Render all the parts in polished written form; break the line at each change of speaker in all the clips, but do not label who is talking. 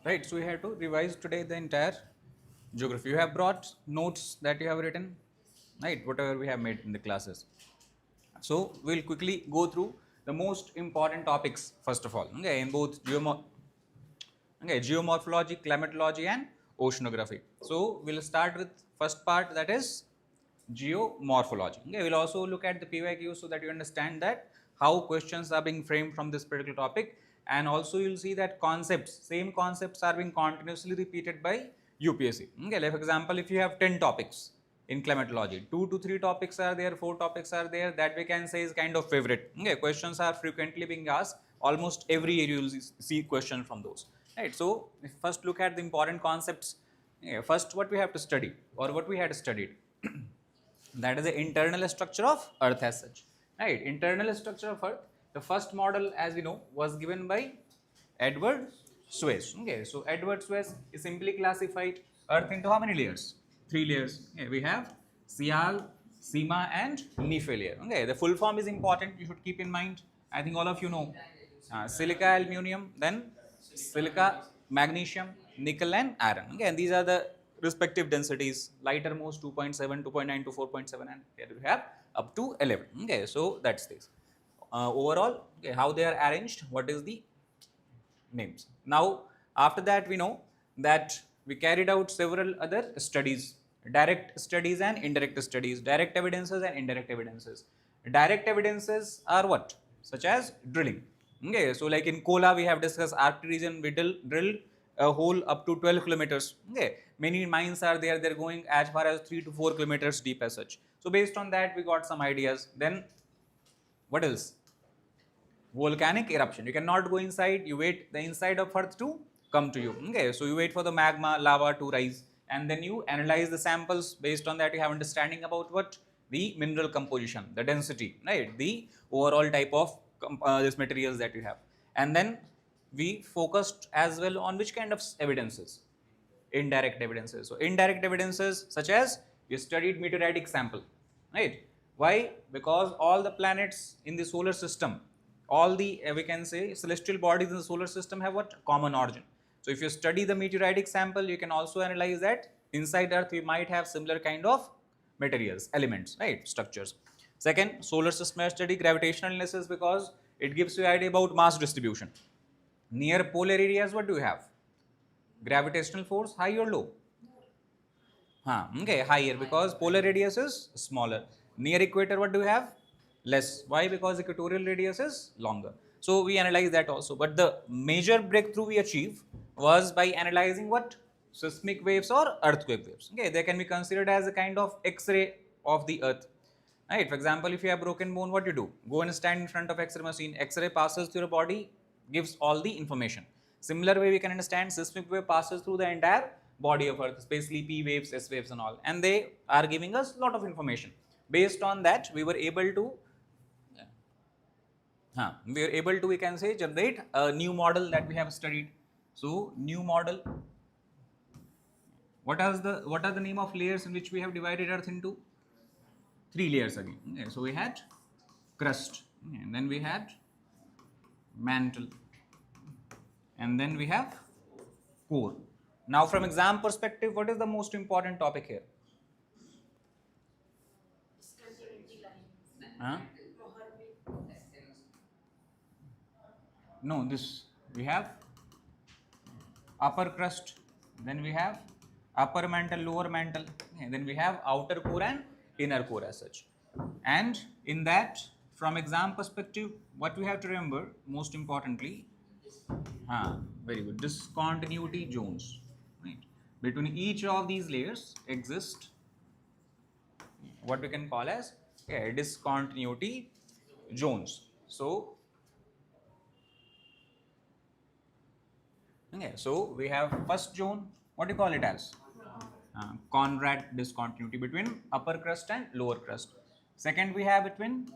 right? So we have to revise today the entire geography. You have brought notes that you have written, right? Whatever we have made in the classes. So we'll quickly go through the most important topics first of all, okay, in both geomorphology, climatology, and oceanography. So we'll start with first part, that is geomorphology. Okay, we'll also look at the PYQ so that you understand that how questions are being framed from this particular topic, and also you'll see that same concepts are being continuously repeated by UPSC. Okay, like for example, if you have 10 topics in climatology, 2 to 3 topics are there, 4 topics are there, that we can say is kind of favorite. Okay, questions are frequently being asked, almost every year you will see questions from those. Right, so if first look at the important concepts. First, what we have to study, or what we had studied, that is the internal structure of Earth as such. Right, internal structure of Earth. The first model, as we know, was given by Edward Suez. Okay, so Edward Suez is simply classified Earth into how many layers? 3 layers. Okay, we have Sial, Sima, and Nephi layer. Okay, the full form is important. You should keep in mind. I think all of you know silica, aluminium, then silica, magnesium, nickel, and iron. Okay, and these are the respective densities. Lighter most 2.7, 2.9 to 4.7, and here we have up to 11. Okay, so that's this. Overall, okay, how they are arranged, what is the names. Now, after that, we know that we carried out several other studies, direct studies and indirect studies, direct evidences and indirect evidences. Direct evidences are what? Such as drilling. Okay, so like in Kola, we have discussed Arctic region, we drilled a hole up to 12 kilometers. Okay, many mines are there, they're going as far as 3 to 4 kilometers deep as such. So based on that, we got some ideas. Then what else? Volcanic eruption. You cannot go inside, you wait the inside of Earth to come to you. Okay, so you wait for the magma, lava to rise, and then you analyze the samples. Based on that, you have understanding about what? The mineral composition, the density, right? The overall type of this materials that you have. And then we focused as well on which kind of evidences? Indirect evidences. So indirect evidences such as you studied meteoritic sample, right? Why? Because all the planets in the solar system, all the we can say celestial bodies in the solar system have what? Common origin. So if you study the meteoritic sample, you can also analyze that inside Earth we might have similar kind of materials, elements, right? Structures. Second, solar system study gravitational analysis, because it gives you idea about mass distribution. Near polar areas, what do you have? Gravitational force, high or low? Okay, higher, because polar radius is smaller. Near equator, what do we have? Less. Why? Because equatorial radius is longer. So we analyze that also. But the major breakthrough we achieved was by analyzing what? Seismic waves or earthquake waves. Okay, they can be considered as a kind of X-ray of the Earth. Right. For example, if you have broken bone, what you do? Go and stand in front of X-ray machine. X-ray passes through your body, gives all the information. Similar way, we can understand seismic wave passes through the entire body of Earth, especially P waves, S waves, and all, and they are giving us a lot of information. Based on that, we were able to, we can say, generate a new model that we have studied. So, new model. What are the name of layers in which we have divided Earth into? 3 layers again. Okay, so we had crust, and then we had mantle, and then we have core. Now, from exam perspective, what is the most important topic here? Huh? No, this we have upper crust, then we have upper mantle, lower mantle, and then we have outer core and inner core as such. And in that, from exam perspective, what we have to remember most importantly, very good, discontinuity zones. Right? Between each of these layers exist what we can call as discontinuity zones. So, okay, so we have first zone, what do you call it as? Conrad discontinuity between upper crust and lower crust. Second, we have between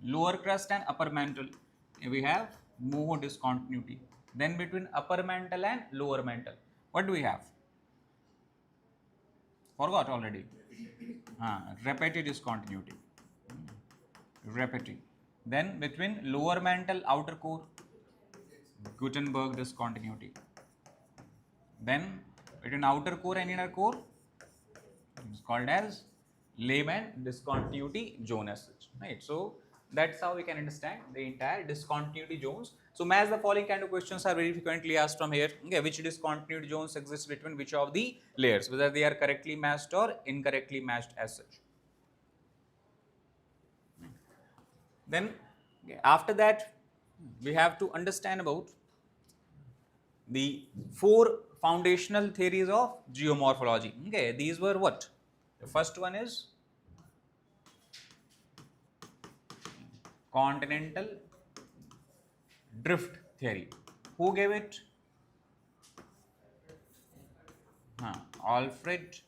lower crust and upper mantle, we have Moho discontinuity. Then between upper mantle and lower mantle, what do we have? Forgot already. Repeti discontinuity. Repeti. Then between lower mantle, outer core, Gutenberg discontinuity. Then between outer core and inner core is called as Lehman discontinuity zone as such, right? So that's how we can understand the entire discontinuity zones. So as the following kind of questions are very frequently asked from here, okay, which discontinuity zones exist between which of the layers, whether they are correctly matched or incorrectly matched as such. Then after that we have to understand about the four foundational theories of geomorphology. Okay, these were what? The first one is continental drift theory. Who gave it? Alfred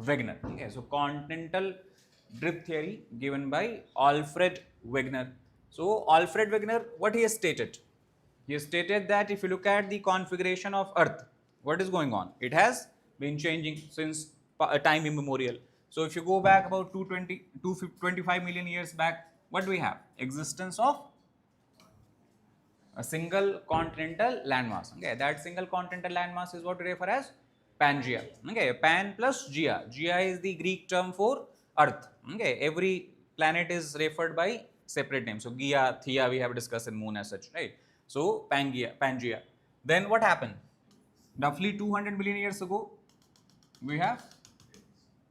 Wegener. Okay, so continental drift theory given by Alfred Wegener. So Alfred Wegener, what he has stated? He has stated that if you look at the configuration of Earth, what is going on? It has been changing since time immemorial. So if you go back about 225 million years back, what do we have? Existence of a single continental landmass. Okay, that single continental landmass is what we refer as Pangea. Okay, Pan plus Gea. Gea is the Greek term for Earth. Okay, every planet is referred by separate names. So Gaia, Thea, we have discussed in Moon as such, right? So Pangea. Then what happened? Roughly 200 million years ago, we have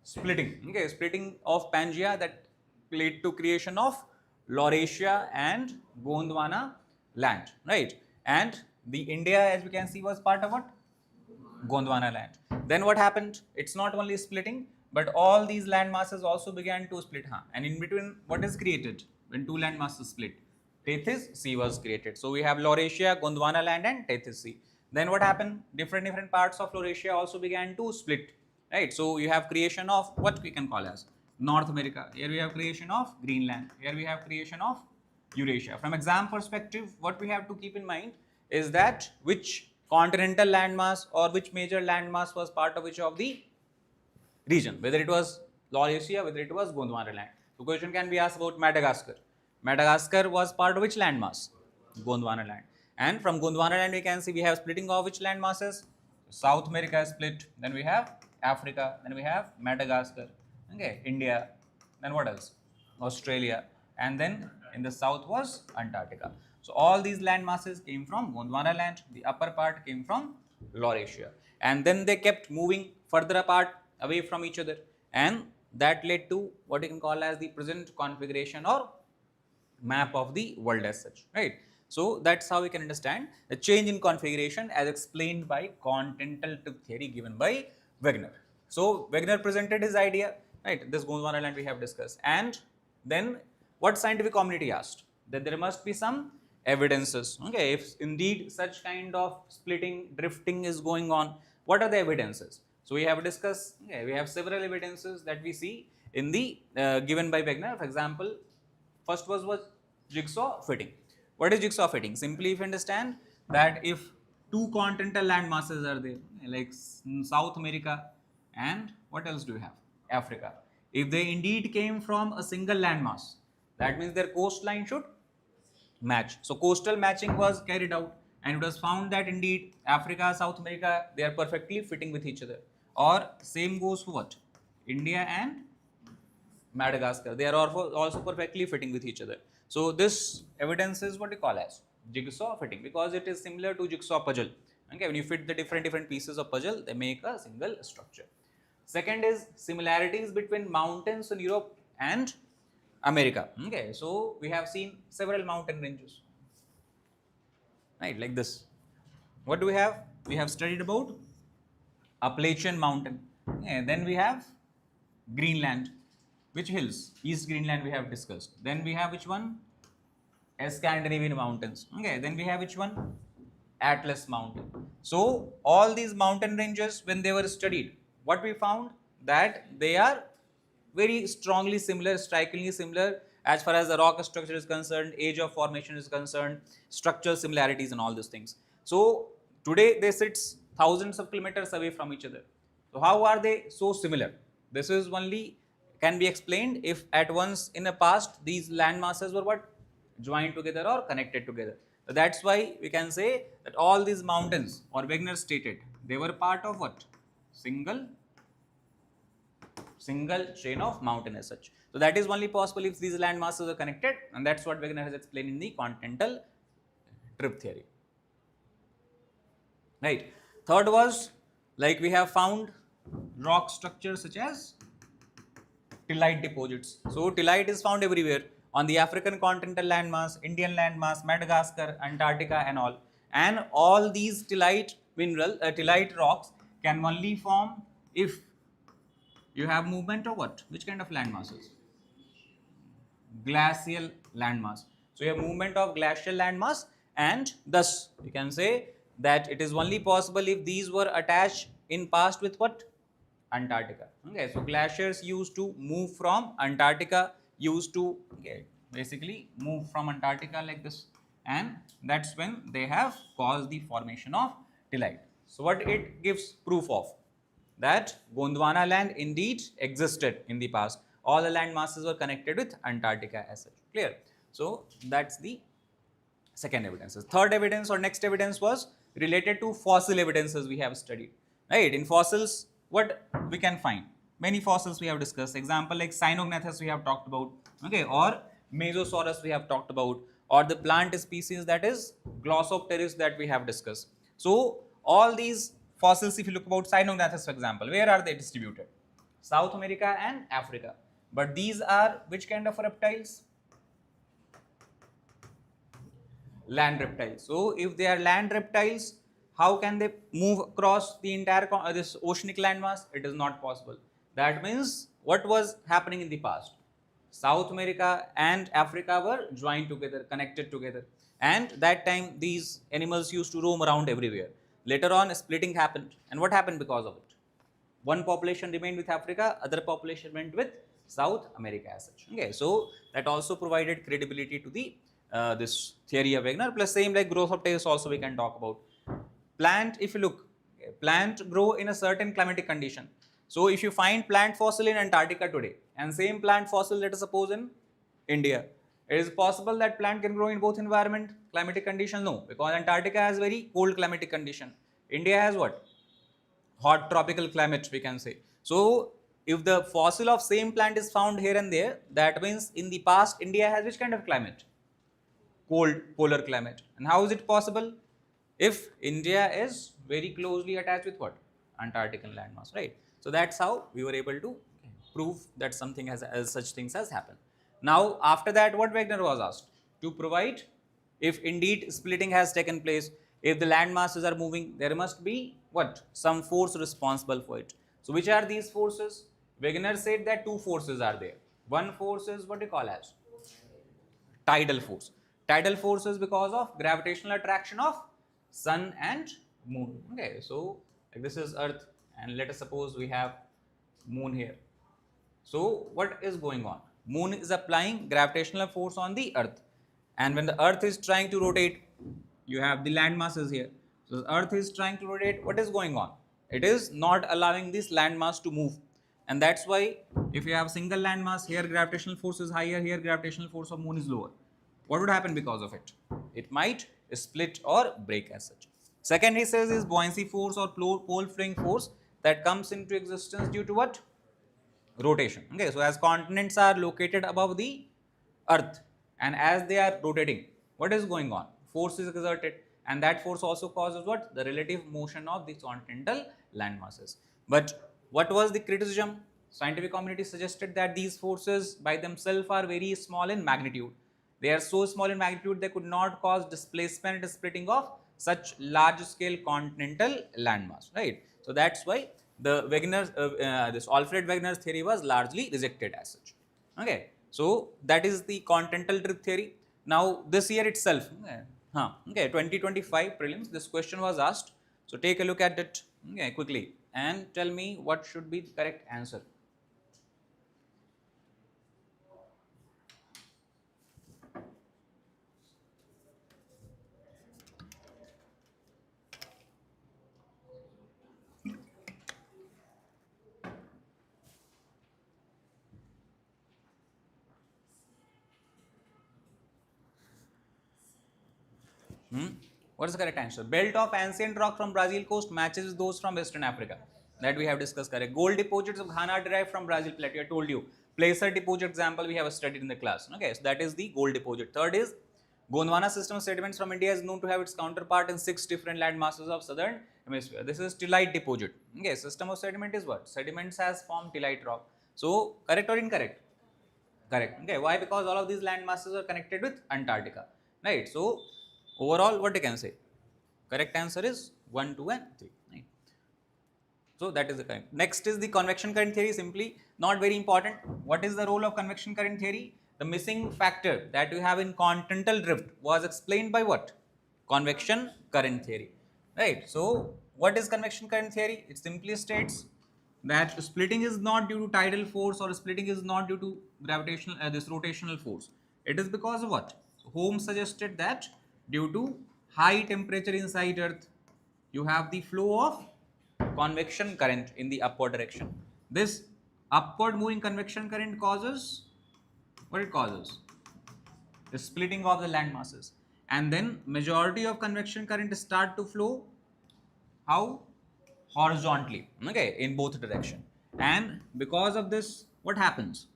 splitting. Okay, splitting of Pangea that led to creation of Laurasia and Gondwana land, right? And the India, as we can see, was part of what? Gondwana land. Then what happened? It's not only splitting, but all these land masses also began to split. And in between, what is created when two land masses split? Tethys Sea was created. So we have Laurasia, Gondwana land, and Tethys Sea. Then what happened? Different parts of Laurasia also began to split, right? So you have creation of what we can call as North America. Here we have creation of Greenland. Here we have creation of Eurasia. From exam perspective, what we have to keep in mind is that which continental landmass or which major landmass was part of which of the region, whether it was Laurasia, whether it was Gondwana land. The question can be asked about Madagascar. Madagascar was part of which landmass? Gondwana land. And from Gondwana land we can see we have splitting of which land masses? South America is split, then we have Africa, then we have Madagascar, okay, India, then what else? Australia, and then in the south was Antarctica. So all these land masses came from Gondwana land, the upper part came from Laurasia, and then they kept moving further apart away from each other, and that led to what you can call as the present configuration or map of the world as such, right? So that's how we can understand the change in configuration as explained by continental drift theory given by Wegener. So Wegener presented his idea, right? This Gondwana land we have discussed, and then what scientific community asked? That there must be some evidences. Okay, if indeed such kind of splitting, drifting is going on, what are the evidences? So we have discussed, okay, we have several evidences that we see in the given by Wegener. For example, first was jigsaw fitting. What is jigsaw fitting? Simply if you understand that if two continental land masses are there, like South America and what else do we have? Africa. If they indeed came from a single land mass, that means their coastline should match. So coastal matching was carried out, and it was found that indeed Africa, South America, they are perfectly fitting with each other. Or same goes for what? India and Madagascar. They are also perfectly fitting with each other. So this evidence is what we call as jigsaw fitting, because it is similar to jigsaw puzzle. Okay, when you fit the different pieces of puzzle, they make a single structure. Second is similarities between mountains in Europe and America. Okay, so we have seen several mountain ranges, right, like this. What do we have? We have studied about Appalachian mountain. Okay, then we have Greenland. Which hills? East Greenland we have discussed. Then we have which one? Scandinavian mountains. Okay, then we have which one? Atlas mountain. So all these mountain ranges, when they were studied, what we found that they are very strongly similar, strikingly similar as far as the rock structure is concerned, age of formation is concerned, structural similarities and all these things. So today they sit thousands of kilometers away from each other. So how are they so similar? This is only can be explained if at once in the past these land masses were what? Joined together or connected together. So that's why we can say that all these mountains, or Wegener stated, they were part of what? Single chain of mountain as such. So that is only possible if these land masses are connected, and that's what Wegener has explained in the continental drift theory. Right. Third was, like, we have found rock structures such as tillite deposits. So tillite is found everywhere on the African continental landmass, Indian landmass, Madagascar, Antarctica, and all. And all these tillite rocks can only form if you have movement of what? Which kind of land masses? Glacial landmass. So you have movement of glacial landmass, and thus you can say that it is only possible if these were attached in past with what? Antarctica. Okay, so glaciers used to move from Antarctica, used to basically move from Antarctica like this, and that's when they have caused the formation of tillite. So what it gives proof of? That Gondwana land indeed existed in the past. All the land masses were connected with Antarctica as such. Clear? So that's the second evidence. Third evidence or next evidence was related to fossil evidences we have studied. Right? In fossils, what we can find? Many fossils we have discussed. Example like Cyanognathes we have talked about. Okay, or Mesosaurus we have talked about, or the plant species that is Glossopteris that we have discussed. So all these fossils, if you look about Cyanognathes for example, where are they distributed? South America and Africa. But these are which kind of reptiles? Land reptiles. So if they are land reptiles, how can they move across the entire this oceanic landmass? It is not possible. That means what was happening in the past? South America and Africa were joined together, connected together, and that time these animals used to roam around everywhere. Later on, splitting happened, and what happened because of it? One population remained with Africa, other population went with South America as such. Okay, so that also provided credibility to the this theory of Wegener. Plus same like growth of tails also we can talk about. Plant, if you look, plant grow in a certain climatic condition. So if you find plant fossil in Antarctica today and same plant fossil, let us suppose in India, it is possible that plant can grow in both environment, climatic condition? No, because Antarctica has very cold climatic condition. India has what? Hot tropical climate we can say. So if the fossil of same plant is found here and there, that means in the past India has which kind of climate? Cold polar climate. And how is it possible? If India is very closely attached with what? Antarctic landmass, right? So that's how we were able to prove that something as such things has happened. Now after that, what Wegener was asked? To provide, if indeed splitting has taken place, if the land masses are moving, there must be what? Some force responsible for it. So which are these forces? Wegener said that two forces are there. One force is what we call as tidal force. Tidal force is because of gravitational attraction of sun and moon. Okay, so like this is Earth, and let us suppose we have moon here. So what is going on? Moon is applying gravitational force on the Earth, and when the Earth is trying to rotate, you have the land masses here. So the Earth is trying to rotate. What is going on? It is not allowing this land mass to move, and that's why if you have single land mass here, gravitational force is higher. Here, gravitational force of moon is lower. What would happen because of it? It might split or break as such. Second, he says, is buoyancy force or pole flowing force that comes into existence due to what? Rotation. Okay, so as continents are located above the Earth, and as they are rotating, what is going on? Force is exerted, and that force also causes what? The relative motion of the continental land masses. But what was the criticism? Scientific community suggested that these forces by themselves are very small in magnitude. They are so small in magnitude they could not cause displacement and splitting of such large scale continental landmass, right? So that's why the this Alfred Wegener's theory was largely rejected as such. Okay, so that is the continental drift theory. Now this year itself, 2025 prelims, this question was asked. So take a look at it quickly and tell me what should be the correct answer. Hmm? What is the correct answer? Belt of ancient rock from Brazil coast matches those from Western Africa. That we have discussed, correct. Gold deposits of Ghana derived from Brazil plateau. I told you. Placer deposit example we have studied in the class. Okay, so that is the gold deposit. Third is Gondwana system of sediments from India is known to have its counterpart in 6 different land masses of southern hemisphere. This is tillite deposit. Okay, system of sediment is what? Sediments has formed tillite rock. So correct or incorrect? Correct. Okay. Why? Because all of these land masses are connected with Antarctica. Right. So overall, what you can say? Correct answer is 1, 2, and 3. Right. So that is the correct. Next is the convection current theory. Simply not very important. What is the role of convection current theory? The missing factor that you have in continental drift was explained by what? Convection current theory. Right. So what is convection current theory? It simply states that splitting is not due to tidal force or splitting is not due to gravitational this rotational force. It is because of what? Holmes suggested that due to high temperature inside Earth, you have the flow of convection current in the upward direction. This upward moving convection current causes what it causes? The splitting of the land masses, and then majority of convection current start to flow how? Horizontally, okay, in both direction. And because of this, what happens?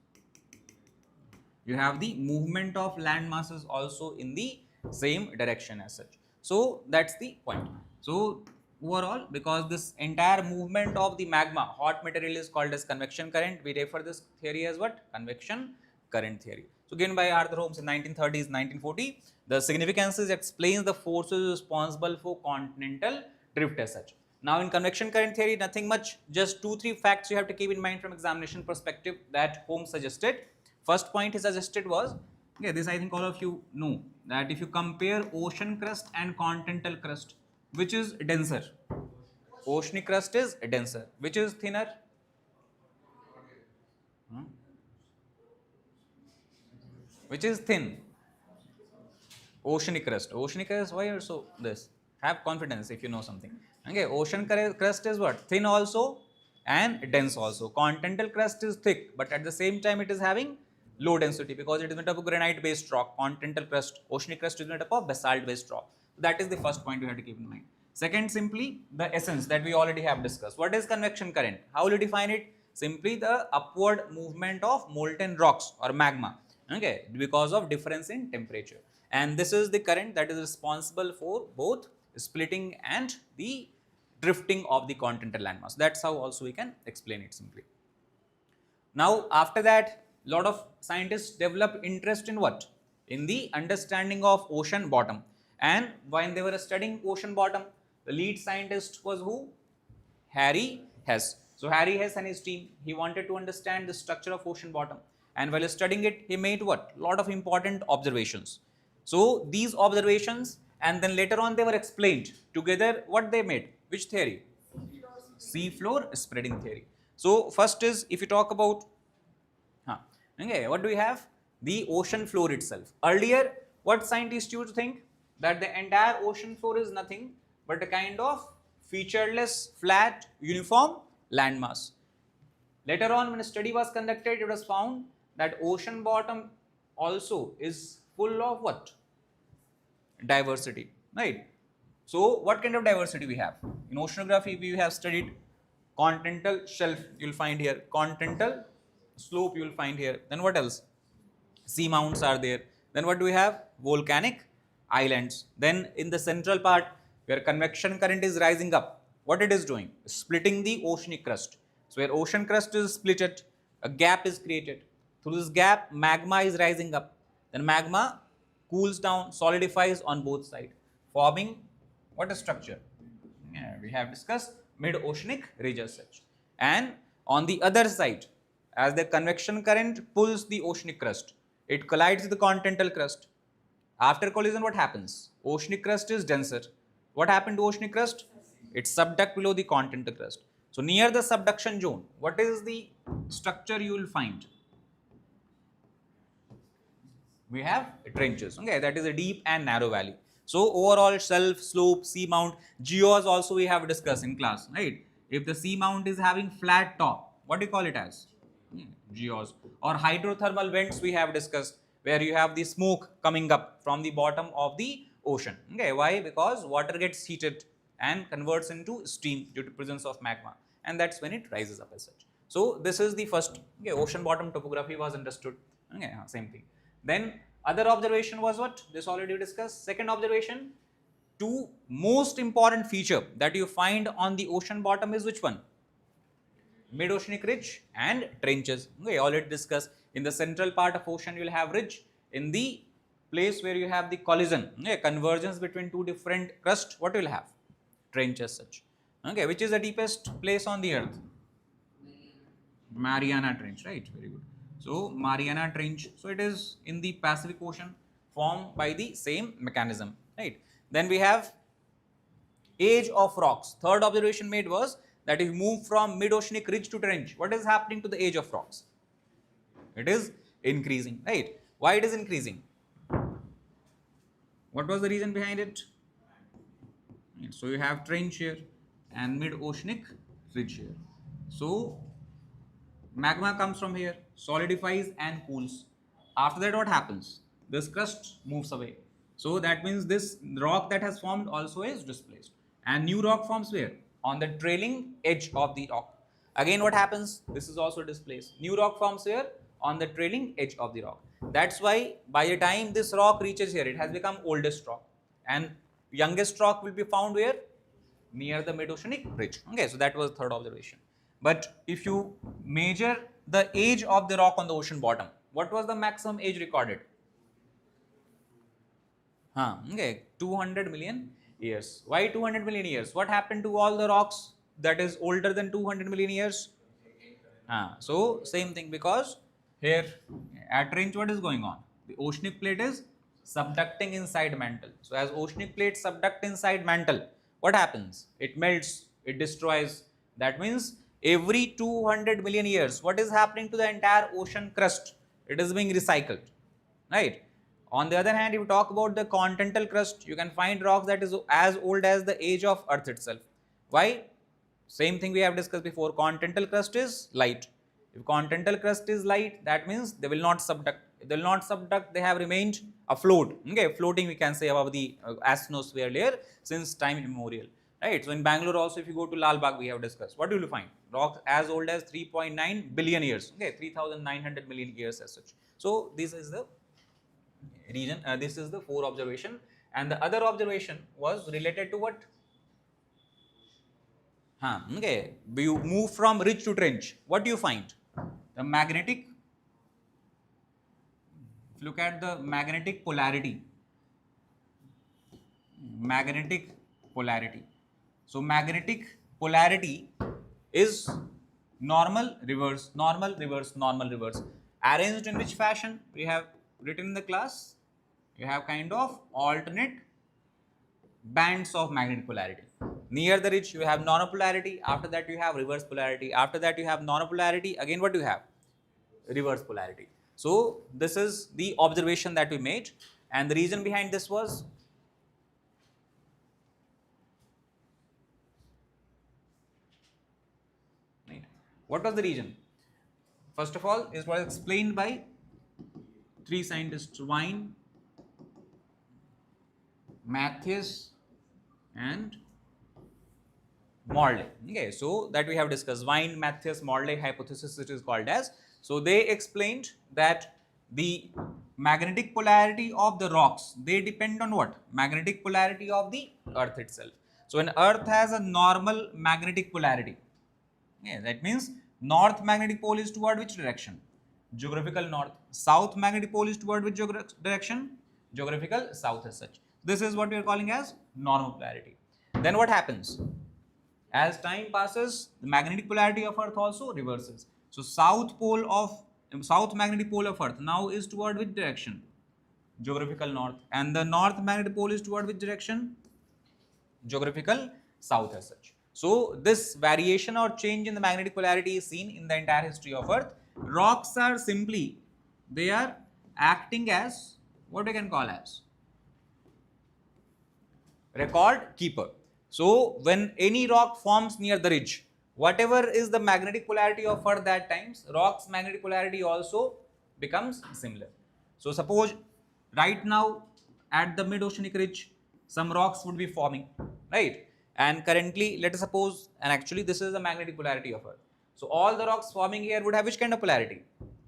You have the movement of land masses also in the same direction as such. So that's the point. So overall, because this entire movement of the magma, hot material is called as convection current, we refer this theory as what? Convection current theory. So given by Arthur Holmes in 1930s, 1940, the significance is explains the forces responsible for continental drift as such. Now in convection current theory, nothing much, just 2-3 facts you have to keep in mind from examination perspective that Holmes suggested. First point he suggested was, okay, this I think all of you know, that if you compare ocean crust and continental crust, which is denser? Oceanic crust is denser. Which is thinner? Hmm? Which is thin? Oceanic crust. Oceanic crust, why are so this? Have confidence if you know something. Okay, ocean crust is what? Thin also and dense also. Continental crust is thick, but at the same time it is having low density because it is made up of granite based rock. Continental crust, oceanic crust is made up of basalt based rock. So that is the first point you have to keep in mind. Second, simply the essence that we already have discussed. What is convection current? How will you define it? Simply the upward movement of molten rocks or magma, okay, because of difference in temperature. And this is the current that is responsible for both splitting and the drifting of the continental landmass. That's how also we can explain it simply. Now after that, lot of scientists develop interest in what? In the understanding of ocean bottom. And when they were studying ocean bottom, the lead scientist was who? Harry Hess. So Harry Hess and his team, he wanted to understand the structure of ocean bottom. And while studying it, he made what? Lot of important observations. So these observations, and then later on they were explained together. What they made? Which theory? Seafloor spreading theory. So first is, if you talk about, okay, what do we have? The ocean floor itself. Earlier, what scientists used to think? That the entire ocean floor is nothing but a kind of featureless, flat, uniform landmass. Later on, when a study was conducted, it was found that ocean bottom also is full of what? Diversity, right? So what kind of diversity we have? In oceanography, we have studied continental shelf, you will find here, continental slope you will find here. Then what else? Sea mounts are there. Then what do we have? Volcanic islands. Then in the central part where convection current is rising up, what it is doing? Splitting the oceanic crust. So where ocean crust is splitted, a gap is created. Through this gap, magma is rising up. Then magma cools down, solidifies on both sides, forming what a structure? Yeah, we have discussed mid-oceanic ridge as such. And on the other side, as the convection current pulls the oceanic crust, it collides with the continental crust. After collision, what happens? Oceanic crust is denser. What happened to oceanic crust? It subduct below the continental crust. So near the subduction zone, what is the structure you will find? We have trenches. Okay, that is a deep and narrow valley. So overall shelf, slope, sea mount, geos also we have discussed in class, right? If the sea mount is having flat top, what do you call it as? Geos. Or hydrothermal vents we have discussed, where you have the smoke coming up from the bottom of the ocean. Okay, why? Because water gets heated and converts into steam due to presence of magma, and that's when it rises up as such. So this is the first, okay, ocean bottom topography was understood. Okay, same thing. Then other observation was what? This already discussed. Second observation, two most important feature that you find on the ocean bottom is which one? Mid-oceanic ridge and trenches. We already discussed. In the central part of ocean you will have ridge. In the place where you have the collision, convergence between two different crusts, what you will have? Trench as such. Okay, which is the deepest place on the earth? Mariana Trench, right? Very good. So Mariana Trench, so it is in the Pacific Ocean, formed by the same mechanism, right? Then we have age of rocks. Third observation made was that if you move from mid-oceanic ridge to trench, what is happening to the age of rocks? It is increasing, right? Why it is increasing? What was the reason behind it? So you have trench here and mid-oceanic ridge here. So magma comes from here, solidifies and cools. After that, what happens? This crust moves away. So that means this rock that has formed also is displaced. And new rock forms where? On the trailing edge of the rock. Again, what happens? This is also displaced. New rock forms where? On the trailing edge of the rock. That's why by the time this rock reaches here, it has become oldest rock. And youngest rock will be found where? Near the mid-oceanic ridge. Okay, so that was third observation. But if you measure the age of the rock on the ocean bottom, what was the maximum age recorded? Okay, 200 million years. Why 200 million years? What happened to all the rocks that is older than 200 million years? So same thing, because here at range what is going on? The oceanic plate is subducting inside mantle. So as oceanic plate subduct inside mantle, what happens? It melts, it destroys. That means every 200 million years, what is happening to the entire ocean crust? It is being recycled, right? On the other hand, if you talk about the continental crust, you can find rocks that is as old as the age of Earth itself. Why? Same thing we have discussed before. Continental crust is light. If continental crust is light, that means they will not subduct. If they will not subduct, they have remained afloat. Okay, floating we can say above the asthenosphere layer since time immemorial. Right. So in Bangalore also, if you go to Lal Bagh, we have discussed. What will you find? Rocks as old as 3.9 billion years. Okay, 3,900 million years as such. So this is the region. This is the fourth observation, and the other observation was related to what? Okay, you move from ridge to trench. What do you find? The magnetic. If you look at the magnetic polarity. Magnetic polarity. So magnetic polarity is normal, reverse, normal, reverse, normal, reverse. Arranged in which fashion? We have written in the class. You have kind of alternate bands of magnetic polarity. Near the ridge you have monopolarity, after that you have reverse polarity, after that you have monopolarity, again what do you have? Reverse polarity. So this is the observation that we made, and the reason behind this was what was the reason? First of all, it was explained by three scientists, Wien, Matthias and Morley. Okay, so that we have discussed. Wien, Matthias, Morley hypothesis it is called as. So they explained that the magnetic polarity of the rocks, they depend on what? Magnetic polarity of the earth itself. So when earth has a normal magnetic polarity, that means north magnetic pole is toward which direction? Geographical north. South magnetic pole is toward which direction? Geographical south as such. This is what we are calling as normal polarity. Then what happens? As time passes, the magnetic polarity of earth also reverses. So south magnetic pole of earth now is toward which direction? Geographical north. And the north magnetic pole is toward which direction? Geographical south as such. So this variation or change in the magnetic polarity is seen in the entire history of earth. Rocks are simply, they are acting as what we can call as record keeper. So when any rock forms near the ridge, whatever is the magnetic polarity of earth that times, rock's magnetic polarity also becomes similar. So suppose right now at the mid-oceanic ridge, some rocks would be forming, right? And currently, let us suppose, and actually this is the magnetic polarity of Earth. So all the rocks forming here would have which kind of polarity?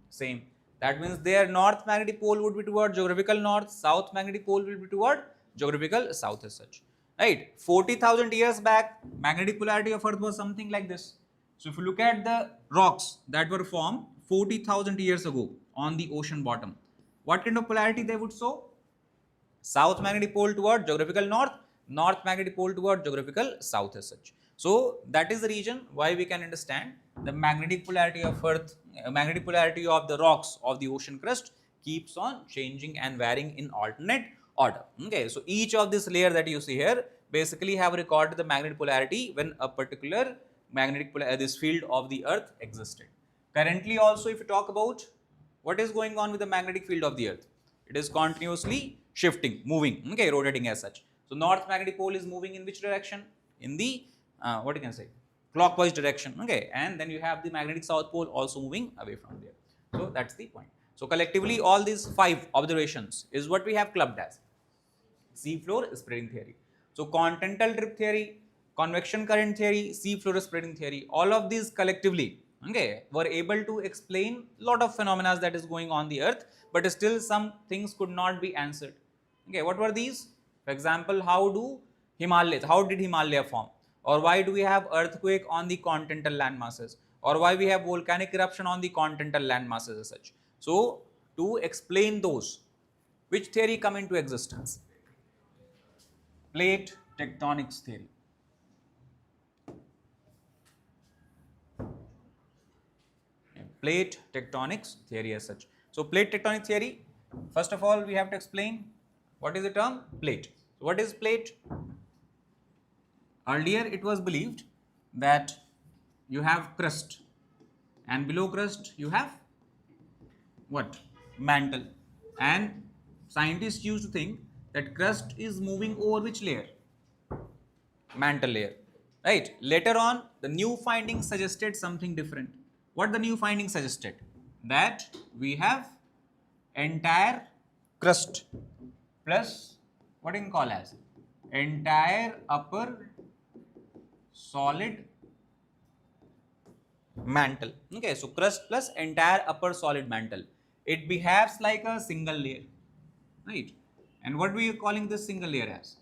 Same. That means their north magnetic pole would be toward geographical north, south magnetic pole will be toward geographical south as such. Right? 40,000 years back, magnetic polarity of Earth was something like this. So if you look at the rocks that were formed 40,000 years ago on the ocean bottom, what kind of polarity they would show? South magnetic pole toward geographical north, north magnetic pole toward geographical south as such. So that is the reason why we can understand the magnetic polarity of Earth, magnetic polarity of the rocks of the ocean crust keeps on changing and varying in alternate order. Okay, so each of this layer that you see here basically have recorded the magnetic polarity when a particular this field of the Earth existed. Currently also, if you talk about what is going on with the magnetic field of the Earth, it is continuously shifting, moving, okay, rotating as such. So north magnetic pole is moving in which direction? In the what you can say, clockwise direction, okay, and then you have the magnetic south pole also moving away from there. So that's the point. So collectively, all these 5 observations is what we have clubbed as seafloor spreading theory. So continental drift theory, convection current theory, seafloor spreading theory, all of these collectively, okay, were able to explain lot of phenomena that is going on the Earth, but still some things could not be answered. Okay, what were these? For example, how did Himalaya form? Or why do we have earthquake on the continental land masses? Or why we have volcanic eruption on the continental land masses as such? So to explain those, which theory come into existence? Plate tectonics theory. Plate tectonics theory as such. So plate tectonic theory, first of all we have to explain what is the term plate. So what is plate? Earlier it was believed that you have crust and below crust you have what? Mantle, and scientists used to think that crust is moving over which layer? Mantle layer, right? Later on the new findings suggested something different. What the new findings suggested? That we have entire crust plus what you can call as entire upper solid mantle. Okay, so crust plus entire upper solid mantle. It behaves like a single layer, right? And what we are calling this single layer as?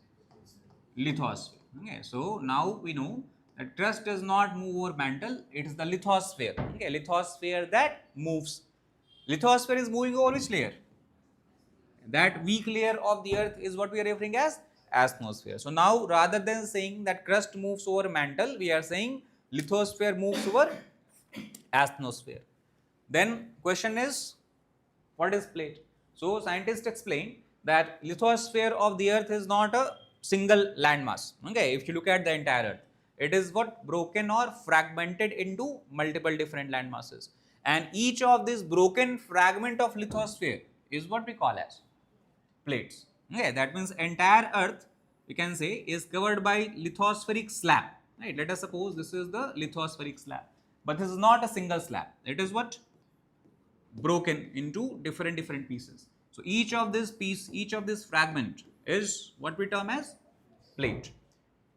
Lithosphere. Okay, so now we know that crust does not move over mantle, it is the lithosphere. Okay, lithosphere that moves. Lithosphere is moving over which layer? That weak layer of the Earth is what we are referring as asthenosphere. So now rather than saying that crust moves over mantle, we are saying lithosphere moves over asthenosphere. Then question is, what is plate? So scientists explain that lithosphere of the Earth is not a single landmass. Okay, if you look at the entire Earth, it is what broken or fragmented into multiple different landmasses, and each of this broken fragment of lithosphere is what we call as plates. Okay, that means entire Earth we can say is covered by lithospheric slab. Right? Let us suppose this is the lithospheric slab, but this is not a single slab. It is what? Broken into different pieces. So each of this piece, each of this fragment is what we term as plate.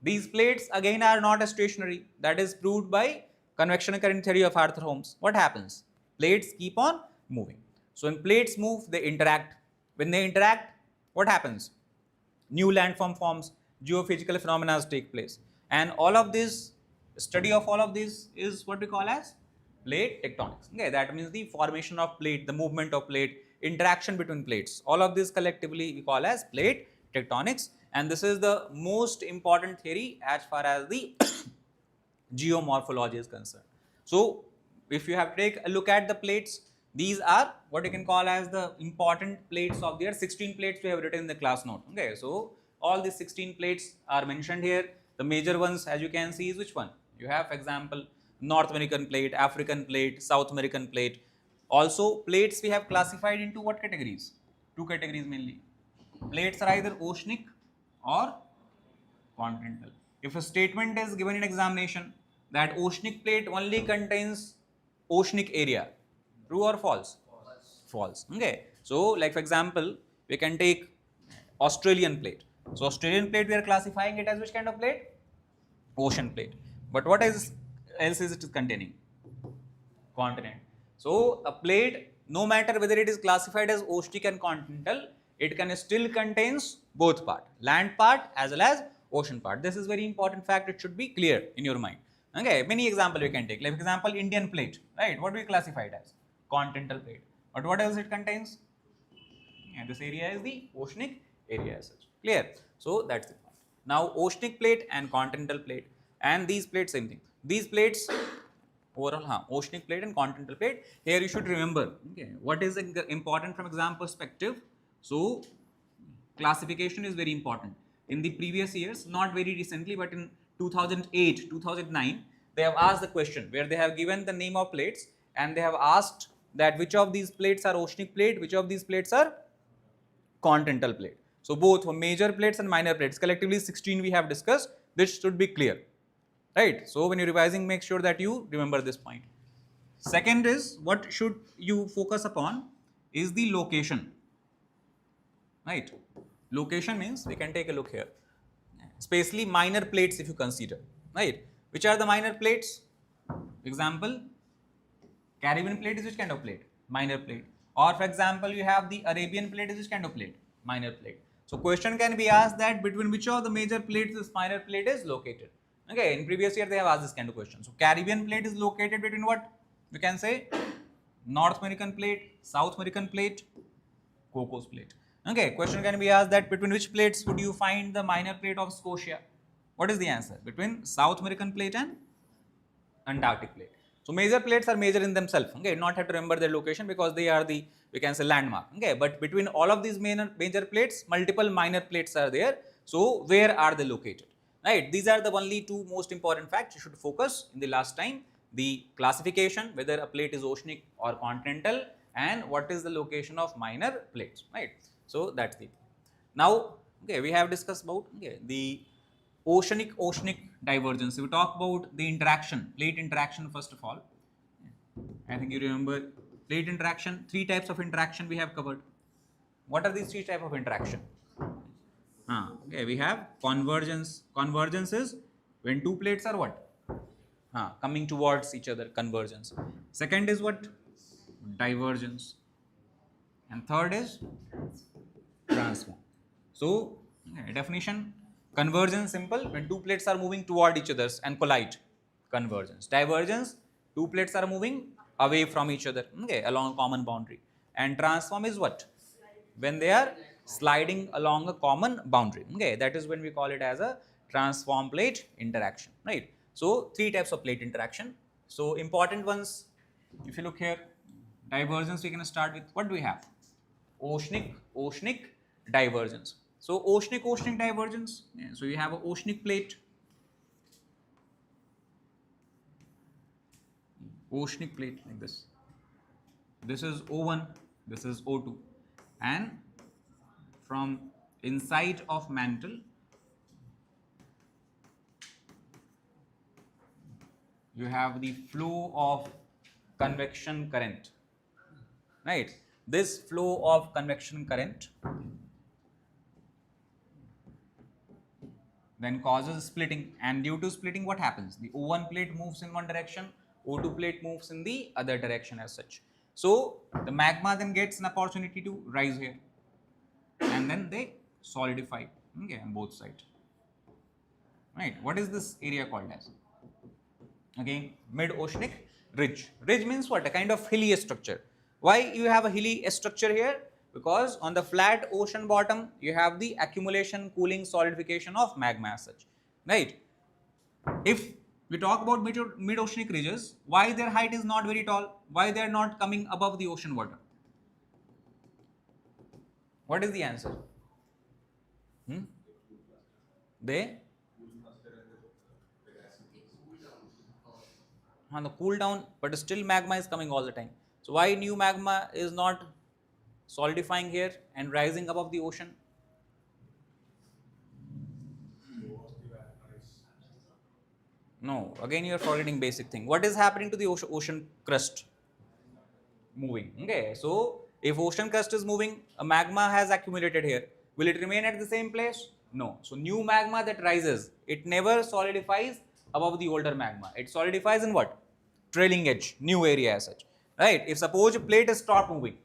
These plates again are not stationary. That is proved by convection current theory of Arthur Holmes. What happens? Plates keep on moving. So when plates move, they interact. When they interact, what happens? New landform forms, geophysical phenomena take place. And all of this, study of all of this is what we call as plate tectonics. Okay, that means the formation of plate, the movement of plate, interaction between plates. All of this collectively we call as plate tectonics, and this is the most important theory as far as the geomorphology is concerned. So if you have to take a look at the plates, these are what you can call as the important plates of the Earth. 16 plates we have written in the class note. Okay, so all these 16 plates are mentioned here. The major ones, as you can see, is which one? You have, for example, North American plate, African plate, South American plate. Also, plates we have classified into what categories? 2 categories mainly. Plates are either oceanic or continental. If a statement is given in examination that oceanic plate only contains oceanic area, true or false? False. Okay. So, like for example, we can take Australian plate. So Australian plate, we are classifying it as which kind of plate? Ocean plate. But what else is it containing? Continent. So a plate, no matter whether it is classified as oceanic and continental, it can still contains both part, land part as well as ocean part. This is very important fact. It should be clear in your mind. Okay, many example you can take. Like example, Indian plate, right? What do we classify it as? Continental plate. But what else it contains? And this area is the oceanic area as such. Clear? So that's the point. Now oceanic plate and continental plate, and these plates same thing. These plates overall, oceanic plate and continental plate. Here you should remember, okay, what is important from exam perspective. So classification is very important. In the previous years, not very recently, but in 2008, 2009, they have asked the question where they have given the name of plates and they have asked that which of these plates are oceanic plate, which of these plates are continental plate. So both major plates and minor plates, collectively 16 we have discussed. This should be clear, right? So when you're revising, make sure that you remember this point. Second is, what should you focus upon is the location, right? Location means, we can take a look here, especially minor plates if you consider, right? Which are the minor plates? Example, Caribbean plate is which kind of plate? Minor plate. Or for example, you have the Arabian plate is which kind of plate? Minor plate. So question can be asked that between which of the major plates this minor plate is located. Okay, in previous year they have asked this kind of question. So Caribbean plate is located between what? We can say North American plate, South American plate, Cocos plate. Okay, question can be asked that between which plates would you find the minor plate of Scotia? What is the answer? Between South American plate and Antarctic plate. So major plates are major in themselves. Okay, not have to remember their location because they are the, we can say, landmark. Okay, but between all of these major plates, multiple minor plates are there. So where are they located? Right, these are the only two most important facts you should focus in the last time. The classification, whether a plate is oceanic or continental, and what is the location of minor plates, right? So that's the, now, okay, we have discussed about, okay, the oceanic divergence. We talk about the interaction, plate interaction first of all. I think you remember plate interaction, three types of interaction we have covered. What are these three types of interaction? Okay, we have convergence. Convergence is when two plates are what? Coming towards each other, convergence. Second is what? Divergence. And third is transform. So, definition, convergence simple, when two plates are moving toward each other and collide, convergence. Divergence, two plates are moving away from each other, okay, along a common boundary. And transform is what? When they are sliding along a common boundary, okay, that is when we call it as a transform plate interaction, right? So three types of plate interaction. So important ones, if you look here, divergence, we can start with, what do we have? Oceanic divergence. So oceanic divergence, yeah, so you have an oceanic plate, like this. This is O1, this is O2, and from inside of mantle you have the flow of convection current, right? This flow of convection current then causes splitting, and due to splitting, what happens? The O1 plate moves in one direction, O2 plate moves in the other direction as such. So the magma then gets an opportunity to rise here, and then they solidify, okay, on both sides, right? What is this area called as? Again, mid-oceanic ridge. Ridge means what? A kind of hilly structure. Why you have a hilly structure here? Because on the flat ocean bottom, you have the accumulation, cooling, solidification of magma as such, right? If we talk about mid-oceanic ridges, why their height is not very tall? Why they are not coming above the ocean water? What is the answer? They the cool down, but still magma is coming all the time. So why new magma is not solidifying here and rising above the ocean? No, again you are forgetting basic thing. What is happening to the ocean crust? Moving. Okay, so if ocean crust is moving, a magma has accumulated here. Will it remain at the same place? No. So new magma that rises, it never solidifies above the older magma. It solidifies in what? Trailing edge, new area as such. Right? If suppose a plate is stop moving,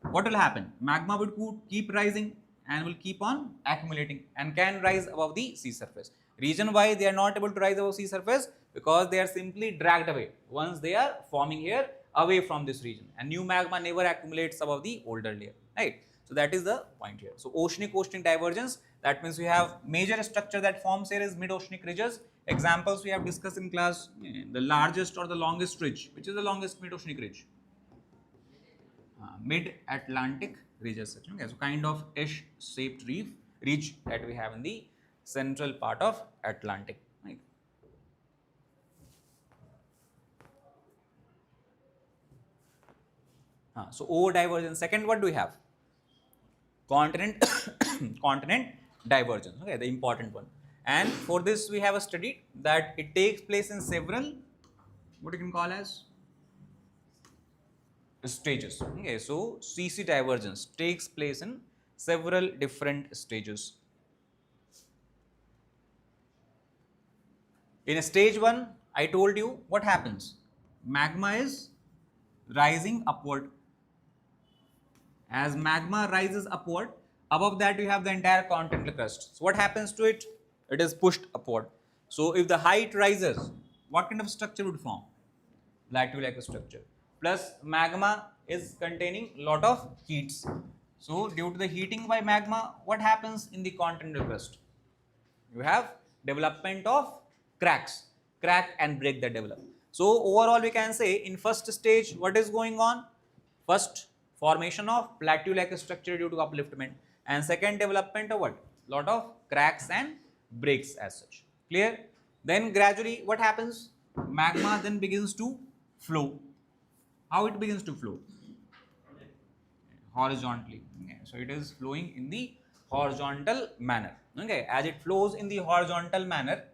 what will happen? Magma would keep rising and will keep on accumulating and can rise above the sea surface. Reason why they are not able to rise above sea surface? Because they are simply dragged away once they are forming here away from this region, and new magma never accumulates above the older layer, right? So that is the point here. So oceanic divergence, that means we have major structure that forms here is mid-oceanic ridges. Examples we have discussed in class, the largest or the longest ridge. Which is the longest mid-oceanic ridge? Mid-Atlantic ridges. Okay, so kind of S-shaped ridge that we have in the central part of Atlantic. Right? So O divergence. Second, what do we have? Continent continent divergence. Okay, the important one. And for this we have a study that it takes place in several, what you can call as stages. Okay, so CC divergence takes place in several different stages. In stage 1, I told you what happens. Magma is rising upward. As magma rises upward, above that you have the entire continental crust. So what happens to it? It is pushed upward. So if the height rises, what kind of structure would form? Plateau-like structure. Plus magma is containing lot of heats. So due to the heating by magma, what happens in the continental crust? You have development of cracks. Crack and break that develop. So overall we can say in first stage what is going on? First, formation of plateau-like structure due to upliftment, and second, development of what? Lot of cracks and breaks as such. Clear? Then gradually what happens? Magma then begins to flow. How it begins to flow? Horizontally. Okay. So it is flowing in the horizontal manner. Okay. As it flows in the horizontal manner,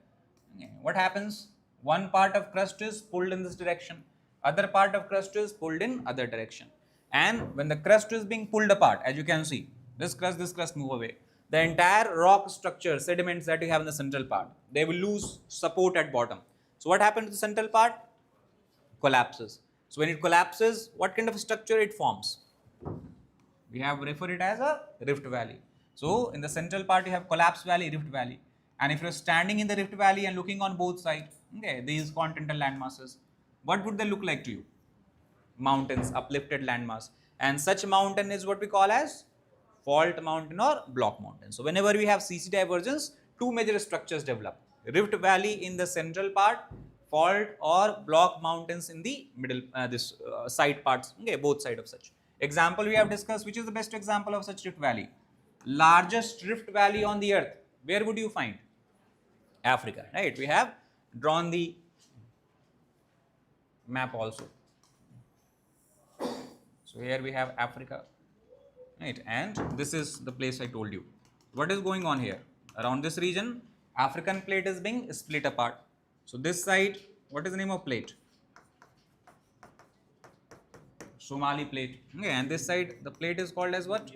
okay, what happens? One part of crust is pulled in this direction, other part of crust is pulled in other direction. And when the crust is being pulled apart, as you can see, this crust move away. The entire rock structure, sediments that you have in the central part, they will lose support at bottom. So what happens to the central part? Collapses. So when it collapses, what kind of structure it forms? We have referred it as a rift valley. So in the central part you have collapse valley, rift valley. And if you're standing in the rift valley and looking on both sides, okay, these continental land masses, what would they look like to you? Mountains, uplifted landmass, and such mountain is what we call as fault mountain or block mountain. So whenever we have CC divergence, two major structures develop: rift valley in the central part, fault or block mountains in the middle, side parts, okay, both side of such. Example we have discussed, which is the best example of such rift valley? Largest rift valley on the earth, where would you find? Africa, right? We have drawn the map also. So here we have Africa, right? And this is the place I told you. What is going on here? Around this region, African plate is being split apart. So this side, what is the name of plate? Somali plate. Okay, and this side, the plate is called as what?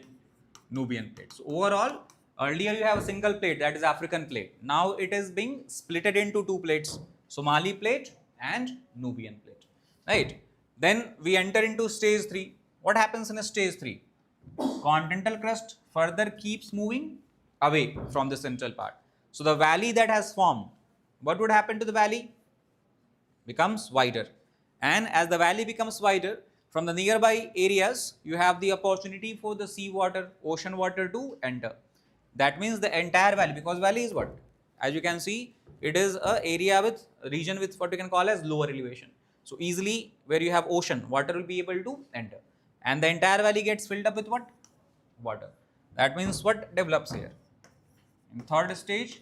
Nubian plate. So overall, earlier you have a single plate, that is African plate. Now it is being splitted into two plates, Somali plate and Nubian plate, right? Then we enter into stage 3. What happens in a stage 3? Continental crust further keeps moving away from the central part. So the valley that has formed, what would happen to the valley? Becomes wider. And as the valley becomes wider, from the nearby areas, you have the opportunity for the sea water, ocean water to enter. That means the entire valley, because valley is what? As you can see, it is a area with region with what we can call as lower elevation. So easily where you have ocean, water will be able to enter. And the entire valley gets filled up with what? Water. That means what develops here? In third stage,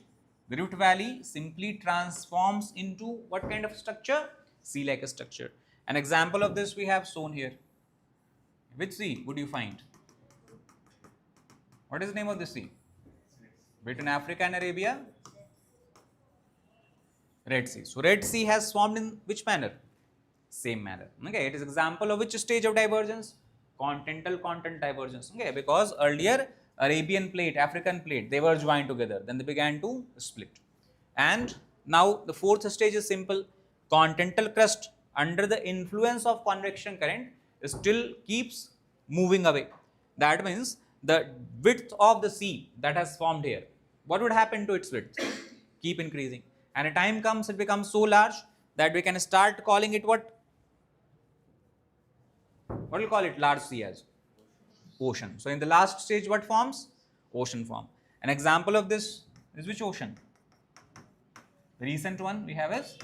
the rift valley simply transforms into what kind of structure? Sea-like structure. An example of this we have shown here. Which sea would you find? What is the name of this sea? Between Africa and Arabia? Red Sea. So Red Sea has formed in which manner? Same manner. Okay, it is example of which stage of divergence? Continental continent divergence. Okay, because earlier Arabian plate, African plate, they were joined together. Then they began to split. And now the fourth stage is simple. Continental crust under the influence of convection current still keeps moving away. That means the width of the sea that has formed here, what would happen to its width? Keep increasing. And a time comes it becomes so large that we can start calling it what? What will call it large sea as? Ocean. So in the last stage what forms? Ocean form. An example of this is which ocean? The recent one we have is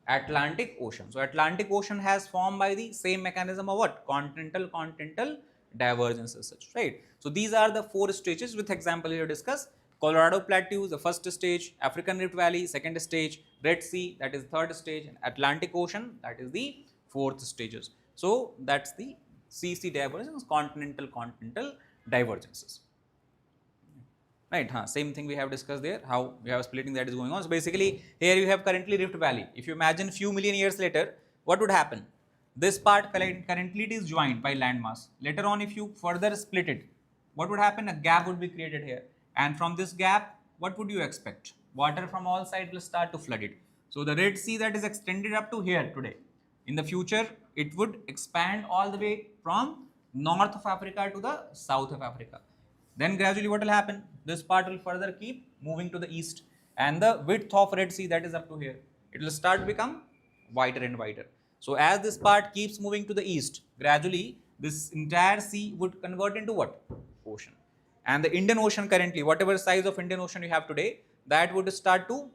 Atlantic Ocean. So Atlantic Ocean has formed by the same mechanism of what? Continental divergence as such, right? So these are the four stages with example here discussed. Colorado Plateau, the first stage, African Rift Valley, second stage, Red Sea, that is third stage, and Atlantic Ocean, that is the fourth stages. So that's the CC divergence, continental divergences. Right, same thing we have discussed there, how we have splitting that is going on. So basically here you have currently Rift Valley. If you imagine few million years later, what would happen? This part currently it is joined by landmass. Later on if you further split it, what would happen? A gap would be created here. And from this gap, what would you expect? Water from all sides will start to flood it. So the Red Sea that is extended up to here today, in the future, it would expand all the way from north of Africa to the south of Africa. Then gradually what will happen? This part will further keep moving to the east, and the width of Red Sea that is up to here, it will start to become wider and wider. So as this part keeps moving to the east, gradually this entire sea would convert into what? Ocean. And the Indian Ocean currently, whatever size of Indian Ocean you have today, that would start to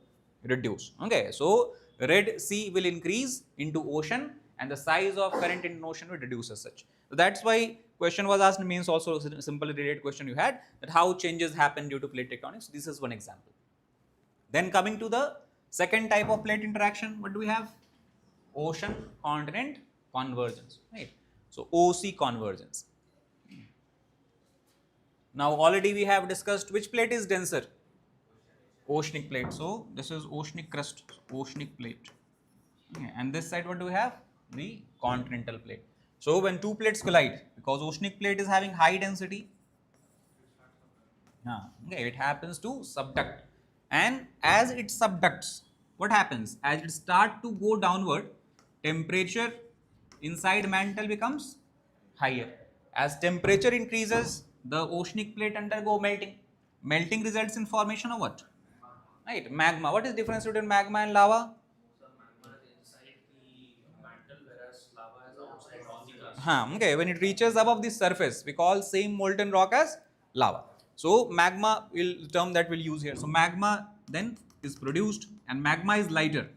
reduce. Okay, so Red Sea will increase into ocean and the size of current Indian Ocean will reduce as such. So that's why question was asked, means also a simple related question you had, that how changes happen due to plate tectonics. This is one example. Then coming to the second type of plate interaction, what do we have? Ocean continent convergence, right? So OC convergence. Now already we have discussed which plate is denser? Oceanic plate. So this is oceanic crust, oceanic plate. Okay. And this side what do we have? The continental plate. So when two plates collide, because oceanic plate is having high density, okay, it happens to subduct. And as it subducts, what happens? As it starts to go downward, temperature inside mantle becomes higher. As temperature increases, the oceanic plate undergo melting. Melting results in formation of what? Right, magma. What is the difference between magma and lava?
Magma is inside the mantle, whereas lava is outside on the crust.
Okay, when it reaches above the surface, we call same molten rock as lava. So magma will term that we'll use here. So magma then is produced, and magma is lighter,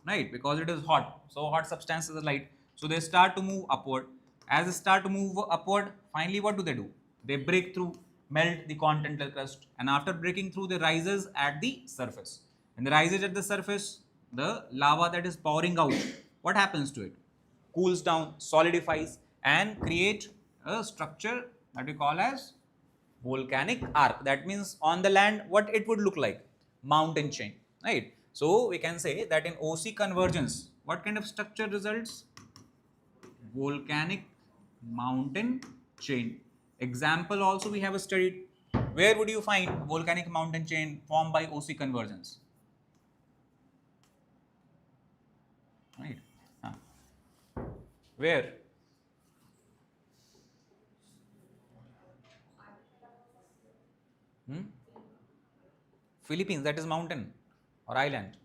right? Because it is hot. So hot substances are light. So they start to move upward. As they start to move upward, finally what do? They break through, melt the continental crust, and after breaking through, they rises at the surface. When they rises at the surface, the lava that is pouring out, what happens to it? Cools down, solidifies, and create a structure that we call as volcanic arc. That means on the land, what it would look like? Mountain chain, right? So we can say that in OC convergence, what kind of structure results? Volcanic mountain chain. Example also we have studied. Where would you find volcanic mountain chain formed by OC convergence? Right. Where? Philippines, that is mountain or island.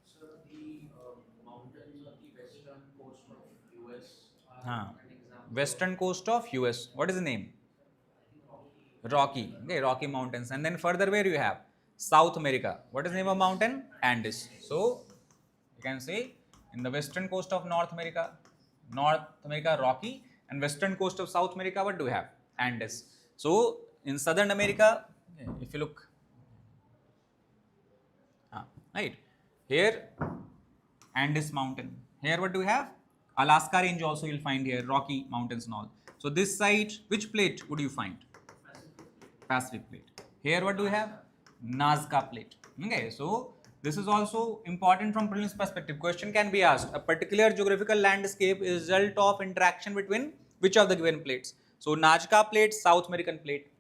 So the mountains on the western coast of US are an example.
Western coast of US. What is the name? Rocky. Okay, Rocky Mountains. And then further where you have? South America. What is the name of mountain? Andes. So you can say in the western coast of North America, Rocky, and western coast of South America, what do we have? Andes. So in Southern America, if you look, right, here Andes mountain. Here what do we have? Alaska range also you'll find here, Rocky Mountains and all. So this side, which plate would you find? Pacific plate. Here what do we have? Nazca plate. Okay, so this is also important from prelims perspective. Question can be asked. A particular geographical landscape is result of interaction between which of the given plates? So Nazca plate, South American plate.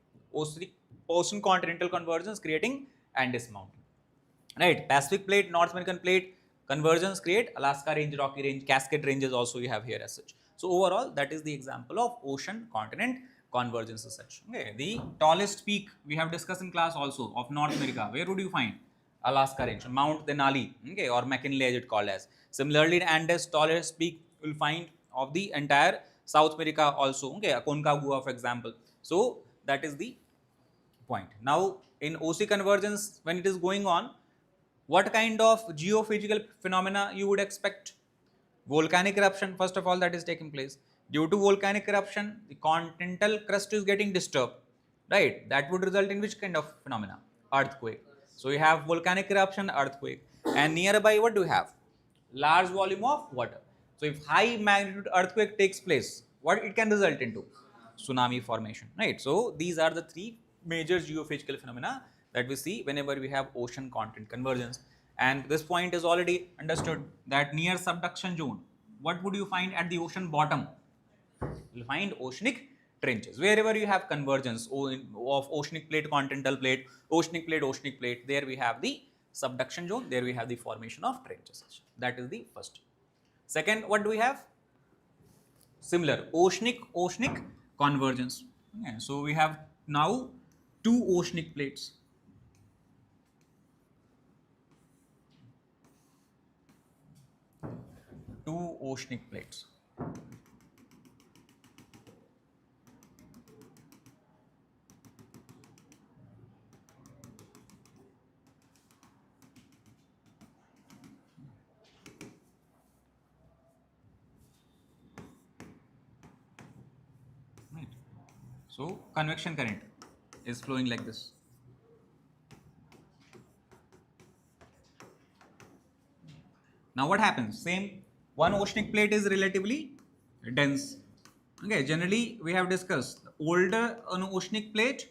ocean continental convergence creating Andes Mountain. Right, Pacific plate, North American plate convergence create Alaska range, Rocky range, Cascade ranges also you have here as such. So overall, that is the example of ocean continent convergence as such. Okay, the tallest peak we have discussed in class also of North America. Where would you find? Alaska range, Mount Denali, okay, or McKinley as it called as. Similarly, in Andes, tallest peak you will find of the entire South America also. Okay, Aconcagua for example. So that is the point. Now in OC convergence, when it is going on, what kind of geophysical phenomena you would expect? Volcanic eruption, first of all, that is taking place. Due to volcanic eruption, the continental crust is getting disturbed, right? That would result in which kind of phenomena? Earthquake. So you have volcanic eruption, earthquake, and nearby what do you have? Large volume of water. So if high magnitude earthquake takes place, what it can result into? Tsunami formation, right? So these are the three major geophysical phenomena that we see whenever we have ocean continent convergence. And this point is already understood that near subduction zone, what would you find at the ocean bottom? You will find oceanic trenches. Wherever you have convergence of oceanic plate, continental plate, oceanic plate, there we have the subduction zone, there we have the formation of trenches. That is the first. Second, what do we have? Similar, oceanic convergence. Okay, so we have now two oceanic plates. Two oceanic plates. Right. So convection current is flowing like this. Now what happens? Same, one oceanic plate is relatively dense. Okay, generally we have discussed the older an oceanic plate,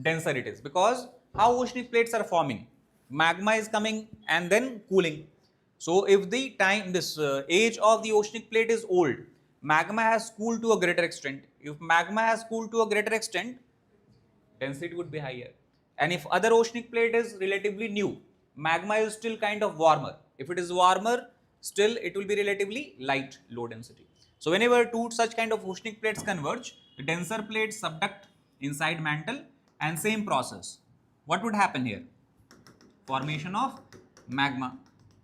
denser it is, because how oceanic plates are forming? Magma is coming and then cooling. So if the time, this age of the oceanic plate is old, magma has cooled to a greater extent. If magma has cooled to a greater extent, density would be higher. And if other oceanic plate is relatively new, magma is still kind of warmer. If it is warmer, still it will be relatively light, low density. So whenever two such kind of oceanic plates converge, the denser plates subduct inside mantle and same process. What would happen here? Formation of magma,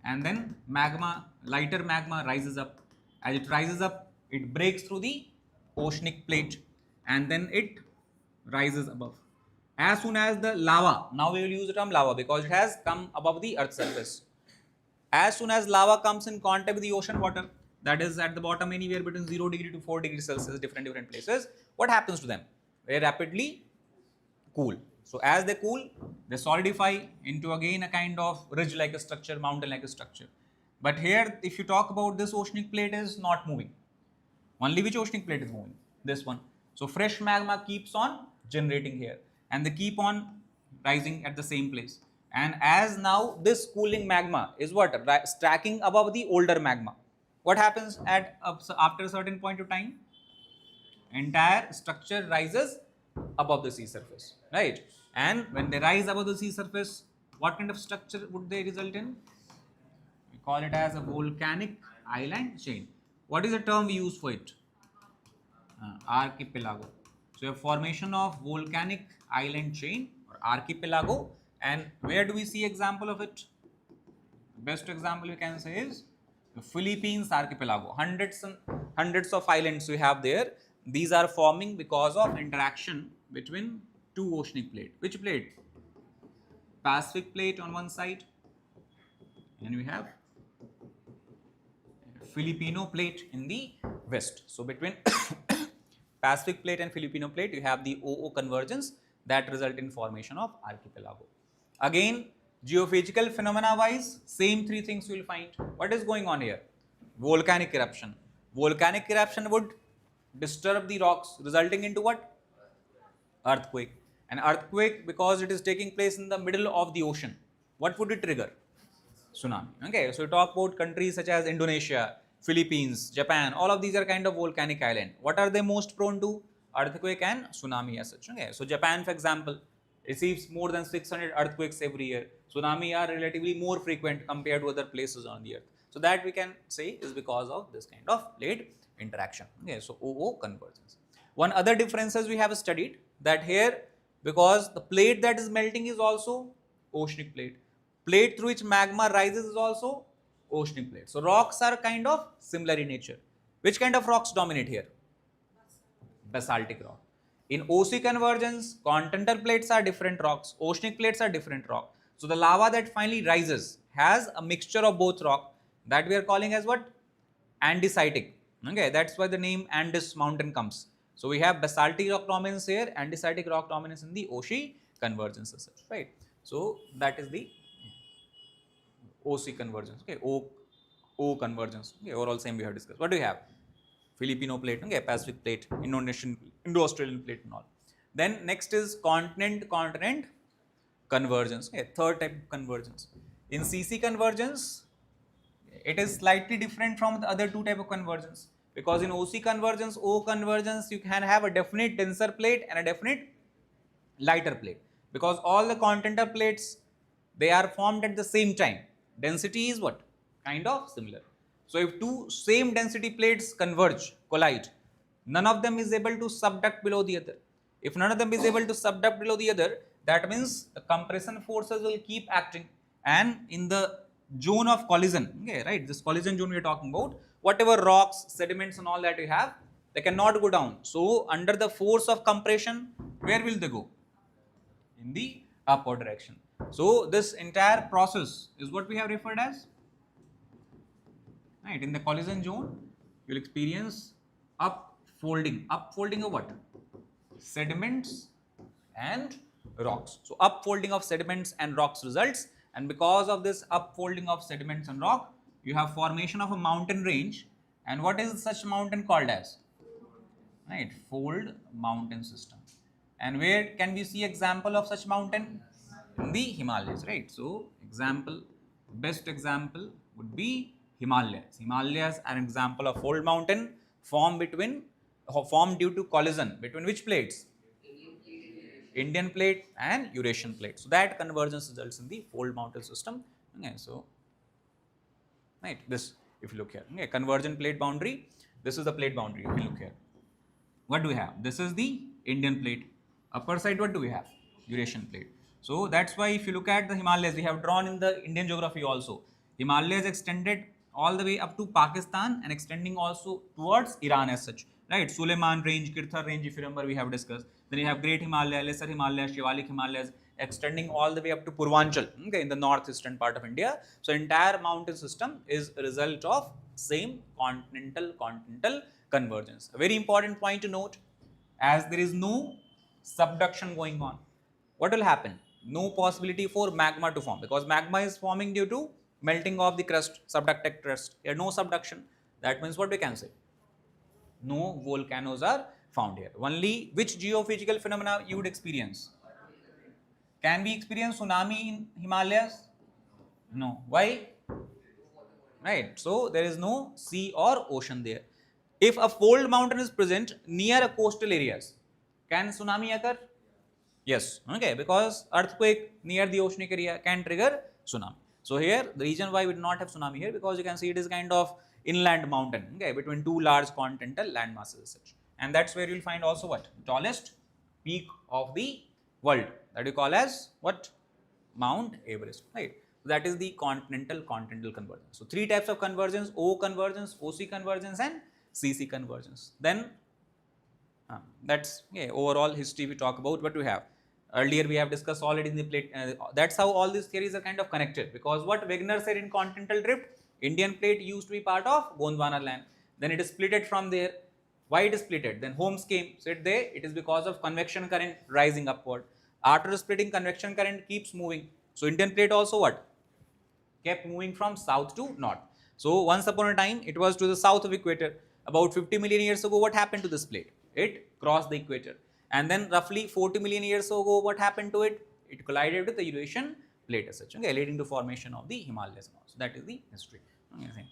and then magma, lighter magma rises up. As it rises up, it breaks through the oceanic plate and then it rises above. As soon as the lava, now we will use the term lava because it has come above the earth's surface. As soon as lava comes in contact with the ocean water, that is at the bottom anywhere between 0 degree to 4 degrees Celsius, different places, what happens to them? They rapidly cool. So as they cool, they solidify into again a kind of ridge like a structure, mountain like a structure. But here, if you talk about this oceanic plate is not moving. Only which oceanic plate is moving? This one. So fresh magma keeps on generating here and they keep on rising at the same place. And as now this cooling magma is what? Stacking above the older magma. What happens at after a certain point of time? Entire structure rises above the sea surface, right? And when they rise above the sea surface, what kind of structure would they result in? We call it as a volcanic island chain. What is the term we use for it? Archipelago. So a formation of volcanic island chain or archipelago. And where do we see example of it? The best example we can say is the Philippines archipelago. Hundreds of islands we have there. These are forming because of interaction between two oceanic plate. Which plate? Pacific plate on one side and we have Filipino plate in the west. So between Pacific plate and Filipino plate, you have the OO convergence that result in formation of archipelago. Again, geophysical phenomena wise, same three things you will find. What is going on here? Volcanic eruption. Volcanic eruption would disturb the rocks, resulting into what? Earthquake. An earthquake, because it is taking place in the middle of the ocean, what would it trigger? Tsunami. Okay, so we talk about countries such as Indonesia, Philippines, Japan, all of these are kind of volcanic island. What are they most prone to? earthquake and tsunami as such. Okay, so Japan, for example, receives more than 600 earthquakes every year. Tsunami are relatively more frequent compared to other places on the earth. So that we can say is because of this kind of plate interaction. Okay, so OO convergence. One other differences we have studied that here, because the plate that is melting is also oceanic plate. Plate through which magma rises is also oceanic plate. So rocks are kind of similar in nature. Which kind of rocks dominate here? Basaltic rock. In OC convergence, continental plates are different rocks, oceanic plates are different rock. So the lava that finally rises has a mixture of both rock that we are calling as what? Andesitic. Okay, that's why the name Andes mountain comes. So we have basaltic rock dominance here, andesitic rock dominance in the OC convergence as such, right? So that is the OC convergence. Okay, O convergence. Okay, overall same we have discussed. What do you have? Filipino plate, okay, Pacific plate, Indonesian, Indo-Australian plate and all. Then next is continent-continent convergence. Okay, third type of convergence. In CC convergence, it is slightly different from the other two type of convergence, because in OC convergence, O convergence, you can have a definite denser plate and a definite lighter plate, because all the continental plates, they are formed at the same time. Density is what? Kind of similar. So if two same density plates converge, collide, none of them is able to subduct below the other. If none of them is able to subduct below the other, that means the compression forces will keep acting, and in the zone of collision, okay, right, this collision zone we are talking about, whatever rocks, sediments and all that you have, they cannot go down. So under the force of compression, where will they go? In the upward direction. So this entire process is what we have referred as, right, in the collision zone you will experience upfolding of what? Sediments and rocks. So upfolding of sediments and rocks results, and because of this upfolding of sediments and rock, you have formation of a mountain range. And what is such mountain called as? Right, fold mountain system. And where can we see example of such mountain? In the Himalayas, right? So example, best example would be Himalayas. Himalayas are an example of fold mountain formed due to collision between which plates? Indian plate and Eurasian plate. So that convergence results in the fold mountain system. Okay, so right, this if you look here, okay, convergent plate boundary. This is the plate boundary. If you look here, what do we have? This is the Indian plate. Upper side, what do we have? Eurasian plate. So that's why if you look at the Himalayas, we have drawn in the Indian geography also. Himalayas extended all the way up to Pakistan and extending also towards Iran as such. Right, Suleiman range, Kirthar range, if you remember, we have discussed. Then you have Great Himalaya, Lesser Himalaya, Shivalik Himalayas, extending all the way up to Purvanchal, okay, in the northeastern part of India. So entire mountain system is a result of same continental convergence. A very important point to note, as there is no subduction going on, what will happen? No possibility for magma to form, because magma is forming due to melting of the crust, subducted crust. Here no subduction. That means what we can say? No volcanoes are found here. Only which geophysical phenomena you would experience? Can we experience tsunami in Himalayas? No. Why? Right. So there is no sea or ocean there. If a fold mountain is present near a coastal areas, can tsunami occur? Yes. Okay. Because earthquake near the oceanic area can trigger tsunami. So here the reason why we do not have tsunami here, because you can see it is kind of inland mountain, okay, between two large continental land masses as such. And that's where you will find also what? Tallest peak of the world, that you call as what? Mount Everest, right? So that is the continental convergence. So three types of convergence: O convergence, OC convergence and CC convergence. Then that's overall history we talk about. What we have earlier, we have discussed already in the plate. That's how all these theories are kind of connected, because what Wegener said in continental drift, Indian plate used to be part of Gondwana land, then it is splitted from there. Why it is splitted? Then Holmes came, said there it is because of convection current rising upward. After splitting, convection current keeps moving. So Indian plate also what? Kept moving from south to north. So once upon a time, it was to the south of equator. About 50 million years ago, what happened to this plate? It crossed the equator. And then roughly 40 million years ago, what happened to it? It collided with the Eurasian plate as such, okay, leading to formation of the Himalayas. So that is the history. Okay.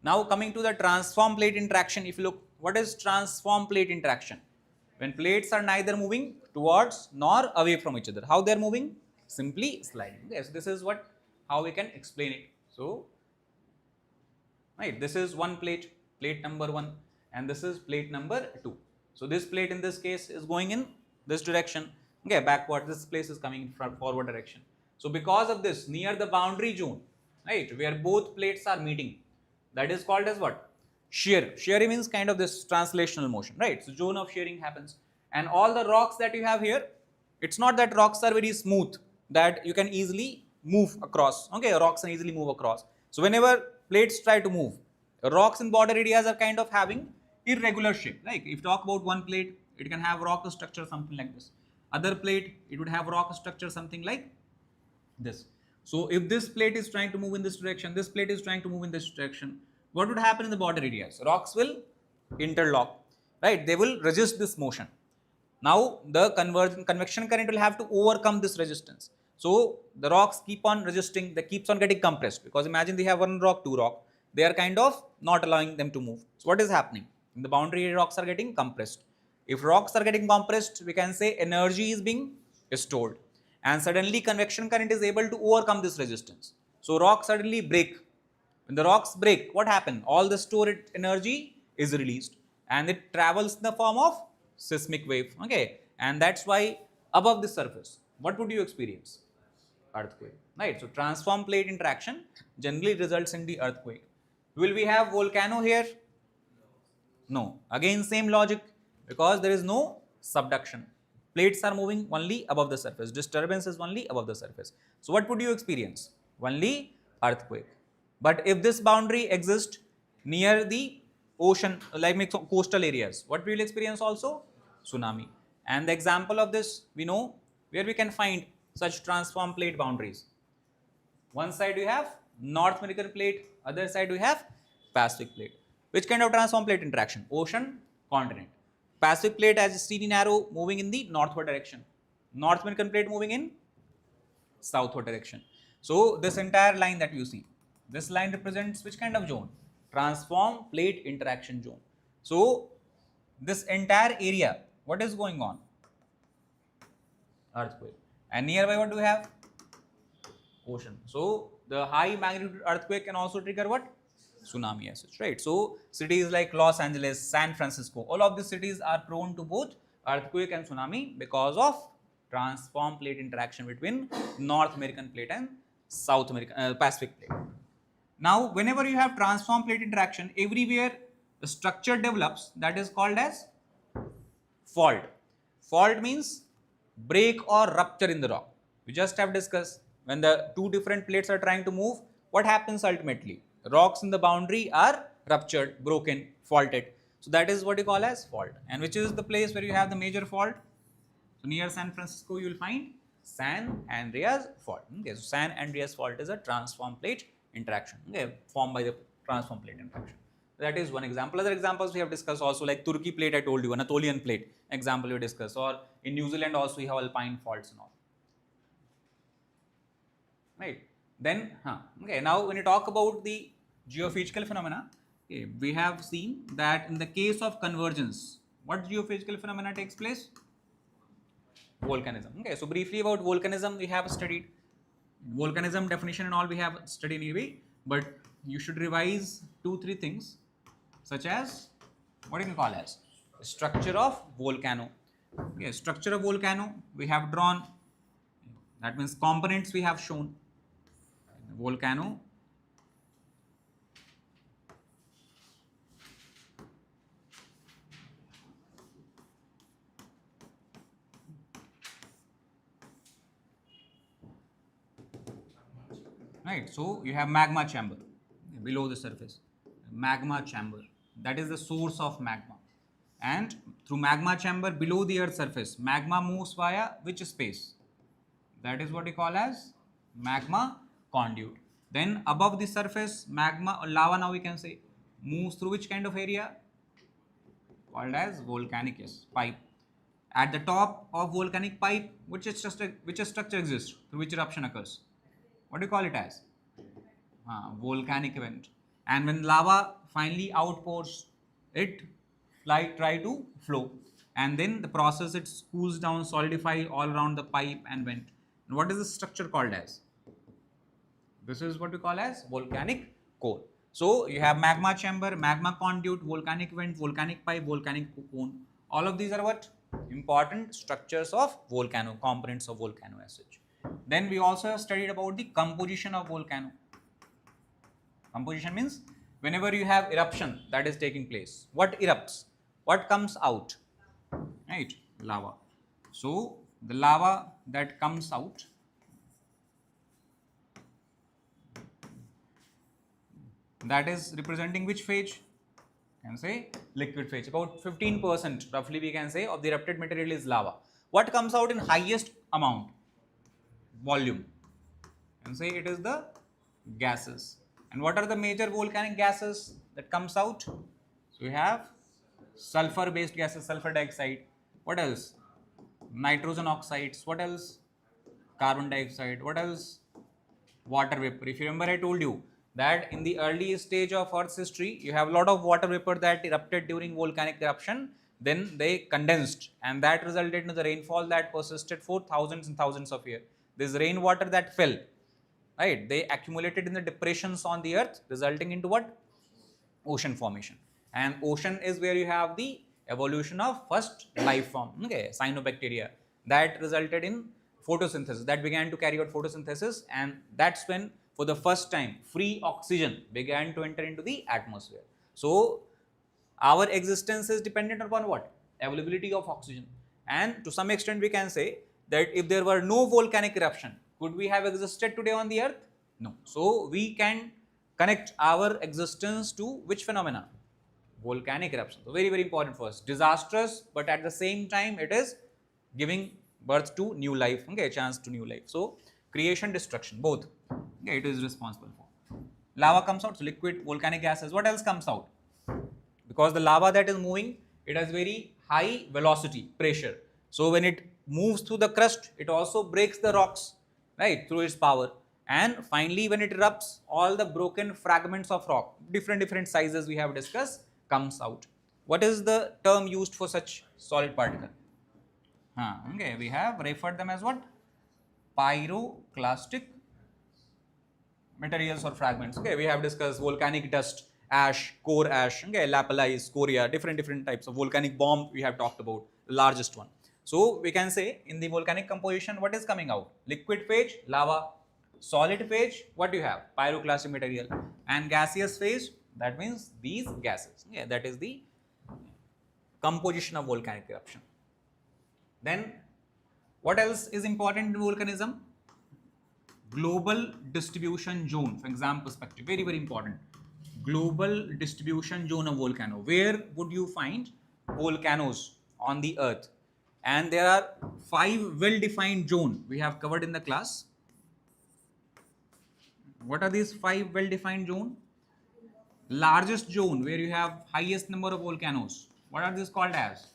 Now coming to the transform plate interaction, if you look, what is transform plate interaction? When plates are neither moving towards nor away from each other, how they are moving? Simply sliding. Yes, this is what how we can explain it. So, right, this is one plate, plate number 1, and this is plate number 2. So this plate in this case is going in this direction, okay, backward. This place is coming in front, forward direction. So because of this, near the boundary zone, right, where both plates are meeting, that is called as what? Shear. Shear means kind of this translational motion, right? So zone of shearing happens, and all the rocks that you have here, it's not that rocks are very smooth that you can easily move across. Okay, rocks can easily move across. So whenever plates try to move, rocks in border areas are kind of having irregular shape. Like if you talk about one plate, it can have rock structure something like this. Other plate, it would have rock structure something like this. So if this plate is trying to move in this direction, this plate is trying to move in this direction, what would happen in the border areas? Rocks will interlock, right? They will resist this motion. Now the convection current will have to overcome this resistance. So the rocks keep on resisting, they keeps on getting compressed, because imagine they have one rock, two rock, they are kind of not allowing them to move. So what is happening? In the boundary area, rocks are getting compressed. If rocks are getting compressed, we can say energy is being stored, and suddenly convection current is able to overcome this resistance. So rocks suddenly break. When the rocks break, what happens? All the stored energy is released, and it travels in the form of seismic wave. Okay, and that's why above the surface, what would you experience? Earthquake, right? So transform plate interaction generally results in the earthquake. Will we have volcano here? No. Again, same logic, because there is no subduction. Plates are moving only above the surface. Disturbance is only above the surface. So what would you experience? Only earthquake. But if this boundary exists near the ocean, like coastal areas, what we will experience also? Tsunami. And the example of this, we know where we can find such transform plate boundaries. One side we have North American plate, other side we have Pacific plate. Which kind of transform plate interaction? Ocean, continent. Pacific plate as seen in arrow moving in the northward direction. North American plate moving in southward direction. So this entire line that you see, this line represents which kind of zone? Transform plate interaction zone. So this entire area, what is going on? Earthquake. And nearby what do we have? Ocean. So the high magnitude earthquake can also trigger what? Tsunami as such, right? So cities like Los Angeles, San Francisco, all of these cities are prone to both earthquake and tsunami because of transform plate interaction between North American plate and South American Pacific plate. Now, whenever you have transform plate interaction, everywhere the structure develops that is called as fault. Fault means break or rupture in the rock. We just have discussed when the two different plates are trying to move, what happens ultimately? Rocks in the boundary are ruptured, broken, faulted. So that is what you call as fault. And which is the place where you have the major fault? So near San Francisco, you will find San Andreas fault. Okay, so San Andreas fault is a transform plate interaction, okay, formed by the transform plate interaction. That is one example. Other examples we have discussed also, like Turkey plate, I told you, Anatolian plate example we discussed, or in New Zealand also we have alpine faults and all. Right. Then, okay, now when you talk about the geophysical phenomena, okay, we have seen that in the case of convergence, what geophysical phenomena takes place? Volcanism. Okay, so briefly about volcanism we have studied. Volcanism definition and all we have studied anyway, but you should revise 2-3 things, such as what you can call as structure of volcano. Okay, structure of volcano we have drawn. That means components we have shown. Volcano. Right, so you have magma chamber below the surface. Magma chamber, that is the source of magma. And through magma chamber below the earth surface, magma moves via which space? That is what we call as magma conduit. Then above the surface, magma or lava, now we can say, moves through which kind of area? Called as volcanic pipe. At the top of volcanic pipe, which structure exists through which eruption occurs? What do you call it as? Volcanic event. And when lava finally outpours, it try to flow. and then the process it cools down, solidify all around the pipe and vent. And what is the structure called as? This is what we call as volcanic core. So you have magma chamber, magma conduit, volcanic vent, volcanic pipe, volcanic cone. All of these are what? Important structures of volcano, components of volcano as such. Then we also have studied about the composition of volcano. Composition means whenever you have eruption that is taking place, what erupts? What comes out? Right? Lava. So the lava that comes out, that is representing which phase? Can say liquid phase. About 15% roughly we can say of the erupted material is lava. What comes out in highest amount? Volume. Can say it is the gases. And what are the major volcanic gases that comes out? So we have sulfur based gases, sulfur dioxide. What else? Nitrogen oxides. What else? Carbon dioxide. What else? Water vapor. If you remember, I told you that in the early stage of Earth's history, you have a lot of water vapor that erupted during volcanic eruption. Then they condensed, and that resulted in the rainfall that persisted for thousands and thousands of years. This rainwater that fell, right? They accumulated in the depressions on the Earth, resulting into what? Ocean formation. And ocean is where you have the evolution of first life form, okay, cyanobacteria, that resulted in photosynthesis, that began to carry out photosynthesis, and that's when for the first time free oxygen began to enter into the atmosphere. So our existence is dependent upon what? Availability of oxygen. And to some extent we can say that if there were no volcanic eruption, could we have existed today on the Earth? No. So we can connect our existence to which phenomena? Volcanic eruption. So very, very important for us. Disastrous, but at the same time it is giving birth to new life, okay, a chance to new life. So creation, destruction, both, okay, it is responsible for. Lava comes out, so liquid, volcanic gases. What else comes out? Because the lava that is moving, it has very high velocity, pressure. So when it moves through the crust, it also breaks the rocks, right, through its power. And finally, when it erupts, all the broken fragments of rock, different sizes we have discussed, comes out. What is the term used for such solid particle? Okay, we have referred them as what? Pyroclastic materials or fragments. Okay, we have discussed volcanic dust, ash, core ash, okay, lapilli, scoria, different types of volcanic bomb we have talked about, the largest one. So we can say in the volcanic composition, what is coming out? Liquid phase, lava. Solid phase, what do you have? Pyroclastic material. And gaseous phase, that means these gases. Yeah, that is the composition of volcanic eruption. Then what else is important in volcanism? Global distribution zone, for exam perspective, very, very important. Global distribution zone of volcano. Where would you find volcanoes on the Earth? And there are 5 well-defined zones we have covered in the class. What are these 5 well-defined zones? Largest zone where you have highest number of volcanoes. What are these called as?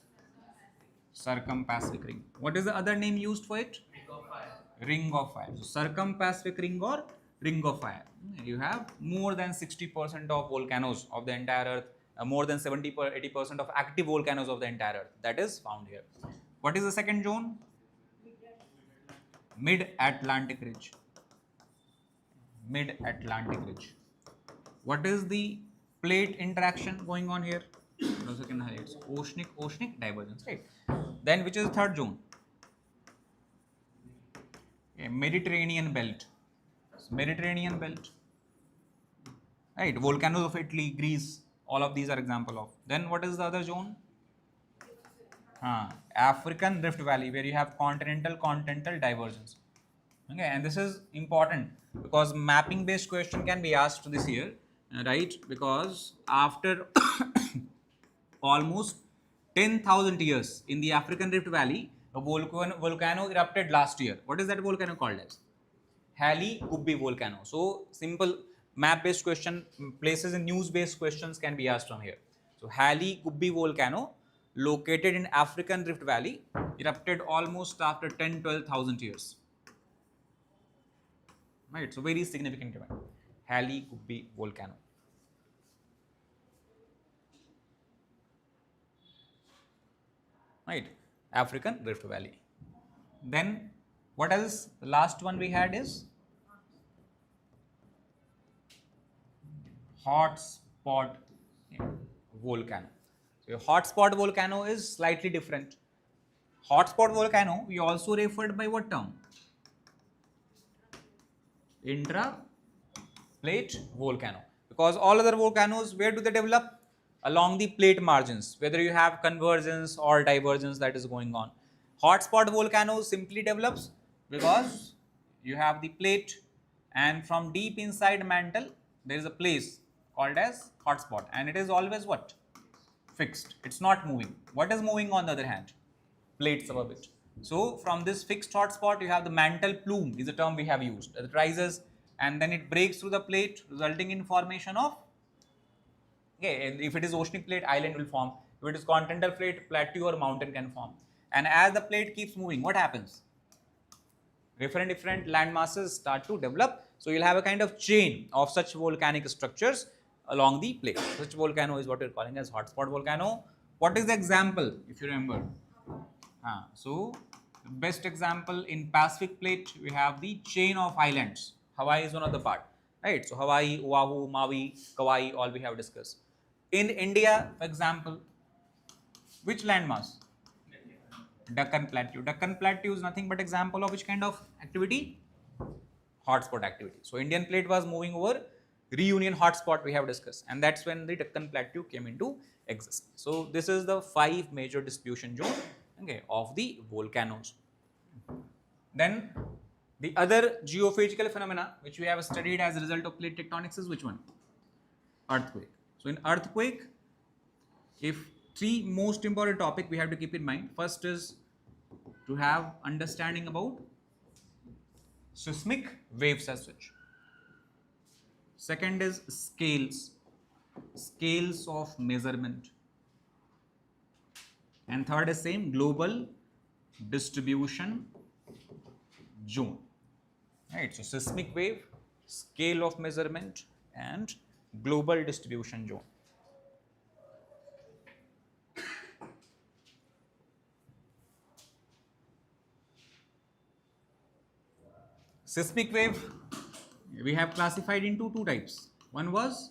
Circum-Pacific ring. What is the other name used for it?
Ring of fire.
Ring of fire. So Circum-Pacific ring or ring of fire. You have more than 60% of volcanoes of the entire Earth, more than 70-80% of active volcanoes of the entire Earth that is found here. What is the second zone? Mid-Atlantic ridge. Mid-Atlantic ridge. What is the plate interaction going on here? Also can highlight oceanic divergence, right? Then which is the third zone? Okay, Mediterranean belt. Mediterranean belt, right? Volcanoes of Italy, Greece, all of these are example of. Then what is the other zone? African Rift Valley, where you have continental divergence. Okay, and this is important because mapping based question can be asked this year, right? Because after almost 10,000 years in the African Rift Valley, a volcano erupted last year. What is that volcano called as? Halley Gubbi volcano. So simple map based question, places in news based questions can be asked from here. So Halley Gubbi volcano located in African Rift Valley erupted almost after 10-12,000 years. Right, so very significant event. Halley Gubbi volcano. right? African Rift Valley. Then what else? The last one we had is hotspot volcano. So a hotspot volcano is slightly different. Hotspot volcano we also referred by what term? Intra-plate volcano. Because all other volcanoes, where do they develop? Along the plate margins, whether you have convergence or divergence that is going on. Hotspot volcano simply develops because you have the plate, and from deep inside mantle there is a place called as hotspot, and it is always what? Fixed. It's not moving. What is moving on the other hand? Plates above it. So from this fixed hotspot, you have the mantle plume is the term we have used. It rises and then it breaks through the plate, resulting in formation of, okay, if it is oceanic plate, island will form. If it is continental plate, plateau or mountain can form. And as the plate keeps moving, what happens? Different land masses start to develop. So you'll have a kind of chain of such volcanic structures along the plate. Such volcano is what we're calling as hotspot volcano. What is the example, if you remember? So the best example in Pacific plate, we have the chain of islands. Hawaii is one of the part, right? So Hawaii, Oahu, Maui, Kauai, all we have discussed. In India, for example, which landmass? Deccan Plateau. Deccan Plateau is nothing but example of which kind of activity? Hotspot activity. So Indian plate was moving over reunion hotspot we have discussed, and that's when the Deccan Plateau came into existence. So this is the 5 major distribution zone, okay, of the volcanoes. Then the other geophysical phenomena which we have studied as a result of plate tectonics is which one? Earthquake. So in earthquake, if 3 most important topic we have to keep in mind. First is to have understanding about seismic waves as such. Second is scales of measurement. And third is same, global distribution zone. Right, so seismic wave, scale of measurement, and global distribution zone. Seismic wave we have classified into 2 types. One was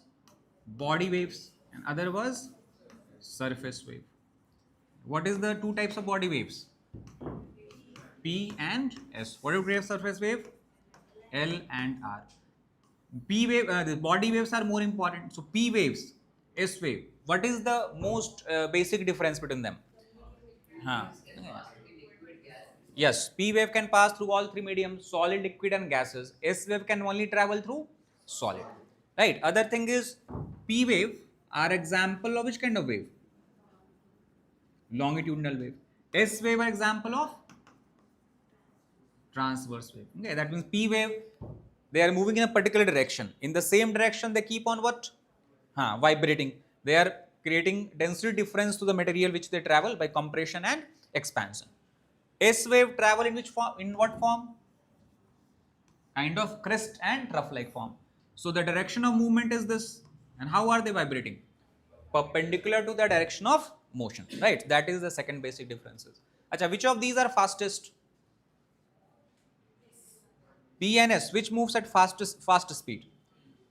body waves and other was surface wave. What is the 2 types of body waves? P and S. What do we have surface wave? L and R. P wave, the body waves are more important. So P waves, S wave. What is the most basic difference between them? Yes, P wave can pass through all 3 mediums, solid, liquid and gases. S wave can only travel through solid. Right. Other thing is P wave are example of which kind of wave? Longitudinal wave. S wave are example of transverse wave. Okay, that means P wave, they are moving in a particular direction. In the same direction, they keep on what? Vibrating. They are creating density difference to the material which they travel by compression and expansion. S wave travel in which form? In what form? Kind of crest and trough-like form. So the direction of movement is this. And how are they vibrating? Perpendicular to the direction of motion. Right. That is the second basic differences. Achha, which of these are fastest? P and S, which moves at fast speed?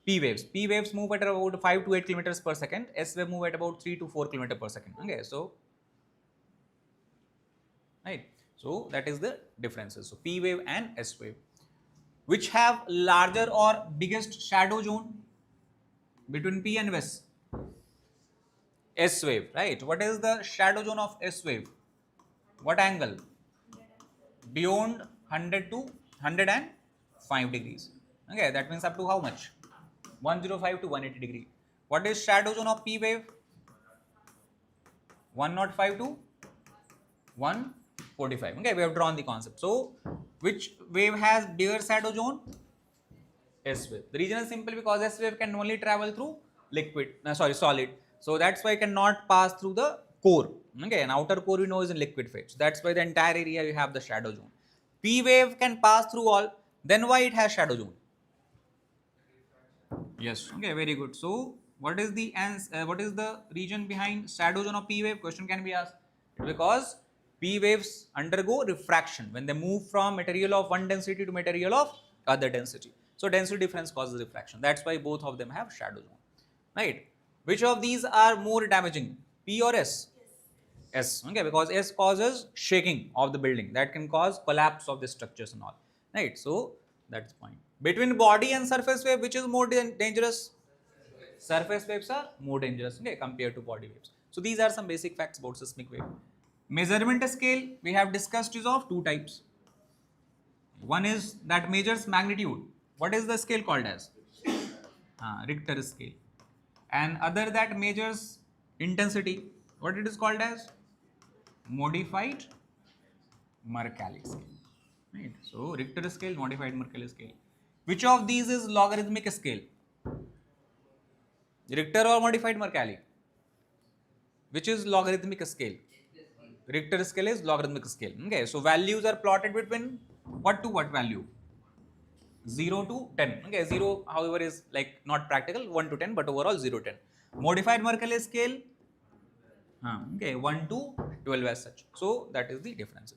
P waves. P waves move at about 5 to 8 kilometers per second. S wave move at about 3 to 4 kilometers per second. Okay, so right. So that is the differences. So P wave and S wave, which have larger or biggest shadow zone between P and S. S wave, right? What is the shadow zone of S wave? What angle? Beyond 100 to 105 degrees. Okay, that means up to how much? 105 to 180 degree. What is shadow zone of P wave? 105 to 145. Okay, we have drawn the concept. So, which wave has bigger shadow zone? S wave. The reason is simple because S wave can only travel through solid. So that's why it cannot pass through the core. Okay, an outer core we know is in liquid phase. So that's why the entire area you have the shadow zone. P wave can pass through all. Then why it has shadow zone? Yes. Okay, very good. So what is the region behind shadow zone of P wave? Question can be asked. Because P waves undergo refraction when they move from material of one density to material of other density. So density difference causes refraction. That's why both of them have shadow zone, right? Which of these are more damaging, P or S? S, okay, because S causes shaking of the building, that can cause collapse of the structures and all, right? So that's the point. Between body and surface wave, which is more dangerous? Surface waves are more dangerous, okay, compared to body waves. So these are some basic facts about seismic wave. Measurement scale we have discussed is of two types. One is that measures magnitude. What is the scale called as? Richter scale. And other that measures intensity. What it is called as? Modified Mercalli scale. Right. So Richter scale, modified Mercalli scale. Which of these is logarithmic scale? Richter or modified Mercalli? Which is logarithmic scale? Richter scale is logarithmic scale. Okay, so values are plotted between what to what value? 0 to 10. Okay, 0 however is like not practical, 1 to 10, but overall 0 to 10. Modified Mercalli scale, okay, 1 to 12 as such. So that is the difference.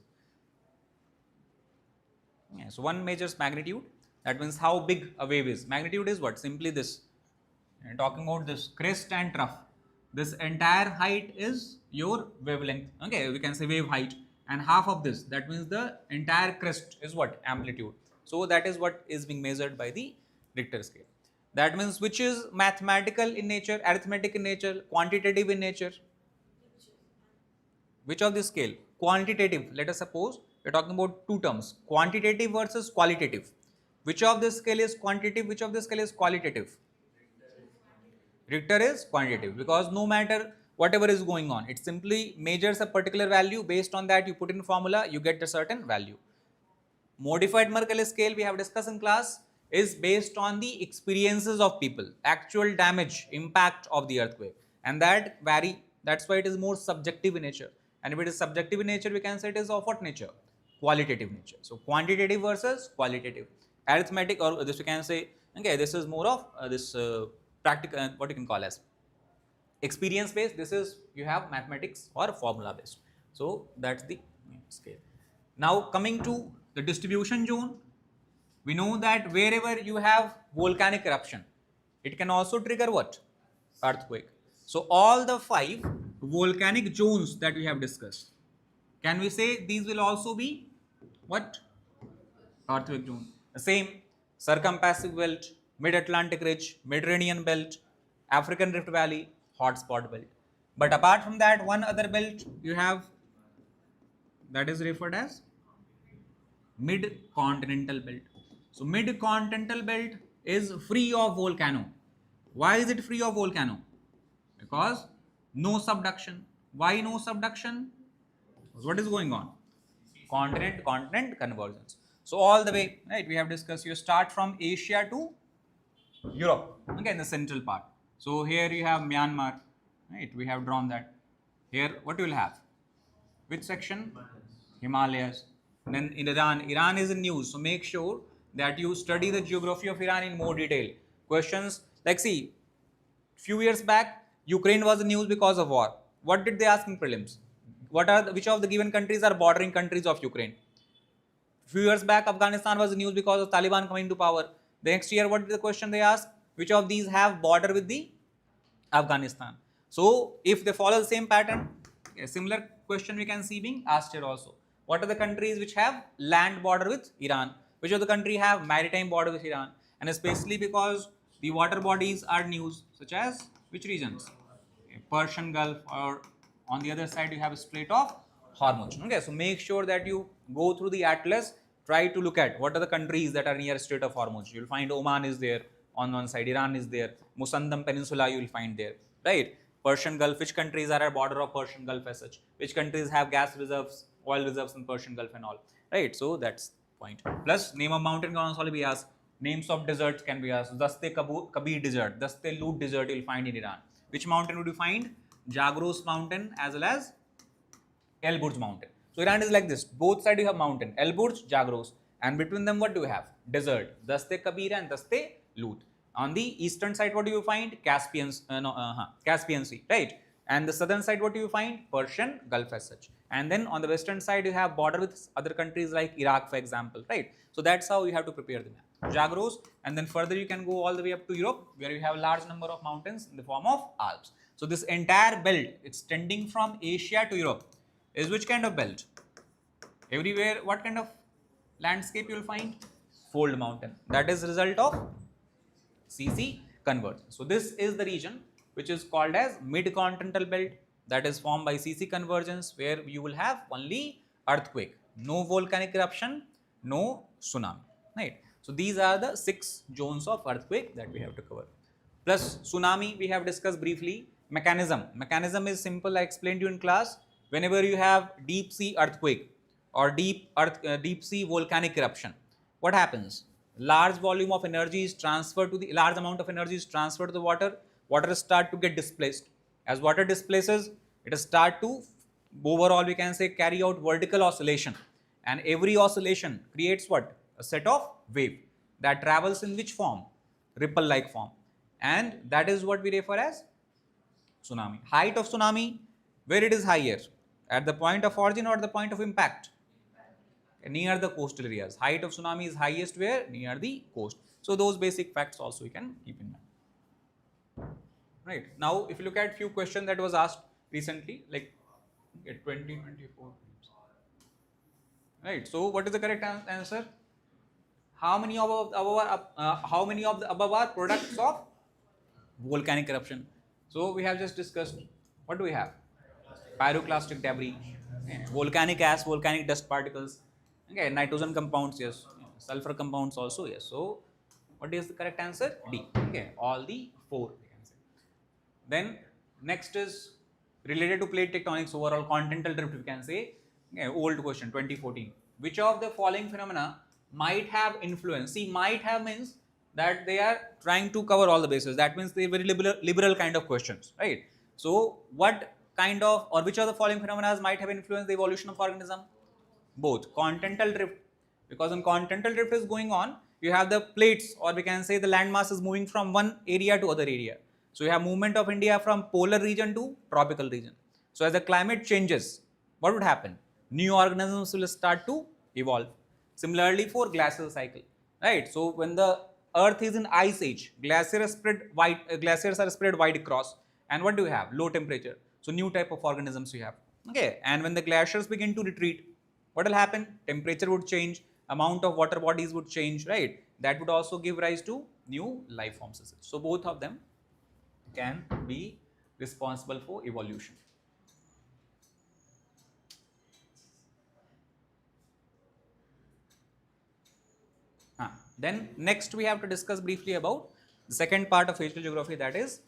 Yeah, so one measures magnitude, that means how big a wave is. Magnitude is what? Simply this. And talking about this crest and trough, this entire height is your wavelength. Okay, we can say wave height, and half of this, that means the entire crest is what? Amplitude. So that is what is being measured by the Richter scale. That means which is mathematical in nature, arithmetic in nature, quantitative in nature. Which of this scale? Quantitative. Let us suppose we are talking about two terms, quantitative versus qualitative. Which of this scale is quantitative? Which of this scale is qualitative? Richter is quantitative, because no matter whatever is going on, it simply measures a particular value. Based on that, you put in formula, you get a certain value. Modified Mercalli scale we have discussed in class is based on the experiences of people, actual damage, impact of the earthquake, and that vary. That's why it is more subjective in nature. And if it is subjective in nature, we can say it is of what nature? Qualitative nature. So quantitative versus qualitative. Arithmetic, or this we can say, okay, this is more of this practical, what you can call as experience based. This is you have mathematics or formula based. So that's the scale. Now coming to the distribution zone, we know that wherever you have volcanic eruption, it can also trigger what? Earthquake. So all the 5 volcanic zones that we have discussed, can we say these will also be what? Earthquake zone. The same circumpacific belt, mid-Atlantic ridge, Mediterranean belt, African Rift Valley, hotspot belt. But apart from that, one other belt you have, that is referred as mid-continental belt. So mid-continental belt is free of volcano. Why is it free of volcano? Because no subduction. Why no subduction? What is going on? Continent-continent convergence. So all the way, right, we have discussed, you start from Asia to Europe, okay, in the central part. So here you have Myanmar, right, we have drawn that. Here what you will have? Which section? Himalayas. Then in Iran is in news, so make sure that you study the geography of Iran in more detail. Questions like, see, few years back, Ukraine was in news because of war. What did they ask in prelims? Which of the given countries are bordering countries of Ukraine? Few years back, Afghanistan was in news because of Taliban coming to power. The next year, what is the question they ask? Which of these have border with the Afghanistan? So if they follow the same pattern, a similar question we can see being asked here also. What are the countries which have land border with Iran? Which of the country have maritime border with Iran? And especially because the water bodies are news, such as which regions? Persian Gulf, or on the other side you have a Strait of Hormuz. Okay, so make sure that you go through the atlas, try to look at what are the countries that are near Strait of Hormuz. You will find Oman is there on one side, Iran is there, Musandam Peninsula you will find there, right? Persian Gulf, which countries are at border of Persian Gulf as such? Which countries have gas reserves, oil reserves in Persian Gulf and all, right? So that's point. Plus, name of mountain can also be asked. Names of deserts can be asked. Daste Kabir Desert, Daste Lut Desert you will find in Iran. Which mountain would you find? Zagros mountain as well as El Burj mountain. So Iran is like this. Both sides you have mountain, El Burj, Zagros, and between them what do you have? Desert, Daste Kabir and Daste Lut. On the eastern side, what do you find? Caspian Sea, right? And the southern side, what do you find? Persian Gulf as such. And then on the western side, you have border with other countries like Iraq, for example, right? So that's how you have to prepare the map. Zagros, and then further you can go all the way up to Europe, where you have a large number of mountains in the form of Alps. So this entire belt extending from Asia to Europe is which kind of belt? Everywhere, what kind of landscape you will find? Fold mountain. That is result of CC convergence. So this is the region which is called as mid-continental belt, that is formed by CC convergence, where you will have only earthquake, no volcanic eruption, no tsunami, right? So these are the 6 zones of earthquake that we have to cover. Plus tsunami we have discussed briefly. Mechanism is simple, I explained to you in class. Whenever you have deep sea earthquake or deep sea volcanic eruption, what happens? Large volume of energy is transferred to the large amount of energy is transferred to the water start to get displaced. As water displaces, it start to overall we can say carry out vertical oscillation, and every oscillation creates what? A set of wave that travels in which form? Ripple like form, and that is what we refer as tsunami. Height of tsunami, where it is higher? At the point of origin or the point of impact? Near the coastal areas. Height of tsunami is highest where? Near the coast. So those basic facts also you can keep in mind. Right. Now, if you look at few questions that was asked recently, like 2024. Right. So what is the correct answer? How many of the above are products of volcanic eruption? So we have just discussed. What do we have? Pyroclastic debris, volcanic ash, volcanic dust particles. Okay, nitrogen compounds, yes. Sulfur compounds also, yes. So, what is the correct answer? D. Okay, all the 4 we can say. Then, next is related to plate tectonics, overall continental drift we can say. Okay, old question, 2014. Which of the following phenomena might have influence? See, might have means that they are trying to cover all the bases. That means they are very liberal kind of questions, right? So, what kind of or which of the following phenomena might have influenced the evolution of organism? Both. Continental drift, because when continental drift is going on, you have the plates or we can say the landmass is moving from one area to other area. So you have movement of India from polar region to tropical region. So as the climate changes, what would happen? New organisms will start to evolve. Similarly for glacial cycle, right? So when the earth is in ice age, glaciers are spread wide across, and what do you have? Low temperature. So new type of organisms you have. Okay, and when the glaciers begin to retreat, what will happen? Temperature would change, amount of water bodies would change, right? That would also give rise to new life forms. So both of them can be responsible for evolution. Then next we have to discuss briefly about the second part of physical geography, that is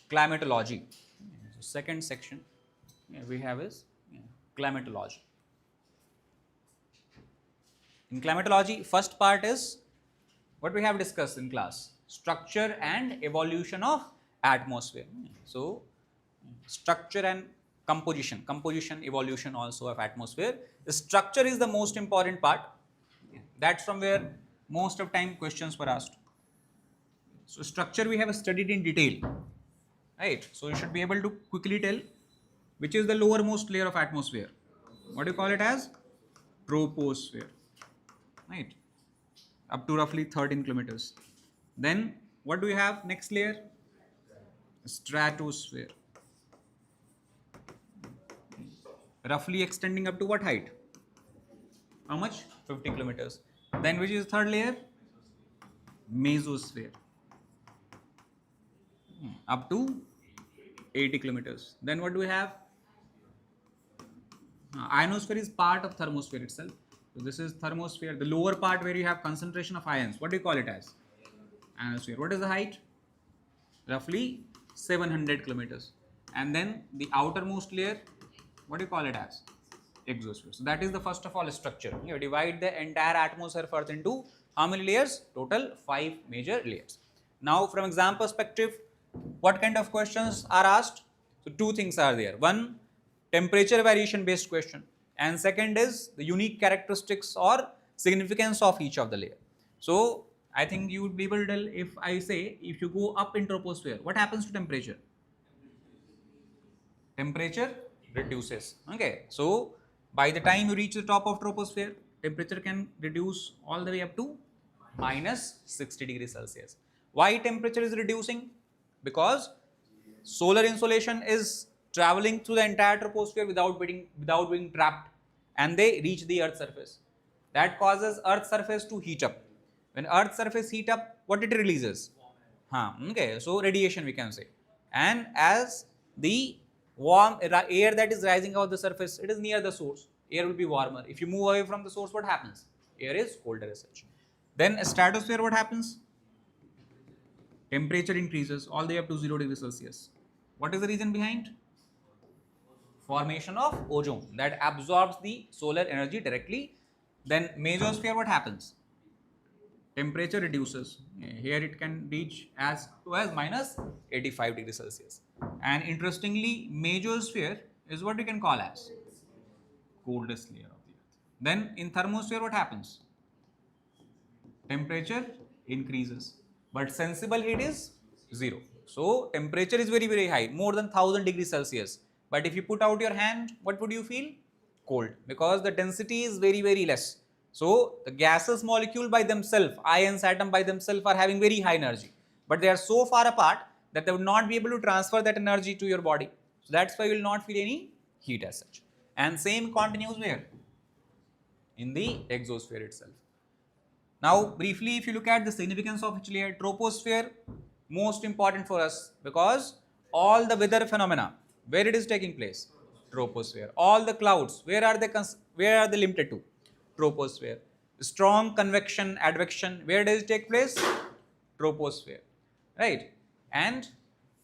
climatology. So second section we have is climatology. In climatology, first part is what we have discussed in class, structure and evolution of atmosphere. So structure and composition, evolution also of atmosphere. The structure is the most important part. That's from where most of time questions were asked. So structure we have studied in detail, right? So you should be able to quickly tell which is the lowermost layer of atmosphere. What do you call it as? Troposphere, right? Up to roughly 13 kilometers. Then what do we have next layer? Stratosphere, roughly extending up to what height? How much? 50 kilometers. Then which is third layer? Mesosphere, up to 80 kilometers. Then what do we have? Ionosphere is part of thermosphere itself. So this is thermosphere, the lower part where you have concentration of ions. What do you call it as? Ionosphere. What is the height? Roughly 700 kilometers. And then the outermost layer, what do you call it as? Exosphere. So that is the first of all structure. You divide the entire atmosphere further into how many layers? Total 5 major layers. Now from exam perspective, what kind of questions are asked? So 2 things are there. One, temperature variation based question, and second is the unique characteristics or significance of each of the layer. So I think you would be able to tell if I say if you go up in troposphere, what happens to temperature? Temperature reduces. Okay, so By the time you reach the top of troposphere, temperature can reduce all the way up to minus 60 degrees Celsius. Why temperature is reducing? Because solar insolation is traveling through the entire troposphere without being trapped, and they reach the earth's surface. That causes earth's surface to heat up. When earth's surface heat up, what it releases? Okay, so radiation we can say. And as the warm air that is rising out the surface, it is near the source, air will be warmer. If you move away from the source, what happens? Air is colder as such. Then stratosphere, what happens? Temperature increases all the way up to 0 degrees Celsius. What is the reason behind? Formation of ozone that absorbs the solar energy directly. Then mesosphere, what happens? Temperature reduces. Here it can reach as to as minus 85 degrees Celsius. And interestingly, mesosphere is what we can call as coldest layer of the earth. Then in thermosphere, what happens? Temperature increases, but sensible heat is 0. So temperature is very, very high, more than 1000 degrees Celsius. But if you put out your hand, what would you feel? Cold, because the density is very, very less. So the gaseous molecule by themselves, ions atom by themselves are having very high energy, but they are so far apart that they would not be able to transfer that energy to your body. So that's why you will not feel any heat as such. And same continues where? In the exosphere itself. Now, briefly, if you look at the significance of each layer, troposphere, most important for us because all the weather phenomena, where it is taking place? Troposphere. All the clouds, where are they limited to? Troposphere. Strong convection, advection, where does it take place? Troposphere, right? And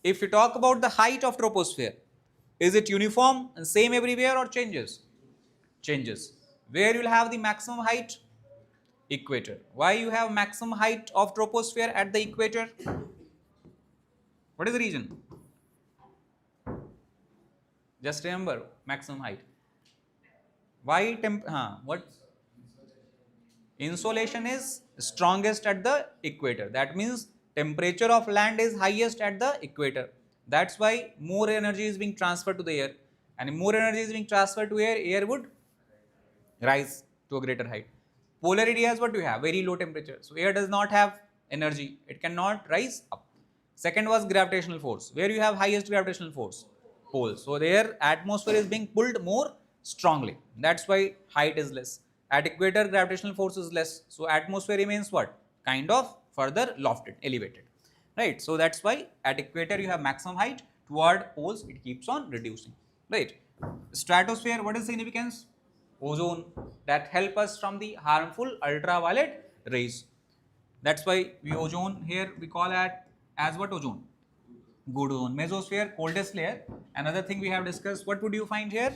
if you talk about the height of troposphere, is it uniform and same everywhere or changes? Changes. Where you will have the maximum height? Equator. Why you have maximum height of troposphere at the equator? What is the reason? Just remember maximum height. Why what? Insolation is strongest at the equator. That means temperature of land is highest at the equator. That's why more energy is being transferred to the air, and if more energy is being transferred to air, air would rise to a greater height. Polar areas, what do you have? Very low temperature. So air does not have energy. It cannot rise up. Second was gravitational force. Where you have highest gravitational force? Poles. So their atmosphere is being pulled more strongly. That's why height is less. At equator, gravitational force is less. So atmosphere remains what? Kind of further lofted, elevated. Right. So that's why at equator you have maximum height. Toward poles it keeps on reducing. Right. Stratosphere, what is significance? Ozone that help us from the harmful ultraviolet rays. That's why we ozone here we call it as what ozone? Good ozone. Mesosphere, coldest layer. Another thing we have discussed, what would you find here?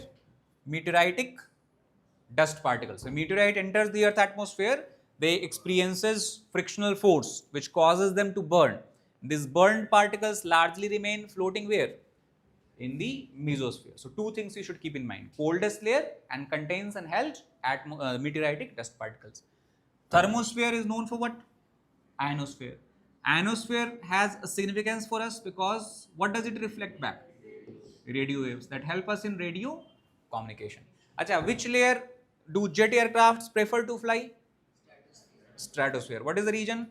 Meteoritic dust particles. So meteorite enters the earth atmosphere, they experiences frictional force which causes them to burn. These burned particles largely remain floating where? In the mesosphere. So two things you should keep in mind: coldest layer and contains and held meteoritic dust particles. Thermosphere is known for what? Ionosphere. Ionosphere has a significance for us because what does it reflect back? Radio waves that help us in radio communication. Acha, which layer do jet aircrafts prefer to fly? Stratosphere. What is the region?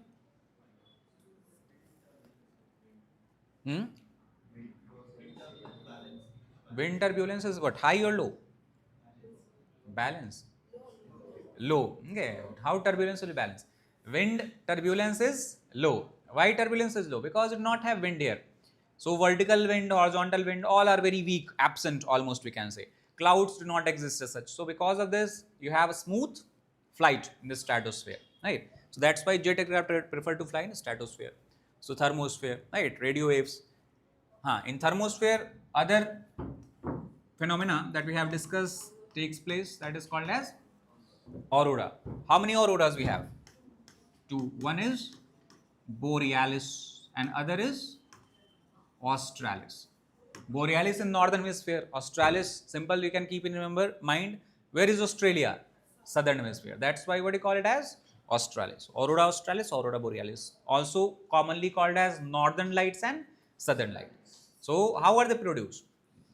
Wind turbulence is what? High or low? Balance. Low. Okay. How turbulence will be balanced? Wind turbulence is low. Why turbulence is low? Because it do not have wind here. So vertical wind, horizontal wind, all are very weak, absent almost we can say. Clouds do not exist as such. So because of this, you have a smooth flight in the stratosphere, right? So that's why jet aircraft prefer to fly in stratosphere. So thermosphere, right? Radio waves. In thermosphere, other phenomena that we have discussed takes place, that is called as aurora. How many auroras we have? Two. One is borealis and other is australis. Borealis in northern hemisphere, australis simple you can keep in mind. Where is Australia? Southern hemisphere. That's why what do you call it as? Australis. Aurora australis, aurora borealis. Also commonly called as northern lights and southern light. So how are they produced?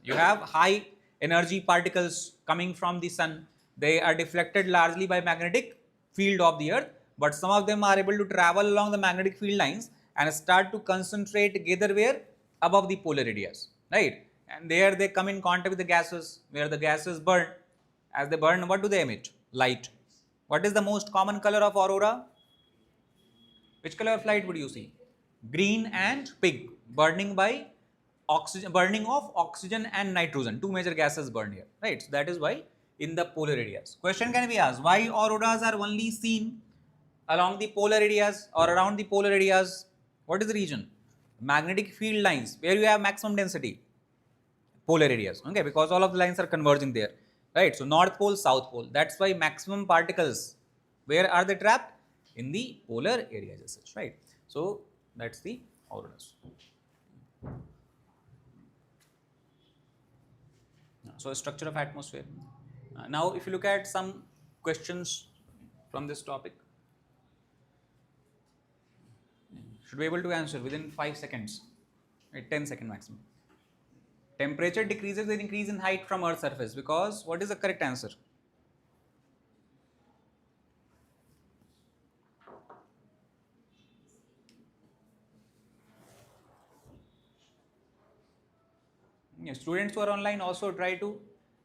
You have high energy particles coming from the sun, they are deflected largely by magnetic field of the earth, but some of them are able to travel along the magnetic field lines and start to concentrate together where? Above the polar areas, right? And there they come in contact with the gases, where the gases burn. As they burn, what do they emit? Light. What is the most common color of aurora? Which color of light would you see? Green and pink, burning by oxygen, burning of oxygen and nitrogen. Two major gases burn here, right? So that is why in the polar areas. Question can be asked: why auroras are only seen along the polar areas or around the polar areas? What is the region? Magnetic field lines, where you have maximum density. Polar areas, okay, because all of the lines are converging there, right? So North Pole, South Pole. That's why maximum particles, where are they trapped? In the polar areas as such, right? So that's the auroras. So structure of atmosphere. Now if you look at some questions from this topic, should be able to answer within 5 seconds, right? 10-second maximum. Temperature decreases with increase in height from Earth's surface, because what is the correct answer? Yeah, students who are online also try to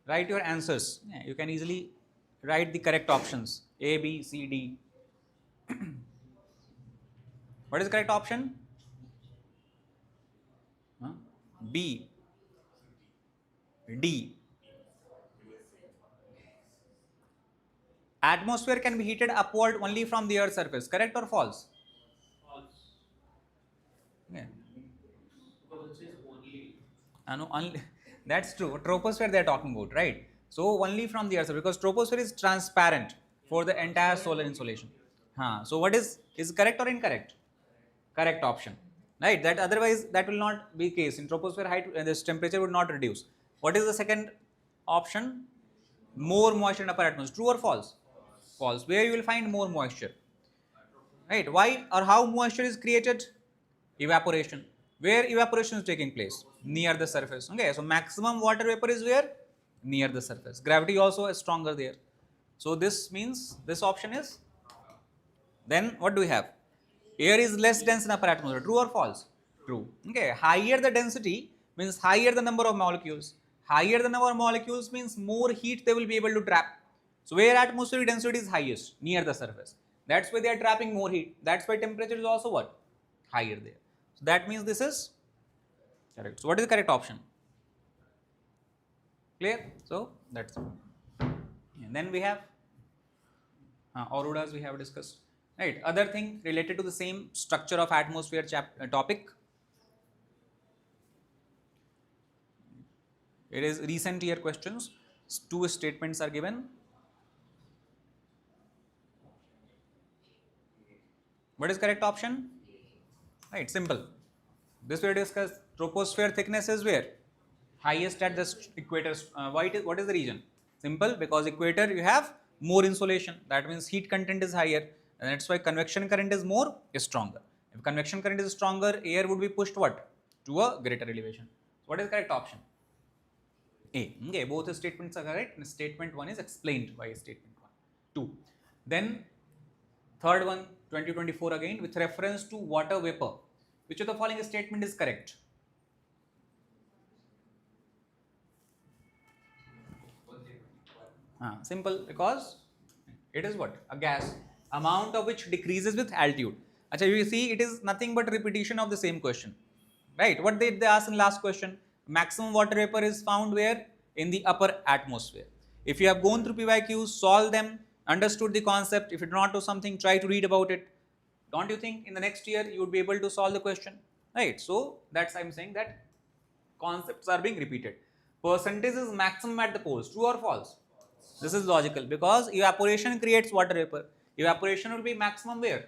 write your answers. Yeah, you can easily write the correct options A, B, C, D. What is the correct option? Huh? B, D. Atmosphere can be heated upward only from the Earth's surface. Correct or false?
False.
Yeah.
Because it says only.
No, only, that's true. Troposphere they are talking about, right? So only from the Earth, because troposphere is transparent for the entire solar insolation. So what is correct or incorrect? Correct option, right? That otherwise that will not be case. In troposphere height, this temperature would not reduce. What is the second option? More moisture in upper atmosphere. True or false? False. Where you will find more moisture, right? Why or how moisture is created? Evaporation. Where evaporation is taking place? Near the surface. Okay, so maximum water vapor is where? Near the surface. Gravity also is stronger there. So this means this option is. Then what do we have? Air is less dense in upper atmosphere. True or false? True. Okay, higher the density means higher the number of molecules. Higher the number of molecules means more heat they will be able to trap. So where atmospheric density is highest? Near the surface. That's why they are trapping more heat. That's why temperature is also what? Higher there. So that means this is correct. So what is the correct option? Clear? So that's it. And then we have auroras we have discussed. Right. Other thing related to the same structure of atmosphere topic. It is recent year questions. Two statements are given. What is correct option? Right. Simple. This we discuss. Troposphere thickness is where? Highest at the equator. What is the region? Simple, because equator you have more insolation. That means heat content is higher, and that's why convection current is more stronger. If convection current is stronger, air would be pushed what? To a greater elevation. So what is the correct option? A. Okay, both the statements are correct. And statement 1 is explained by statement 1. 2. Then third one, 2024 again, with reference to water vapor. Which of the following statement is correct? Simple, because it is what? A gas, amount of which decreases with altitude. Achha, you see, it is nothing but repetition of the same question, right? What did they ask in last question? Maximum water vapor is found where? In the upper atmosphere. If you have gone through PYQs, solve them, understood the concept, if you do not know something, try to read about it. Don't you think in the next year you would be able to solve the question, right? So that's I'm saying that concepts are being repeated. Percentage is maximum at the poles. True or false? This is logical, because evaporation creates water vapor. Evaporation will be maximum where?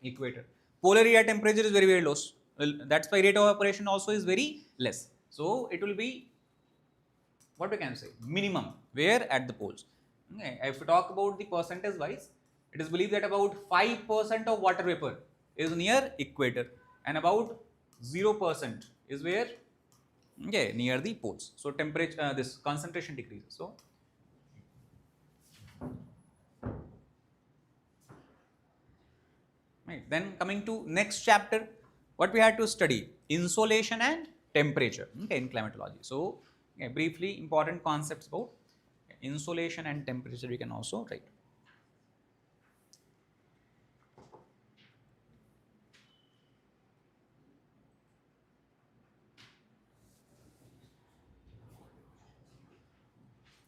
Equator. Polar area temperature is very, very low. That's why rate of evaporation also is very less. So it will be, what we can say, minimum where? At the poles. Okay. If we talk about the percentage wise, it is believed that about 5% of water vapor is near equator, and about 0% is where? okay, near the poles. So temperature, this concentration decreases. So right. Then coming to next chapter, what we had to study, insolation and temperature, okay, in climatology. So briefly important concepts about insolation and temperature we can also write.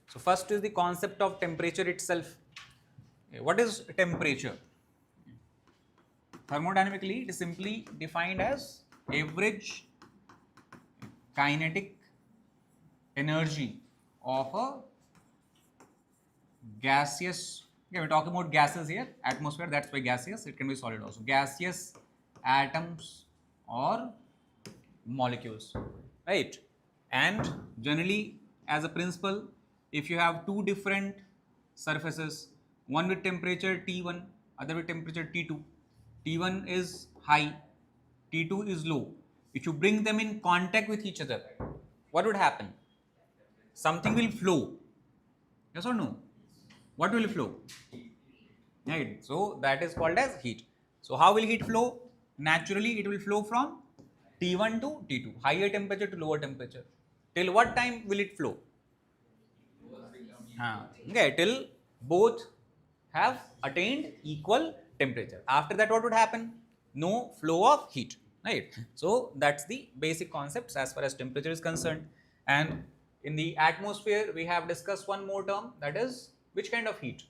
So first is the concept of temperature itself. What is temperature? Thermodynamically, it is simply defined as average kinetic energy of a gaseous, okay, we're talking about gases here, atmosphere, that's why gaseous, it can be solid also, gaseous atoms or molecules, right? And generally, as a principle, if you have two different surfaces, one with temperature T1, other with temperature T2, T1 is high, T2 is low. If you bring them in contact with each other, what would happen? Something will flow. Yes or no? What will flow? Right. So that is called as heat. So how will heat flow? Naturally, it will flow from T1 to T2, higher temperature to lower temperature. Till what time will it flow? Okay, till both have attained equal temperature. After that, what would happen? No flow of heat, right? So that's the basic concepts as far as temperature is concerned. And in the atmosphere, we have discussed one more term, that is which kind of heat?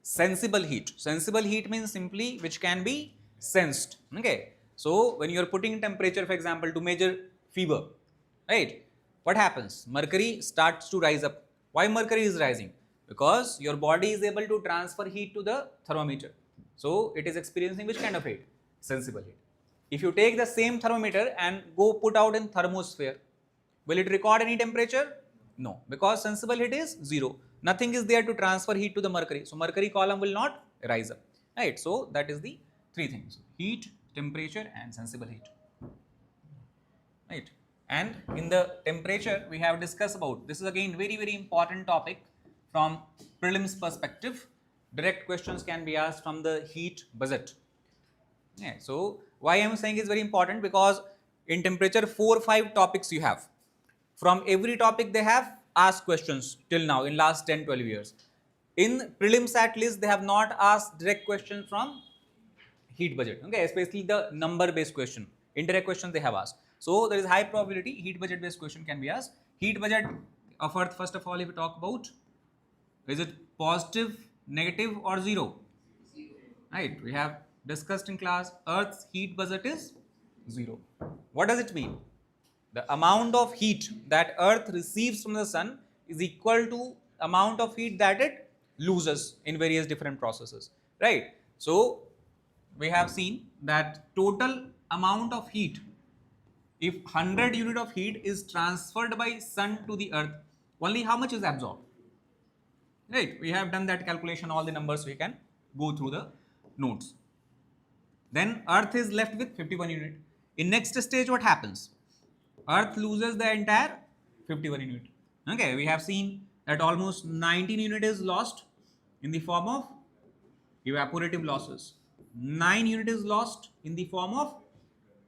Sensible heat. Sensible heat means simply which can be sensed. Okay. So when you are putting temperature, for example, to measure fever, right? What happens? Mercury starts to rise up. Why mercury is rising? Because your body is able to transfer heat to the thermometer. So it is experiencing which kind of heat? Sensible heat. If you take the same thermometer and go put out in thermosphere, will it record any temperature? No, because sensible heat is 0. Nothing is there to transfer heat to the mercury. So mercury column will not rise up. Right. So that is the three things: heat, temperature, and sensible heat. Right. And in the temperature, we have discussed about, this is again very important topic from prelims perspective. Direct questions can be asked from the heat budget. Yeah. So why I am saying is very important, because in temperature 4-5 topics you have. From every topic they have asked questions till now in last 10-12 years. In prelims at least they have not asked direct questions from heat budget, okay, especially the number based question. Indirect questions they have asked. So there is high probability heat budget based question can be asked. Heat budget of Earth, first of all, if we talk about, is it positive, negative or 0? Right, we have discussed in class, Earth's heat budget is 0. What does it mean? The amount of heat that Earth receives from the sun is equal to amount of heat that it loses in various different processes, right? So we have seen that total amount of heat, if 100 unit of heat is transferred by sun to the Earth, only how much is absorbed? Right, we have done that calculation, all the numbers we can go through the notes. Then Earth is left with 51 unit. In next stage, what happens? Earth loses the entire 51 unit. Okay, we have seen that almost 19 unit is lost in the form of evaporative losses. 9 unit is lost in the form of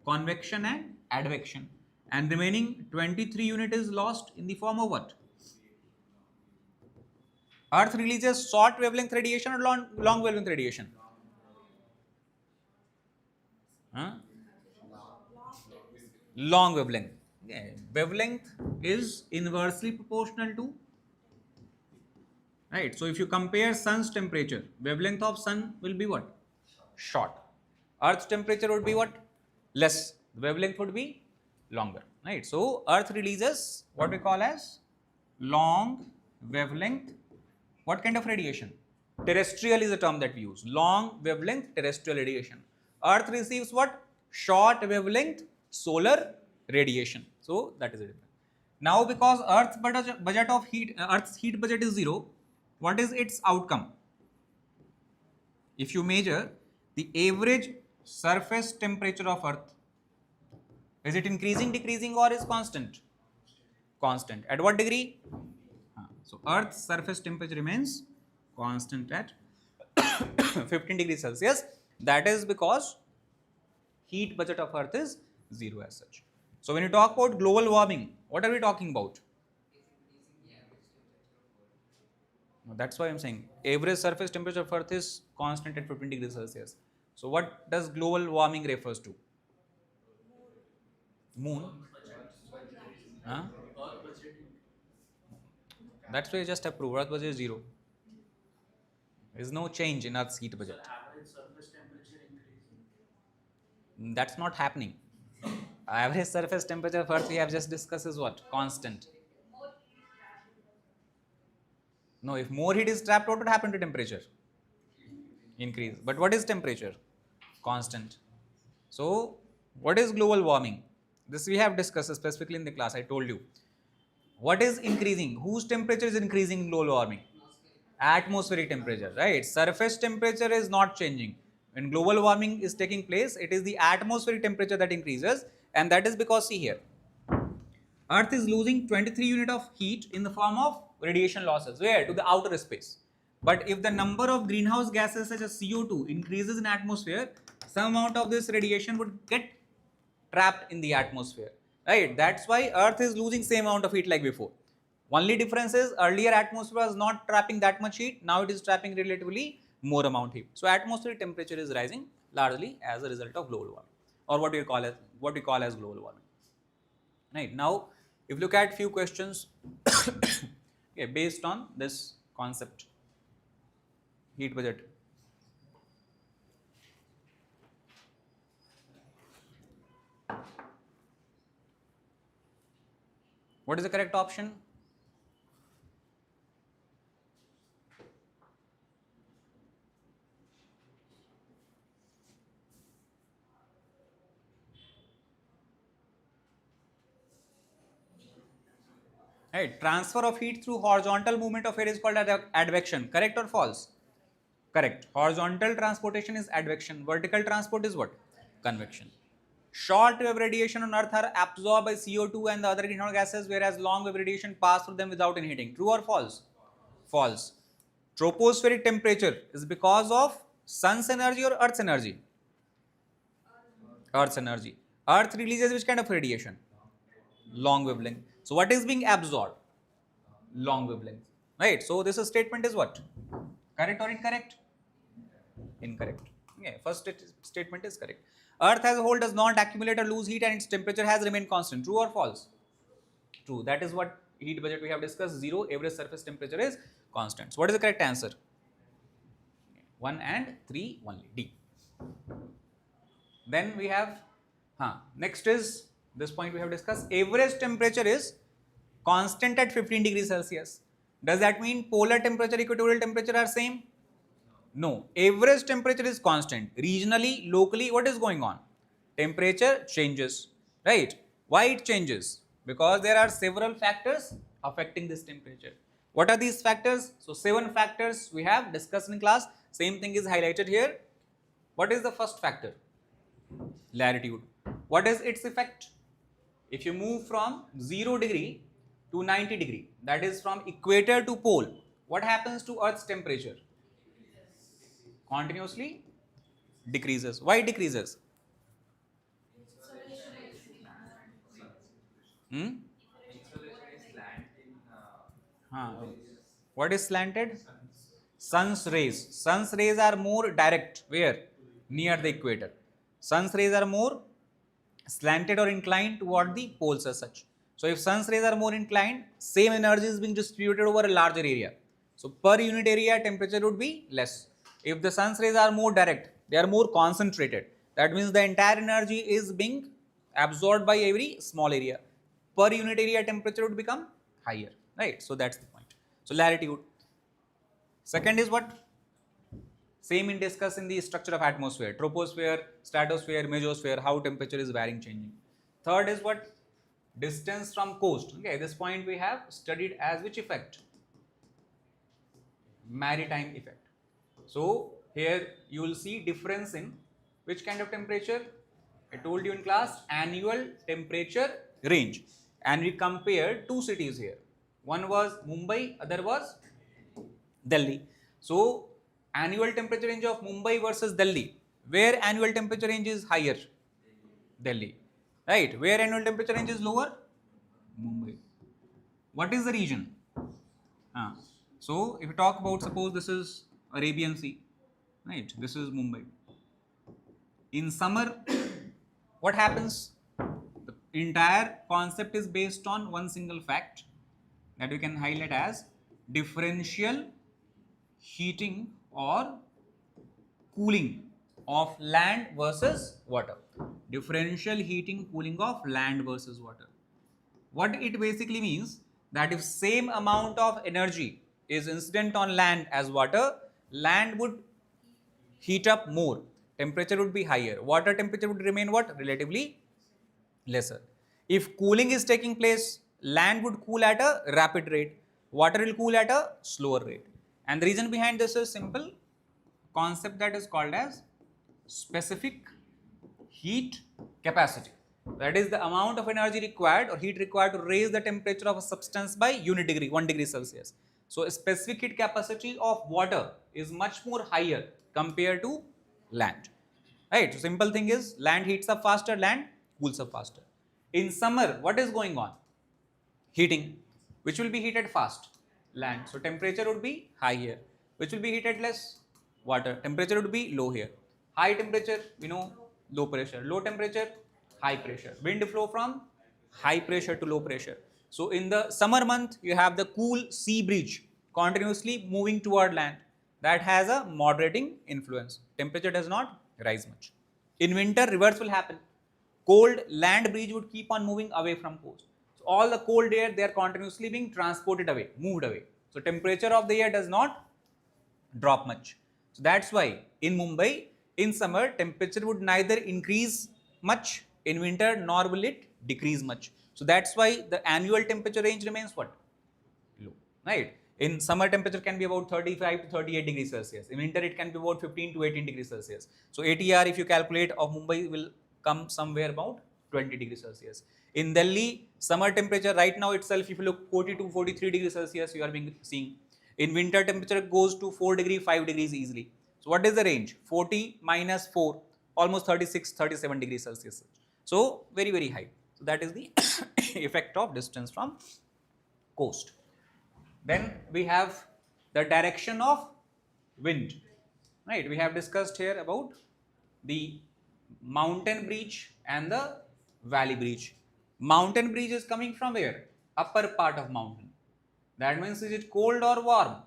convection and advection. And remaining 23 unit is lost in the form of what? Earth releases short wavelength radiation or long wavelength radiation? Huh? Long wavelength. Yeah. Wavelength is inversely proportional to, right? So if you compare sun's temperature, wavelength of sun will be what? Short. Earth's temperature would be what? Less. The wavelength would be longer, right? So Earth releases what we call as long wavelength. What kind of radiation? Terrestrial is the term that we use. Long wavelength terrestrial radiation. Earth receives what? Short wavelength solar radiation. So that is the difference. Now because Earth's budget of heat, Earth's heat budget is 0, what is its outcome? If you measure the average surface temperature of Earth Is it increasing, decreasing, or is constant? Constant. At what degree? So Earth's surface temperature remains constant at 15 degrees Celsius. That is because heat budget of Earth is zero as such. So when you talk about global warming, what are we talking about? No, that's why I'm saying average surface temperature of Earth is constant at 15 degrees Celsius. So what does global warming refers to? Moon. Huh?
Earth budget
That's why you just approve. Earth budget is zero. There is no change in Earth's heat budget.
average surface temperature increasing.
That's not happening. Average surface temperature of Earth we have just discussed is what? Constant. No, if more heat is trapped, what would happen to temperature? Increase. But what is temperature? Constant. So, what is global warming? This we have discussed specifically in the class, I told you. What is increasing? Whose temperature is increasing in global warming? Atmospheric temperature, right? Surface temperature is not changing. When global warming is taking place, it is the atmospheric temperature that increases, and that is because, see here, Earth is losing 23 unit of heat in the form of radiation losses. Where? To the outer space. But if the number of greenhouse gases such as CO2 increases in atmosphere, some amount of this radiation would get trapped in the atmosphere. Right? That's why Earth is losing same amount of heat like before. Only difference is earlier atmosphere was not trapping that much heat. Now it is trapping relatively more amount heat. So atmospheric temperature is rising largely as a result of global warming, or what we call as global warming. Right. Now, if you look at few questions okay, based on this concept, heat budget. What is the correct option? Right. Transfer of heat through horizontal movement of air is called advection. Correct or false? Correct. Horizontal transportation is advection. Vertical transport is what? Convection. Short wave radiation on Earth are absorbed by CO2 and the other greenhouse gases, whereas long wave radiation pass through them without any heating. True or false? False. Tropospheric temperature is because of sun's energy or Earth's energy? Earth's energy. Earth releases which kind of radiation? Long wavelength. So what is being absorbed? Long wavelength. Right. So this statement is what? Correct or incorrect? Incorrect. Yeah, first statement is correct. Earth as a whole does not accumulate or lose heat and its temperature has remained constant. True or false? True. That is what heat budget we have discussed. Zero. Average surface temperature is constant. So what is the correct answer? 1 and 3 only. D. Then we have, next is this point we have discussed. Average temperature is constant at 15 degrees Celsius. Does that mean polar temperature, equatorial temperature are same? No. Average temperature is constant. Regionally, locally, what is going on? Temperature changes, right? Why it changes? Because there are several factors affecting this temperature. What are these factors? So 7 factors we have discussed in class. Same thing is highlighted here. What is the first factor? Latitude. What is its effect? If you move from 0 degree to 90 degree, that is from equator to pole, what happens to Earth's temperature? Continuously decreases. Why decreases? Hmm? What is slanted? Sun's rays. Sun's rays are more direct. Where? Near the equator. Sun's rays are more slanted or inclined toward the poles as such. So if sun's rays are more inclined, same energy is being distributed over a larger area. So per unit area temperature would be less. If the sun's rays are more direct, they are more concentrated. That means the entire energy is being absorbed by every small area. Per unit area temperature would become higher, right? So that's the point. So latitude. Second is what? Same in discuss in the structure of atmosphere, troposphere, stratosphere, mesosphere, how temperature is varying, changing. Third is what? Distance from coast. Okay, this point we have studied as which effect? Maritime effect. So here you will see difference in which kind of temperature? I told you in class, annual temperature range. And we compared two cities here. One was Mumbai, other was Delhi. So, annual temperature range of Mumbai versus Delhi. Where annual temperature range is higher? Delhi. Right? Where annual temperature range is lower? Mumbai. What is the region? So, if you talk about, suppose this is Arabian Sea, right? This is Mumbai. In summer, what happens? The entire concept is based on one single fact that we can highlight as differential heating or cooling of land versus water. Differential heating cooling of land versus water. What it basically means, that if same amount of energy is incident on land as water, land would heat up more, temperature would be higher, water temperature would remain what? Relatively lesser. If cooling is taking place, land would cool at a rapid rate, water will cool at a slower rate. And the reason behind this is simple concept that is called as specific heat capacity. That is the amount of energy required or heat required to raise the temperature of a substance by unit degree, 1 degree Celsius. So, a specific heat capacity of water is much more higher compared to land. Right? So, simple thing is land heats up faster, land cools up faster. In summer, what is going on? Heating, which will be heated fast? Land. So, temperature would be high here, which will be heated less? Water. Temperature would be low here. High temperature, we know, low pressure. Low temperature, high pressure. Wind flow from high pressure to low pressure. So, in the summer month, you have the cool sea breeze continuously moving toward land. That has a moderating influence. Temperature does not rise much. In winter, reverse will happen. Cold land breeze would keep on moving away from coast. So, all the cold air, they are continuously being transported away, moved away. So, temperature of the air does not drop much. So, that's why in Mumbai, in summer, temperature would neither increase much in winter nor will it decrease much. So, that's why the annual temperature range remains what? Low, right? In summer, temperature can be about 35 to 38 degrees Celsius. In winter, it can be about 15 to 18 degrees Celsius. So, ATR, if you calculate, of Mumbai will come somewhere about 20 degrees Celsius. In Delhi, summer temperature right now itself, if you look 40 to 43 degrees Celsius, you are seeing. In winter, temperature goes to 4 degrees, 5 degrees easily. So, what is the range? 40 minus 4, almost 36, 37 degrees Celsius. So, very, very high. So, that is the effect of distance from coast. Then we have the direction of wind, right? We have discussed here about the mountain breeze and the valley breeze. Mountain breeze is coming from where? Upper part of mountain. That means, is it cold or warm?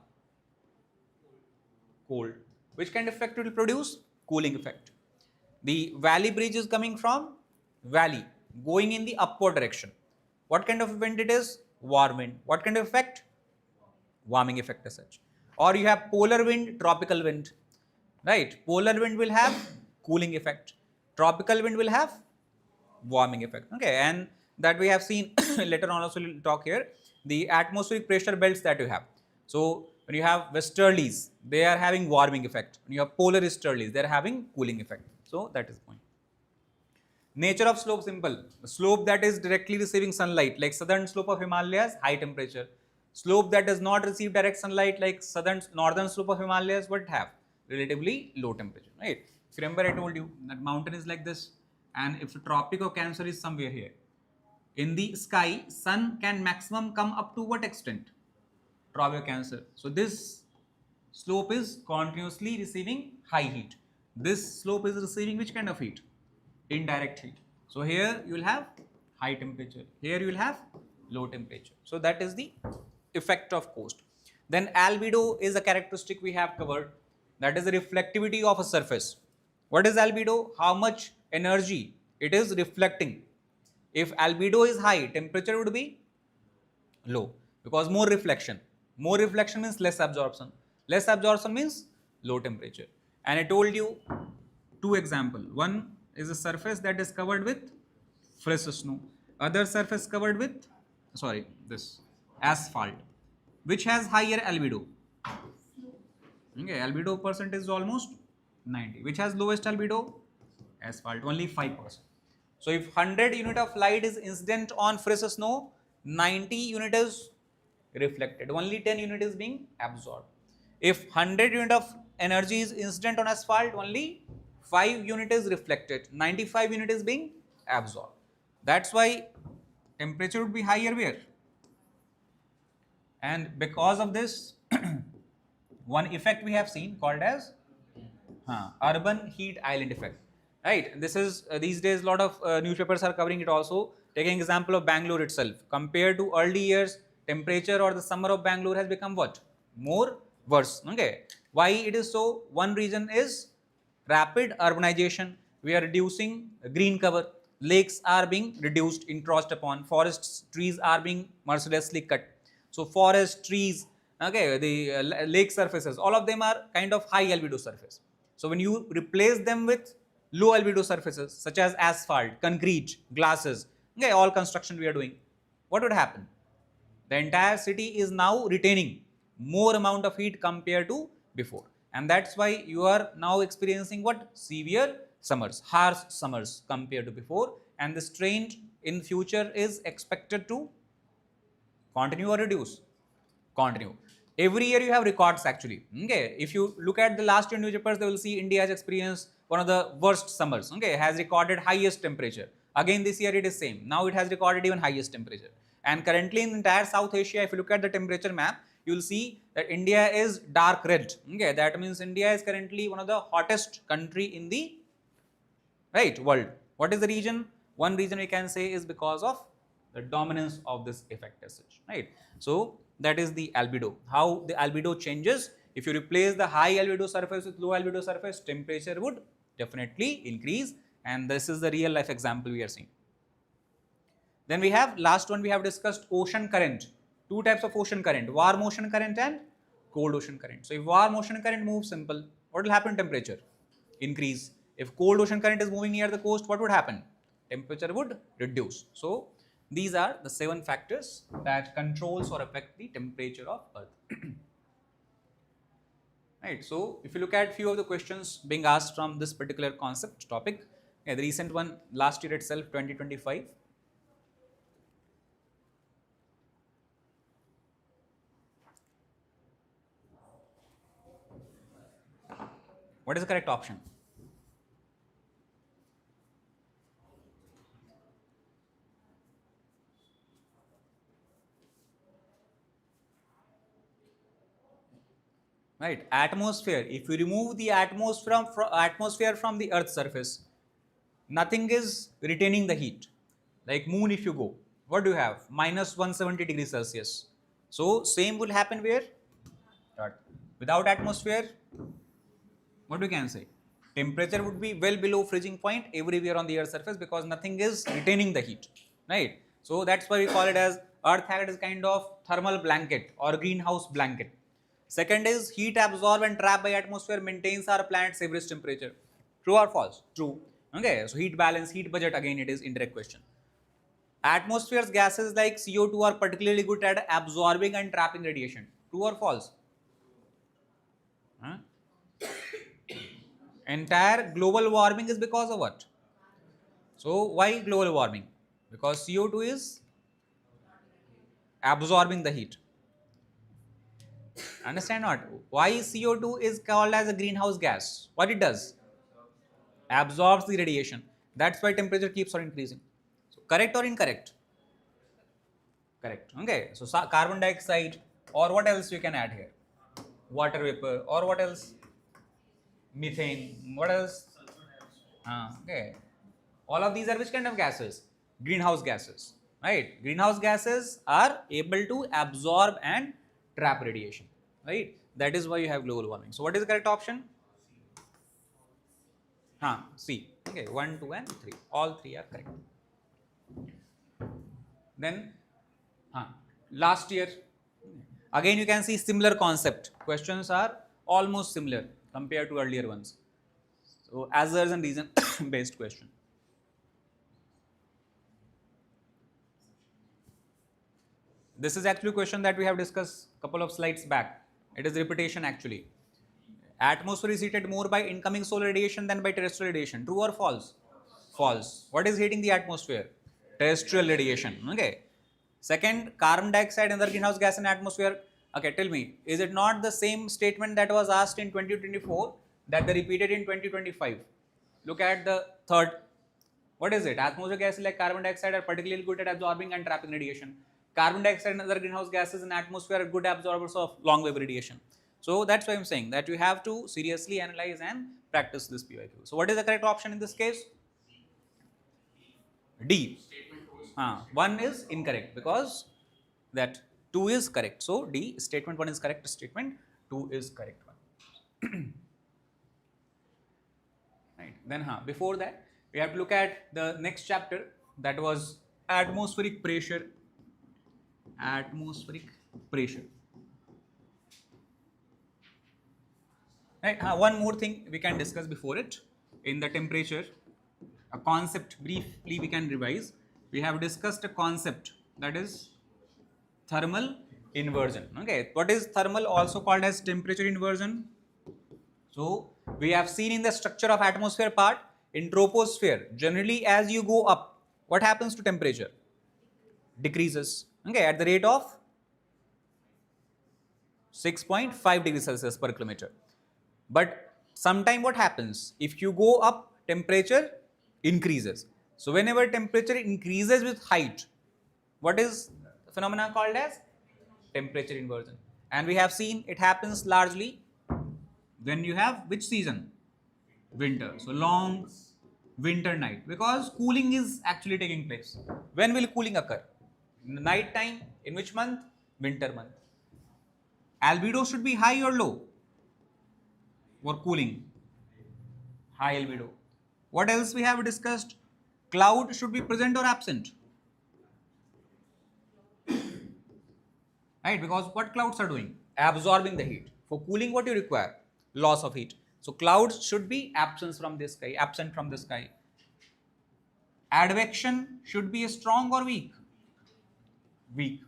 Cold. Which kind of effect it will produce? Cooling effect. The valley breeze is coming from valley, going in the upward direction. What kind of wind it is? Warm wind. What kind of effect? Warming effect as such. Or you have polar wind, tropical wind, right? Polar wind will have cooling effect. Tropical wind will have warming effect. Okay, and that we have seen later on also we'll talk here. The atmospheric pressure belts that you have. So, when you have westerlies, they are having warming effect. When you have polar easterlies, they are having cooling effect. So, that is the point. Nature of slope, simple. The slope that is directly receiving sunlight, like southern slope of Himalayas, high temperature. Slope that does not receive direct sunlight, like northern slope of Himalayas, would have relatively low temperature, right? If you remember, I told you that mountain is like this, and if the Tropic of Cancer is somewhere here, in the sky, sun can maximum come up to what extent? Tropic of Cancer. So, this slope is continuously receiving high heat. This slope is receiving which kind of heat? Indirect heat. So, here you will have high temperature, here you will have low temperature. So, that is the effect of coast. Then albedo is a characteristic we have covered, that is the reflectivity of a surface. What is albedo? How much energy it is reflecting. If albedo is high, temperature would be low because more reflection. More reflection means less absorption. Less absorption means low temperature. And I told you two examples. One is a surface that is covered with fresh snow. Other surface covered with, this asphalt, which has higher albedo. Okay, albedo percent is almost 90. Which has lowest albedo? Asphalt, only 5%. So if 100 unit of light is incident on fresh snow, 90 unit is reflected. Only 10 unit is being absorbed. If 100 unit of energy is incident on asphalt, only 5 unit is reflected. 95 unit is being absorbed. That's why temperature would be higher where? And because of this, one effect we have seen called as urban heat island effect, right? This is these days a lot of newspapers are covering it also, taking example of Bangalore itself. Compared to early years, temperature or the summer of Bangalore has become what? More worse. Okay, why it is so? One reason is rapid urbanization. We are reducing green cover. Lakes are being reduced, encroached upon. Forests, trees are being mercilessly cut. So forest, trees, okay, the lake surfaces, all of them are kind of high albedo surface. So when you replace them with low albedo surfaces such as asphalt, concrete, glasses, okay, all construction we are doing, what would happen? The entire city is now retaining more amount of heat compared to before, and that's why you are now experiencing what? Severe summers, harsh summers compared to before, and this trend in future is expected to continue or reduce? Continue. Every year you have records actually. Okay, if you look at the last year newspapers, they will see India has experienced one of the worst summers. Okay, has recorded highest temperature. Again this year it is same. Now it has recorded even highest temperature. And currently in the entire South Asia, if you look at the temperature map, you will see that India is dark red. Okay, that means India is currently one of the hottest country in the world. What is the reason? One reason we can say is because of the dominance of this effect as such, right? So that is the albedo. How the albedo changes? If you replace the high albedo surface with low albedo surface, temperature would definitely increase, and this is the real life example we are seeing. Then we have last one, we have discussed ocean current. Two types of ocean current: warm ocean current and cold ocean current. So if warm ocean current moves simple, what will happen? Temperature increase. If cold ocean current is moving near the coast, what would happen? Temperature would reduce. So these are the 7 factors that controls or affect the temperature of Earth. Right. So if you look at few of the questions being asked from this particular concept topic, the recent one last year itself, 2025. What is the correct option? Right, atmosphere. If you remove the atmosphere from the Earth's surface, nothing is retaining the heat. Like moon, if you go, what do you have? Minus 170 degrees Celsius. So same will happen where? Without atmosphere, what we can say? Temperature would be well below freezing point everywhere on the Earth's surface because nothing is retaining the heat, right? So that's why we call it as Earth has kind of thermal blanket or greenhouse blanket. Second is heat absorbed and trapped by atmosphere maintains our planet's average temperature. True or false? True. Okay, so heat balance, heat budget, again it is indirect question. Atmosphere's gases like CO2 are particularly good at absorbing and trapping radiation. True or false? Huh? Entire global warming is because of what? So why global warming? Because CO2 is absorbing the heat. Understand not? Why CO2 is called as a greenhouse gas? What it does? Absorbs the radiation. That's why temperature keeps on increasing. So correct or incorrect? Correct. Okay. So carbon dioxide, or what else you can add here? Water vapor, or what else? Methane. What else? Okay. All of these are which kind of gases? Greenhouse gases, right? Greenhouse gases are able to absorb and trap radiation, right? That is why you have global warming. So what is the correct option? C. Okay, 1, 2 and 3. All 3 are correct. Then last year, again you can see similar concept. Questions are almost similar compared to earlier ones. So hazards and reason based question. This is actually a question that we have discussed a couple of slides back. It is repetition actually. Atmosphere is heated more by incoming solar radiation than by terrestrial radiation. True or false? False. What is heating the atmosphere? Terrestrial radiation. Okay. Second, carbon dioxide and other greenhouse gas in atmosphere. Okay, tell me, is it not the same statement that was asked in 2024 that they repeated in 2025? Look at the third. What is it? Atmospheric gases like carbon dioxide are particularly good at absorbing and trapping radiation. Carbon dioxide and other greenhouse gases in atmosphere are good absorbers of long wave radiation. So that's why I'm saying that you have to seriously analyze and practice this PYQ. So what is the correct option in this case? D. One is incorrect because that 2 is correct. So D, statement 1 is correct, statement 2 is correct one. Right. Then before that we have to look at the next chapter, that was atmospheric pressure. Atmospheric pressure. Right. One more thing we can discuss before it. In the temperature, a concept briefly we can revise. We have discussed a concept, that is thermal inversion. Okay, what is thermal, also called as temperature inversion? So we have seen in the structure of atmosphere part, in troposphere, generally as you go up, what happens to temperature? Decreases. Okay, at the rate of 6.5 degrees Celsius per kilometer. But sometime what happens? If you go up, temperature increases. So whenever temperature increases with height, what is the phenomena called as? Temperature inversion. And we have seen it happens largely when you have which season? Winter. So long winter night, because cooling is actually taking place. When will cooling occur? In the night time. In which month? Winter month. Albedo should be high or low for cooling? High albedo. What else we have discussed? Cloud should be present or absent? Right, because what clouds are doing? Absorbing the heat. For cooling, what you require? Loss of heat. So clouds should be absent from the sky. Advection should be strong or weak? Weak.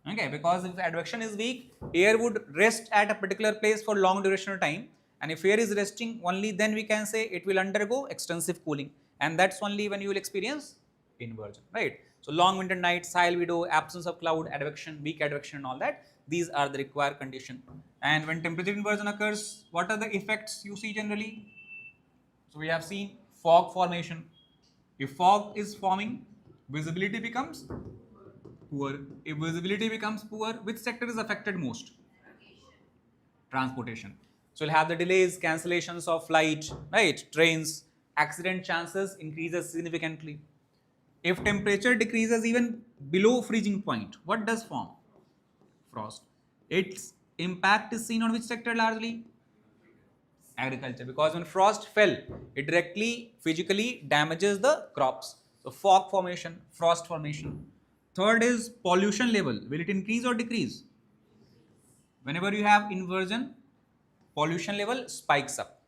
Okay, because if advection is weak, air would rest at a particular place for long duration of time, and if air is resting, only then we can say it will undergo extensive cooling, and that's only when you will experience inversion, right? So long winter nights, high albedo, absence of cloud, advection, weak advection and all that, these are the required condition. And when temperature inversion occurs, what are the effects you see generally? So we have seen fog formation. If fog is forming, visibility becomes poor. If visibility becomes poor, which sector is affected most? Transportation. So you'll have the delays, cancellations of flight, right? Trains, accident chances increases significantly. If temperature decreases even below freezing point, what does form? Frost. Its impact is seen on which sector largely? Agriculture, because when frost fell, it directly physically damages the crops. So fog formation, frost formation. Third is pollution level. Will it increase or decrease? Whenever you have inversion, pollution level spikes up.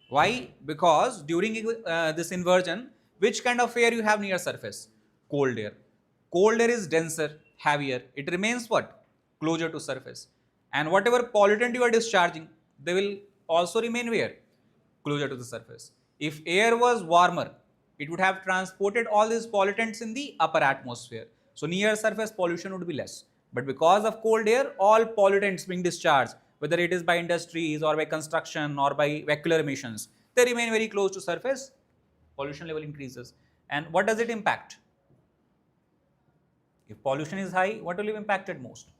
Why? Because during this inversion, which kind of air you have near surface? Cold air. Cold air is denser, heavier. It remains what? Closer to surface. And whatever pollutant you are discharging, they will also remain where? Closer to the surface. If air was warmer, it would have transported all these pollutants in the upper atmosphere. So near surface pollution would be less. But because of cold air, all pollutants being discharged, whether it is by industries or by construction or by vehicular emissions, they remain very close to surface, pollution level increases. And what does it impact? If pollution is high, what will be impacted most?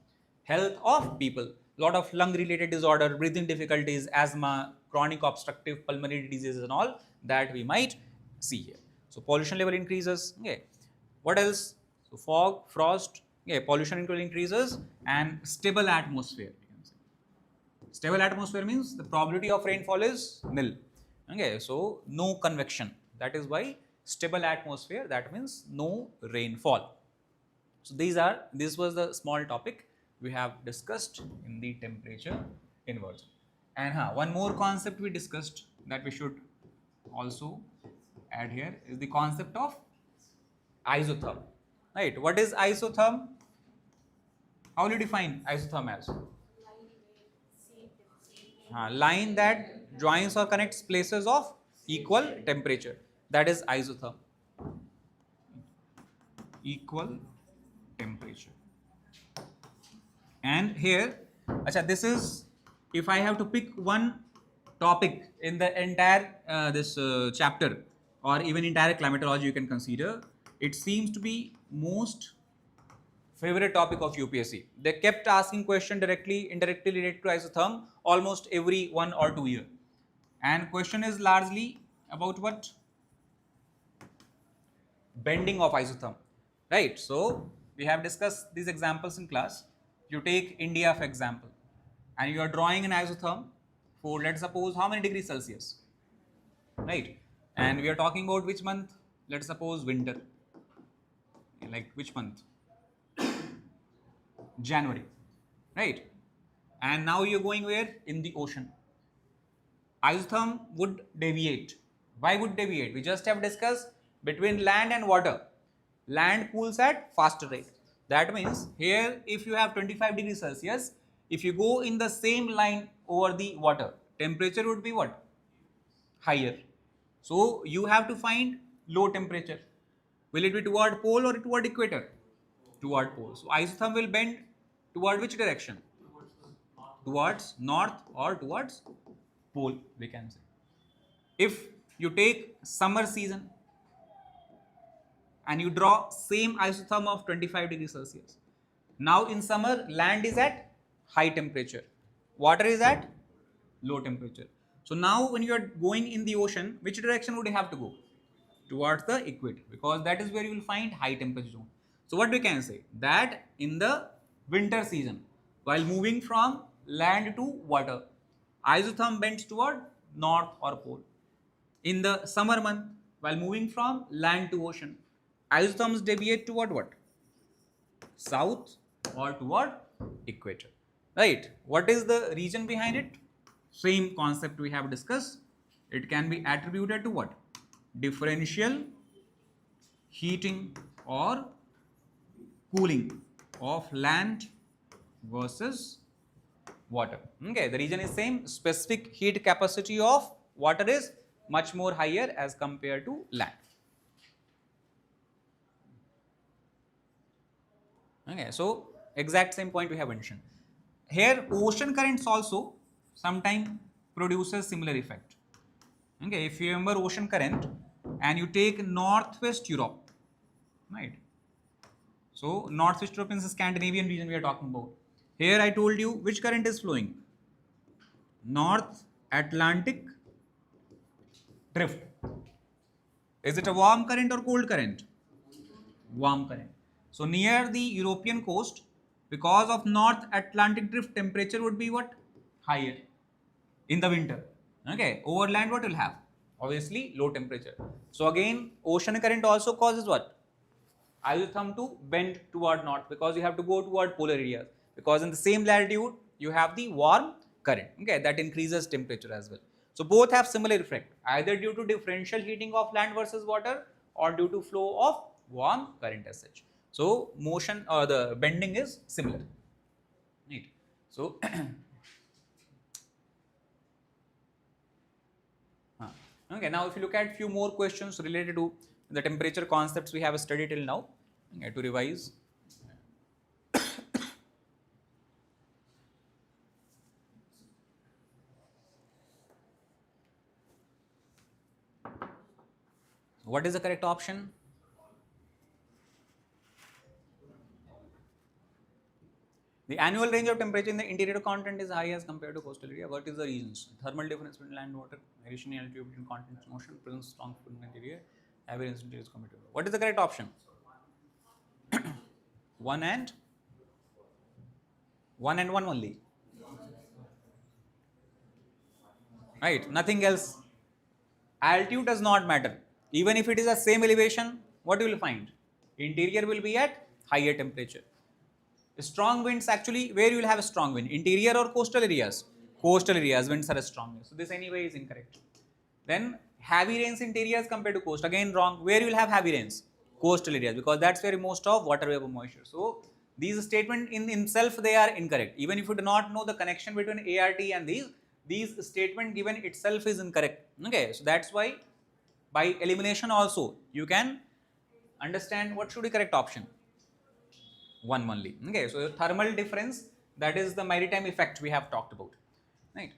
Health of people. Lot of lung related disorder, breathing difficulties, asthma, chronic obstructive pulmonary diseases and all that we might see here. So pollution level increases. Okay. What else? So fog, frost, pollution level increases, and stable atmosphere. Stable atmosphere means the probability of rainfall is nil. Okay, so no convection. That is why stable atmosphere, that means no rainfall. So this was the small topic we have discussed in the temperature inversion. And one more concept we discussed that we should also add here is the concept of isotherm. Right? What is isotherm? How will you define isotherm as? Line that joins or connects places of equal temperature. That is isotherm. equal temperature. And here, acha, this is if I have to pick one topic in the entire this chapter or even entire climatology you can consider, it seems to be most favorite topic of UPSC. They kept asking question directly, indirectly related to isotherm almost every 1 or 2 year. And question is largely about what? Bending of isotherm, right? So we have discussed these examples in class. You take India for example, and you are drawing an isotherm for, let's suppose, how many degrees Celsius, right? And we are talking about which month? Let's suppose winter. Like which month? January, right? And now you're going where? In the ocean. Isotherm would deviate. Why would deviate? We just have discussed between land and water. Land cools at faster rate. That means here if you have 25 degrees Celsius, if you go in the same line over the water, temperature would be what? Higher. So you have to find low temperature. Will it be toward pole or toward equator? Toward pole. So isotherm will bend toward which direction? Towards north or towards pole, we can say. If you take summer season and you draw same isotherm of 25 degrees Celsius. Now in summer, land is at high temperature, water is at low temperature. So now when you are going in the ocean, which direction would you have to go? Towards the equator, because that is where you will find high temperature zone. So what we can say? That in the winter season, while moving from land to water, isotherm bends toward north or pole. In the summer month, while moving from land to ocean, isotherms deviate toward what? South or toward equator. Right? What is the reason behind it? Same concept we have discussed. It can be attributed to what? Differential heating or cooling of land versus water. Okay, the reason is same. Specific heat capacity of water is much more higher as compared to land. Okay, so exact same point we have mentioned. Here ocean currents also sometimes produces similar effect. Okay, if you remember ocean current and you take northwest Europe, right? So northwest Europe is the Scandinavian region we are talking about. Here I told you which current is flowing. North Atlantic drift. Is it a warm current or cold current? Warm current. So near the European coast, because of North Atlantic drift, temperature would be what? Higher in the winter. Okay, over land what will have? Obviously low temperature. So again, ocean current also causes what? Isotherm to bend toward north, because you have to go toward polar areas, because in the same latitude you have the warm current. Okay, that increases temperature as well. So both have similar effect, either due to differential heating of land versus water or due to flow of warm current as such. So motion or the bending is similar. Right. So okay, now if you look at few more questions related to the temperature concepts we have studied till now, okay, to revise. What is the correct option? The annual range of temperature in the interior continent is high as compared to coastal area. What is the reasons? Thermal difference between land and water, variation in altitude between continents and ocean, presence strong food in the interior, average interior is compared to. What is the correct option? 1 and 1 only. Right, nothing else. Altitude does not matter. Even if it is the same elevation, what you will find? Interior will be at higher temperature. Strong winds, actually, where you will have a strong wind? Interior or coastal areas? Coastal areas, winds are strong. So this anyway is incorrect. Then heavy rains interiors compared to coast, again wrong. Where you will have heavy rains? Coastal areas, because that's where most of water vapor moisture. So these statements in themselves, they are incorrect. Even if you do not know the connection between ART and these statement given itself is incorrect. Okay, so that's why by elimination also you can understand what should be correct option. 1 only. Okay, so thermal difference, that is the maritime effect we have talked about, right?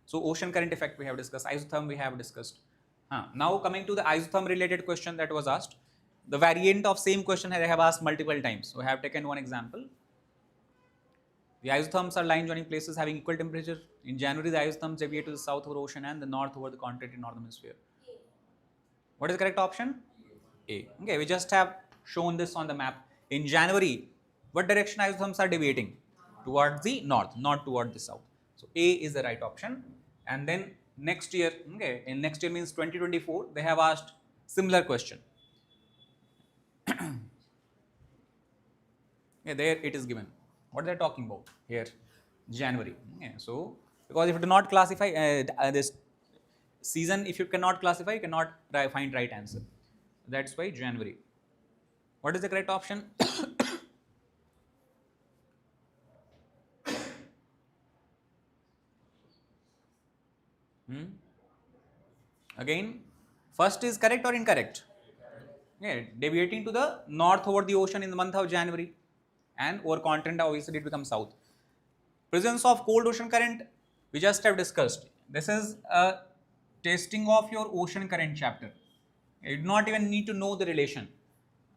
So ocean current effect we have discussed, isotherm we have discussed. Now coming to the isotherm related question that was asked, the variant of same question I have asked multiple times. So I have taken one example. The isotherms are line joining places having equal temperature. In January, the isotherms deviate to the south over ocean and the north over the continent in northern hemisphere. What is the correct option? A. Okay, we just have shown this on the map. In January, what direction isotherms are deviating? Towards the north, not toward the south. So A is the right option. And then next year, okay, in next year means 2024, they have asked similar question. Yeah, there it is given. What they are talking about here? January. Okay, so because if you do not classify this season, if you cannot classify, you cannot find right answer. That's why January. What is the correct option? Again, first is correct or incorrect? Yeah, deviating to the north over the ocean in the month of January, and over continent obviously it becomes south. Presence of cold ocean current, we just have discussed. This is a testing of your ocean current chapter. You do not even need to know the relation.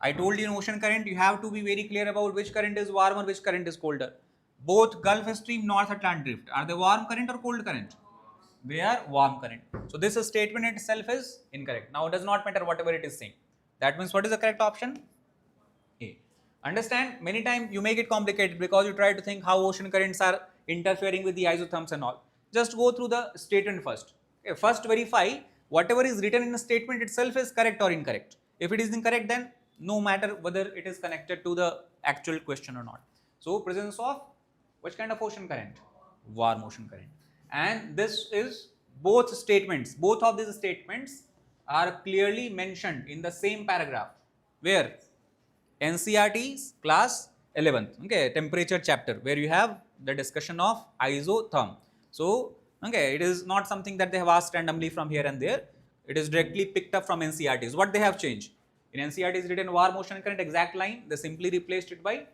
I told you in ocean current, you have to be very clear about which current is warmer, which current is colder. Both Gulf Stream, North Atlantic Drift, are they warm current or cold current? They are warm current. So this statement itself is incorrect. Now it does not matter whatever it is saying. That means what is the correct option? A. Understand, many times you make it complicated because you try to think how ocean currents are interfering with the isotherms and all. Just go through the statement first. Okay, first verify whatever is written in the statement itself is correct or incorrect. If it is incorrect, then no matter whether it is connected to the actual question or not. So presence of which kind of ocean current? Warm ocean current. And this is both statements, both of these statements are clearly mentioned in the same paragraph. Where? NCERT's class 11th, okay, temperature chapter, where you have the discussion of isotherm. So, okay, it is not something that they have asked randomly from here and there. It is directly picked up from NCERT's. What they have changed? In NCERT is written warm ocean current exact line, they simply replaced it by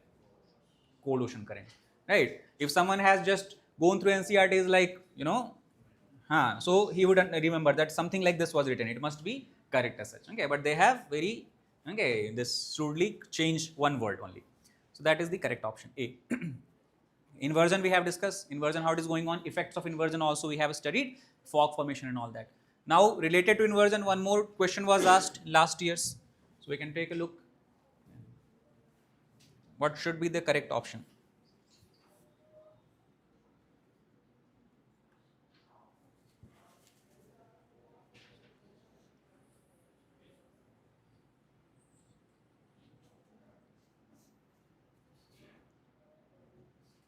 cold ocean current, right? If someone has just gone through NCERT is like, so he would remember that something like this was written. It must be correct as such, okay? But they have very, okay, this shrewdly changed one word only. So that is the correct option, A. Inversion we have discussed, inversion how it is going on, effects of inversion also we have studied, fog formation and all that. Now related to inversion, one more question was asked last year's. So we can take a look. What should be the correct option?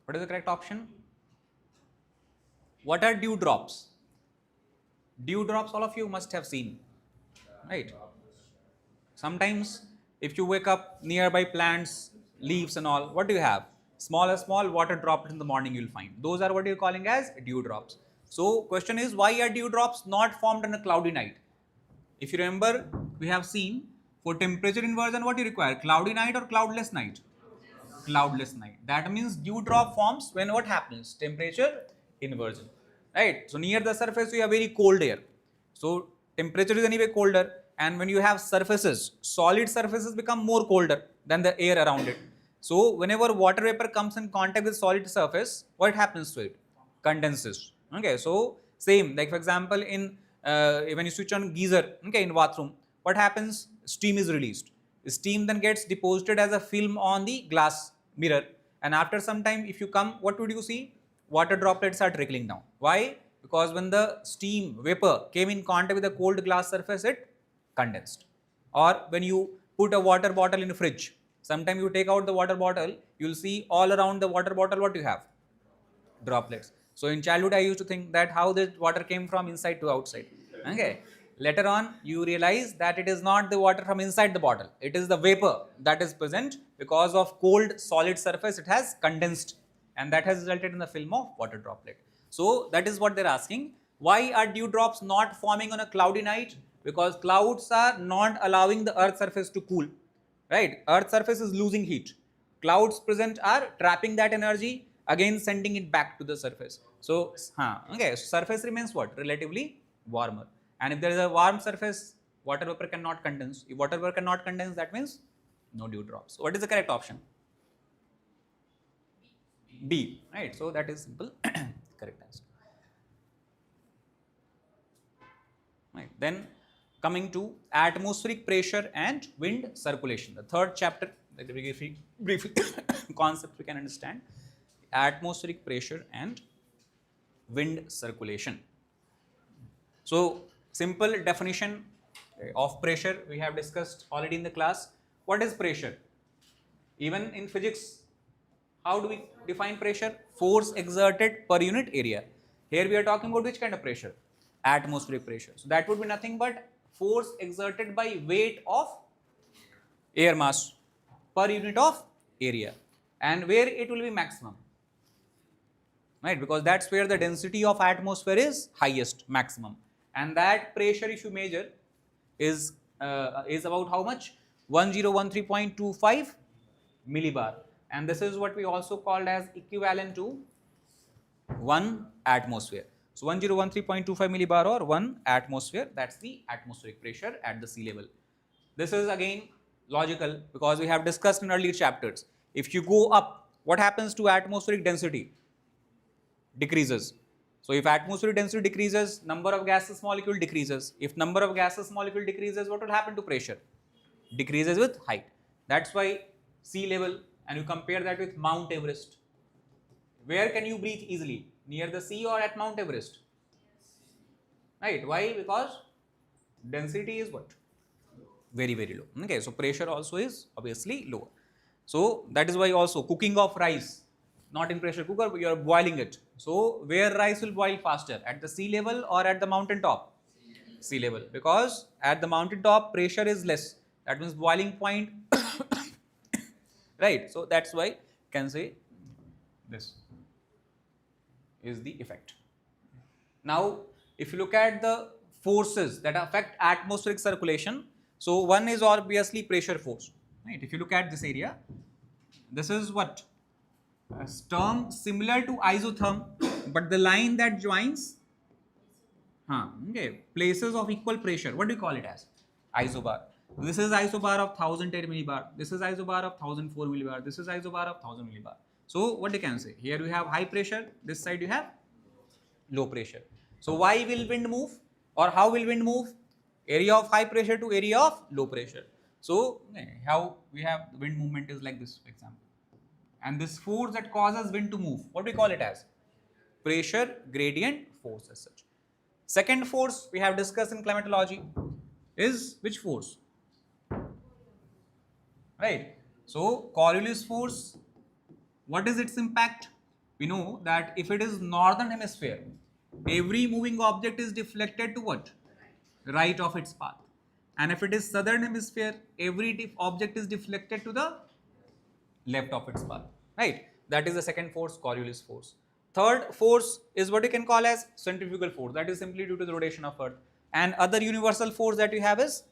What is the correct option? What are dew drops? Dew drops all of you must have seen, right? Sometimes if you wake up nearby plants, leaves and all, what do you have? Small water droplets in the morning you will find. Those are what you are calling as dew drops. So question is, why are dew drops not formed on a cloudy night? If you remember, we have seen for temperature inversion what you require, cloudy night or cloudless night? Cloudless night. That means dew drop forms when what happens? Temperature inversion, right? So near the surface you have very cold air. So temperature is anyway colder, and when you have surfaces, solid surfaces become more colder than the air around it. So whenever water vapor comes in contact with solid surface, what happens to it? Condenses. Okay, so same, like for example in when you switch on geyser, okay, in bathroom, what happens? Steam is released. Steam then gets deposited as a film on the glass mirror, and after some time if you come, what would you see? Water droplets are trickling down. Why? Because when the steam vapor came in contact with the cold glass surface, it condensed. Or when you put a water bottle in a fridge, sometime you take out the water bottle, you will see all around the water bottle what you have? Droplets. So in childhood I used to think that how the water came from inside to outside. Okay. Later on you realize that it is not the water from inside the bottle. It is the vapor that is present because of cold solid surface, it has condensed, and that has resulted in the film of water droplet. So that is what they are asking. Why are dew drops not forming on a cloudy night? Because clouds are not allowing the earth surface to cool. right? Earth's surface is losing heat. Clouds present are trapping that energy, again sending it back to the surface. So, okay, so surface remains what? Relatively warmer. And if there is a warm surface, water vapor cannot condense. If water vapor cannot condense, that means no dew drops. So what is the correct option? B, right? So that is simple, correct answer. Right. Then coming to atmospheric pressure and wind circulation, the third chapter, the brief concept we can understand, atmospheric pressure and wind circulation. So simple definition of pressure we have discussed already in the class. What is pressure? Even in physics, how do we define pressure? Force exerted per unit area. Here we are talking about which kind of pressure? Atmospheric pressure. So that would be nothing but force exerted by weight of air mass per unit of area, and where it will be maximum, right? Because that's where the density of atmosphere is highest, maximum, and that pressure, if you measure, is about how much? 1013.25 millibar, and this is what we also called as equivalent to 1 atmosphere. So 1013.25 millibar or 1 atmosphere, that's the atmospheric pressure at the sea level. This is again logical because we have discussed in earlier chapters. If you go up, what happens to atmospheric density? Decreases. So if atmospheric density decreases, number of gaseous molecule decreases. If number of gaseous molecule decreases, what will happen to pressure? Decreases with height. That's why sea level, and you compare that with Mount Everest. Where can you breathe easily? Near the sea or at Mount Everest? Right? Why? Because density is what? Very, very low. Okay, so pressure also is obviously lower. So that is why also cooking of rice, not in pressure cooker, you are boiling it. So where rice will boil faster? At the sea level or at the mountain top? Sea level. Because at the mountain top pressure is less. That means boiling point, right? So that's why you can say this is the effect. Now, if you look at the forces that affect atmospheric circulation, so one is obviously pressure force, right? If you look at this area, this is what? A term similar to isotherm, but the line that joins places of equal pressure, what do you call it as? Isobar. This is isobar of 1010 millibar. This is isobar of 1004 millibar. This is isobar of 1000 millibar. So what you can say? Here you have high pressure. This side you have low pressure. So why will wind move, or how will wind move? Area of high pressure to area of low pressure. So how we have the wind movement is like this, for example. And this force that causes wind to move, what do we call it as? Pressure gradient force as such. Second force we have discussed in climatology is which force? Right. So Coriolis force, what is its impact? We know that if it is northern hemisphere, every moving object is deflected to what? Right of its path. And if it is southern hemisphere, every object is deflected to the left of its path. Right. That is the second force, Coriolis force. Third force is what you can call as centrifugal force. That is simply due to the rotation of Earth. And other universal force that you have is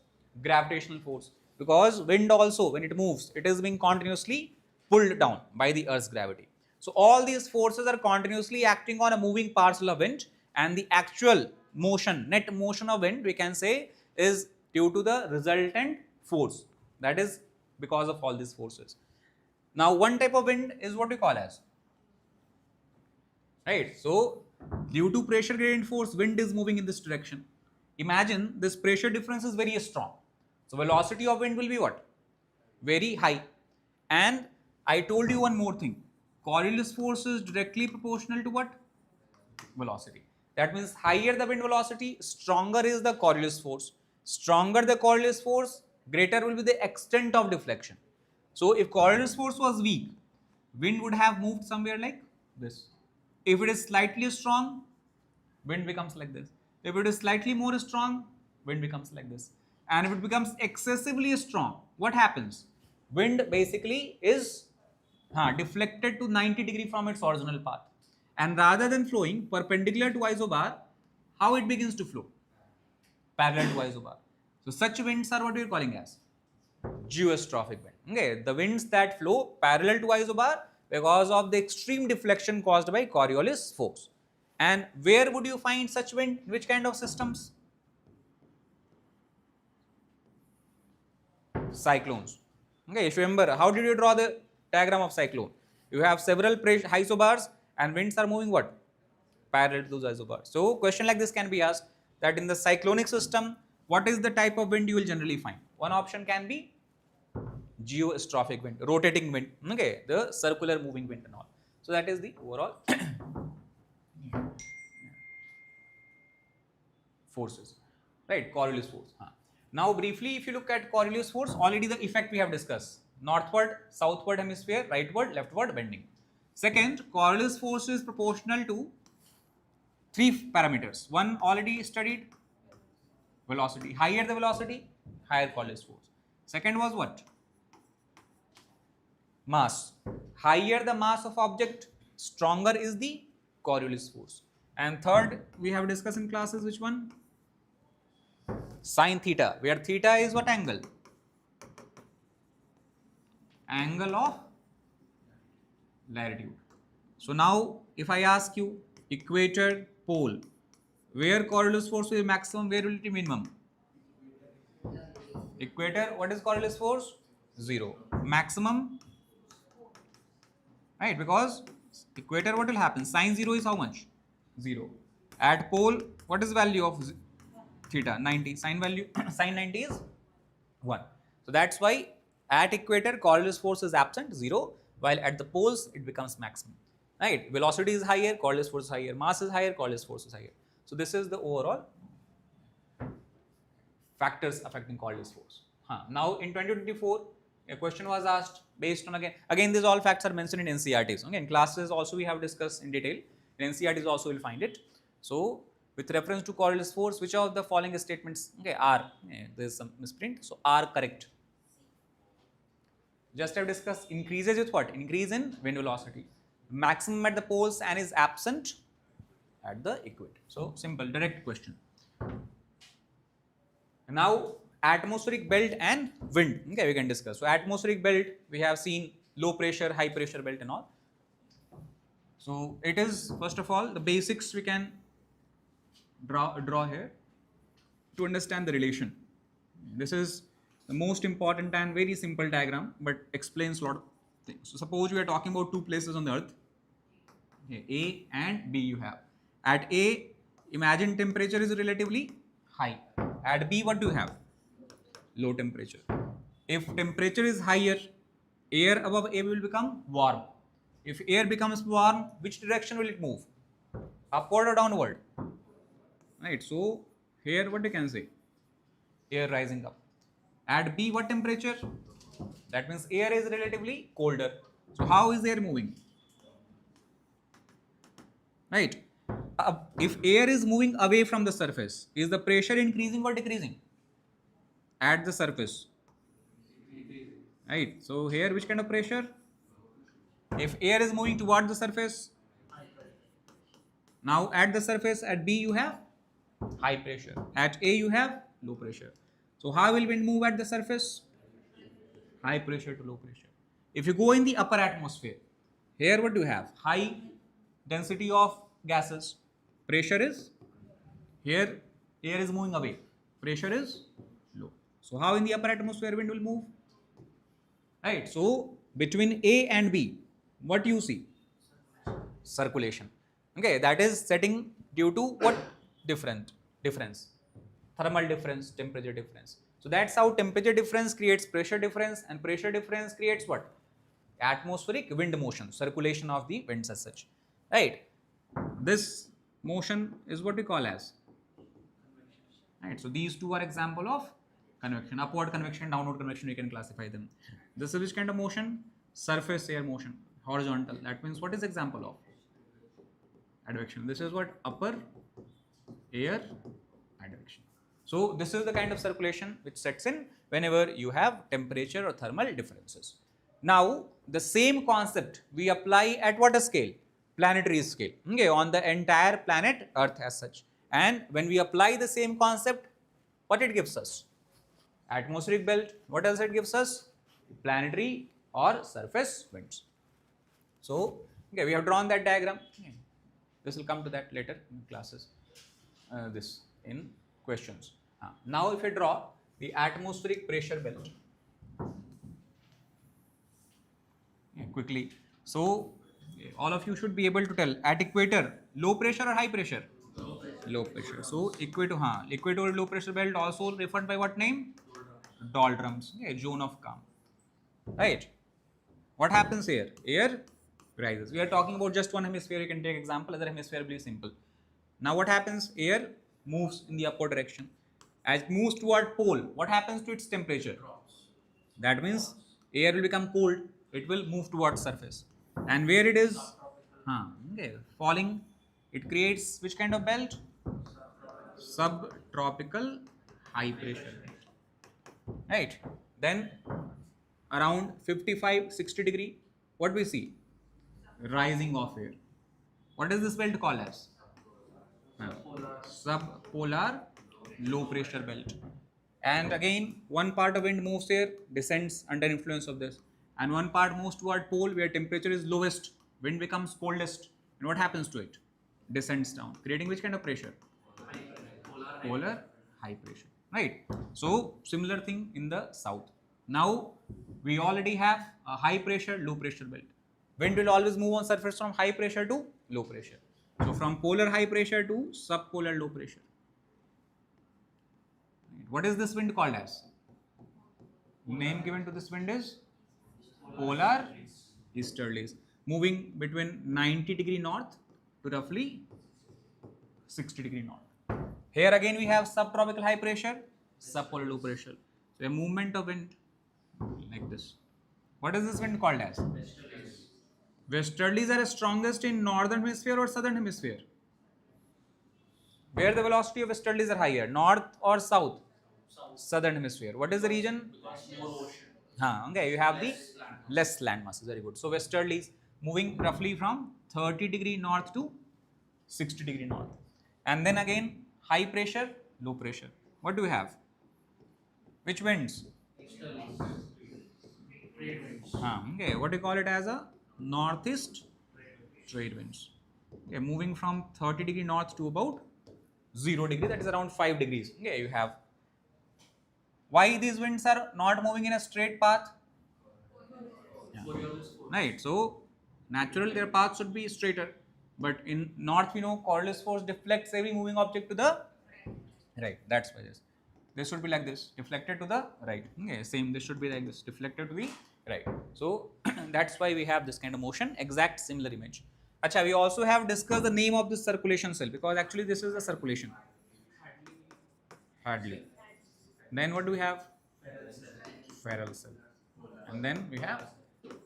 gravitational force. Because wind also, when it moves, it is being continuously pulled down by the Earth's gravity. So all these forces are continuously acting on a moving parcel of wind, and the actual motion, net motion of wind, we can say, is due to the resultant force. That is because of all these forces. Now, one type of wind is what we call as, right? So, due to pressure gradient force, wind is moving in this direction. Imagine this pressure difference is very strong. So, velocity of wind will be what? Very high. And I told you one more thing. Coriolis force is directly proportional to what? Velocity. That means higher the wind velocity, stronger is the Coriolis force. Stronger the Coriolis force, greater will be the extent of deflection. So if Coriolis force was weak, wind would have moved somewhere like this. If it is slightly strong, wind becomes like this. If it is slightly more strong, wind becomes like this. And if it becomes excessively strong, what happens? Wind basically is deflected to 90 degrees from its original path. And rather than flowing perpendicular to isobar, how it begins to flow? Parallel to isobar. So such winds are what we are calling as geostrophic wind. Okay, the winds that flow parallel to isobar because of the extreme deflection caused by Coriolis force. And where would you find such wind? Which kind of systems? Cyclones. Okay, if you remember, how did you draw the diagram of cyclone? You have several isobars and winds are moving what? Parallel to those isobars. So, question like this can be asked that in the cyclonic system, what is the type of wind you will generally find? One option can be geostrophic wind, rotating wind, okay, the circular moving wind and all. So, that is the overall forces, right? Coriolis force. Now, briefly, if you look at Coriolis force, already the effect we have discussed: northward, southward hemisphere, rightward, leftward bending. Second, Coriolis force is proportional to three parameters. One already studied, velocity. Higher the velocity, higher Coriolis force. Second was what? Mass. Higher the mass of object, stronger is the Coriolis force. And third, we have discussed in classes which one? Sin theta, where theta is what angle? Angle of latitude. So now, if I ask you equator, pole, where Coriolis force will be maximum, where will it be minimum? Equator, what is Coriolis force? 0. Maximum, right? Because equator, what will happen? Sin 0 is how much? 0. At pole, what is value of theta? 90. Sin value, sin 90 is 1. So that's why at equator, Coriolis force is absent, 0, while at the poles, it becomes maximum. Right? Velocity is higher, Coriolis force is higher, mass is higher, Coriolis force is higher. So this is the overall factors affecting Coriolis force. Now in 2024, a question was asked based on again these all facts are mentioned in NCERTs. Okay, in classes also we have discussed in detail. In NCERTs also you will find it. So with reference to Coriolis force, which of the following statements are, there is some misprint, so are correct. Just have discussed increases with what? Increase in wind velocity. Maximum at the poles and is absent at the equator. So simple, direct question. Now atmospheric belt and wind, okay, we can discuss. So atmospheric belt, we have seen low pressure, high pressure belt and all. So it is, first of all, the basics we can draw here to understand the relation. This is the most important and very simple diagram, but explains a lot of things. So suppose we are talking about two places on the earth, okay, A and B you have. At A, imagine temperature is relatively high. At B, what do you have? Low temperature. If temperature is higher, air above A will become warm. If air becomes warm, which direction will it move? Upward or downward? Right. So here what you can say? Air rising up. At B, what temperature? That means air is relatively colder. So how is air moving? Right. If air is moving away from the surface, is the pressure increasing or decreasing? At the surface. Right. So here which kind of pressure? If air is moving towards the surface, now at the surface at B you have high pressure. At A you have low pressure. So how will wind move at the surface? High pressure to low pressure. If you go in the upper atmosphere, here what do you have? High density of gases. Pressure is here, air is moving away. Pressure is low. So how in the upper atmosphere wind will move? Right. So between A and B, what you see? Circulation. Okay, that is setting due to what? Difference. Thermal difference, temperature difference. So that's how temperature difference creates pressure difference, and pressure difference creates what? Atmospheric wind motion, circulation of the winds as such. Right. This motion is what we call as. Right. So these two are example of convection. Upward convection, downward convection, we can classify them. This is which kind of motion? Surface air motion, horizontal. That means what is example of? Advection. This is what? Upper air advection. So this is the kind of circulation which sets in whenever you have temperature or thermal differences. Now the same concept we apply at what scale? Planetary scale. Okay, on the entire planet Earth as such. And when we apply the same concept, what it gives us? atmospheric belt. What else it gives us? Planetary or surface winds. So, okay, we have drawn that diagram. This will come to that later in classes. This in questions. Now, if I draw the atmospheric pressure belt, quickly. So, all of you should be able to tell at equator, low pressure or high pressure? Low pressure. So, equator low pressure belt also referred by what name? Doldrums. Okay, zone of calm. Right. What happens here? Air rises. We are talking about just one hemisphere. You can take example. Other hemisphere will be simple. Now what happens? Air moves in the upward direction. As it moves toward pole, what happens to its temperature? That means air will become cold. It will move towards surface. And where it is falling, it creates which kind of belt? Subtropical high pressure belt. Right. Then around 55-60 degree, what we see? Rising of air. What is this belt called as? Subpolar low pressure belt. And again, one part of wind moves here, descends under influence of this, and one part moves toward pole where temperature is lowest, wind becomes coldest, and what happens to it? Descends down, creating which kind of pressure? Polar high pressure, right? So similar thing in the south. Now we already have a high pressure, low pressure belt. Wind will always move on surface from high pressure to low pressure. So from polar high pressure to subpolar low pressure. What is this wind called as? Name given to this wind is polar easterlies, moving between 90 degree north to roughly 60 degree north. Here again we have subtropical high pressure, subpolar low pressure. So a movement of wind like this. What is this wind called as? Westerlies are strongest in northern hemisphere or southern hemisphere? Where the velocity of westerlies are higher, north or south? Southern hemisphere. What is the region? Okay, you have the less land masses. Very good. So westerlies moving roughly from 30 degree north to 60 degree north. And then again high pressure, low pressure. What do we have? Which winds? Okay, what do you call it as a northeast trade winds. Okay, moving from 30 degree north to about 0 degree, that is around 5 degrees. Okay, you have. Why these winds are not moving in a straight path? Right, so naturally their path should be straighter, but in north we know Coriolis force deflects every moving object to the right. That's why this should be like this, deflected to the right. Okay, same, this should be like this, deflected to the right. So that's why we have this kind of motion, exact similar image. Acha, we also have discussed the name of this circulation cell, because actually this is the circulation. Hadley. Then what do we have? Ferrel cell. And then we have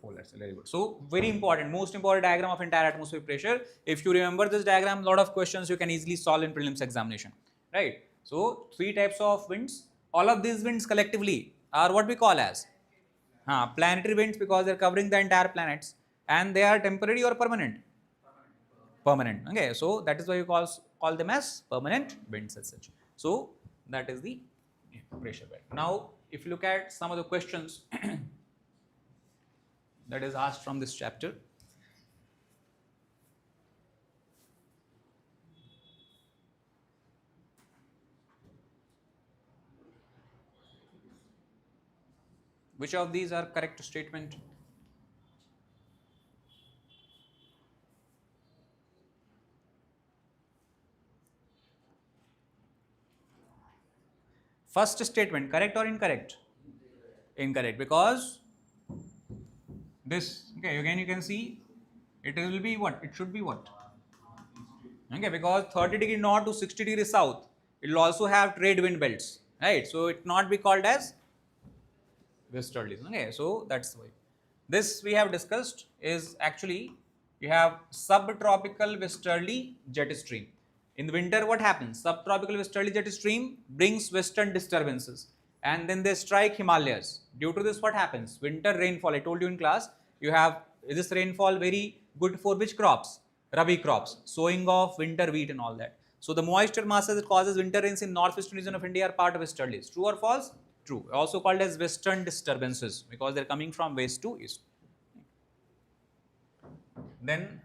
polar cell. Very good. So very important, most important diagram of entire atmospheric pressure. If you remember this diagram, lot of questions you can easily solve in prelims examination, right? So three types of winds. All of these winds collectively are what we call as planetary winds, because they are covering the entire planets, and they are temporary or permanent? Permanent. Okay, so that is why you call them as permanent winds as such. So that is the pressure belt. Now if you look at some of the questions that is asked from this chapter. Which of these are correct statement? First statement, correct or incorrect? Incorrect, because this, okay, again you can see it will be what? It should be what? Okay, because 30 degree north to 60 degree south, it will also have trade wind belts, right? So it not be called as westerlies. Okay, so that's why. This we have discussed is actually you have subtropical westerly jet stream. In the winter, what happens? Subtropical westerly jet stream brings western disturbances, and then they strike Himalayas. Due to this, what happens? Winter rainfall. I told you in class, you have this rainfall very good for which crops? Rabi crops, sowing of winter wheat and all that. So the moisture masses that causes winter rains in northwestern region of India are part of westerlies. True or false? True. Also called as western disturbances because they're coming from west to east. Then,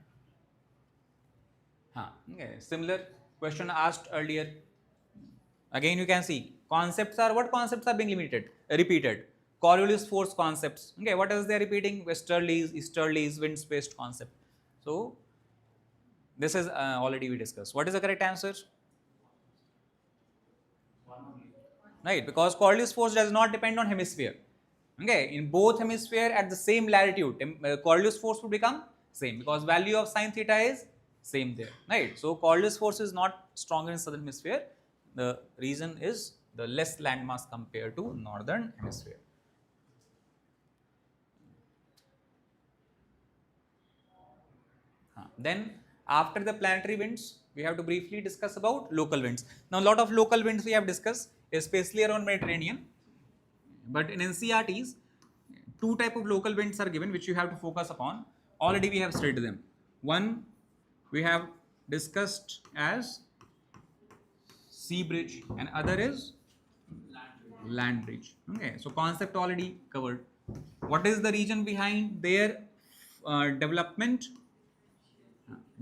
okay, similar question asked earlier. Again, you can see concepts are what concepts are being repeated. Coriolis force concepts. Okay, what else they are repeating? Westerlies, easterlies, wind-spaced concept. So, this is already we discussed. What is the correct answer? Right, because Coriolis force does not depend on hemisphere. Okay, in both hemisphere at the same latitude, Coriolis force would become same because value of sine theta is same there. Right, so Coriolis force is not stronger in southern hemisphere. The reason is the less landmass compared to northern hemisphere. Then after the planetary winds, we have to briefly discuss about local winds. Now a lot of local winds we have discussed, especially around Mediterranean. But in NCRTs, two type of local winds are given which you have to focus upon. Already we have studied them. One we have discussed as sea bridge and other is land bridge. Okay, so concept already covered. What is the reason behind their development?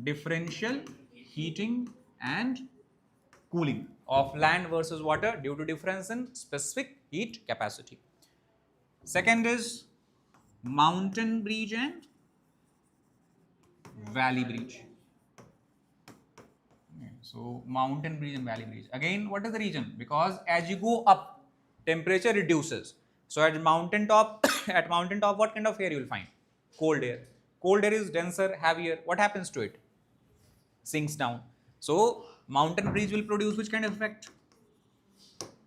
Differential heating and cooling of land versus water due to difference in specific heat capacity. Second is mountain bridge and valley bridge. Okay, so mountain bridge and valley bridge. Again, what is the reason? Because as you go up, temperature reduces. So at mountain top, what kind of air you will find? Cold air. Cold air is denser, heavier. What happens to it? Sinks down. So mountain bridge will produce which kind of effect?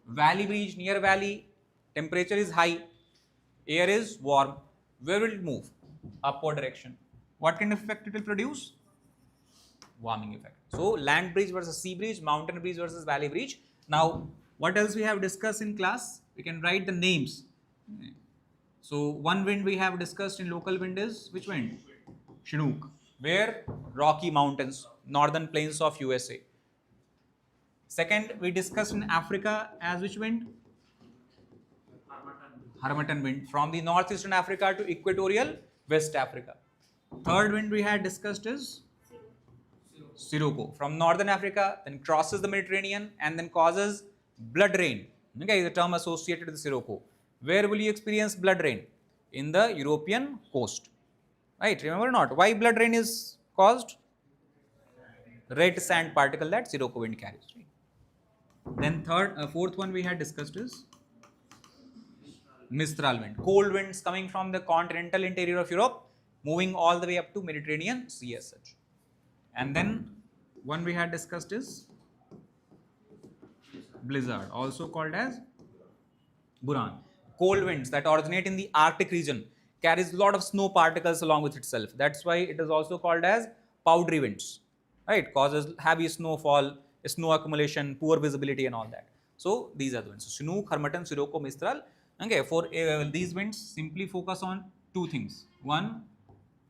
Valley bridge, near valley, temperature is high, air is warm. Where will it move? Upward direction. What kind of effect it will produce? Warming effect. So land bridge versus sea bridge, mountain bridge versus valley bridge. Now what else we have discussed in class? We can write the names. So one wind we have discussed in local wind is which wind? Chinook. Where? Rocky Mountains, northern plains of USA. Second, we discussed in Africa as which wind? Harmattan wind from the northeastern Africa to equatorial West Africa. Third wind we had discussed is Sirocco from northern Africa, then crosses the Mediterranean and then causes blood rain. Okay, the term associated with Sirocco. Where will you experience blood rain? In the European coast. Right, remember or not? Why blood rain is caused? Red sand particle that Sirocco wind carries. Right? Then fourth one we had discussed is Mistral wind. Cold winds coming from the continental interior of Europe, moving all the way up to Mediterranean Sea as such. And then one we had discussed is blizzard, also called as Buran. Cold winds that originate in the Arctic region carries a lot of snow particles along with itself. That's why it is also called as powdery winds. Right? Causes heavy snowfall, snow accumulation, poor visibility and all that. So these are the winds. So Chinook, Harmattan, Sirocco, Mistral. Okay, for these winds, simply focus on two things. One,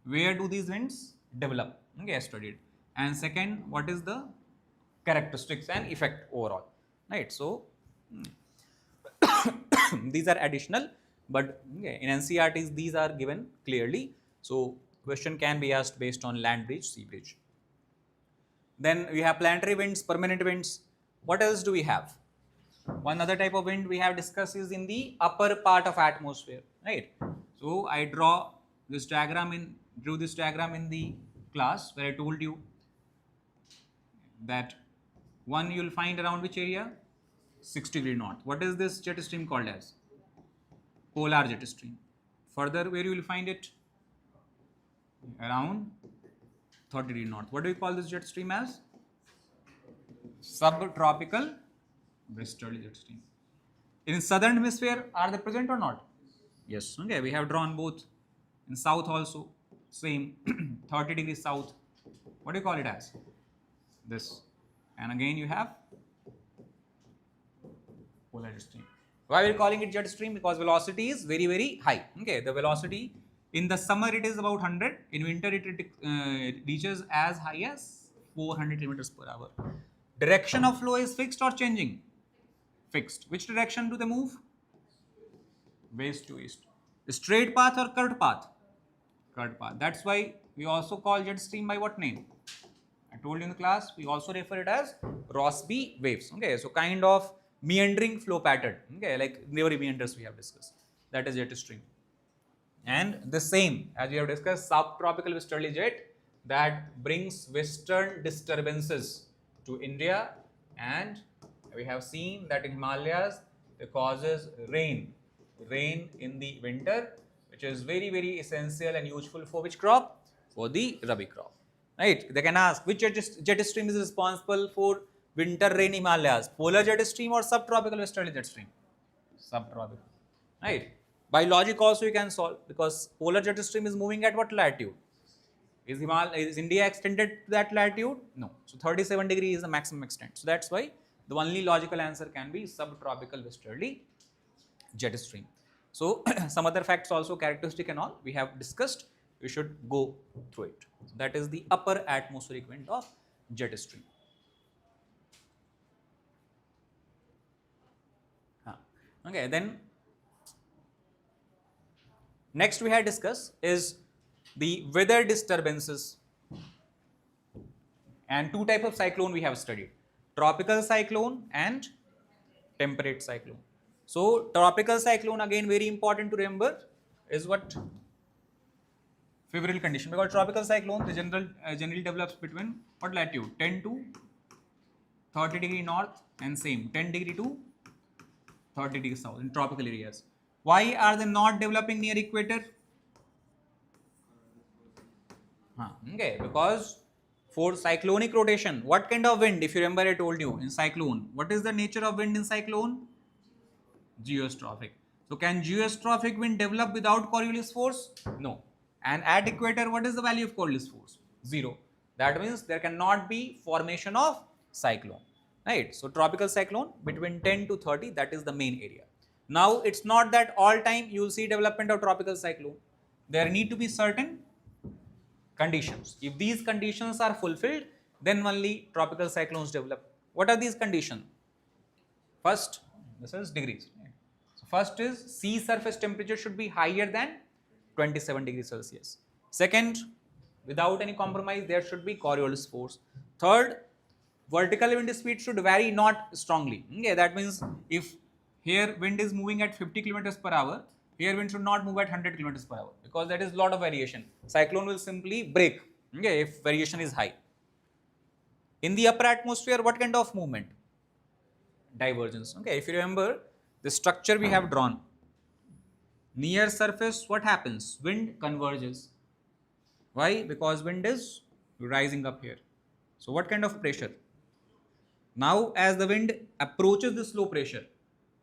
where do these winds develop? Okay, I studied. And second, what is the characteristics and effect overall? Right. So these are additional, but okay, in NCRTs these are given clearly. So question can be asked based on land bridge, sea bridge. Then we have planetary winds, permanent winds. What else do we have? One other type of wind we have discussed is in the upper part of atmosphere, right? So I drew this diagram in the class where I told you that one you will find around which area? 6° north. What is this jet stream called as? Polar jet stream. Further, where you will find it? Around 30° north. What do we call this jet stream as? Subtropical westerly jet stream. In southern hemisphere, are they present or not? Yes. Okay, we have drawn both. In south also, same 30° south. What do you call it as? This. And again you have polar jet stream. Why we are calling it jet stream? Because velocity is very, very high. Okay, the velocity in the summer it is about 100. In winter it reaches as high as 400 kilometers per hour. Direction of flow is fixed or changing? Fixed. Which direction do they move? West to east. Straight path or curved path? Curved path. That's why we also call jet stream by what name? I told you in the class, we also refer it as Rossby waves. Okay, so kind of meandering flow pattern. Okay, like river meanders we have discussed. That is jet stream. And the same as we have discussed, subtropical westerly jet that brings western disturbances to India, and we have seen that in Himalayas it causes rain in the winter, which is very essential and useful for which crop? For the rabi crop. Right? They can ask which jet stream is responsible for winter rain in Himalayas, polar jet stream or subtropical westerly jet stream? Subtropical. Right? By logic also you can solve, because polar jet stream is moving at what latitude? Is India extended to that latitude? No. So 37 degree is the maximum extent. So that's why the only logical answer can be subtropical westerly jet stream. So some other facts also, characteristic and all we have discussed. We should go through it. So that is the upper atmospheric wind of jet stream. Okay, then next we had discussed is the weather disturbances, and two type of cyclone we have studied: tropical cyclone and temperate cyclone. So tropical cyclone, again very important to remember, is what? Favorable condition, because tropical cyclone the generally develops between what latitude? 10 to 30 degree north, and same 10 degree to 30 degree south in tropical areas. Why are they not developing near equator? Okay, because for cyclonic rotation, what kind of wind? If you remember, I told you in cyclone, what is the nature of wind in cyclone? Geostrophic. So can geostrophic wind develop without Coriolis force? No. And at equator, what is the value of Coriolis force? 0. That means there cannot be formation of cyclone. Right? So tropical cyclone between 10 to 30, that is the main area. Now it's not that all time you will see development of tropical cyclone. There need to be certain conditions. If these conditions are fulfilled, then only tropical cyclones develop. What are these conditions? First, this is degrees. So first is sea surface temperature should be higher than 27 degrees Celsius. Second, without any compromise, there should be Coriolis force. Third, vertical wind speed should vary not strongly. Okay, that means if here wind is moving at 50 kilometers per hour, here wind should not move at 100 kilometers per hour, because that is lot of variation. Cyclone will simply break, okay, if variation is high. In the upper atmosphere, what kind of movement? Divergence. Okay, if you remember the structure we have drawn, near surface what happens? Wind converges. Why? Because wind is rising up here. So what kind of pressure? Now as the wind approaches this low pressure,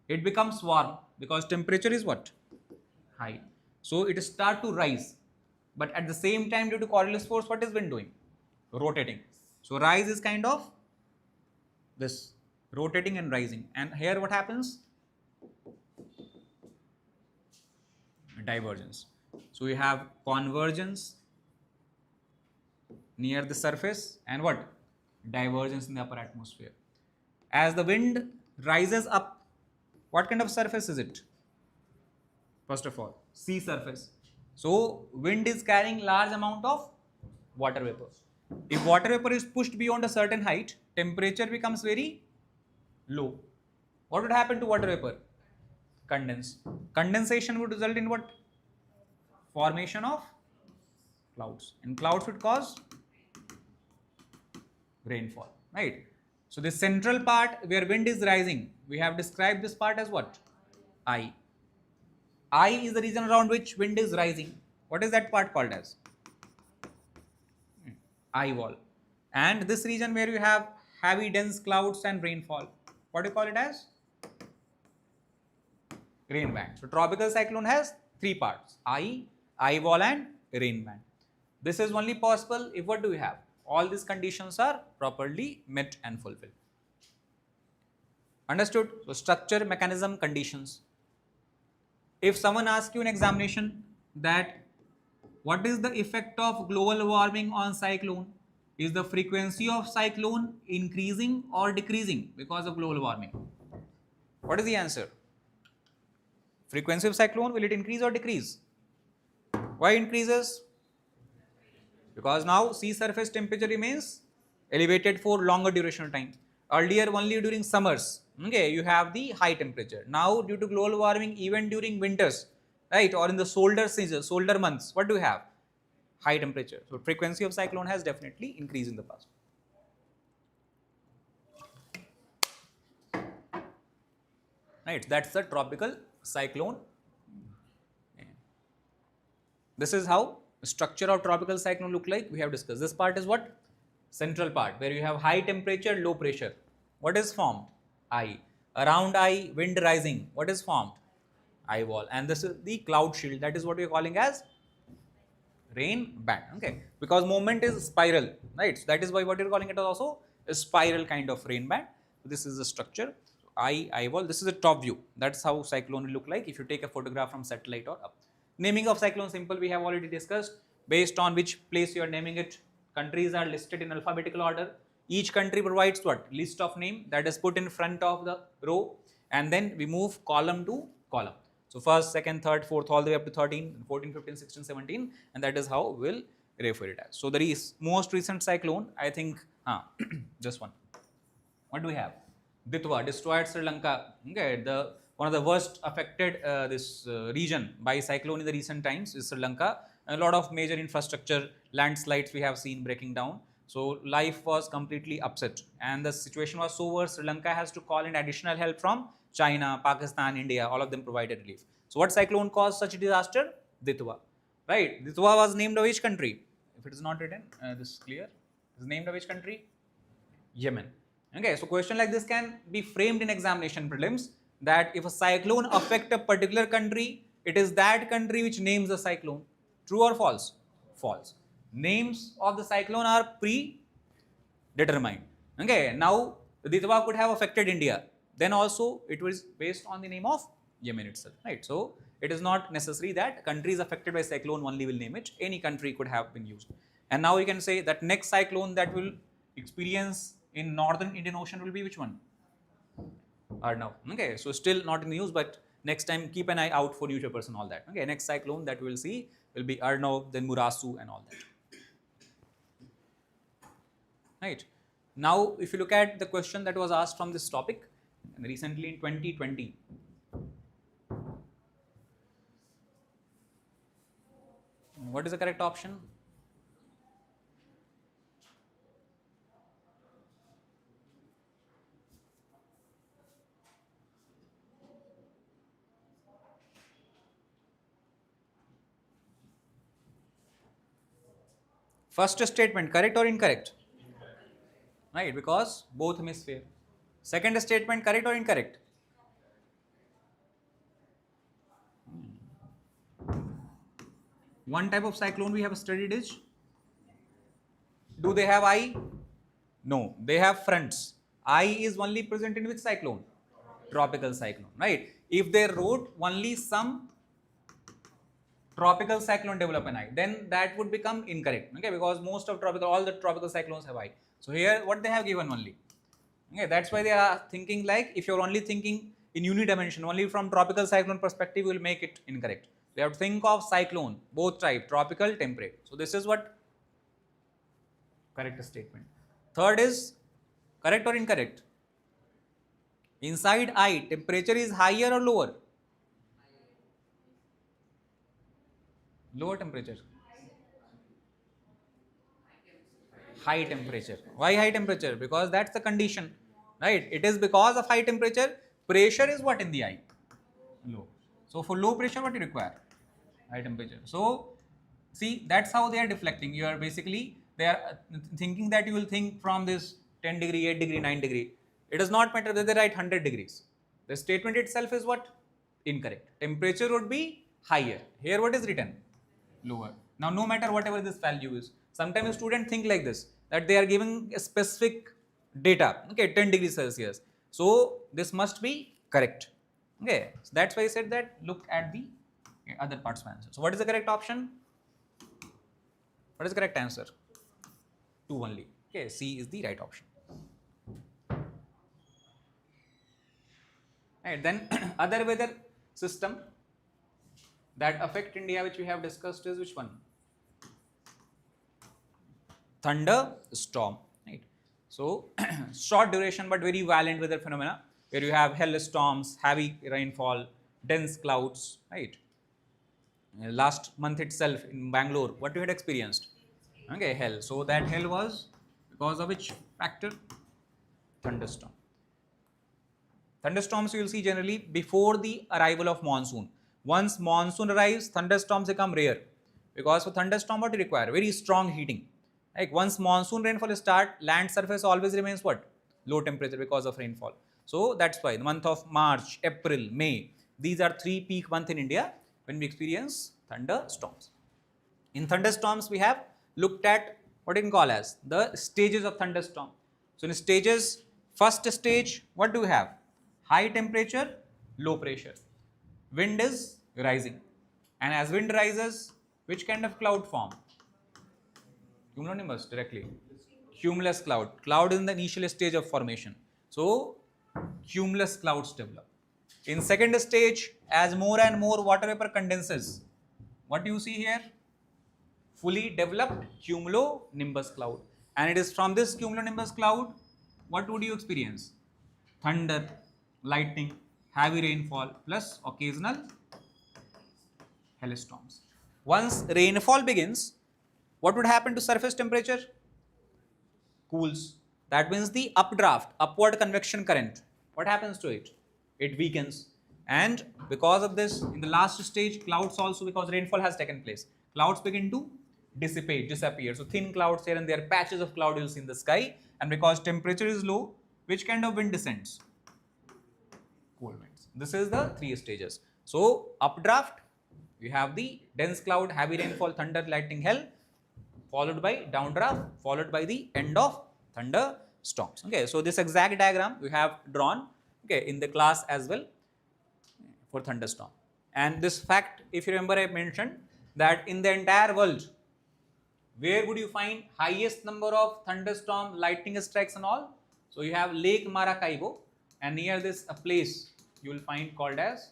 it becomes warm, because temperature is what? High. So it start to rise, but at the same time, due to Coriolis force, what is wind doing? Rotating. So rise is kind of this, rotating and rising. And here what happens? Divergence. So we have convergence near the surface and what? Divergence in the upper atmosphere. As the wind rises up, what kind of surface is it? First of all, sea surface. So wind is carrying large amount of water vapor. If water vapor is pushed beyond a certain height, temperature becomes very low. What would happen to water vapor? Condense. Condensation would result in what? Formation of clouds. And clouds would cause rainfall. Right? So the central part where wind is rising, we have described this part as what? I. I is the region around which wind is rising. What is that part called as? Eye wall. And this region where you have heavy dense clouds and rainfall, what do you call it as? Rain band. So tropical cyclone has three parts: eye wall and rain band. This is only possible if what do we have? All these conditions are properly met and fulfilled. Understood? So structure, mechanism, conditions. If someone asks you in examination that what is the effect of global warming on cyclone? Is the frequency of cyclone increasing or decreasing because of global warming? What is the answer? Frequency of cyclone, will it increase or decrease? Why increases? Because now sea surface temperature remains elevated for longer duration of time. Earlier only during summers, okay, you have the high temperature. Now due to global warming, even during winters, right, or in the shoulder season, shoulder months, what do you have? High temperature. So frequency of cyclone has definitely increased in the past. Right, that's the tropical cyclone. This is how the structure of tropical cyclone look like. We have discussed. This part is what? Central part, where you have high temperature, low pressure. What is formed? Eye. Around eye, wind rising. What is formed? Eye wall. And this is the cloud shield. That is what we are calling as rain band. Okay. Because movement is spiral. Right. So that is why what you are calling it as also a spiral kind of rain band. So this is the structure. Eye wall. This is a top view. That's how cyclone will look like if you take a photograph from satellite or up. Naming of cyclone simple, we have already discussed. Based on which place you are naming it, countries are listed in alphabetical order. Each country provides what? List of name that is put in front of the row, and then we move column to column. So first, second, third, fourth, all the way up to 13, 14, 15, 16, 17, and that is how we'll refer it as. So the most recent cyclone, I think, just one. What do we have? Ditwa destroyed Sri Lanka. Okay, one of the worst affected region by cyclone in the recent times is Sri Lanka. A lot of major infrastructure, landslides we have seen breaking down. So life was completely upset, and the situation was so worse. Sri Lanka has to call in additional help from China, Pakistan, India. All of them provided relief. So what cyclone caused such a disaster? Ditwa. Right? Ditwa was named of which country? If it is not written, this is clear. It is named of which country? Yemen. Okay, so question like this can be framed in examination prelims, that if a cyclone affect a particular country, it is that country which names the cyclone. True or false? False. Names of the cyclone are predetermined. Okay, now the Ditwa could have affected India. Then also it was based on the name of Yemen itself, right? So it is not necessary that countries affected by cyclone only will name it. Any country could have been used. And now we can say that next cyclone that will experience in northern Indian Ocean will be which one? Arnav. Okay, so still not in news, but next time keep an eye out for newspapers and all that. Okay, next cyclone that we will see will be Arnav, then Murasu and all that. Right. Now, if you look at the question that was asked from this topic, and recently in 2020, what is the correct option? First statement, correct or incorrect? Right, because both hemisphere. Second statement, correct or incorrect? One type of cyclone we have studied is, do they have eye? No, they have fronts. Eye is only present in which cyclone? Tropical cyclone, right? If they wrote only some tropical cyclone develop an eye, then that would become incorrect, okay? Because most of all the tropical cyclones have eye. So here, what they have given only, okay? That's why they are thinking like, if you're only thinking in unidimension, only from tropical cyclone perspective, will make it incorrect. You have to think of cyclone, both type, tropical, temperate. So this is what correct statement. Third is correct or incorrect? Inside eye, temperature is higher or lower? Lower temperature. High temperature. Why high temperature? Because that's the condition, right? It is because of high temperature. Pressure is what in the eye? Low. So for low pressure, what you require? High temperature. So see, that's how they are deflecting. You are basically, they are thinking that you will think from this 10 degree, 8 degree, 9 degree. It does not matter whether they write 100 degrees. The statement itself is what? Incorrect. Temperature would be higher. Here what is written? Lower. Now no matter whatever this value is, sometimes a student think like this, that they are giving a specific data, okay, 10 degrees Celsius. So this must be correct. Okay, so that's why I said that look at the other parts of answer. So what is the correct option? What is the correct answer? 2 only. Okay, C is the right option. Right, then other weather system, that affect India, which we have discussed, is which one? Thunderstorm, right? So short duration but very violent weather phenomena, where you have hailstorms, heavy rainfall, dense clouds, right? Last month itself in Bangalore, what you had experienced? Okay, hell. So that hell was because of which factor? Thunderstorm. Thunderstorms you will see generally before the arrival of monsoon. Once monsoon arrives, thunderstorms become rare, because for thunderstorm what you require? Very strong heating. Like once monsoon rainfall start, land surface always remains what? Low temperature because of rainfall. So that's why the month of March, April, May, these are 3 peak months in India when we experience thunderstorms. In thunderstorms, we have looked at what you can call as the stages of thunderstorm. So in stages, first stage, what do we have? High temperature, low pressure. Wind is rising. And as wind rises, which kind of cloud form? Cumulonimbus directly. Cumulus cloud. Cloud is in the initial stage of formation. So cumulus clouds develop. In second stage, as more and more water vapor condenses, what do you see here? Fully developed cumulonimbus cloud. And it is from this cumulonimbus cloud, what would you experience? Thunder, lightning, heavy rainfall, plus occasional hailstorms. Once rainfall begins, what would happen to surface temperature? Cools. That means the updraft, upward convection current, what happens to it? It weakens. And because of this, in the last stage, clouds also, because rainfall has taken place, clouds begin to dissipate, disappear. So thin clouds here and there, patches of cloud you'll see in the sky. And because temperature is low, which kind of wind descends? Cold winds. This is the 3 stages. So updraft, we have the dense cloud, heavy rainfall, thunder, lightning, hail, followed by downdraft, followed by the end of thunderstorms. Okay, so this exact diagram we have drawn, okay, in the class as well for thunderstorm. And this fact, if you remember, I mentioned that in the entire world, where would you find highest number of thunderstorm, lightning strikes and all? So you have Lake Maracaibo, and near this a place you will find called as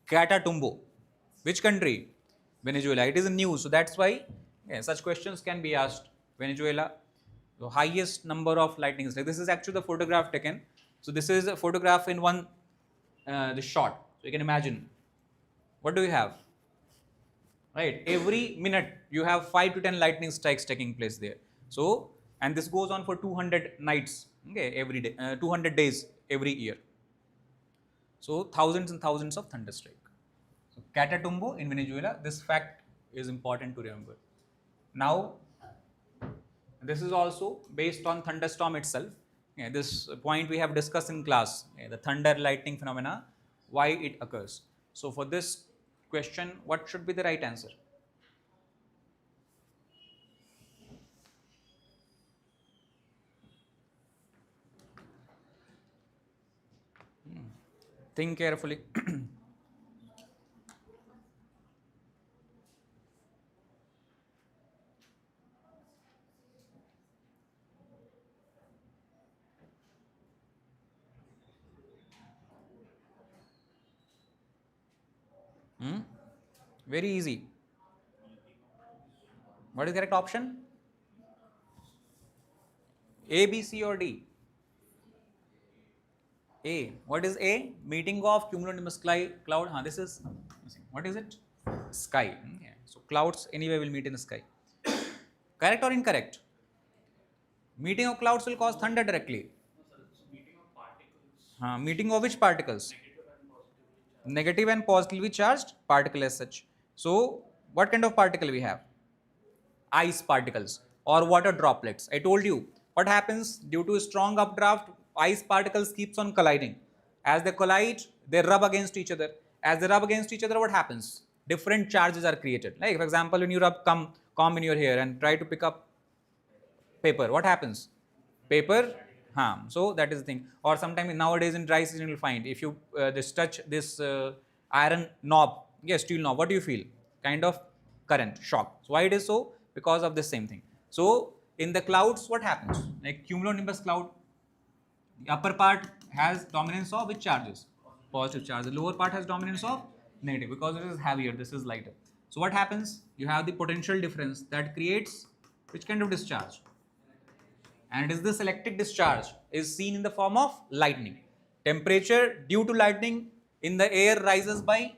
Catatumbo. Which country? Venezuela. It is in news, so that's why such questions can be asked. Venezuela, the highest number of lightning strikes. This is actually the photograph taken. So this is a photograph in one the shot. So you can imagine. What do you have? Right, every minute you have 5 to 10 lightning strikes taking place there. So, and this goes on for 200 nights, okay, every day, 200 days every year. So thousands and thousands of thunderstrike. So Catatumbo in Venezuela, this fact is important to remember. Now, this is also based on thunderstorm itself. Yeah, this point we have discussed in class, the thunder lightning phenomena, why it occurs. So for this question, what should be the right answer? Think carefully. Very easy. What is the correct option? A, B, C or D? A. What is A? Meeting of cumulonimbus cloud. This is, what is it? Sky. Yeah. So clouds anyway will meet in the sky. Correct or incorrect? Meeting of clouds will cause thunder directly.
No, sir, it's meeting of particles.
Meeting of which particles? Negative and positively charged particle as such. So what kind of particle we have? Ice particles or water droplets. I told you what happens due to strong updraft, ice particles keeps on colliding. As they collide, they rub against each other. As they rub against each other, what happens? Different charges are created. Like for example, when you rub comb in your hair and try to pick up paper, what happens? Paper harm. So that is the thing. Or sometimes nowadays in dry season, you'll find if you just touch this iron knob, yes, steel knob, what do you feel? Kind of current, shock. So why it is so? Because of the same thing. So in the clouds, what happens? Like cumulonimbus cloud, the upper part has dominance of which charges? Positive charge. The lower part has dominance of Negative, because it is heavier, this is lighter. So what happens? You have the potential difference that creates which kind of discharge? And it is this electric discharge is seen in the form of lightning. Temperature due to lightning in the air rises by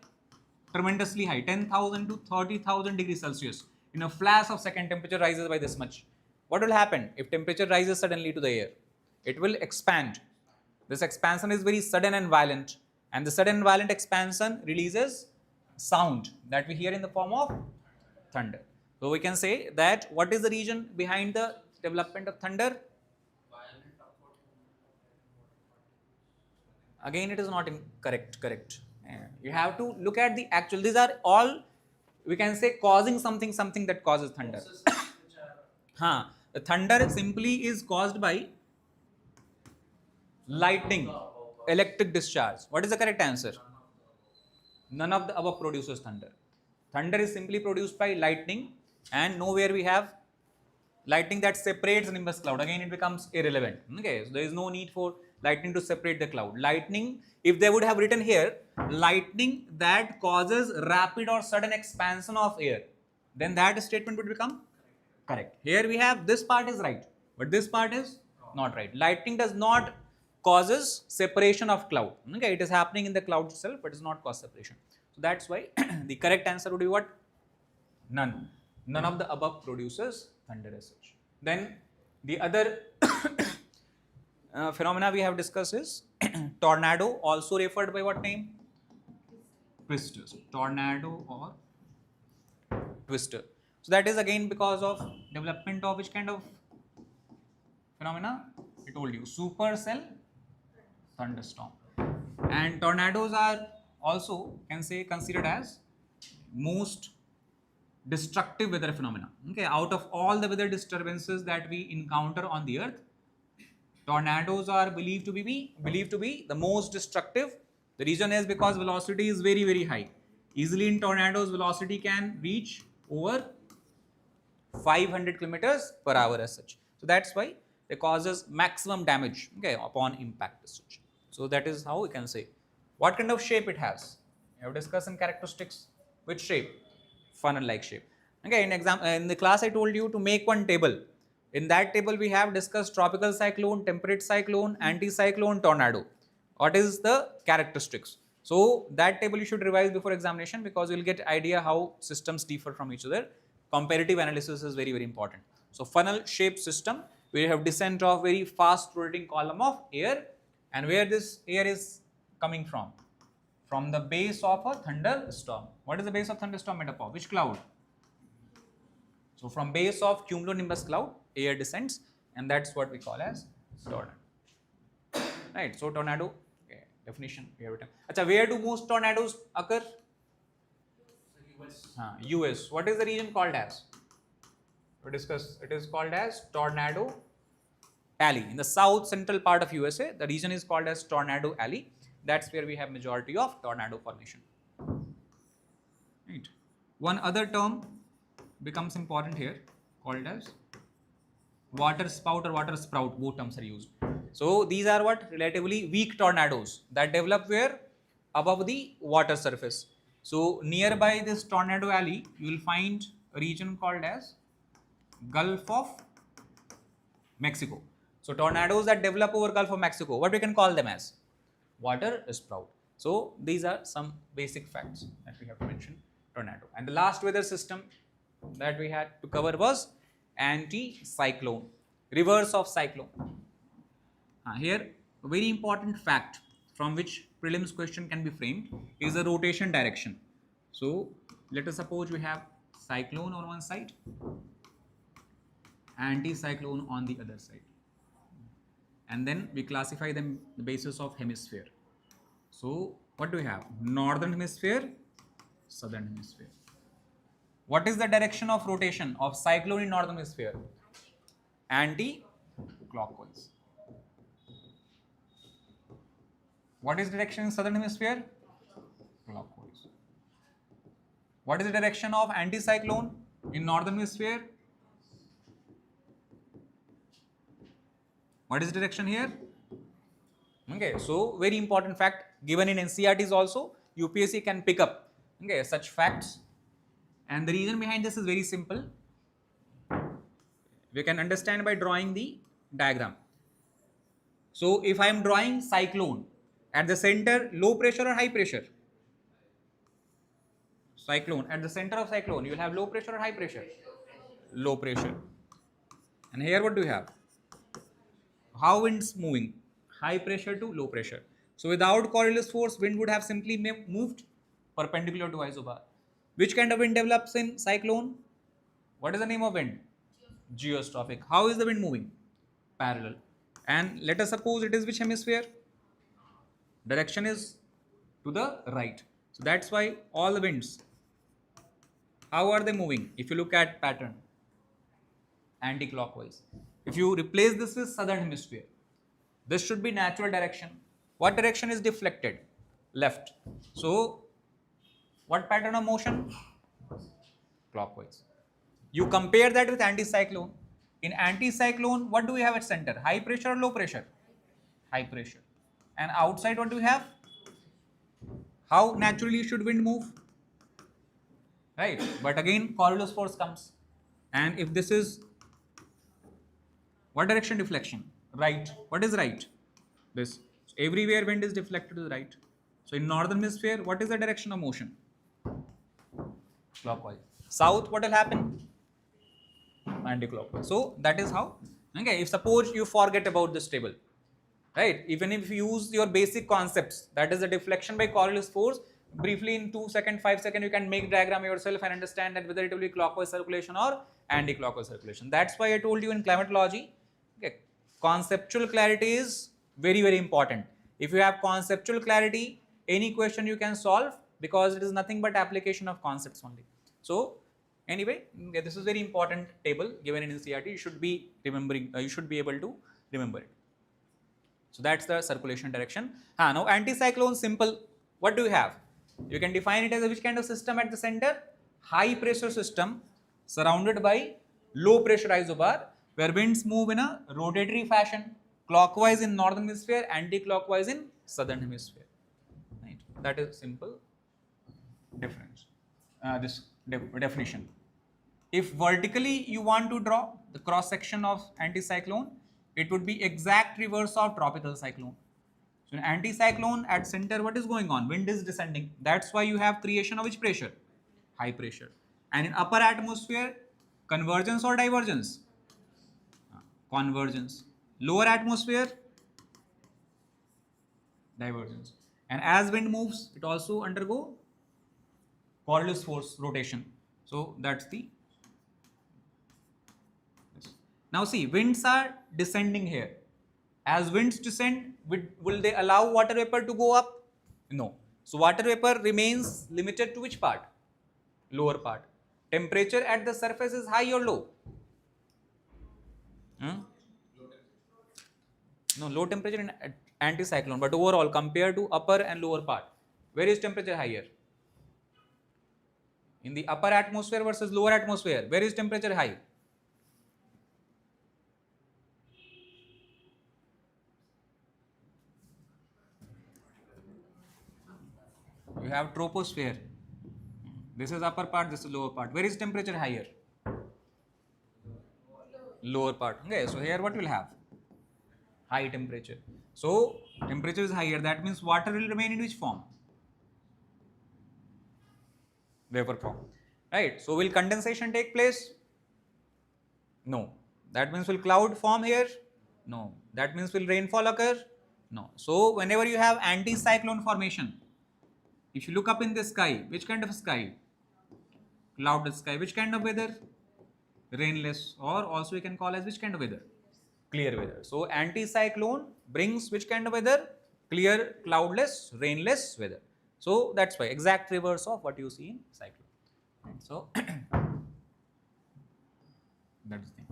tremendously high, 10,000 to 30,000 degrees Celsius. In a flash of second, temperature rises by this much. What will happen if temperature rises suddenly to the air? It will expand. This expansion is very sudden and violent, and the sudden and violent expansion releases sound that we hear in the form of thunder. So we can say that what is the reason behind the development of thunder? Again, it is not correct. You have to look at the actual. These are all, we can say, causing something that causes thunder. The thunder simply is caused by lightning, electric discharge. What is the correct answer? None of the above produces thunder. Thunder is simply produced by lightning, and nowhere we have lightning that separates nimbus cloud. Again, it becomes irrelevant. Okay, so there is no need for lightning to separate the cloud. Lightning, if they would have written here, lightning that causes rapid or sudden expansion of air, then that statement would become correct. Here we have this part is right, but this part is not right. Lightning does not causes separation of cloud. Okay, it is happening in the cloud itself, but it does not cause separation. So that's why the correct answer would be what? None. None of the above produces thunder as such. Then the other phenomena we have discussed is tornado, also referred by what name? Twister. Tornado or twister. So that is again because of development of which kind of phenomena? I told you, supercell thunderstorm. And tornadoes are also, can say, considered as most destructive weather phenomena. Okay, out of all the weather disturbances that we encounter on the earth, tornadoes are believed to be the most destructive. The reason is because velocity is very high. Easily in tornadoes, velocity can reach over 500 kilometers per hour as such. So that's why they causes maximum damage, okay, upon impact as such. So that is how we can say. What kind of shape it has? We have discussed some characteristics. Which shape? Funnel-like shape. Okay, in the class I told you to make one table. In that table we have discussed tropical cyclone, temperate cyclone, anticyclone, tornado. What is the characteristics? So that table you should revise before examination, because you will get idea how systems differ from each other. Comparative analysis is very important. So funnel shaped system, we have descent of very fast rotating column of air, and where this air is coming from? From the base of a thunderstorm. What is the base of thunderstorm made up of? Which cloud? So from base of cumulonimbus cloud, air descends, and that's what we call as tornado. Right. So tornado, okay, definition we have written. Achha, where do most tornadoes occur? US. US. What is the region called as? We discussed. It is called as Tornado Alley. In the south central part of USA, the region is called as Tornado Alley. That's where we have majority of tornado formation. Right. One other term becomes important here, called as water spout or water sprout. Both terms are used. So these are what? Relatively weak tornadoes that develop where? Above the water surface. So nearby this tornado alley, you will find a region called as Gulf of Mexico. So tornadoes that develop over Gulf of Mexico, what we can call them as? Water sprout. So these are some basic facts that we have to mention. Tornado. And the last weather system that we had to cover was anticyclone, reverse of cyclone. Here a very important fact from which prelims question can be framed is the rotation direction. So let us suppose we have cyclone on one side, anticyclone on the other side, and then we classify them the basis of hemisphere. So what do we have? Northern hemisphere, southern hemisphere. What is the direction of rotation of cyclone in northern hemisphere? Anti-clockwise. What is the direction in southern hemisphere? Clockwise. What is the direction of anticyclone in northern hemisphere? What is the direction here? Okay, so very important fact given in NCERTs also, UPSC can pick up Okay, such facts. And the reason behind this is very simple. We can understand by drawing the diagram. So if I am drawing cyclone, at the center low pressure or high pressure? Cyclone, at the center of cyclone you will have low pressure or high pressure? Low pressure. And here what do you have? How winds moving? High pressure to low pressure. So without Coriolis force, wind would have simply moved perpendicular to isobar. Which kind of wind develops in cyclone? What is the name of wind? Geostrophic. How is the wind moving? Parallel. And let us suppose it is which hemisphere? Direction is to the right. So that's why all the winds, how are they moving? If you look at pattern, anti-clockwise. If you replace this with southern hemisphere, this should be natural direction. What direction is deflected? Left. So what pattern of motion? Clockwise. You compare that with anticyclone. In anticyclone, what do we have at center? High pressure or low pressure? High pressure. And outside what do we have? How naturally should wind move? Right. But again Coriolis force comes. And if this is what direction deflection? Right. What is right? This. So everywhere wind is deflected to the right. So in northern hemisphere, what is the direction of motion? Clockwise. South, what will happen? Anti-clockwise. So that is how. Okay. If suppose you forget about this table, right? Even if you use your basic concepts, that is the deflection by Coriolis force, briefly in 2 seconds, 5 seconds, you can make diagram yourself and understand that whether it will be clockwise circulation or anti-clockwise circulation. That's why I told you in climatology, okay, conceptual clarity is very, very important. If you have conceptual clarity, any question you can solve because it is nothing but application of concepts only. So anyway, this is very important table given in NCERT. You should be remembering, you should be able to remember it. So that's the circulation direction. Now anticyclone, simple. What do you have? You can define it as a which kind of system at the center? High pressure system surrounded by low pressure isobar where winds move in a rotatory fashion, clockwise in northern hemisphere, anti-clockwise in southern hemisphere. Right? That is simple difference. This definition. If vertically you want to draw the cross section of anticyclone, it would be exact reverse of tropical cyclone. So in anticyclone at center, what is going on? Wind is descending. That's why you have creation of which pressure? High pressure. And in upper atmosphere, convergence or divergence? Convergence. Lower atmosphere? Divergence. And as wind moves, it also undergo Coriolis force rotation. So that's the. Now see, winds are descending here. As winds descend, will they allow water vapor to go up? No. So water vapor remains limited to which part? Lower part. Temperature at the surface is high or low? No, low temperature in anticyclone, but overall compared to upper and lower part, where is temperature higher? In the upper atmosphere versus lower atmosphere, where is temperature high? You have troposphere. This is upper part, this is lower part. Where is temperature higher? Lower part. Okay, so here what will have? High temperature. So temperature is higher, that means water will remain in which form? Vapor form. Right. So will condensation take place? No. That means will cloud form here? No. That means will rainfall occur? No. So whenever you have anticyclone formation, if you look up in the sky, which kind of sky? Cloudless sky. Which kind of weather? Rainless, or also you can call as which kind of weather? Clear weather. So anticyclone brings which kind of weather? Clear, cloudless, rainless weather. So that's why exact reverse of what you see in cyclone. And so that's the thing.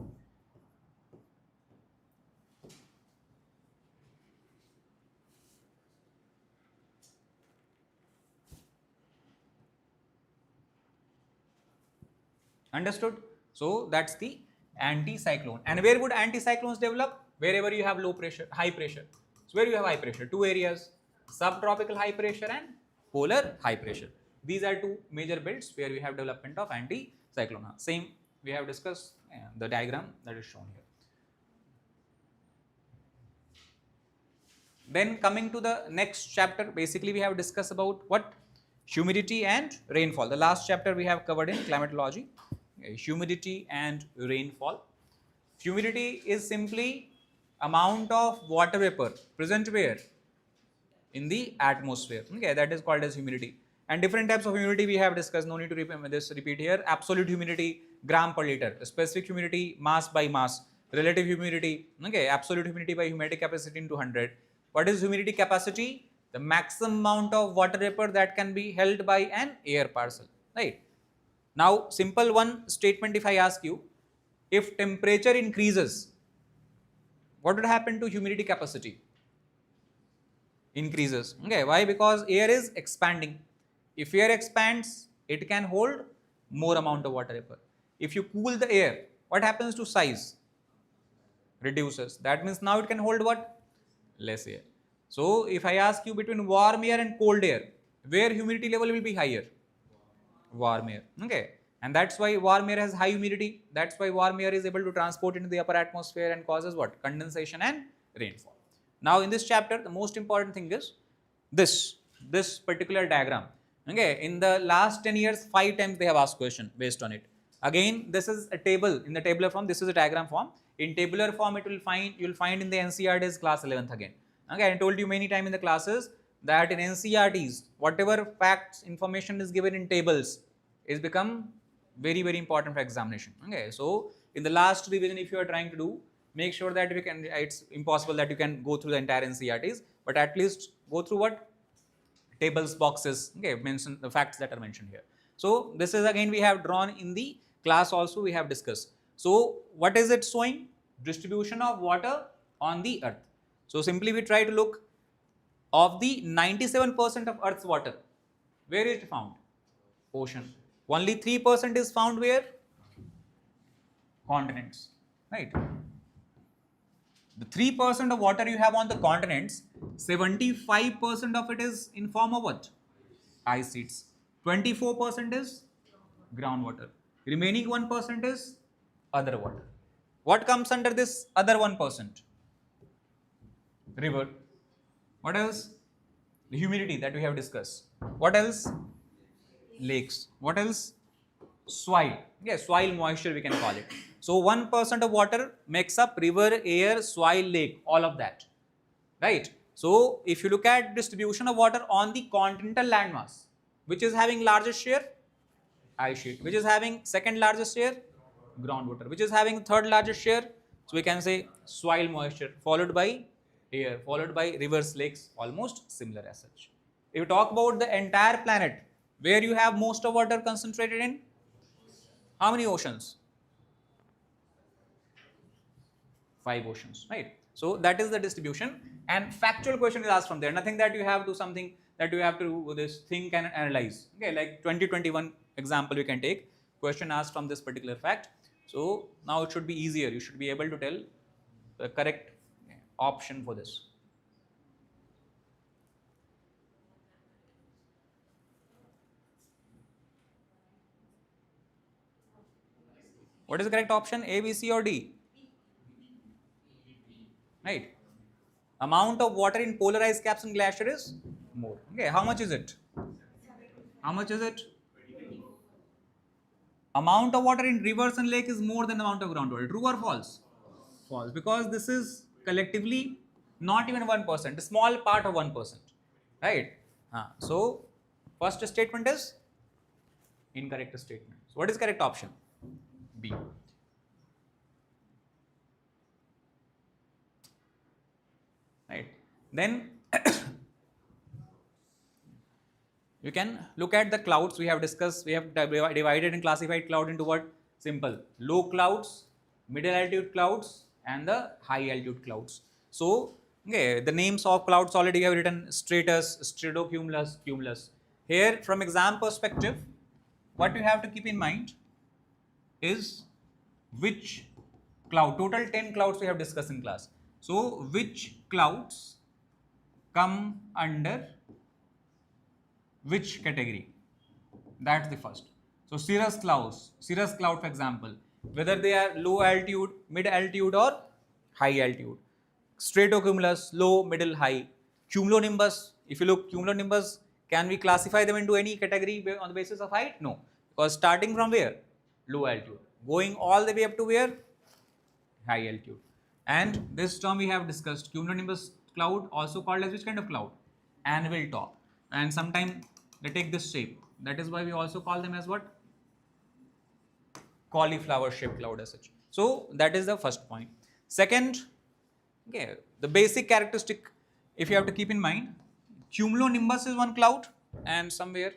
Understood? So that's the anticyclone. And where would anticyclones develop? Wherever you have low pressure, high pressure. So where you have high pressure? Two areas: subtropical high pressure and polar high pressure. These are two major belts where we have development of anticyclone. Same we have discussed the diagram that is shown here. Then coming to the next chapter, basically we have discussed about what? Humidity and rainfall. The last chapter we have covered in climatology, humidity and rainfall. Humidity is simply amount of water vapor present where? In the atmosphere. Okay, that is called as humidity. And different types of humidity we have discussed. No need to repeat here. Absolute humidity, gram per liter. Specific humidity, mass by mass. Relative humidity, okay, absolute humidity by humidity capacity into 100. What is humidity capacity? The maximum amount of water vapor that can be held by an air parcel, right? Now, simple one statement if I ask you, if temperature increases, what would happen to humidity capacity? Increases. Okay, why? Because air is expanding. If air expands, it can hold more amount of water vapor. If you cool the air, what happens to size? Reduces. That means now it can hold what? Less air. So if I ask you between warm air and cold air, where humidity level will be higher? Warm air. Okay, and that's why warm air has high humidity. That's why warm air is able to transport into the upper atmosphere and causes what? Condensation and rainfall. Now in this chapter, the most important thing is this particular diagram. Okay, in the last 10 years, 5 times they have asked question based on it. Again, this is a table. In the tabular form, this is a diagram form. In tabular form, you'll find in the NCERT's class 11th again. Okay, I told you many times in the classes that in NCERTs, whatever facts, information is given in tables is become very, very important for examination. Okay, so in the last revision, if you are trying to do, make sure that you can, it's impossible that you can go through the entire NCERTs, but at least go through what? Tables, boxes, okay, mention the facts that are mentioned here. So this is again we have drawn in the class also we have discussed. So what is it showing? Distribution of water on the earth. So simply we try to look of the 97% of earth's water, where is it found? Ocean. Only 3% is found where? Continents, right? The 3% of water you have on the continents, 75% of it is in form of what? Ice sheets. 24% is groundwater. Remaining 1% is other water. What comes under this other 1%? River. What else? The humidity that we have discussed. What else? Lakes. What else? Soil. Yes, soil moisture we can call it. So 1% of water makes up river, air, soil, lake, all of that. Right? So if you look at distribution of water on the continental landmass, which is having largest share? Ice sheet. Which is having second largest share? Groundwater. Which is having third largest share? So we can say soil moisture, followed by air, followed by rivers, lakes, almost similar as such. If you talk about the entire planet, where you have most of water concentrated in? How many oceans? 5 oceans, right? So that is the distribution, and factual question is asked from there. Nothing that you have to something that you have to do this think and analyze. Okay, like 2021 example you can take. Question asked from this particular fact. So now it should be easier. You should be able to tell the correct option for this. What is the correct option? A, B, C or D? Right. Amount of water in polar ice caps and glacier is more. Okay, how much is it? How much is it? Amount of water in rivers and lake is more than the amount of groundwater. True or false? False. Because this is collectively not even 1%, a small part of 1%. Right? So, first statement is incorrect statement. So, what is correct option? B. Right. Then you can look at the clouds we have discussed. We have divided and classified cloud into what? Simple. Low clouds, middle altitude clouds and the high altitude clouds. So, okay, the names of clouds already have written: stratus, stratocumulus, cumulus. Here from exam perspective, what you have to keep in mind is which cloud, total 10 clouds we have discussed in class. So, which clouds come under which category? That's the first. So cirrus cloud for example, whether they are low altitude, mid altitude or high altitude. Stratocumulus, low, middle, high. Cumulonimbus, if you look cumulonimbus, can we classify them into any category on the basis of height? No, because starting from where? Low altitude. Going all the way up to where? High altitude. And this term we have discussed, cumulonimbus cloud, also called as which kind of cloud? Anvil top. And sometimes they take this shape. That is why we also call them as what? Cauliflower shaped cloud as such. So that is the first point. Second, okay, the basic characteristic, if you have to keep in mind, cumulonimbus is one cloud, and somewhere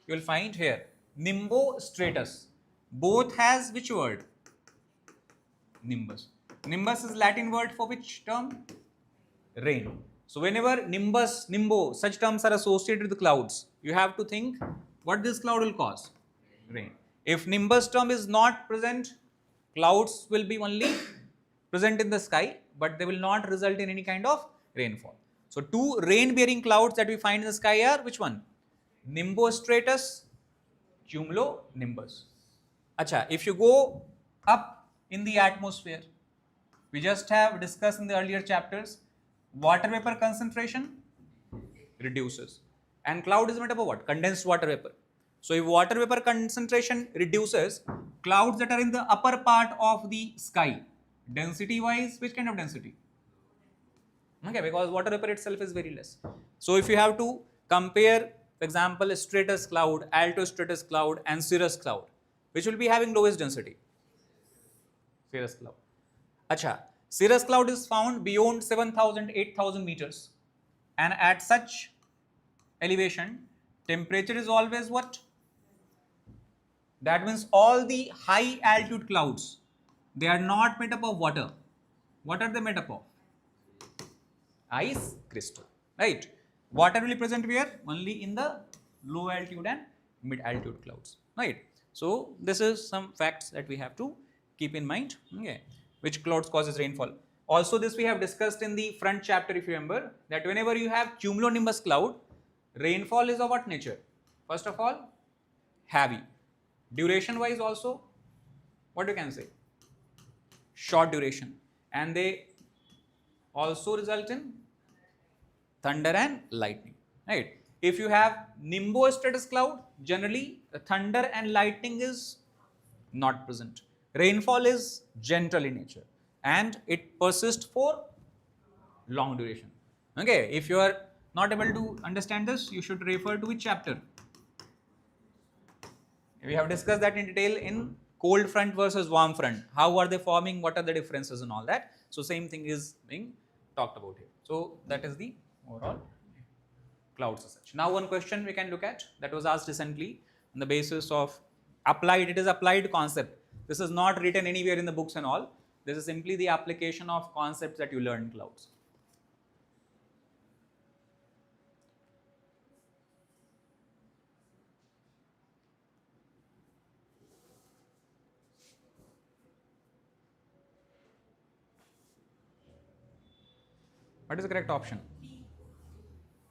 you will find here nimbostratus. Both has which word? Nimbus. Nimbus is Latin word for which term? Rain. So whenever nimbus, nimbo, such terms are associated with clouds, you have to think what this cloud will cause? Rain. If nimbus term is not present, clouds will be only present in the sky, but they will not result in any kind of rainfall. So two rain bearing clouds that we find in the sky are which one? Nimbostratus, cumulonimbus. Acha, if you go up in the atmosphere, we just have discussed in the earlier chapters, water vapor concentration reduces. And cloud is made up of what? Condensed water vapor. So if water vapor concentration reduces, clouds that are in the upper part of the sky, density wise, which kind of density? Okay, because water vapor itself is very less. So if you have to compare, for example, stratus cloud, altostratus cloud and cirrus cloud, which will be having lowest density? Cirrus cloud. Acha, cirrus cloud is found beyond 7,000, 8,000 meters. And at such elevation, temperature is always what? That means all the high altitude clouds, they are not made up of water. What are they made up of? Ice crystal, right? Water will be present where? Only in the low altitude and mid altitude clouds, right? So this is some facts that we have to keep in mind. Okay, which clouds causes rainfall? Also, this we have discussed in the front chapter, if you remember, that whenever you have cumulonimbus cloud, rainfall is of what nature? First of all, heavy. Duration wise also, what you can say? Short duration. And they also result in thunder and lightning, right? If you have nimbostratus cloud, generally the thunder and lightning is not present. Rainfall is gentle in nature and it persists for long duration. Okay, if you are not able to understand this, you should refer to which chapter? We have discussed that in detail in cold front versus warm front. How are they forming? What are the differences and all that? So same thing is being talked about here. So that is the overall clouds as such. Now one question we can look at that was asked recently on the basis of applied. It is applied concept. This is not written anywhere in the books and all. This is simply the application of concepts that you learn in clouds. What is the correct option?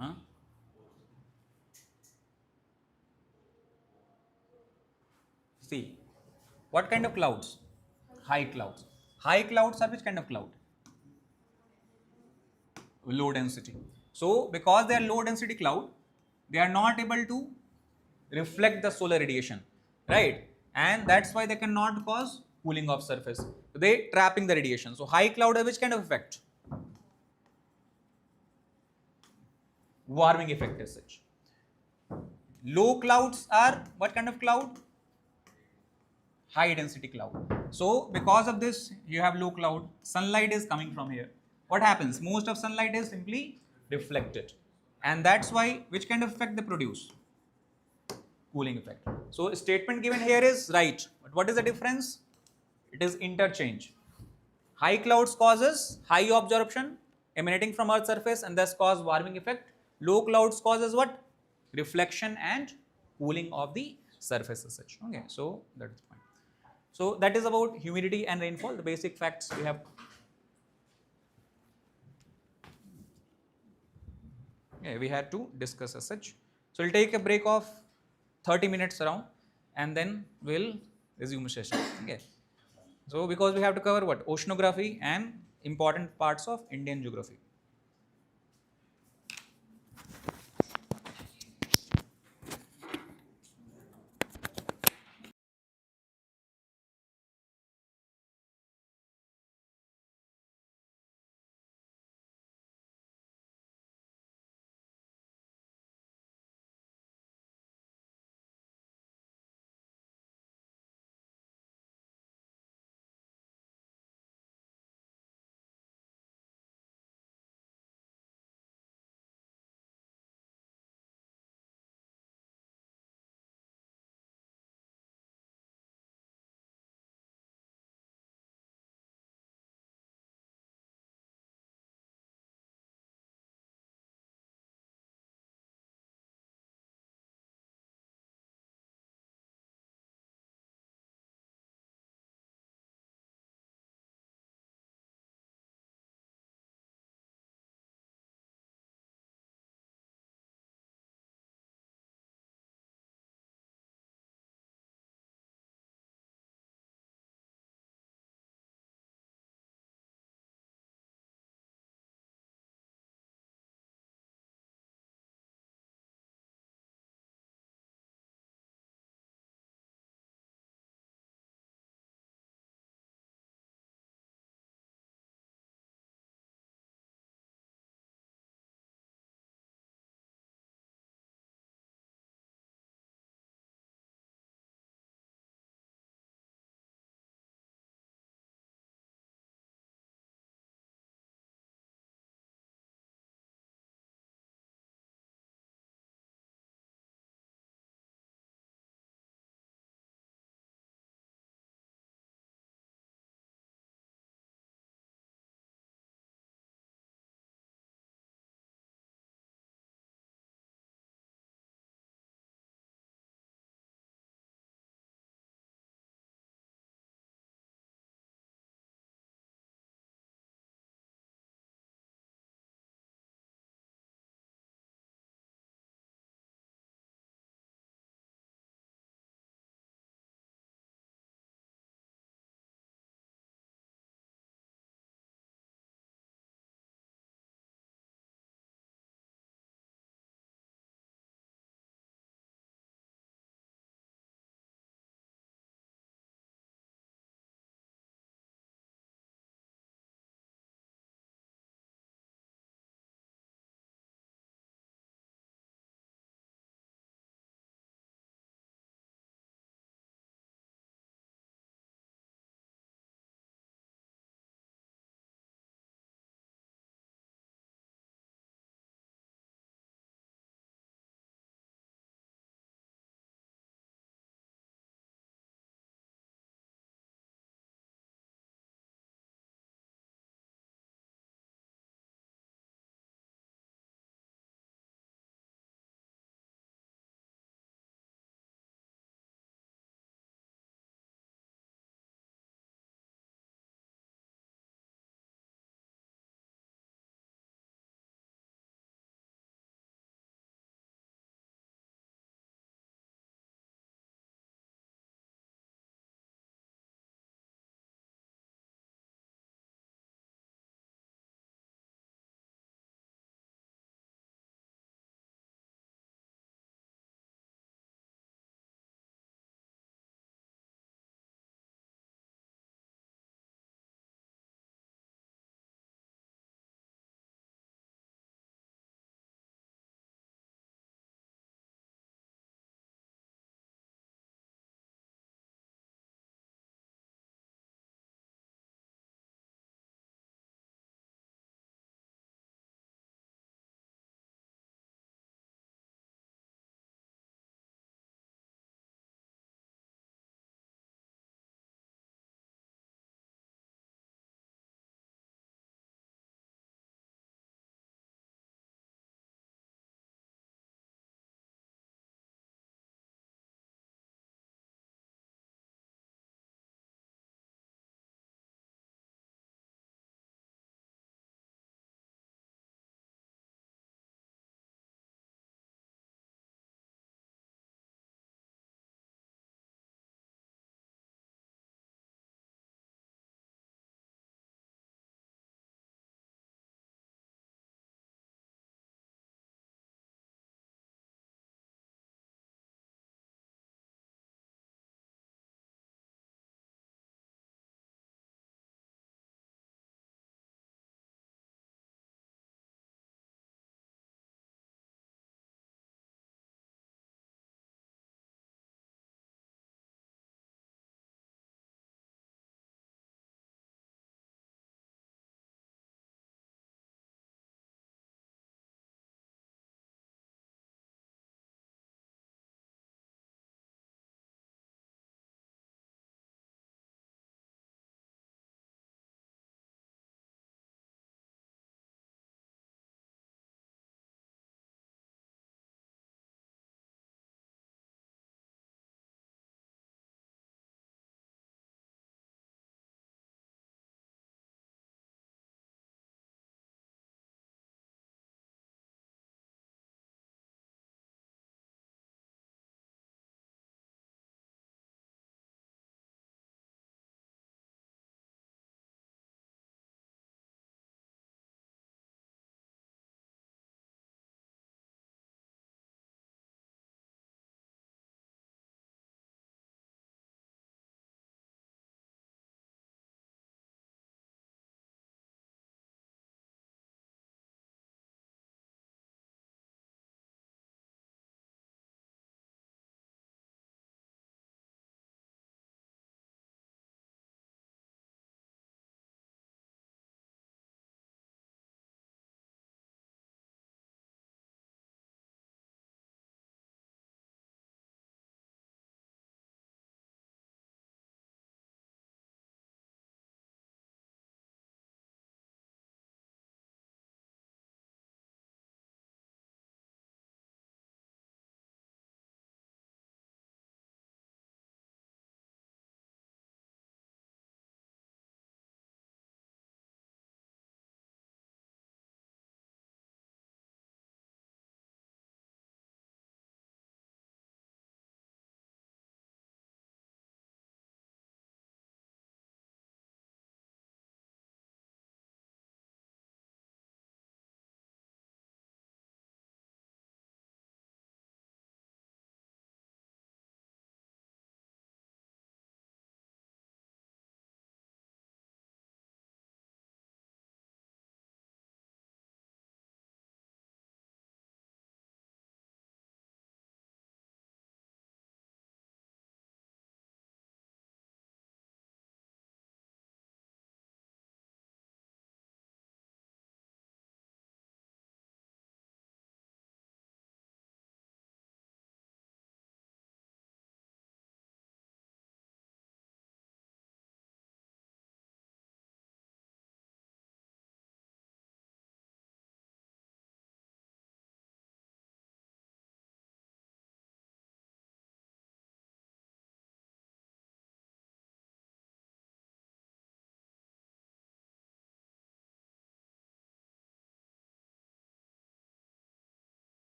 Huh? See, what kind of clouds? High clouds. High clouds are which kind of cloud? Low density. So, because they are low density cloud, they are not able to reflect the solar radiation, right? And that's why they cannot cause cooling of surface. So they trapping the radiation. So, high cloud have which kind of effect? Warming effect as such. Low clouds are what kind of cloud? High density cloud. So because of this, you have low cloud. Sunlight is coming from here. What happens? Most of sunlight is simply reflected, and that's why which kind of effect they produce? Cooling effect. So statement given here is right, but what is the difference? It is interchange. High clouds causes high absorption emanating from Earth's surface and thus cause warming effect. Low clouds causes what? Reflection and cooling of the surface as such. Okay, so that is the point. So that is about humidity and rainfall, the basic facts we have. Okay, we had to discuss as such. So we'll take a break of 30 minutes around, and then we'll resume the session. Okay. So because we have to cover what? Oceanography and important parts of Indian geography.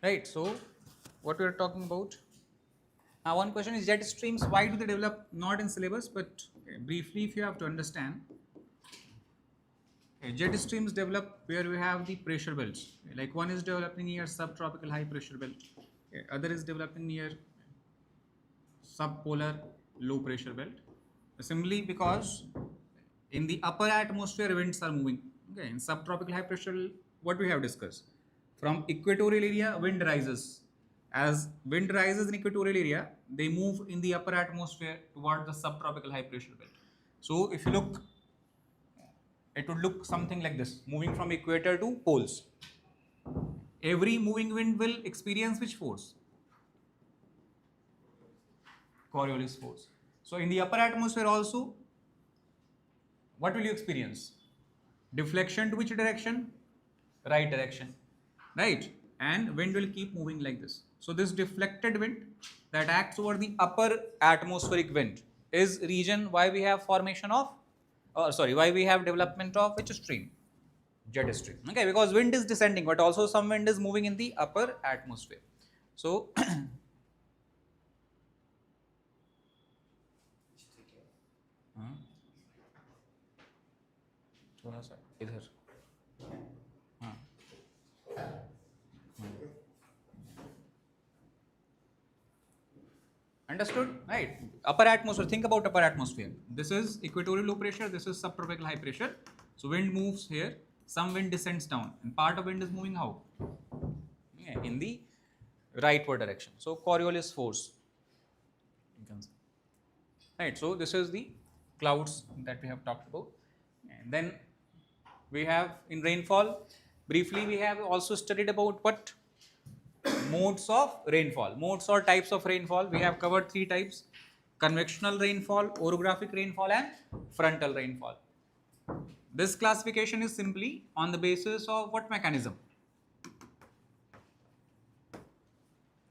right? So what we are talking about. Now, one question is jet streams. Why do they develop? Not in syllabus, but briefly, if you have to understand, jet streams develop where we have the pressure belts. Like one is developing near subtropical high pressure belt, other is developing near subpolar low pressure belt. Simply because in the upper atmosphere winds are moving. Okay, in subtropical high pressure, what we have discussed, from equatorial area wind rises. As wind rises in equatorial area, they move in the upper atmosphere toward the subtropical high pressure belt. So if you look, it would look something like this, moving from equator to poles. Every moving wind will experience which force? Coriolis force. So in the upper atmosphere also, what will you experience? Deflection to which direction? Right direction, right? And wind will keep moving like this. So this deflected wind that acts over the upper atmospheric wind is region why we have formation of, why we have development of which stream? Jet stream. Okay, because wind is descending, but also some wind is moving in the upper atmosphere. So थोड़ा सा इधर हाँ understood, right? Upper atmosphere, think about upper atmosphere. This is equatorial low pressure, this is subtropical high pressure. So wind moves here, some wind descends down, and part of wind is moving how? Yeah, in the rightward direction. So Coriolis force, you can say. Right, so this is the clouds that we have talked about. And then we have in rainfall, briefly we have also studied about what? Modes of rainfall, modes or types of rainfall. We have covered three types: convectional rainfall, orographic rainfall, and frontal rainfall. This classification is simply on the basis of what mechanism?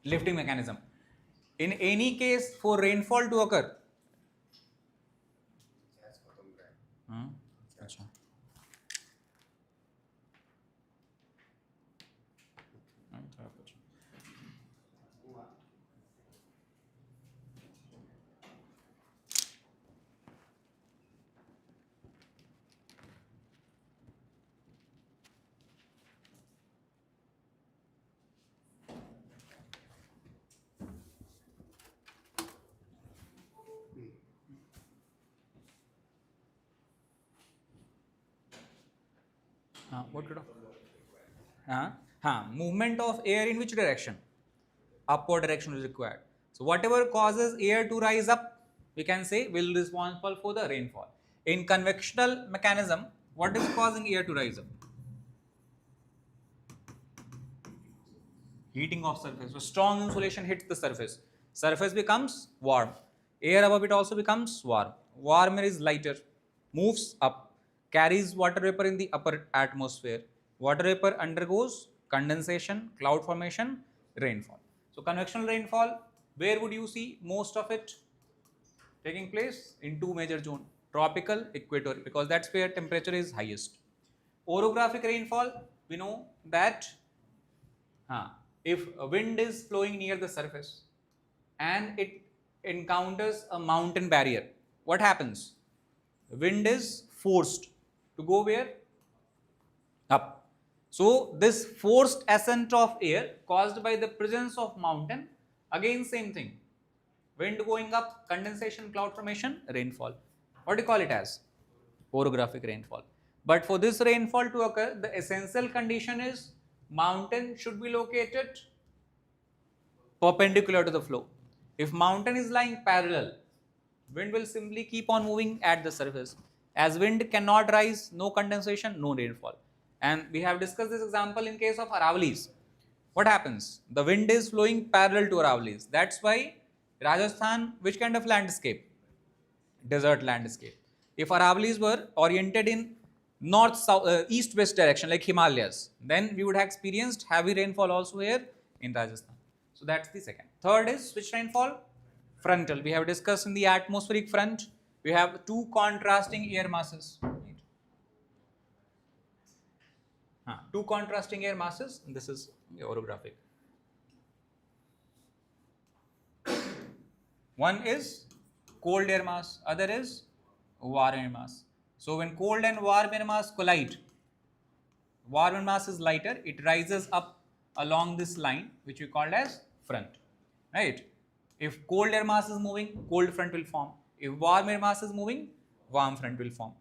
Lifting mechanism. In any case, for rainfall to occur, अच्छा what to do? Movement of air in which direction? Upward direction is required. So whatever causes air to rise up, we can say will be responsible for the rainfall. In convectional mechanism, what is causing air to rise up? Heating of surface. So strong insulation hits the surface. Surface becomes warm. Air above it also becomes warm. Warm air is lighter, moves up, carries water vapor in the upper atmosphere. Water vapor undergoes condensation, cloud formation, rainfall. So convectional rainfall, where would you see most of it taking place? In two major zones, tropical, equatorial, because that's where temperature is highest. Orographic rainfall, we know that if a wind is flowing near the surface and it encounters a mountain barrier, what happens? The wind is forced to go where? Up. So this forced ascent of air caused by the presence of mountain, again same thing. Wind going up, condensation, cloud formation, rainfall. What do you call it as? Orographic rainfall. But for this rainfall to occur, the essential condition is mountain should be located perpendicular to the flow. If mountain is lying parallel, wind will simply keep on moving at the surface. As wind cannot rise, no condensation, no rainfall. And we have discussed this example in case of Aravallis. What happens? The wind is flowing parallel to Aravallis. That's why Rajasthan, which kind of landscape? Desert landscape. If Aravallis were oriented in north, south, east, west direction like Himalayas, then we would have experienced heavy rainfall also here in Rajasthan. So that's the second. Third is which rainfall? Frontal. We have discussed in the atmospheric front, we have two contrasting air masses. Two contrasting air masses. This is orographic. One is cold air mass, other is warm air mass. So when cold and warm air mass collide, warm air mass is lighter, it rises up along this line which we called as front, right? If cold air mass is moving, cold front will form. If warm air mass is moving, warm front will form.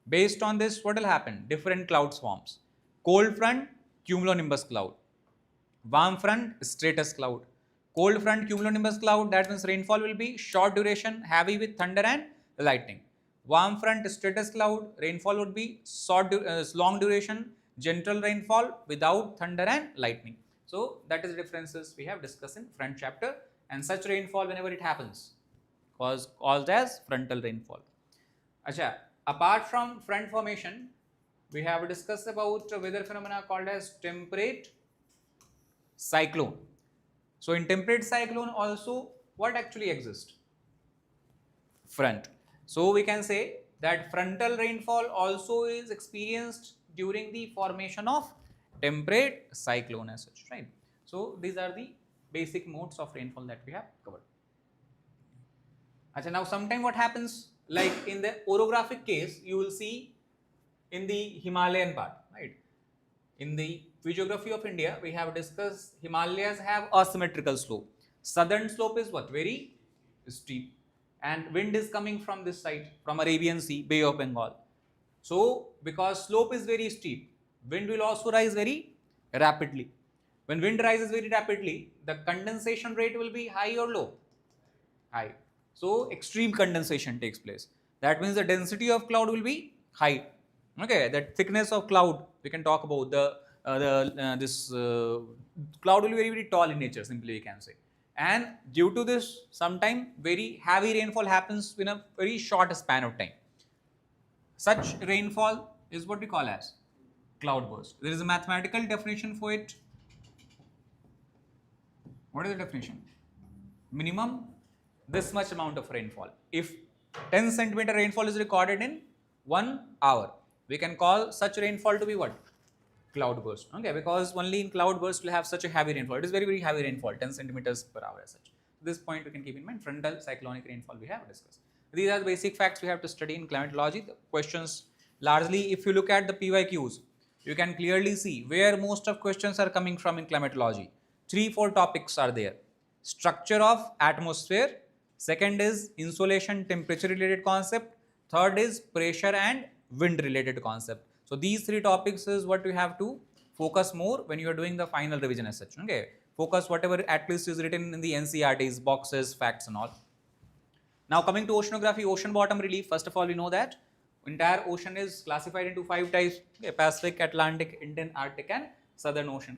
Based on this, what will happen? Different clouds forms. Cold front, cumulonimbus cloud. Warm front, stratus cloud. Cold front, cumulonimbus cloud, that means rainfall will be short duration, heavy with thunder and lightning. Warm front, stratus cloud, rainfall would be long duration, gentle rainfall without thunder and lightning. So that is the differences we have discussed in front chapter, and such rainfall whenever it happens called as frontal rainfall. Acha, apart from front formation, we have discussed about weather phenomena called as temperate cyclone. So in temperate cyclone also what actually exists? Front. So we can say that frontal rainfall also is experienced during the formation of temperate cyclone as such, right? So these are the basic modes of rainfall that we have covered. Achha, now sometime what happens, like in the orographic case, you will see in the Himalayan part, right? In the physiography of India, we have discussed Himalayas have asymmetrical slope. Southern slope is what? Very steep. And wind is coming from this side, from Arabian Sea, Bay of Bengal. So, because slope is very steep, wind will also rise very rapidly. When wind rises very rapidly, the condensation rate will be high or low? High. So, extreme condensation takes place. That means the density of cloud will be high. Okay, the thickness of cloud, we can talk about this cloud will be very, very tall in nature, simply we can say. And due to this, sometime very heavy rainfall happens in a very short span of time. Such rainfall is what we call as cloudburst. There is a mathematical definition for it. What is the definition? Minimum this much amount of rainfall. If 10 centimeter rainfall is recorded in 1 hour, we can call such rainfall to be what? Cloudburst. Okay, because only in cloudburst will have such a heavy rainfall. It is very, very heavy rainfall, 10 centimeters per hour as such. This point we can keep in mind. Frontal cyclonic rainfall we have discussed. These are the basic facts we have to study in climatology. The questions largely, if you look at the PYQs, you can clearly see where most of questions are coming from in climatology. 3-4 topics are there. Structure of atmosphere. Second is insolation temperature related concept. Third is pressure and wind related concept. So these 3 topics is what you have to focus more when you are doing the final revision as such. Okay, focus whatever at least is written in the NCERTs, boxes, facts and all. Now coming to oceanography, ocean bottom relief. First of all, we know that entire ocean is classified into 5 types: okay, Pacific, Atlantic, Indian, Arctic and Southern Ocean.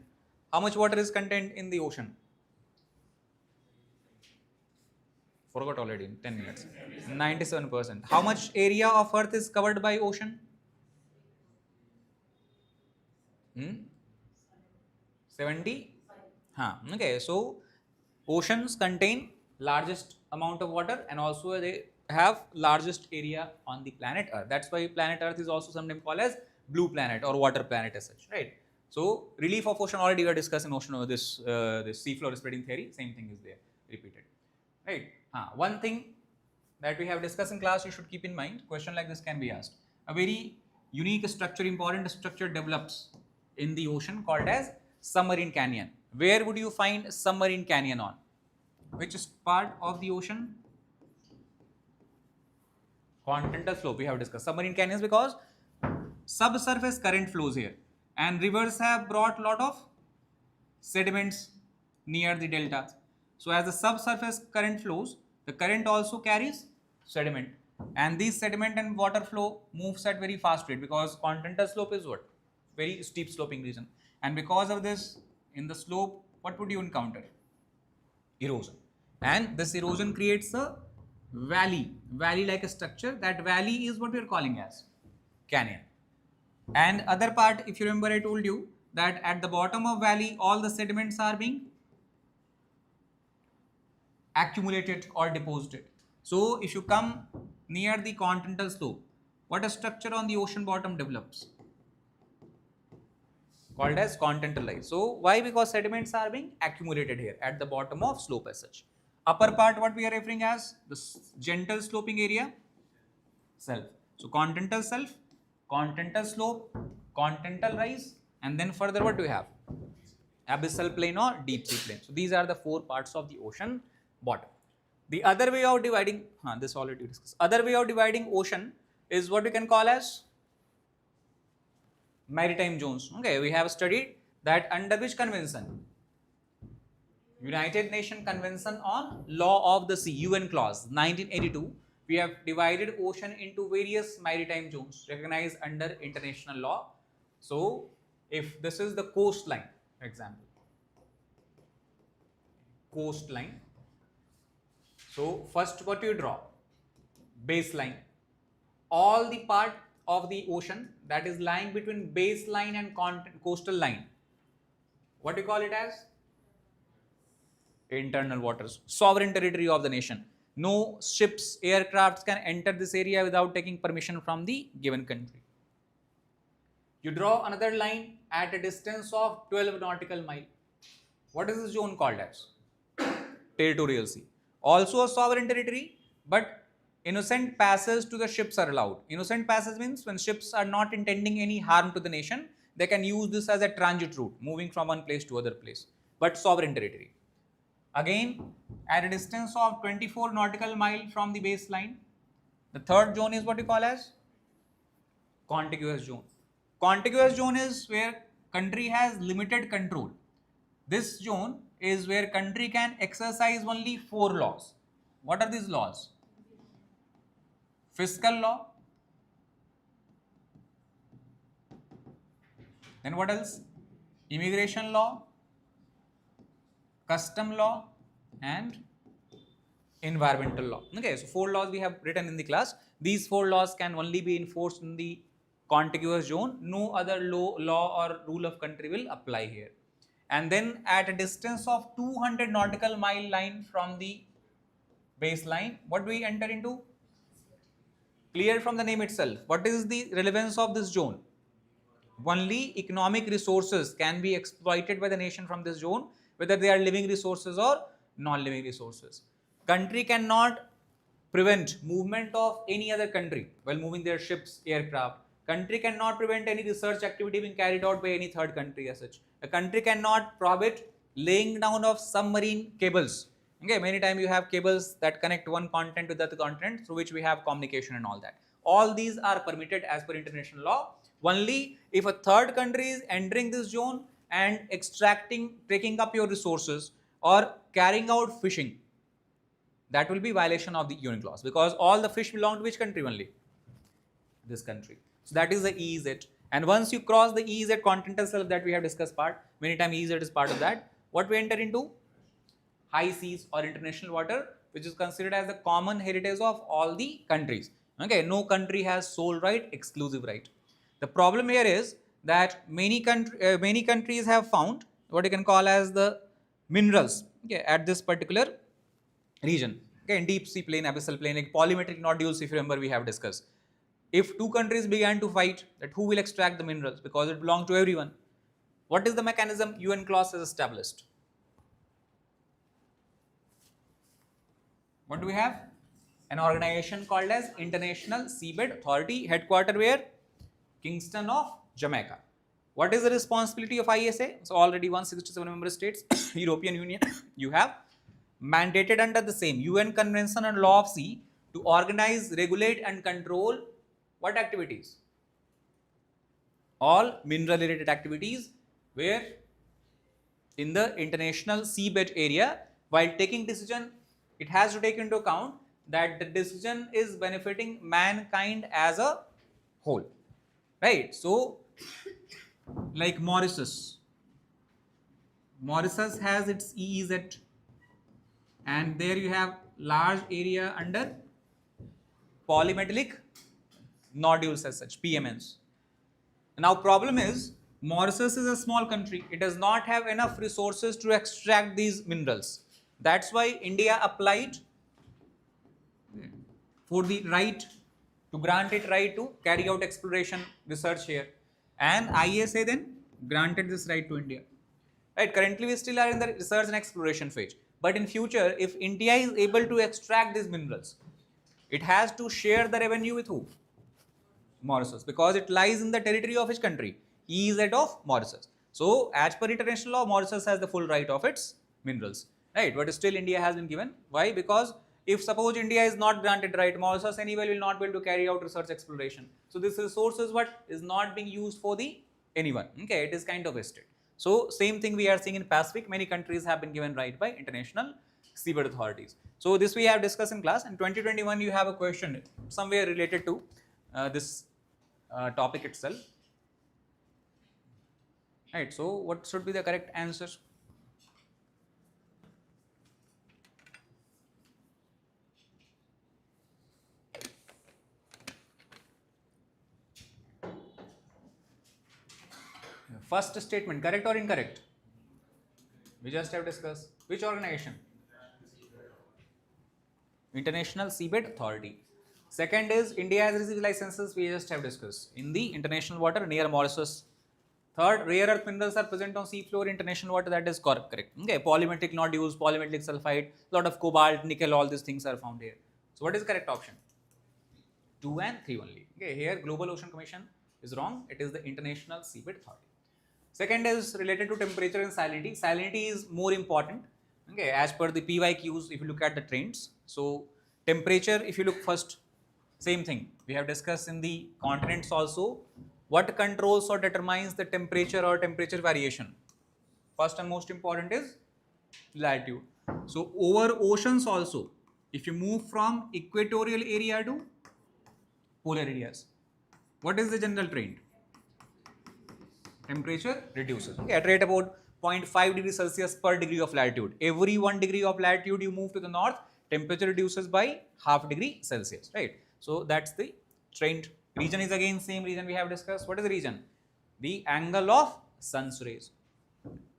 How much water is contained in the ocean? Forgot already in 10 minutes. 97%. How much area of earth is covered by ocean? 70? Okay, so oceans contain largest amount of water and also they have largest area on the planet Earth. That's why planet Earth is also sometimes called as blue planet or water planet as such, right? So relief of ocean already we are discussing ocean or this seafloor spreading theory, same thing is there repeated, right? One thing that we have discussed in class you should keep in mind, question like this can be asked. A very unique structure, important structure develops in the ocean called as submarine canyon. Where would you find submarine canyon on? Which is part of the ocean? Continental slope we have discussed. Submarine canyons because subsurface current flows here and rivers have brought lot of sediments near the deltas. So as the subsurface current flows, the current also carries sediment and these sediment and water flow moves at very fast rate because continental slope is what? Very steep sloping region, and because of this in the slope what would you encounter? Erosion, and this erosion creates a valley like a structure. That valley is what we are calling as canyon. And other part, if you remember, I told you that at the bottom of valley all the sediments are being accumulated or deposited. So if you come near the continental slope, what a structure on the ocean bottom develops? Called as continental rise. So why? Because sediments are being accumulated here at the bottom of slope as such. Upper part, what we are referring as the gentle sloping area, self. So continental self, continental slope, continental rise, and then further what do we have? Abyssal plain or deep sea plain. So these are the four parts of the ocean bottom. The other way of dividing, this already discussed. Other way of dividing ocean is what we can call as maritime zones. Okay, we have studied that under which convention? United Nations Convention on Law of the Sea, UN clause 1982. We have divided ocean into various maritime zones recognized under international law. So if this is the coastline, for example, coastline. So first what you draw? Baseline. All the part of the ocean that is lying between baseline and coastal line. What do you call it as? Internal waters, sovereign territory of the nation. No ships, aircrafts can enter this area without taking permission from the given country. You draw another line at a distance of 12 nautical mile. What is this zone called as? Territorial sea. Also a sovereign territory, but innocent passage to the ships are allowed. Innocent passage means when ships are not intending any harm to the nation, they can use this as a transit route, moving from one place to other place, but sovereign territory. Again, at a distance of 24 nautical mile from the baseline, the third zone is what we call as contiguous zone. Contiguous zone is where country has limited control. This zone is where country can exercise only 4 laws. What are these laws? Fiscal law. Then what else? Immigration law, custom law, and environmental law. Okay, so 4 laws we have written in the class. These 4 laws can only be enforced in the contiguous zone. No other law or rule of country will apply here. And then at a distance of 200 nautical mile line from the baseline, what do we enter into? Clear from the name itself. What is the relevance of this zone? Only economic resources can be exploited by the nation from this zone, whether they are living resources or non-living resources. Country cannot prevent movement of any other country while moving their ships, aircraft. Country cannot prevent any research activity being carried out by any third country as such. A country cannot prohibit laying down of submarine cables. Okay, many times you have cables that connect one continent with the other continent through which we have communication and all that. All these are permitted as per international law. Only if a third country is entering this zone and extracting, taking up your resources or carrying out fishing, that will be violation of the UN clause, because all the fish belong to which country only? This country. So that is the EEZ. And once you cross the EEZ continental shelf that we have discussed part, many times EEZ is part of that. What we enter into? High seas or international water, which is considered as the common heritage of all the countries. Okay, no country has sole right, exclusive right. The problem here is that many countries have found what you can call as the minerals, okay, at this particular region. Okay, in deep sea plain, abyssal plain, like polymetric nodules, if you remember, we have discussed. If two countries began to fight that who will extract the minerals, because it belongs to everyone, what is the mechanism UN clause has established? What do we have? An organization called as International Seabed Authority, headquartered where? Kingston of Jamaica. What is the responsibility of ISA? So already 167 member states, European Union, you have mandated under the same UN Convention on Law of Sea to organize, regulate and control what activities? All mineral related activities where in the international seabed area, while taking decision, it has to take into account that the decision is benefiting mankind as a whole, right? So like Mauritius has its EEZ, and there you have large area under polymetallic nodules as such, PMNs. Now problem is, Mauritius is a small country. It does not have enough resources to extract these minerals. That's why India applied for the right, to grant it right to carry out exploration research here. And ISA then granted this right to India. Right, currently we still are in the research and exploration phase. But in future, if India is able to extract these minerals, it has to share the revenue with who? Mauritius, because it lies in the territory of which country? EEZ of Mauritius. So as per international law, Mauritius has the full right of its minerals, right? But still India has been given. Why? Because if suppose India is not granted right, Mauritius anyway will not be able to carry out research exploration. So this resource is what is not being used for the anyone. Okay, it is kind of wasted. So same thing we are seeing in Pacific. Many countries have been given right by international seabed authorities. So this we have discussed in class. In 2021, you have a question somewhere related to this topic itself. Right. So what should be the correct answer? First statement, correct or incorrect? We just have discussed. Which organization? International Seabed Authority. Second is India has received licenses. We just have discussed in the international water near Mauritius. Third, rare earth minerals are present on sea floor international water. That is correct. Okay, polymetallic nodules, polymetallic sulfide, lot of cobalt, nickel, all these things are found here. So what is the correct option? 2 and 3 only. Okay, here Global Ocean Commission is wrong. It is the International Seabed Authority. Second is related to temperature and salinity. Salinity is more important. Okay, as per the PYQs, if you look at the trends. So temperature, if you look first, same thing. We have discussed in the continents also. What controls or determines the temperature or temperature variation? First and most important is latitude. So over oceans also, if you move from equatorial area to polar areas, what is the general trend? Temperature reduces. Okay, at rate about 0.5 degrees Celsius per degree of latitude. Every 1 degree of latitude you move to the north, temperature reduces by half degree Celsius, right? So that's the trend. Region is again same region we have discussed. What is the region? The angle of sun's rays.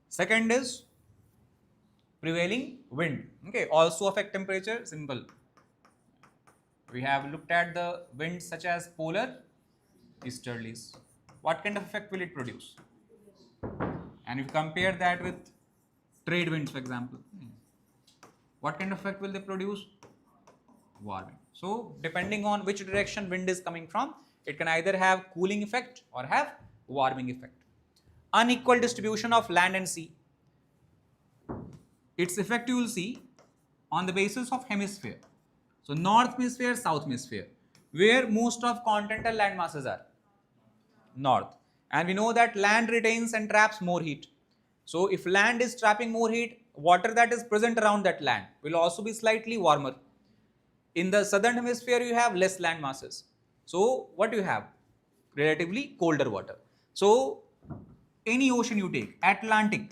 Second is prevailing wind. Okay, also affect temperature. Simple. We have looked at the winds such as polar easterlies. What kind of effect will it produce? And if you compare that with trade winds, for example, what kind of effect will they produce? Warming. So depending on which direction wind is coming from, it can either have cooling effect or have warming effect. Unequal distribution of land and sea. Its effect you will see on the basis of hemisphere. So north hemisphere, south hemisphere, where most of continental land masses are. North. And we know that land retains and traps more heat. So if land is trapping more heat, water that is present around that land will also be slightly warmer. In the southern hemisphere, you have less land masses. So what you have? Relatively colder water. So any ocean you take, Atlantic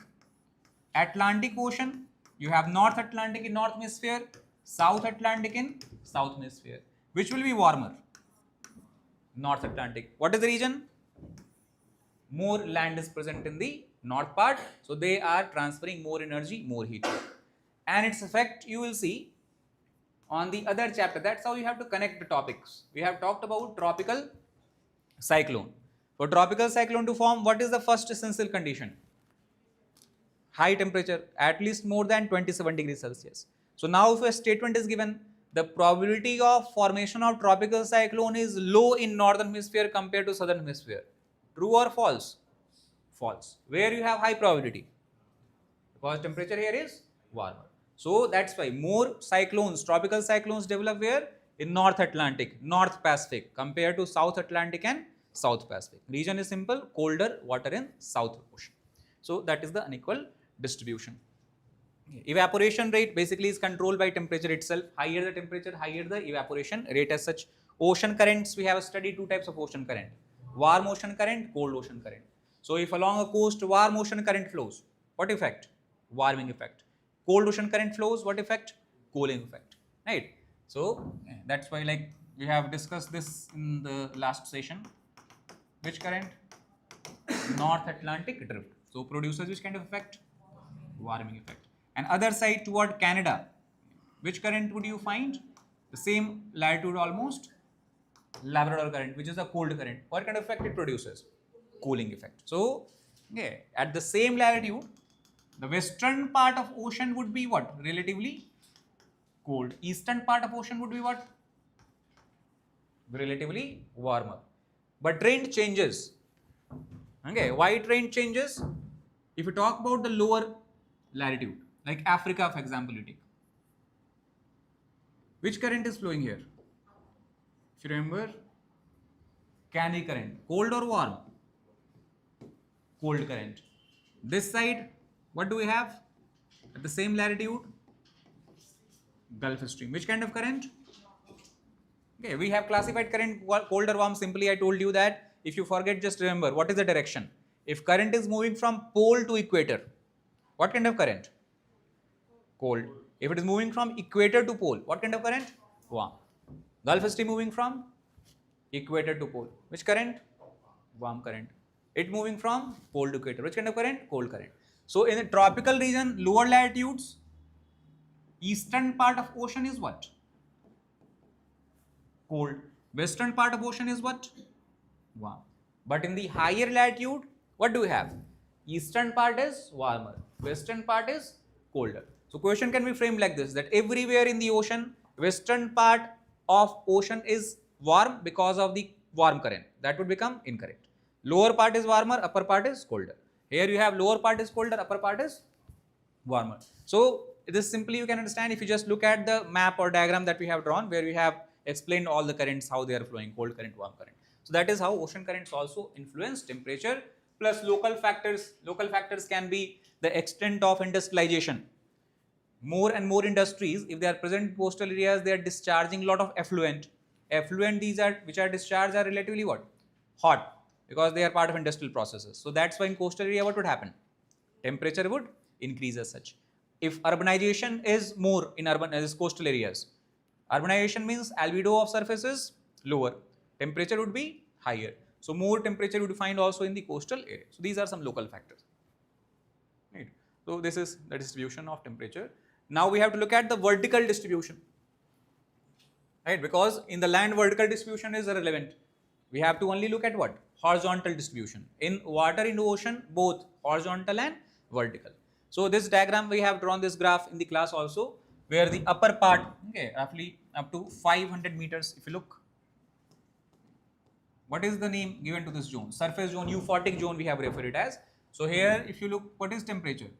Ocean, you have North Atlantic in North Hemisphere, South Atlantic in South Hemisphere. Which will be warmer? North Atlantic. What is the reason? More land is present in the north part, so they are transferring more energy, more heat. And its effect you will see on the other chapter. That's how you have to connect the topics. We have talked about tropical cyclone. For tropical cyclone to form, what is the first essential condition? High temperature, at least more than 27 degrees Celsius. So now if a statement is given, the probability of formation of tropical cyclone is low in northern hemisphere compared to southern hemisphere. True or false? False. Where you have high probability? Because temperature here is warmer. So that's why more cyclones, tropical cyclones develop where? In North Atlantic, North Pacific compared to South Atlantic and South Pacific. Region is simple, colder water in South Ocean. So that is the unequal distribution. Evaporation rate basically is controlled by temperature itself. Higher the temperature, higher the evaporation rate as such. Ocean currents, we have studied two types of ocean current. Warm ocean current, cold ocean current. So if along a coast warm ocean current flows, what effect? Warming effect. Cold ocean current flows, what effect? Cooling effect. Right? So that's why like we have discussed this in the last session. Which current? North Atlantic drift. So produces which kind of effect? Warming effect. And other side toward Canada, which current would you find? The same latitude almost, Labrador current, which is a cold current. What kind of effect it produces? Cooling effect. So, at the same latitude, The western part of ocean would be what? Relatively cold. Eastern part of ocean would be what? Relatively warmer. But trend changes. Okay, why trend changes? If you talk about the lower latitude, like Africa, for example, you take. Which current is flowing here? If you remember, Canary current, cold or warm? Cold current. This side, what do we have? At the same latitude, Gulf Stream. Which kind of current? Okay, we have classified current cold or warm. Simply, I told you that. If you forget, just remember what is the direction. If current is moving from pole to equator, what kind of current? Cold. If it is moving from equator to pole, what kind of current? Warm. Gulf Stream moving from equator to pole. Which current? Warm current. It moving from pole to equator. Which kind of current? Cold current. So in the tropical region, lower latitudes, eastern part of ocean is what? Cold. Western part of ocean is what? Warm. But in the higher latitude, what do we have? Eastern part is warmer. Western part is colder. So question can be framed like this, that everywhere in the ocean, western part of ocean is warm because of the warm current. That would become incorrect. Lower part is warmer, upper part is colder. Here you have lower part is colder, upper part is warmer. So this simply you can understand if you just look at the map or diagram that we have drawn, where we have explained all the currents, how they are flowing, cold current, warm current. So that is how ocean currents also influence temperature, plus local factors. Local factors can be the extent of industrialization. More and more industries, if they are present in coastal areas, they are discharging a lot of effluent. Effluent, these are which are discharged, are relatively what? Hot, because they are part of industrial processes. So that's why in coastal area what would happen? Temperature would increase as such. If urbanization is more in urban as coastal areas, urbanization means albedo of surface is lower, temperature would be higher. So more temperature would be find also in the coastal area. So these are some local factors. Right. So this is the distribution of temperature. Now we have to look at the vertical distribution. Right, because in the land vertical distribution is irrelevant. We have to only look at what? Horizontal distribution. In water, in ocean, both horizontal and vertical. So this diagram, we have drawn this graph in the class also, where the upper part, okay, roughly up to 500 meters, if you look, what is the name given to this zone? Surface zone, euphotic zone we have referred it as. So here if you look, what is temperature?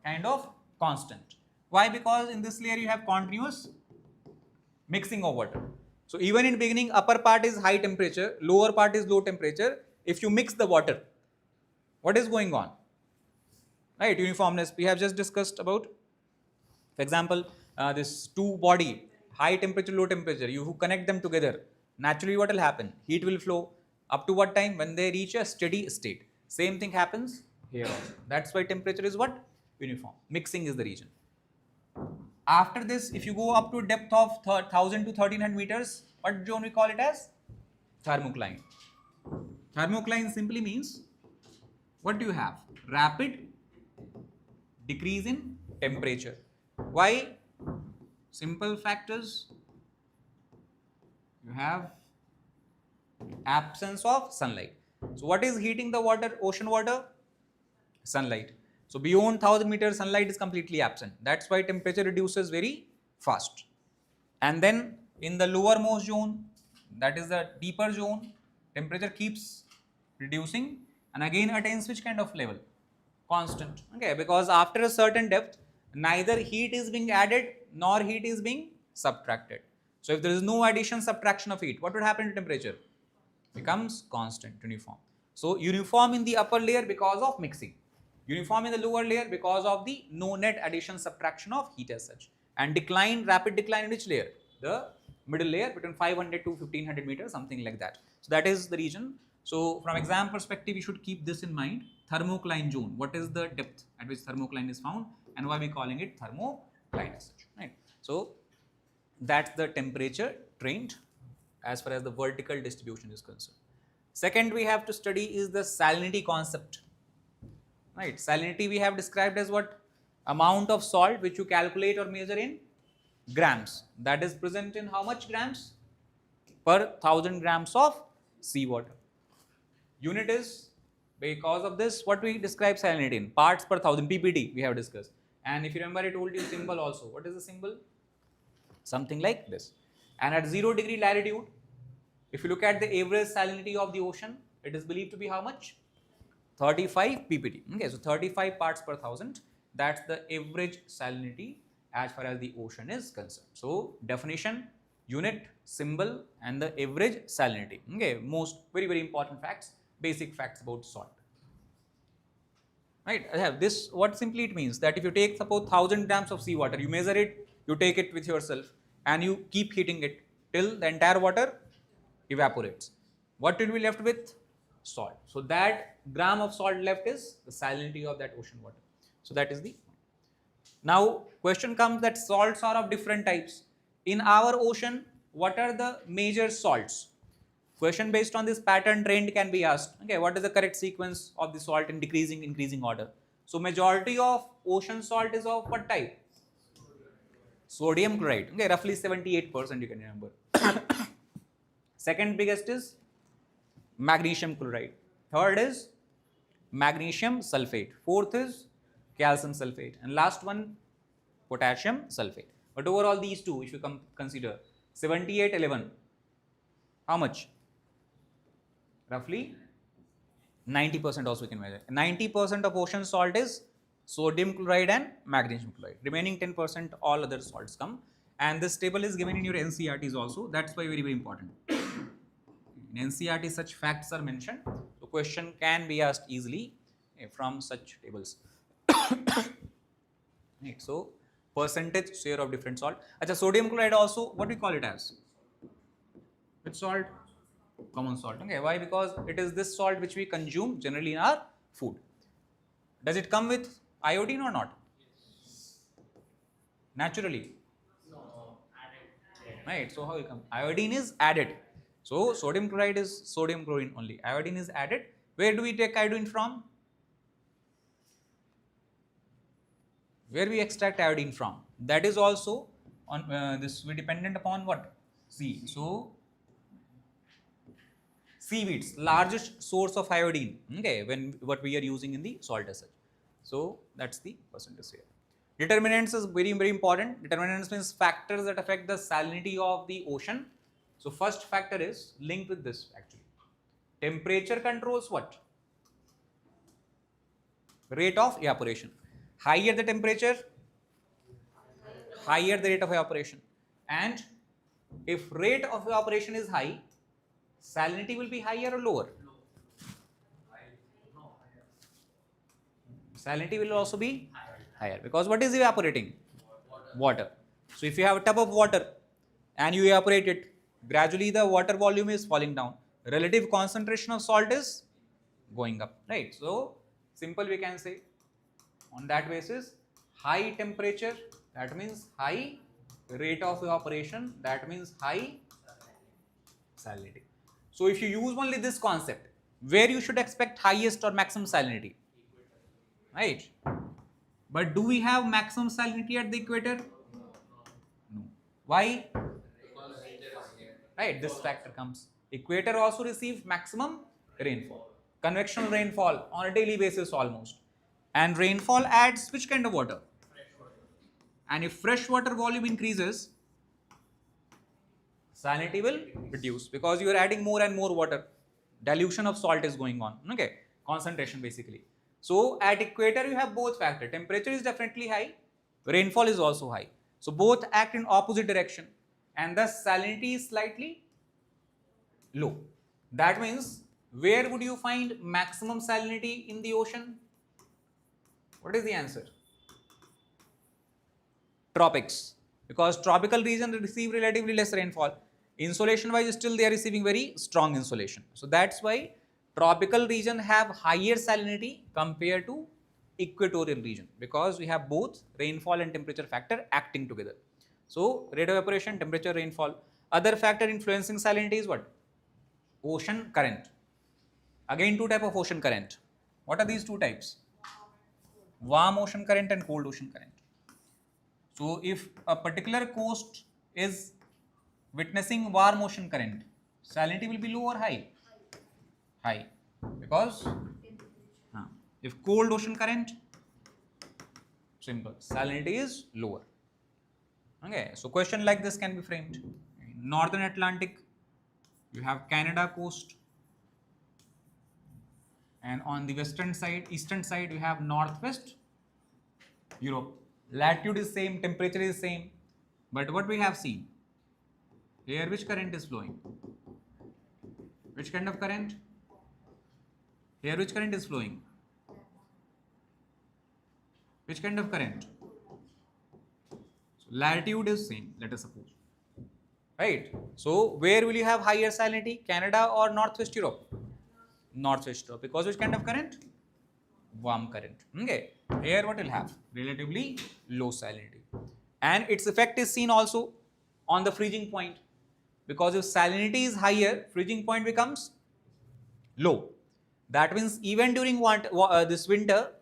Kind of constant. Why? Because in this layer you have continuous mixing of water. So even in beginning, upper part is high temperature, lower part is low temperature. If you mix the water, what is going on? Right, uniformness we have just discussed about. For example, this two body, high temperature, low temperature, you connect them together, naturally what will happen? Heat will flow up to what time? When they reach a steady state. Same thing happens here also. That's why temperature is what? Uniform. Mixing is the region. After this, if you go up to a depth of 1000 to 1300 meters, what zone we call it as? Thermocline. Thermocline simply means, what do you have? Rapid decrease in temperature. Why? Simple factors. You have absence of sunlight. So what is heating the water, ocean water? Sunlight. So beyond 1000 meters, sunlight is completely absent. That's why temperature reduces very fast. And then in the lowermost zone, that is the deeper zone, temperature keeps reducing and again attains which kind of level? Constant. Okay, because after a certain depth, neither heat is being added nor heat is being subtracted. So if there is no addition, subtraction of heat, what would happen to temperature? Becomes constant, uniform. So uniform in the upper layer because of mixing. Uniform in the lower layer because of the no net addition subtraction of heat as such. And decline, rapid decline in which layer? The middle layer between 500 to 1500 meters, something like that. So that is the region. So from exam perspective, you should keep this in mind. Thermocline zone. What is the depth at which thermocline is found and why we calling it thermocline as such, right? So that's the temperature trend as far as the vertical distribution is concerned. Second we have to study is the salinity concept. Right, salinity we have described as what? Amount of salt which you calculate or measure in grams. That is present in how much grams? Per 1000 grams of seawater. Unit is Because of this, what we describe salinity in parts per thousand, ppt we have discussed. And if you remember, I told you symbol also. What is the symbol? Something like this. And at 0 degree latitude, if you look at the average salinity of the ocean, it is believed to be how much? 35 ppt. Okay, so 35 parts per thousand, that's the average salinity as far as the ocean is concerned. So definition, unit, symbol, and the average salinity. Okay, most very important facts, basic facts about salt. Right, I have this. What simply it means that if you take suppose 1000 grams of seawater, you measure it, you take it with yourself, and you keep heating it till the entire water evaporates. What will be left with? Salt. So that gram of salt left is the salinity of that ocean water. So that is the. Now question comes that salts are of different types. In our ocean, what are the major salts? Question based on this pattern trend can be asked. Okay, what is the correct sequence of the salt in decreasing, increasing order? So majority of ocean salt is of what type? Sodium chloride. Okay, roughly 78% you can remember. Second biggest is magnesium chloride. Third is magnesium sulfate. Fourth is calcium sulfate. And last one, potassium sulfate. But overall these two, if you consider 78, 11, how much? Roughly 90% also we can measure. 90% of ocean salt is sodium chloride and magnesium chloride. Remaining 10% all other salts come. And this table is given in your NCERTs also. That's why very important. In NCERT such facts are mentioned. So question can be asked easily from such tables. Right, so percentage share of different salt. Achha, sodium chloride also, what we call it as? Which salt? Common salt. Okay, why? Because it is this salt which we consume generally in our food. Does it come with iodine or not? Naturally.
No, added.
Right, so how will come? Iodine is added. So sodium chloride is sodium chlorine only. Iodine is added. Where do we take iodine from? Where we extract iodine from? That is also on this. We dependent upon what? Sea. So seaweeds, largest source of iodine. Okay, when what we are using in the salt as such. So that's the percentage here. Determinants is very important. Determinants means factors that affect the salinity of the ocean. So first factor is linked with this actually. Temperature controls what? Rate of evaporation. Higher the temperature, higher the rate of evaporation. And if rate of evaporation is high, salinity will be higher or lower? Salinity will also be higher because what is evaporating? Water. So if you have a tub of water and you evaporate it, gradually the water volume is falling down. Relative concentration of salt is going up, right? So simple we can say on that basis, high temperature, that means high rate of evaporation, that means high salinity. So if you use only this concept, where you should expect highest or maximum salinity, right? But do we have maximum salinity at the equator? No. Why? Right, this factor comes. Equator also receives maximum rainfall, convectional rainfall on a daily basis almost. And rainfall adds which kind of water? And if fresh water volume increases, salinity will reduce because you are adding more and more water. Dilution of salt is going on. Okay, concentration basically. So at equator you have both factors. Temperature is definitely high, rainfall is also high. So both act in opposite direction and thus salinity is slightly low. That means where would you find maximum salinity in the ocean? What is the answer? Tropics, because tropical region receive relatively less rainfall. Insolation wise still they are receiving very strong insolation. So that's why tropical region have higher salinity compared to equatorial region because we have both rainfall and temperature factor acting together. So rate of evaporation, temperature, rainfall. Other factor influencing salinity is what? Ocean current. Again two type of ocean current. What are these two types? Warm ocean current and cold ocean current. So if a particular coast is witnessing warm ocean current, salinity will be low or high? High. Because If cold ocean current, simple, salinity is lower. Okay, so question like this can be framed. In Northern Atlantic, you have Canada coast, and on the western side, eastern side, you have northwest Europe. Latitude is same, temperature is same, but what we have seen here, which current is flowing? Which kind of current? Here, which current is flowing? Which kind of current? So latitude is same, let us suppose. Right? So where will you have higher salinity? Canada or Northwest Europe? Northwest Europe. Because which kind of current? Warm current. Okay. Here what will have? Relatively low salinity. And its effect is seen also on the freezing point. Because if salinity is higher, freezing point becomes low. That means even during this winter,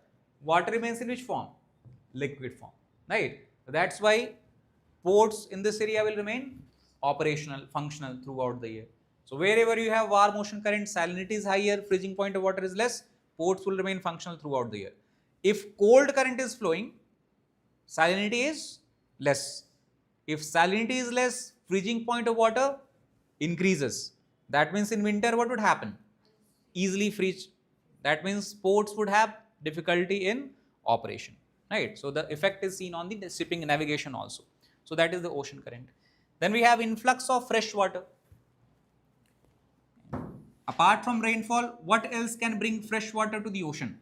water remains in which form? Liquid form. Right? That's why ports in this area will remain operational, functional throughout the year. So wherever you have warm ocean current, salinity is higher, freezing point of water is less, ports will remain functional throughout the year. If cold current is flowing, salinity is less. If salinity is less, freezing point of water increases. That means in winter what would happen? Easily freeze. That means ports would have difficulty in operation. Right? So the effect is seen on the shipping navigation also. So that is the ocean current. Then we have influx of fresh water. Apart from rainfall, what else can bring fresh water to the ocean?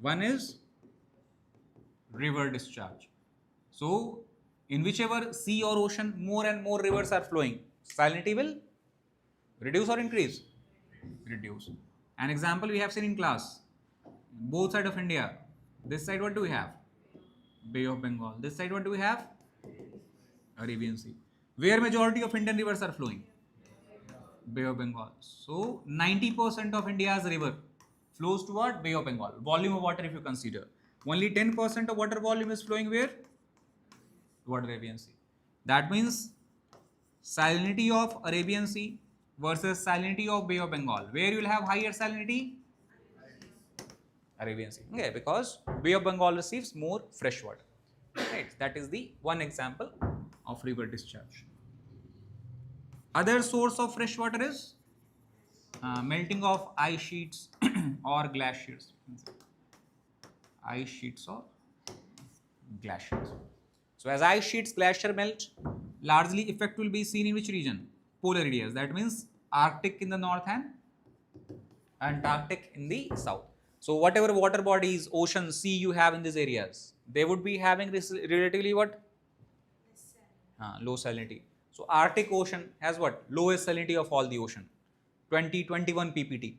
One is river discharge. So in whichever sea or ocean more and more rivers are flowing, salinity will reduce or increase? Reduce. An example we have seen in class. Both sides of India. This side what do we have? Bay of Bengal. This side what do we have? Arabian Sea. Where majority of Indian rivers are flowing? Bay of Bengal. So 90% of India's river flows toward Bay of Bengal. Volume of water if you consider. Only 10% of water volume is flowing where? Toward Arabian Sea. That means salinity of Arabian Sea versus salinity of Bay of Bengal. Where you will have higher salinity? Arabian Sea. Okay, because Bay of Bengal receives more fresh water. Right. That is the one example of river discharge. Other source of fresh water is melting of ice sheets or glaciers. Ice sheets or glaciers. So as ice sheets, glacier melt, largely effect will be seen in which region? Polar areas. That means Arctic in the north and Antarctic in the south. So whatever water bodies, ocean, sea you have in these areas, they would be having this relatively what? Low salinity. So Arctic Ocean has what? Lowest salinity of all the ocean. 21 ppt.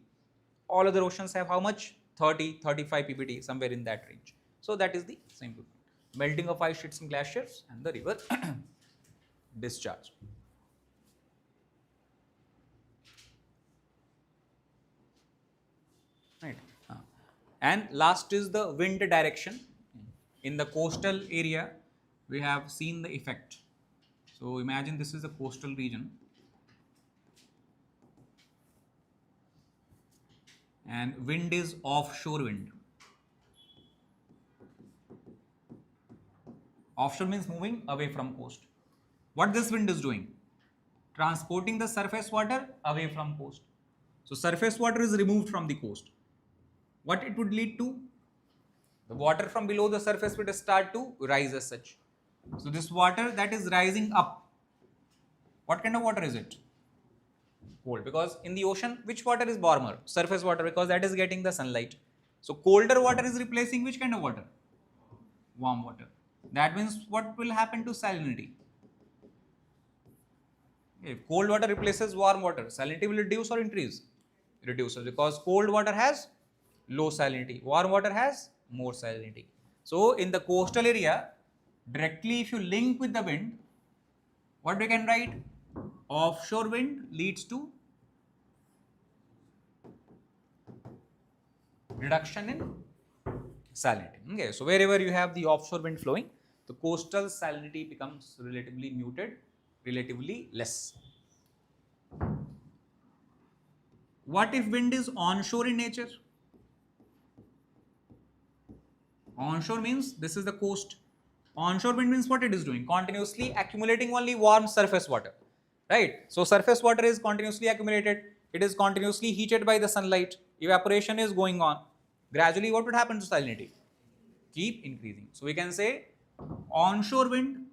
All other oceans have how much? 35 ppt, somewhere in that range. So that is the simple point. Melting of ice sheets and glaciers and the river discharge. Right. And last is the wind direction. In the coastal area, we have seen the effect. So imagine this is a coastal region. And wind is offshore wind. Offshore means moving away from coast. What this wind is doing? Transporting the surface water away from coast. So surface water is removed from the coast. What it would lead to? The water from below the surface would start to rise as such. So this water that is rising up, what kind of water is it? Cold. Because in the ocean, which water is warmer? Surface water, because that is getting the sunlight. So colder water is replacing which kind of water? Warm water. That means what will happen to salinity? If cold water replaces warm water, salinity will reduce or increase? Reduces, because cold water has low salinity, warm water has more salinity. So in the coastal area, directly if you link with the wind, what we can write? Offshore wind leads to reduction in salinity. Okay, so wherever you have the offshore wind flowing, the coastal salinity becomes relatively muted, relatively less. What if wind is onshore in nature? Onshore means this is the coast. Onshore wind means what it is doing? Continuously accumulating only warm surface water, right? So surface water is continuously accumulated. It is continuously heated by the sunlight. Evaporation is going on. Gradually, what would happen to salinity? Keep increasing. So we can say onshore wind,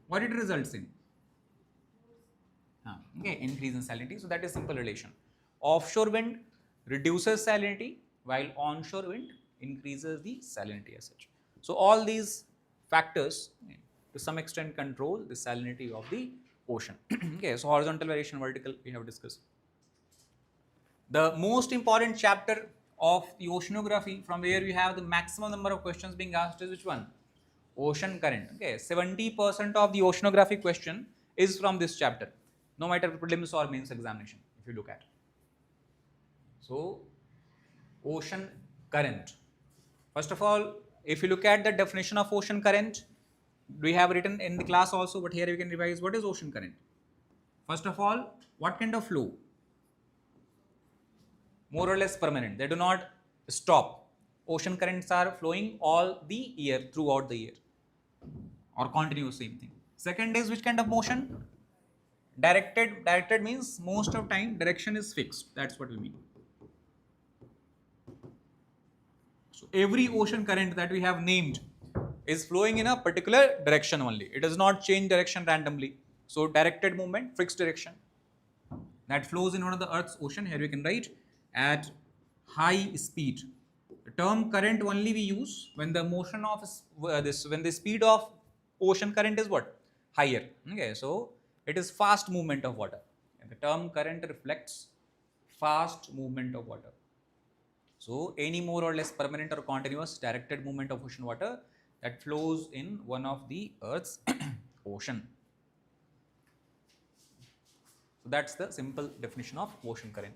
what it results in? Okay, increase in salinity. So that is simple relation. Offshore wind reduces salinity while onshore wind increases the salinity as such. So all these factors to some extent control the salinity of the ocean. Okay, so horizontal variation, vertical we have discussed. The most important chapter of the oceanography, from where we have the maximum number of questions being asked, is which one? Ocean current. Okay, 70% of the oceanography question is from this chapter, no matter prelims or mains examination, if you look at. So, ocean current. First of all, if you look at the definition of ocean current, we have written in the class also, but here we can revise. What is ocean current? First of all, what kind of flow? More or less permanent. They do not stop. Ocean currents are flowing all the year, throughout the year, or continuous, same thing. Second is which kind of motion? Directed. Directed means most of time direction is fixed. That's what we mean. So every ocean current that we have named is flowing in a particular direction only. It does not change direction randomly. So directed movement, fixed direction, that flows in one of the Earth's ocean. Here we can write at high speed. The term current only we use when the motion of when the speed of ocean current is what? Higher. Okay, so it is fast movement of water. And the term current reflects fast movement of water. So any more or less permanent or continuous directed movement of ocean water that flows in one of the Earth's ocean. So that's the simple definition of ocean current.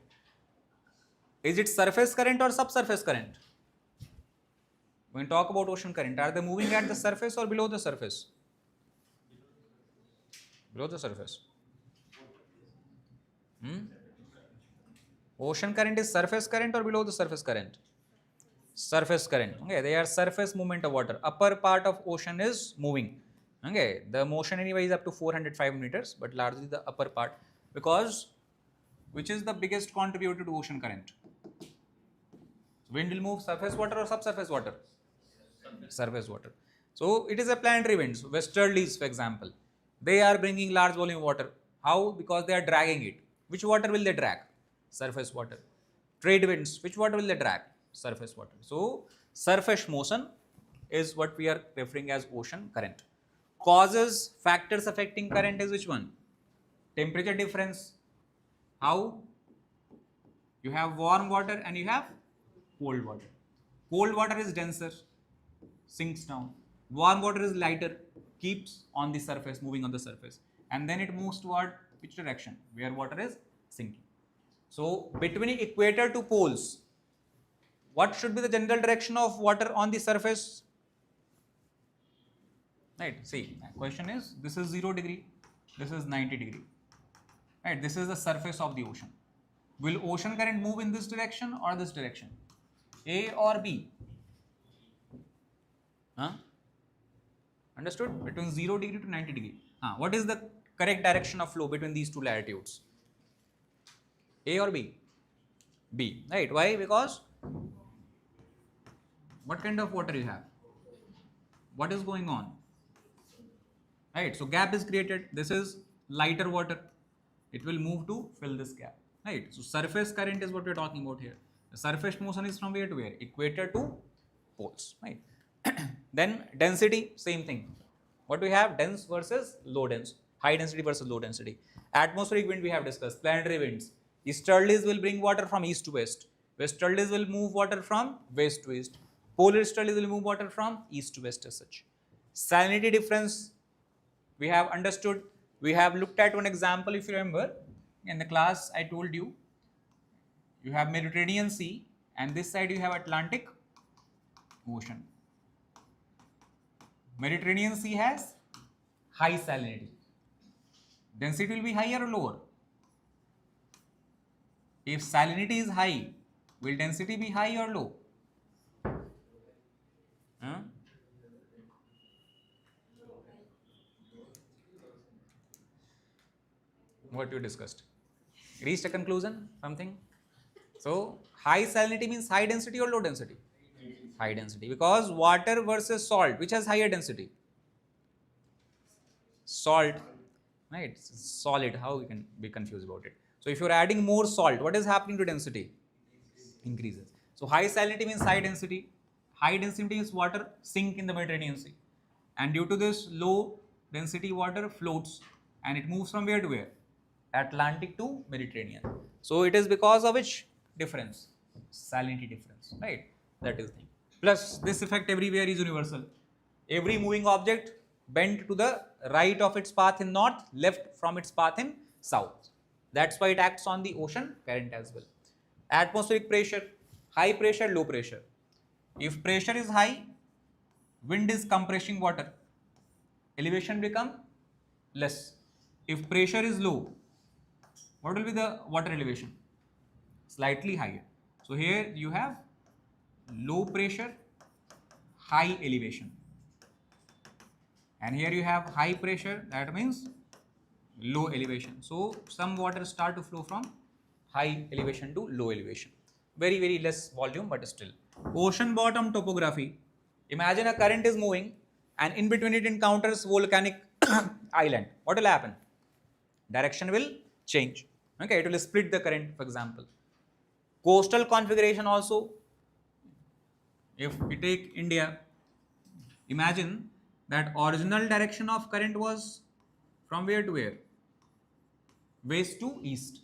Is it surface current or subsurface current? When we talk about ocean current, are they moving at the surface or below the surface? Below the surface. Ocean current is surface current or below the surface current? Surface current. Okay, they are surface movement of water. Upper part of ocean is moving. Okay, the motion anyway is up to 405 meters, but largely the upper part, because which is the biggest contributor to ocean current? Wind will move surface water or subsurface water? Surface water. So it is a planetary winds, westerlies for example. They are bringing large volume of water. How? Because they are dragging it. Which water will they drag? Surface water. Trade winds, which water will they drag? Surface water. So surface motion is what we are referring as ocean current. Causes, factors affecting current is which one? Temperature difference. How? You have warm water and you have cold water. Cold water is denser, sinks down. Warm water is lighter, keeps on the surface, moving on the surface. And then it moves toward which direction? Where water is sinking. So between equator to poles, what should be the general direction of water on the surface? Right, see, question is, this is 0 degree, this is 90 degree. Right, this is the surface of the ocean. Will ocean current move in this direction or this direction? A or B? Understood? Between 0 degree to 90 degree. What is the correct direction of flow between these two latitudes? A or B? B. Right. Why? Because what kind of water you have? What is going on? Right. So gap is created. This is lighter water. It will move to fill this gap. Right. So surface current is what we are talking about here. The surface motion is from where to where? Equator to poles. Right. Then density, same thing. What do we have? Dense versus low dense. High density versus low density. Atmospheric wind we have discussed. Planetary winds. Easterlies will bring water from east to west. Westerlies will move water from west to east. Polar easterlies will move water from east to west as such. Salinity difference we have understood. We have looked at one example, if you remember. In the class I told you, you have Mediterranean Sea and this side you have Atlantic Ocean. Mediterranean Sea has high salinity. Density will be higher or lower? If salinity is high, will density be high or low? What you discussed? Reached a conclusion? Something? So, high salinity means high density or low density? High density. Because water versus salt, which has higher density? Salt, right? It's solid. How we can be confused about it? So, if you're adding more salt, what is happening to density? Increases. So, high salinity means high density. High density is water sink in the Mediterranean Sea. And due to this, low density water floats and it moves from where to where? Atlantic to Mediterranean. So, it is because of which difference? Salinity difference, right? That is the thing. Plus, this effect everywhere is universal. Every moving object bent to the right of its path in north, left from its path in south. That's why it acts on the ocean current as well. Atmospheric pressure, high pressure, low pressure. If pressure is high, wind is compressing water, elevation become less. If pressure is low, what will be the water elevation? Slightly higher. So here you have low pressure, high elevation. And here you have high pressure, that means low elevation. So some water start to flow from high elevation to low elevation. Very, very less volume, but still. Ocean bottom topography. Imagine a current is moving and in between it encounters volcanic island. What will happen? Direction will change. Okay, it will split the current, for example. Coastal configuration also. If we take India, imagine that original direction of current was from where to where? West to east,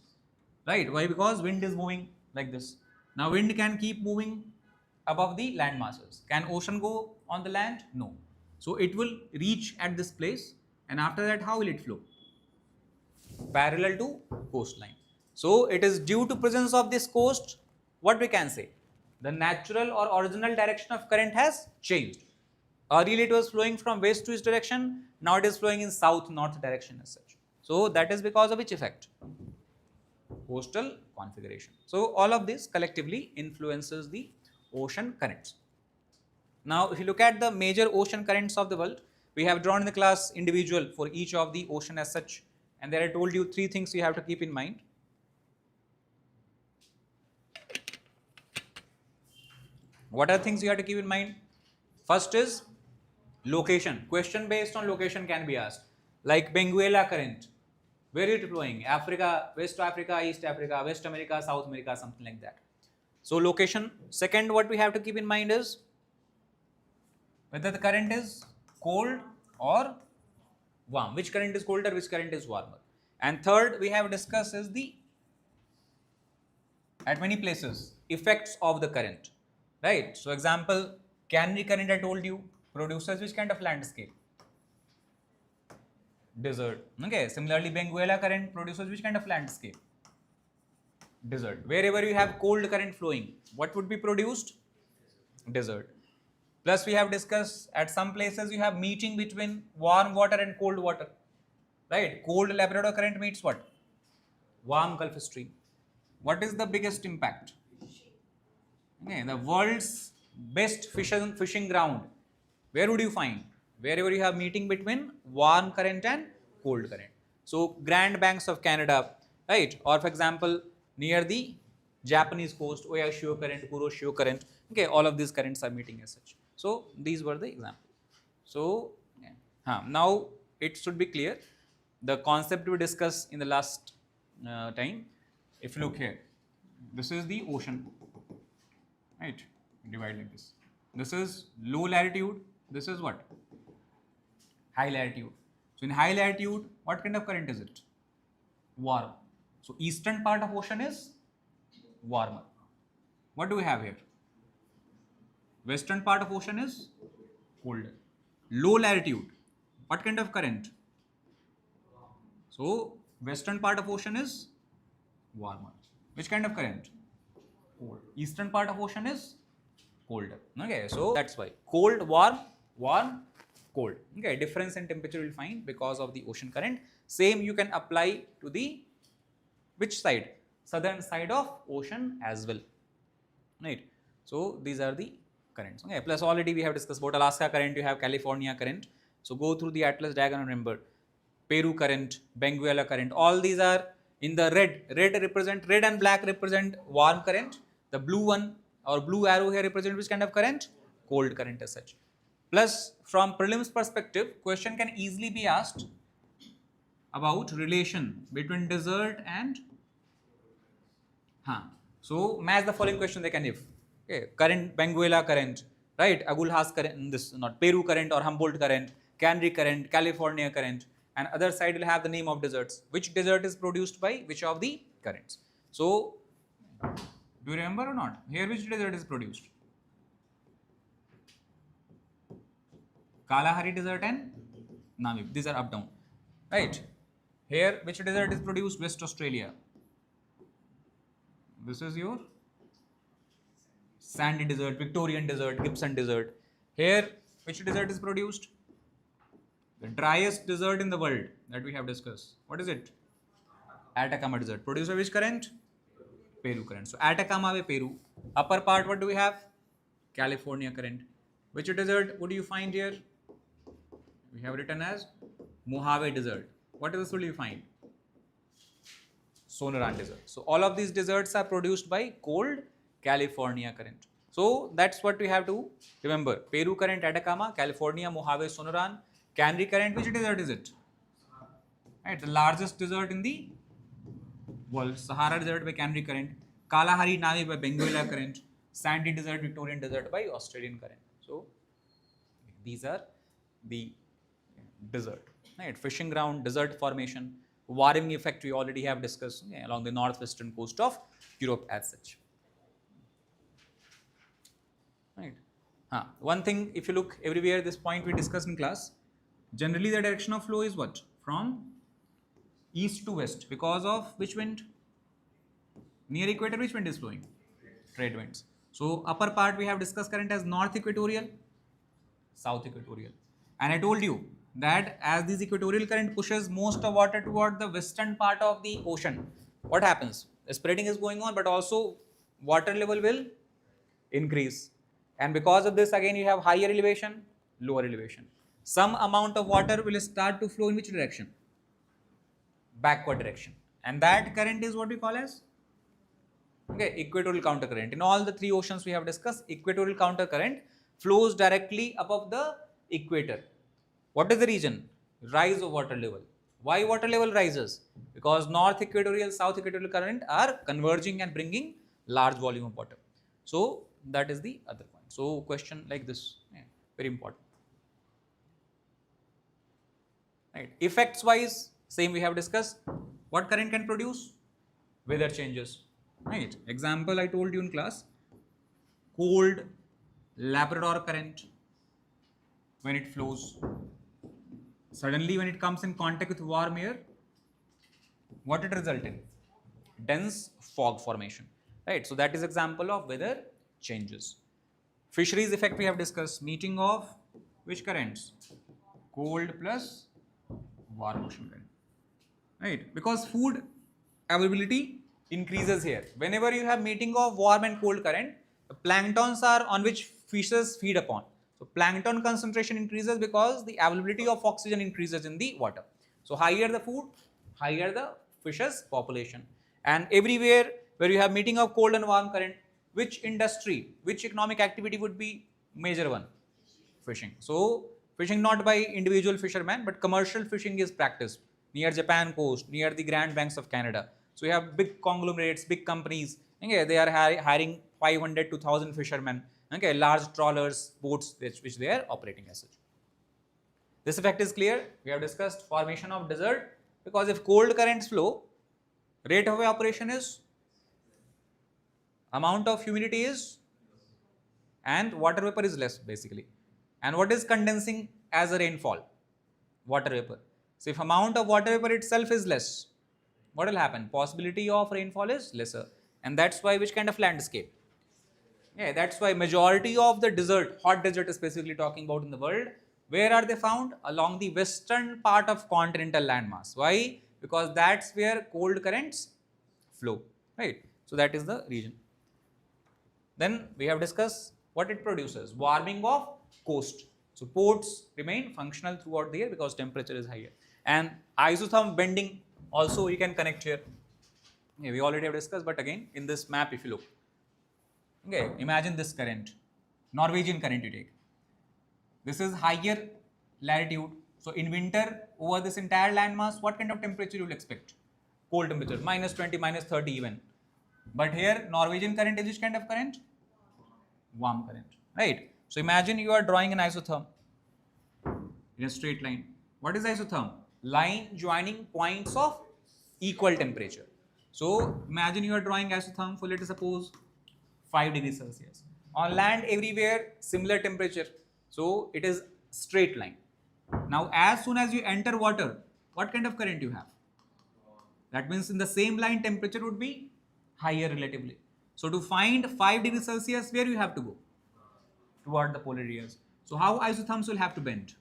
right? Why? Because wind is moving like this. Now wind can keep moving above the land masses. Can ocean go on the land? No. So it will reach at this place, and after that how will it flow? Parallel to coastline. So it is due to presence of this coast, what we can say? The natural or original direction of current has changed. Earlier it was flowing from west to east direction, now it is flowing in south-north direction as such. So that is because of which effect? Coastal configuration. So all of this collectively influences the ocean currents. Now if you look at the major ocean currents of the world, we have drawn in the class individual for each of the ocean as such, and there I told you 3 things you have to keep in mind. What are things you have to keep in mind? First is location. Question based on location can be asked. Like Benguela current. Where is it flowing? Africa, West Africa, East Africa, West America, South America, something like that. So location. Second, what we have to keep in mind is whether the current is cold or warm. Which current is colder, which current is warmer. And third, we have discussed is the, at many places, effects of the current. Right? So example, Canary current I told you produces which kind of landscape? Desert. Okay. Similarly, Benguela current produces which kind of landscape? Desert. Wherever you have cold current flowing, what would be produced? Desert. Plus we have discussed at some places you have meeting between warm water and cold water. Right? Cold Labrador current meets what? Warm Gulf Stream. What is the biggest impact? Okay, the world's best fishing ground. Where would you find? Wherever you have meeting between warm current and cold current. So Grand Banks of Canada, right? Or for example, near the Japanese coast, Oyashio current, Kuroshio current. Okay, all of these currents are meeting as such. So these were the examples. So now it should be clear. The concept we discussed in the last time. If you look here, this is the ocean, right? Divide like this. This is low latitude. This is what? High latitude. So in high latitude, what kind of current is it? Warm. So eastern part of ocean is warmer. What do we have here? Western part of ocean is colder. Low latitude, what kind of current? So western part of ocean is warmer. Which kind of current? Cold. Eastern part of ocean is colder. Okay, so that's why cold, warm, warm, cold. Okay, difference in temperature will find because of the ocean current. Same you can apply to the which side? Southern side of ocean as well. Right. So these are the currents. Okay. Plus already we have discussed about Alaska current. You have California current. So go through the Atlas diagram and remember Peru current, Benguela current. All these are in the red. Red and black represent warm current. The blue one or blue arrow here represent which kind of current? Cold current as such. Plus, from prelims perspective, question can easily be asked about relation between desert and so match the following question they can give. Okay, current, Benguela current, right? Agulhas current, this not Peru current or Humboldt current, Canary current, California current, and other side will have the name of deserts. Which desert is produced by which of the currents? So, do you remember or not? Here, which desert is produced? Kalahari desert and Namib. These are up down, right? Here, which desert is produced? West Australia. This is your sandy desert, Victorian desert, Gibson desert. Here, which desert is produced? The driest desert in the world that we have discussed. What is it? Atacama desert. Produced by which current? Peru current. So, Atacama by Peru. Upper part, what do we have? California current. Which desert would you find here? We have written as Mojave desert. What else will you find? Sonoran desert. So, all of these deserts are produced by cold California current. So, that's what we have to remember. Peru current, Atacama, California, Mojave, Sonoran. Canary current, which desert is it? Right, the largest desert in the world. Sahara desert by Canary current. Kalahari Navi by Benguela current. Sandy desert, Victorian desert by Australian current. So, these are the desert. Right, fishing ground, desert formation, warming effect we already have discussed along the northwestern coast of Europe as such. Right. One thing, if you look everywhere, this point we discussed in class, generally the direction of flow is what? From east to west. Because of which wind? Near equator, which wind is flowing? Trade winds. So, upper part we have discussed current as north equatorial, south equatorial. And I told you that as this equatorial current pushes most of water toward the western part of the ocean, what happens? The spreading is going on, but also water level will increase. And because of this, again, you have higher elevation, lower elevation. Some amount of water will start to flow in which direction? Backward direction. And that current is what we call as equatorial counter current. In all the three oceans we have discussed, equatorial counter current flows directly above the equator. What is the reason? Rise of water level. Why water level rises? Because north equatorial, south equatorial current are converging and bringing large volume of water. So, that is the other point. So, question like this, very important. Right. Effects wise, same we have discussed. What current can produce? Weather changes. Right. Example I told you in class, cold Labrador current, when it flows, suddenly when it comes in contact with warm air, what it result in? Dense fog formation. Right. So, that is example of weather changes. Fisheries effect we have discussed, meeting of which currents? Cold plus warm ocean current. Right. Because food availability increases here. Whenever you have meeting of warm and cold current, the planktons are on which fishes feed upon. So, plankton concentration increases because the availability of oxygen increases in the water. So, higher the food, higher the fishes population. And everywhere where you have meeting of cold and warm current, which industry, which economic activity would be major one? Fishing. So, fishing not by individual fishermen, but commercial fishing is practiced near Japan coast, near the Grand Banks of Canada. So, you have big conglomerates, big companies, okay, they are hiring 500 to 1000 fishermen, okay, large trawlers, boats which they are operating as such. This effect is clear. We have discussed formation of desert, because if cold currents flow, rate of evaporation is, amount of humidity is, and water vapor is less basically. And what is condensing as a rainfall? Water vapor. So, if amount of water vapor itself is less, what will happen? Possibility of rainfall is lesser. And that's why which kind of landscape? Yeah, that's why majority of the desert, hot desert specifically talking about in the world, where are they found? Along the western part of continental landmass. Why? Because that's where cold currents flow, right? So, that is the region. Then we have discussed what it produces, warming of coast. So, ports remain functional throughout the year because temperature is higher. And isotherm bending also you can connect here. Okay, we already have discussed, but again in this map if you look, okay, imagine this current, Norwegian current you take. This is higher latitude. So in winter over this entire landmass, what kind of temperature you will expect? Cold temperature, minus 20, minus 30 even. But here Norwegian current is which kind of current? Warm current, right? So imagine you are drawing an isotherm in a straight line. What is isotherm? Line joining points of equal temperature. So imagine you are drawing isotherm for, let us suppose, 5 degrees Celsius. On land everywhere similar temperature. So it is straight line. Now as soon as you enter water, what kind of current you have? That means in the same line temperature would be higher relatively. So to find 5 degrees Celsius, where you have to go? Toward the polar areas. So how isotherms will have to bend?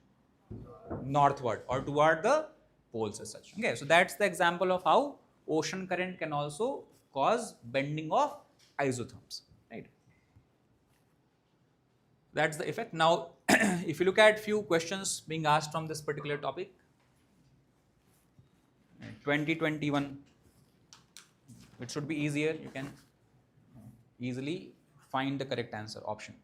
Northward or toward the poles as such. Okay, so that's the example of how ocean current can also cause bending of isotherms, right? That's the effect. Now, if you look at few questions being asked from this particular topic, 2021, it should be easier. You can easily find the correct answer option.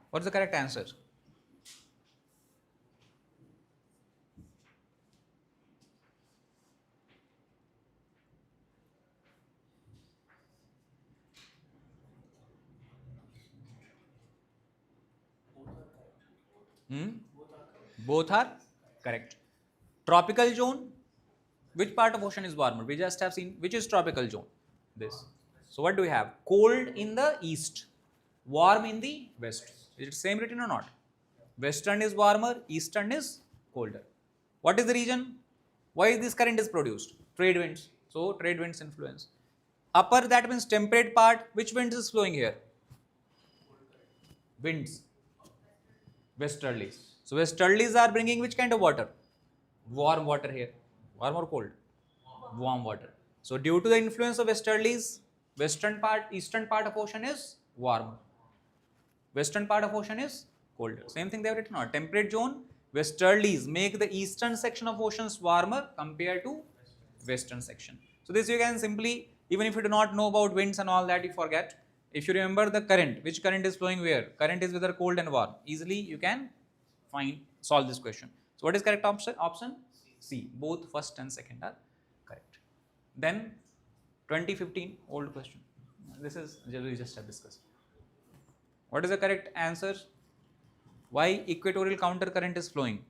What's the correct answer? Both are correct. Tropical zone, which part of ocean is warmer? We just have seen which is tropical zone. This. So what do we have? Cold in the east, warm in the west. Is it same written or not? Western is warmer, eastern is colder. What is the reason? Why this current is produced? Trade winds. So trade winds influence. Upper, that means temperate part. Which winds is flowing here? Winds. Westerlies. So westerlies are bringing which kind of water? Warm water here. Warm or cold? Warm water. So due to the influence of westerlies, western part, eastern part of ocean is warmer. Western part of ocean is colder. Same thing they have written out. Temperate zone, westerlies make the eastern section of oceans warmer compared to western section. So this you can simply, even if you do not know about winds and all that, you forget. If you remember the current, which current is flowing where? Current is whether cold and warm. Easily you can solve this question. So what is correct option? Option C. Both first and second are correct. Then 2015, old question. This is we just have discussed. What is the correct answer? Why equatorial counter current is flowing?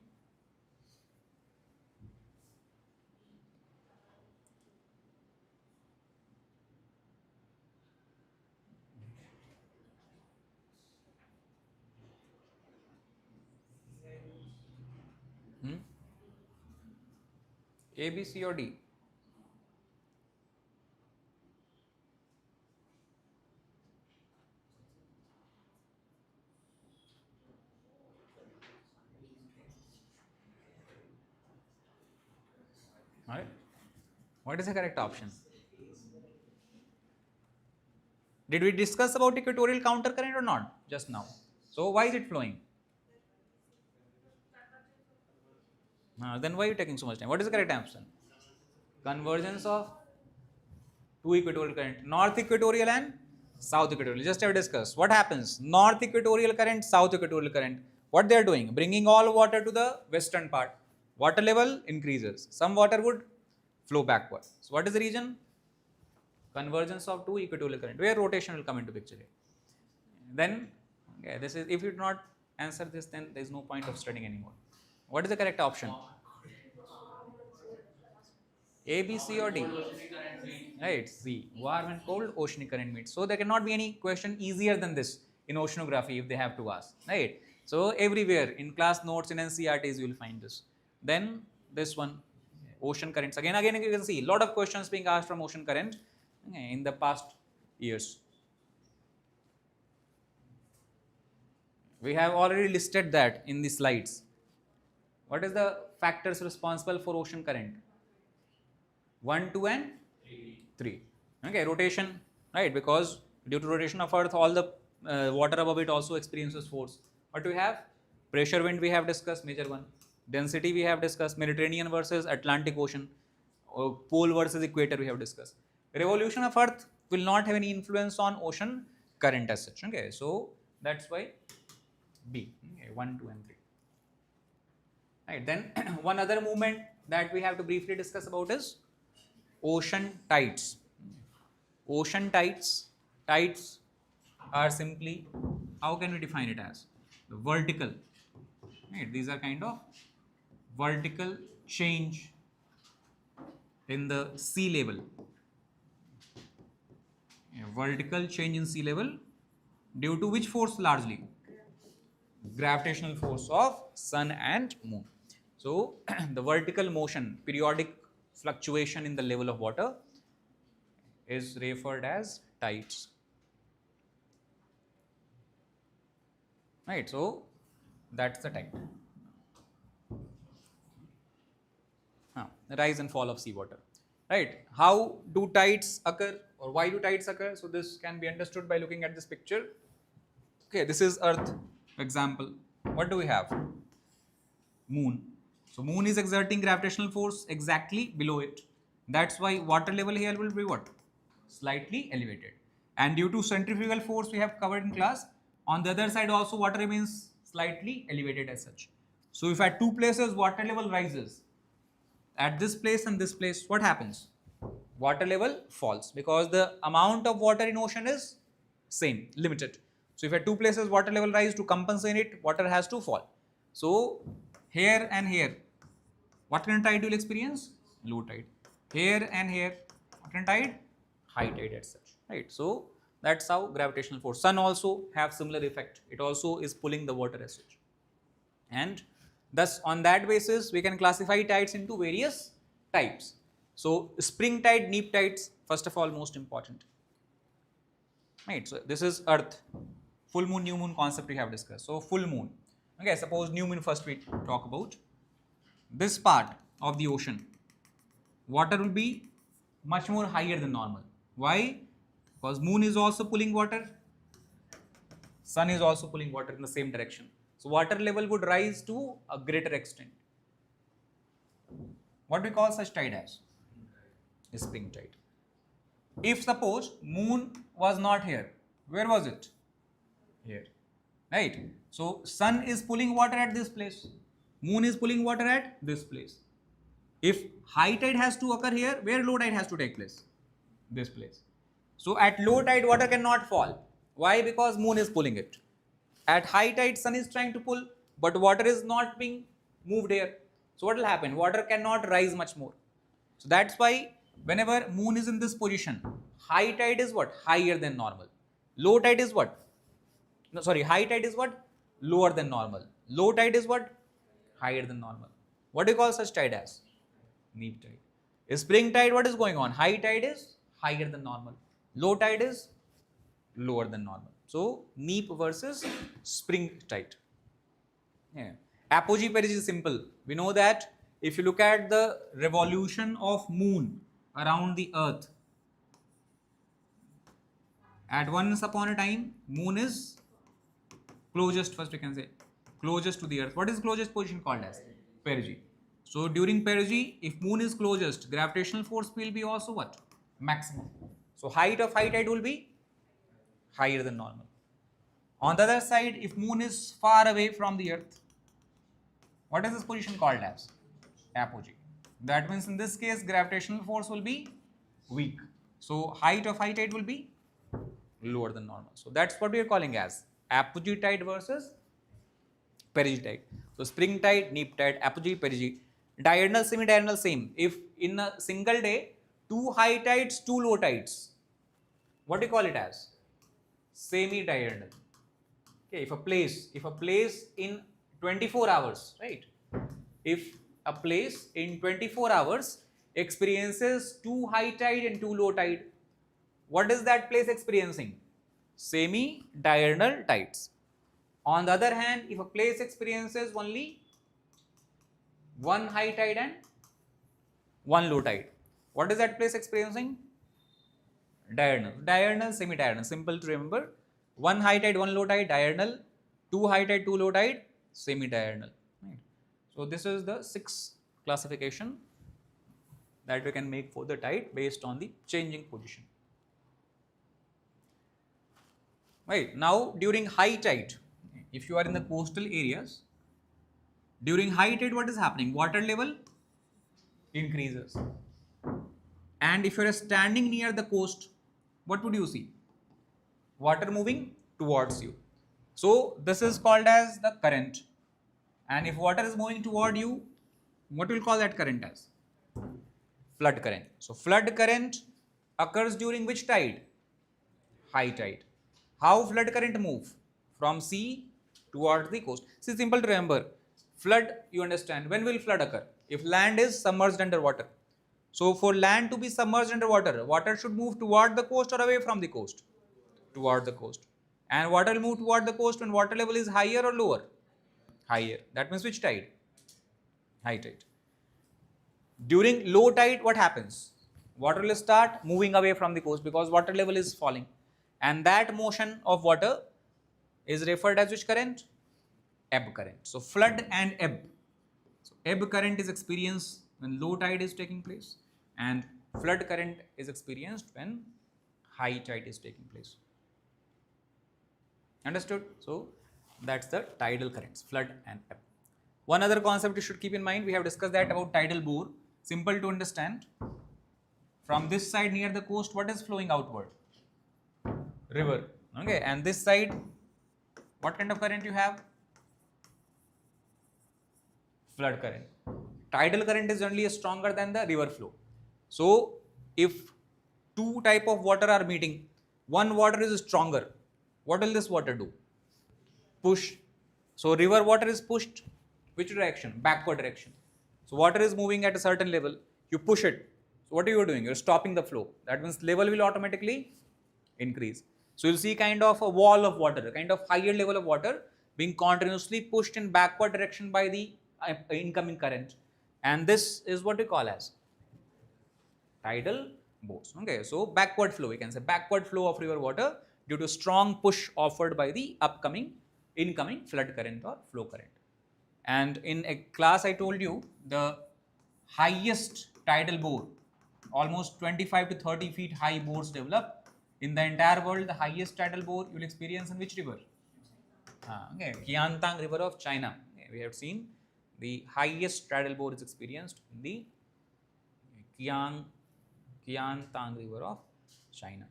A, B, C or D? Alright. What is the correct option? Did we discuss about equatorial counter current or not? Just now. So why is it flowing? Then why are you taking so much time? What is the correct answer? Convergence of two equatorial current, north equatorial and south equatorial. Just have discussed. What happens? North equatorial current, south equatorial current. What they are doing? Bringing all water to the western part. Water level increases. Some water would flow backward. So what is the reason? Convergence of two equatorial current, where rotation will come into picture here. Then, okay, this is, if you do not answer this, then there is no point of studying anymore. What is the correct option? A, B, C or D? Right, C. Warm and cold oceanic current meet. So there cannot be any question easier than this in oceanography if they have to ask. Right. So everywhere in class notes in NCRTs you will find this. Then this one, ocean currents. Again you can see a lot of questions being asked from ocean current in the past years. We have already listed that in the slides. What is the factors responsible for ocean current? 1, 2 and 3. Okay, rotation, right? Because due to rotation of Earth, all the water above it also experiences force. What do we have? Pressure wind we have discussed, major one. Density we have discussed, Mediterranean versus Atlantic Ocean, pole versus equator we have discussed. Revolution of Earth will not have any influence on ocean current as such. Okay, so that's why B. Okay, 1, 2, and 3. Right. Then one other movement that we have to briefly discuss about is ocean tides. Ocean tides. Tides are simply, how can we define it as? The vertical. Right. These are kind of vertical change in the sea level. A vertical change in sea level due to which force largely? Gravitational force of sun and moon. So the vertical motion, periodic fluctuation in the level of water is referred as tides. Right, so that's the tide. The rise and fall of seawater. Right, how do tides occur or why do tides occur? So this can be understood by looking at this picture. Okay, this is Earth example. What do we have? Moon. So moon is exerting gravitational force exactly below it. That's why water level here will be what? Slightly elevated. And due to centrifugal force we have covered in class, on the other side also water remains slightly elevated as such. So if at two places water level rises, at this place and this place, what happens? Water level falls because the amount of water in ocean is same, limited. So if at two places water level rise, to compensate it, water has to fall. So here and here, what kind of tide you will experience? Low tide. Here and here, what kind of tide? High tide as such. Right. So that's how gravitational force. Sun also have similar effect. It also is pulling the water as such. And thus on that basis we can classify tides into various types. So spring tide, neap tides, first of all most important. Right. So this is Earth. Full moon, new moon concept we have discussed. So full moon. Okay, suppose new moon first we talk about. This part of the ocean, water will be much more higher than normal. Why? Because moon is also pulling water, sun is also pulling water in the same direction. So water level would rise to a greater extent. What we call such tide as? Spring tide. If suppose moon was not here, where was it? Here. Right? So sun is pulling water at this place, moon is pulling water at this place. If high tide has to occur here, where low tide has to take place? This place. So at low tide water cannot fall. Why? Because moon is pulling it. At high tide sun is trying to pull, but water is not being moved here. So what will happen? Water cannot rise much more. So that's why whenever moon is in this position, high tide is what? Higher than normal. Low tide is what? No, sorry, high tide is what? Lower than normal. Low tide is what? Higher than normal. What do you call such tide as? Neap tide. Spring tide, what is going on? High tide is higher than normal. Low tide is lower than normal. So neap versus spring tide. Yeah. Apogee perigee is simple. We know that if you look at the revolution of moon around the earth, at once upon a time, moon is closest, first we can say, closest to the earth. What is closest position called as? Perigee. So during perigee, if moon is closest, gravitational force will be also what? Maximum. So height of high tide will be higher than normal. On the other side, if moon is far away from the earth, what is this position called as? Apogee. That means in this case, gravitational force will be weak. So height of high tide will be lower than normal. So that's what we are calling as apogee tide versus perigee tide. So spring tide, neap tide, apogee, perigee. Diurnal, semi-diurnal, same. If in a single day, 2 high tides, 2 low tides, what do you call it as? Semi-diurnal. Okay, if a place in 24 hours, right? If a place in 24 hours experiences 2 high tide and 2 low tide, what is that place experiencing? Semi-diurnal tides. On the other hand, if a place experiences only 1 high tide and 1 low tide, what is that place experiencing? Diurnal. Diurnal, semi-diurnal. Simple to remember. One high tide, one low tide, diurnal. Two high tide, two low tide, semi-diurnal. Right. So this is the sixth classification that we can make for the tide based on the changing position. Right. Now during high tide, if you are in the coastal areas, during high tide what is happening? Water level increases. And if you are standing near the coast, what would you see? Water moving towards you. So this is called as the current. And if water is moving toward you, what will call that current as? Flood current. So flood current occurs during which tide? High tide. How flood current move? From sea towards the coast. See, simple to remember. Flood, you understand. When will flood occur? If land is submerged under water. So for land to be submerged under water, water should move toward the coast or away from the coast? Toward the coast. And water will move toward the coast when water level is higher or lower? Higher. That means which tide? High tide. During low tide, what happens? Water will start moving away from the coast because water level is falling. And that motion of water is referred as which current? Ebb current. So flood and ebb. So ebb current is experienced when low tide is taking place, and flood current is experienced when high tide is taking place. Understood? So that's the tidal currents, flood and ebb. One other concept you should keep in mind, we have discussed that about tidal bore. Simple to understand. From this side near the coast, what is flowing outward? River. Okay, and this side, what kind of current you have? Flood current. Tidal current is generally stronger than the river flow. So if two type of water are meeting, one water is stronger, what will this water do? Push. So river water is pushed which direction? Backward direction. So water is moving at a certain level, you push it. So what are you doing? You're stopping the flow. That means level will automatically increase. So you'll see kind of a wall of water, a kind of higher level of water being continuously pushed in backward direction by the incoming current. And this is what we call as tidal bores. Okay, so backward flow, we can say backward flow of river water due to strong push offered by the incoming flood current or flow current. And in a class I told you the highest tidal bore, almost 25 to 30 feet high bores develop in the entire world. The highest tidal bore you will experience in which river? Okay, Qiantang river of China. Okay, we have seen the highest tidal bore is experienced in the Qiantang river of China.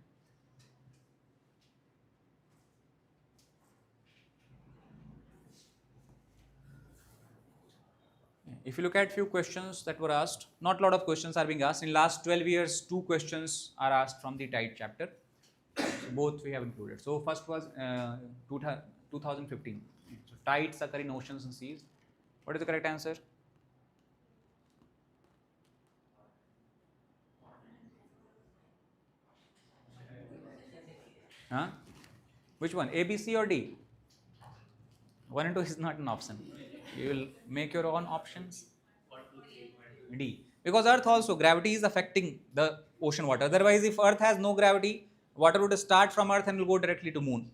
If you look at few questions that were asked, not a lot of questions are being asked. In last 12 years, 2 questions are asked from the tide chapter. So both we have included. So first was 2015. So tides occur in oceans and seas. What is the correct answer? Huh? Which one? A, B, C or D? 1 and 2 is not an option. You will make your own options. D. Because Earth also, gravity is affecting the ocean water. Otherwise, if Earth has no gravity, water would start from Earth and will go directly to Moon.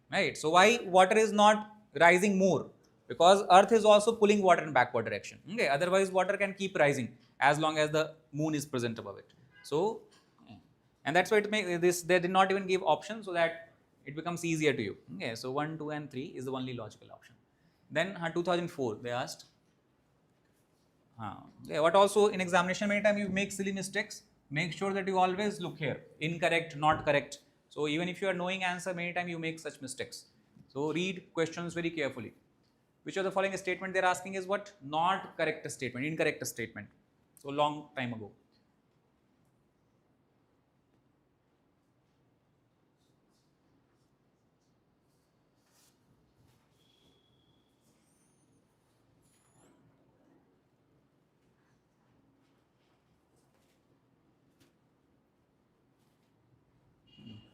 Right? So why water is not rising more? Because Earth is also pulling water in backward direction. Okay? Otherwise, water can keep rising as long as the Moon is present above it. So, and that's why it makes this, they did not even give options so that it becomes easier to you. Okay? So 1, 2 and 3 is the only logical option. Then 2004 they asked, what also in examination many times you make silly mistakes, make sure that you always look here, incorrect, not correct. So even if you are knowing answer, many times you make such mistakes. So read questions very carefully. Which of the following statement they are asking is what? Not correct statement, incorrect statement. So long time ago.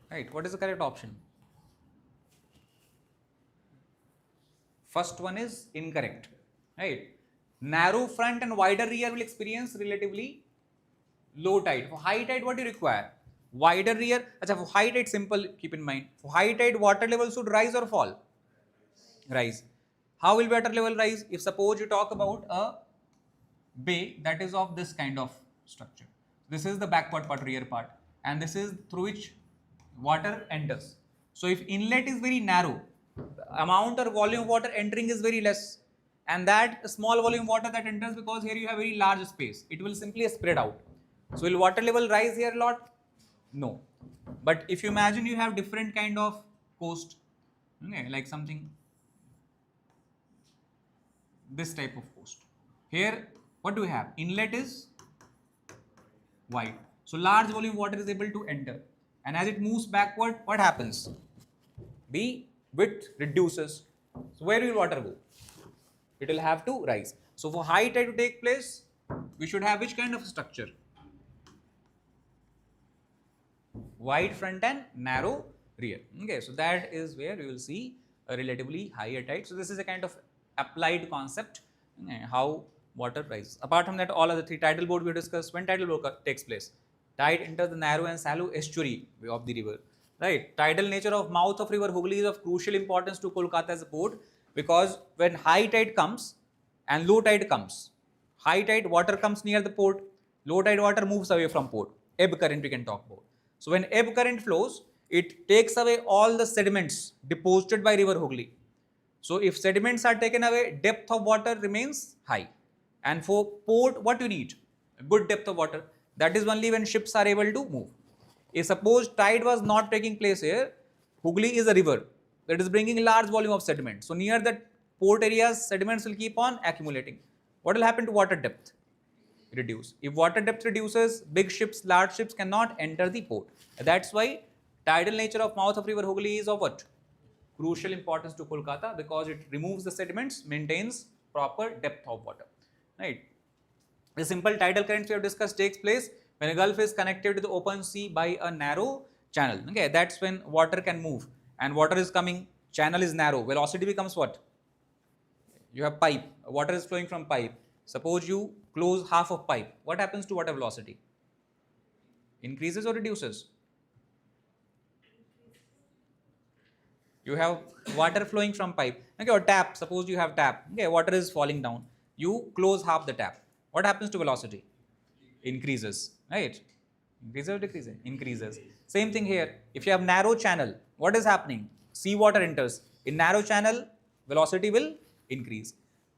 Right, what is the correct option? First one is incorrect. Right, narrow front and wider rear will experience relatively low tide. For high tide, what do you require? wider rear. Acha, for high tide, simple, keep in mind. For high tide, water level should rise or fall? Rise. How will water level rise? If suppose you talk about a bay that is of this kind of structure. This is the backward part, rear part, and this is through which water enters. So if inlet is very narrow, the amount or volume of water entering is very less, and that small volume water that enters, because here you have very large space, it will simply spread out. So will water level rise here a lot? No. But if you imagine you have different kind of coast, okay, like something this type of coast. Here, what do we have? Inlet is wide. So large volume water is able to enter. And as it moves backward, what happens? The width reduces. So where will water go? It will have to rise. So for high tide to take place, we should have which kind of structure? Wide front and narrow rear. Okay, so that is where we will see a relatively higher tide. So this is a kind of applied concept, how water rises. Apart from that, all other three tidal board we discussed. When tidal board takes place, tide enters the narrow and shallow estuary of the river. Right. Tidal nature of mouth of river Hooghly is of crucial importance to Kolkata as a port, because when high tide comes and low tide comes, high tide water comes near the port, low tide water moves away from port. Ebb current we can talk about. So when ebb current flows, it takes away all the sediments deposited by river Hooghly. So if sediments are taken away, depth of water remains high. And for port, what you need? A good depth of water. That is only when ships are able to move. If suppose tide was not taking place here, Hooghly is a river that is bringing a large volume of sediment. So near the port areas, sediments will keep on accumulating. What will happen to water depth? Reduce. If water depth reduces, big ships, large ships cannot enter the port. That's why tidal nature of mouth of river Hooghly is of what? Crucial importance to Kolkata, because it removes the sediments, maintains proper depth of water. Right. The simple tidal currents we have discussed takes place when a gulf is connected to the open sea by a narrow channel. Okay, that's when water can move, and water is coming, channel is narrow, velocity becomes what? You have pipe, water is flowing from pipe. Suppose you close half of pipe, what happens to water velocity? Increases or reduces? You have water flowing from pipe, okay, or tap, suppose you have tap, okay, water is falling down. You close half the tap. What happens to velocity? Increases, right? Increases or decreases? Increases. Same thing here. If you have narrow channel, what is happening? Sea water enters. In narrow channel, velocity will increase.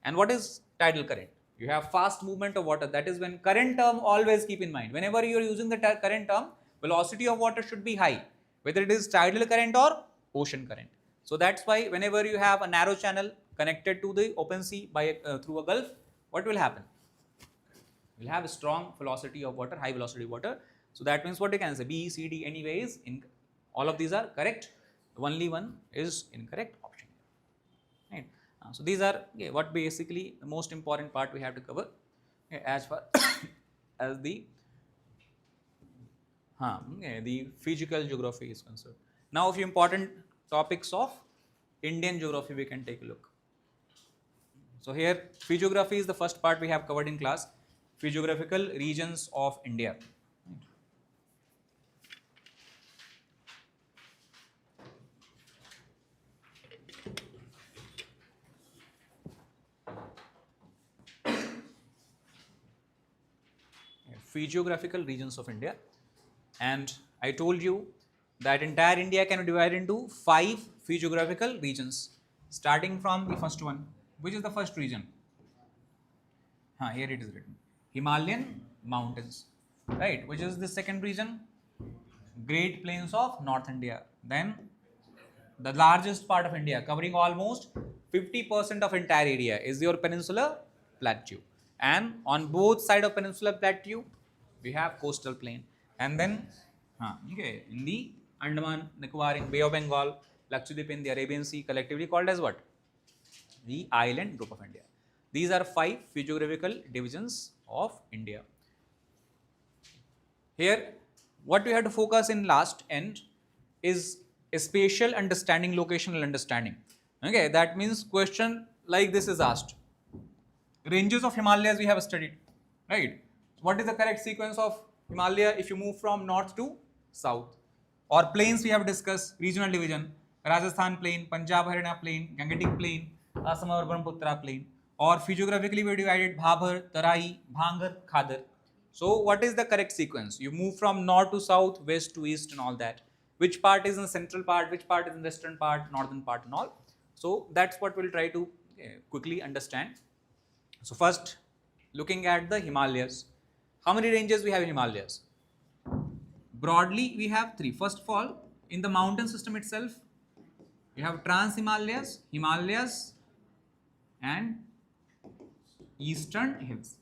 And what is tidal current? You have fast movement of water. That is when current term, always keep in mind. Whenever you are using the current term, velocity of water should be high, whether it is tidal current or ocean current. So that's why whenever you have a narrow channel connected to the open sea by through a gulf, what will happen? You will have a strong velocity of water, high velocity water. So that means what you can say, B, C, D, anyways, all of these are correct. Only one is incorrect option. Right. So these are what basically the most important part we have to cover as far as the physical geography is concerned. Now a few important topics of Indian geography we can take a look. So here physiography is the first part we have covered in class, physiographical regions of India. Physiographical regions of India, and I told you that entire India can be divided into 5 physiographical regions, starting from the first one. Which is the first region? Here it is written, Himalayan mountains, right? Which is the second region? Great Plains of North India. Then the largest part of India, covering almost 50% of entire area, is your peninsular plateau, and on both sides of peninsular plateau we have coastal plain. And then in the Andaman Nicobar, in Bay of Bengal, Lakshadweep in the Arabian Sea, collectively called as what? The island group of India. These are 5 physiographical divisions of India. Here what we have to focus in last end is a spatial understanding, locational understanding. Okay, that means question like this is asked. Ranges of Himalayas we have studied, right? What is the correct sequence of Himalaya if you move from north to south. Or plains we have discussed, regional division, Rajasthan plain, Punjab Haryana plain, Gangetic plain, Assam or Brahmaputra plain. Or physiographically we divided Bhabhar, Tarai, Bhangar, Khadar. So what is the correct sequence? You move from north to south, west to east and all that. Which part is in the central part, which part is in the western part, northern part and all. So that's what we'll try to quickly understand. So first, looking at the Himalayas. How many ranges we have in Himalayas? Broadly, we have three. First of all, in the mountain system itself, we have Trans Himalayas, Himalayas, and Eastern Hills.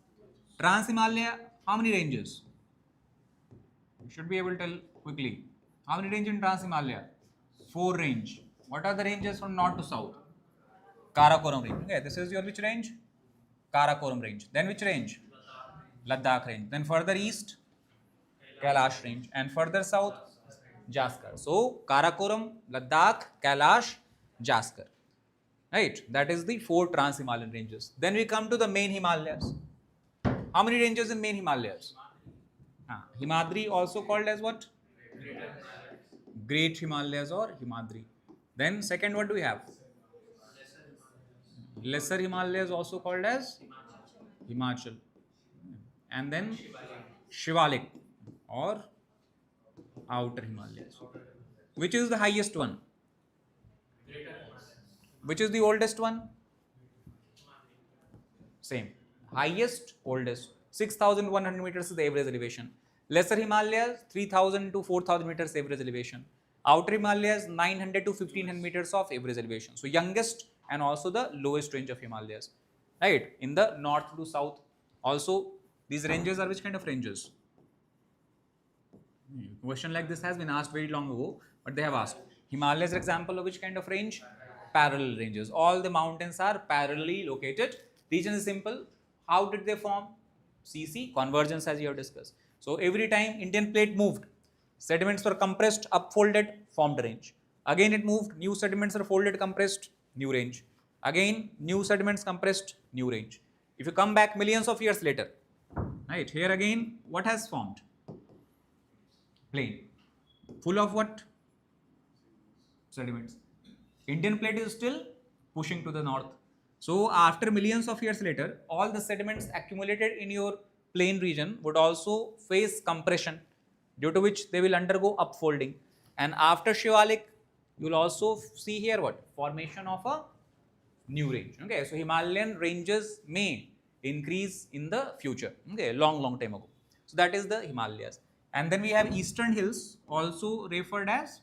Trans Himalaya, how many ranges? You should be able to tell quickly. How many ranges in Trans Himalaya? 4 range. What are the ranges from north to south? Karakoram range. Okay, this is your which range? Karakoram range. Then which range? Ladakh range. Then further east, Kailash range. And further south, Jaskar. So Karakoram, Ladakh, Kailash, Jaskar. Right? That is the 4 Trans Himalayan ranges. Then we come to the main Himalayas. How many ranges in main Himalayas? Himadri, also called as what? Great Himalayas or Himadri. Then second, what do we have? Lesser Himalayas, also called as Himachal. And then Shivalik or outer Himalayas. Which is the highest one? Which is the oldest one? Same. Highest, oldest. 6,100 meters is the average elevation. Lesser Himalayas, 3,000 to 4,000 meters average elevation. Outer Himalayas, 900 to 1,500 meters of average elevation. So youngest and also the lowest range of Himalayas. Right? In the north to south. Also, these ranges are which kind of ranges? Question like this has been asked very long ago, but they have asked. Himalayas are example of which kind of range? Parallel ranges. All the mountains are parallelly located. Region is simple. How did they form? CC, convergence, as you have discussed. So every time Indian plate moved, sediments were compressed, upfolded, formed a range. Again it moved, new sediments are folded, compressed, new range. Again, new sediments compressed, new range. If you come back millions of years later, right, here again, what has formed? Plain. Full of what? Sediments. Indian plate is still pushing to the north. So after millions of years later, all the sediments accumulated in your plain region would also face compression, due to which they will undergo upfolding. And after Shivalik, you will also see here what? Formation of a new range. Okay, so Himalayan ranges may increase in the future. Okay, long time ago. So that is the Himalayas. And then we have Eastern Hills, also referred as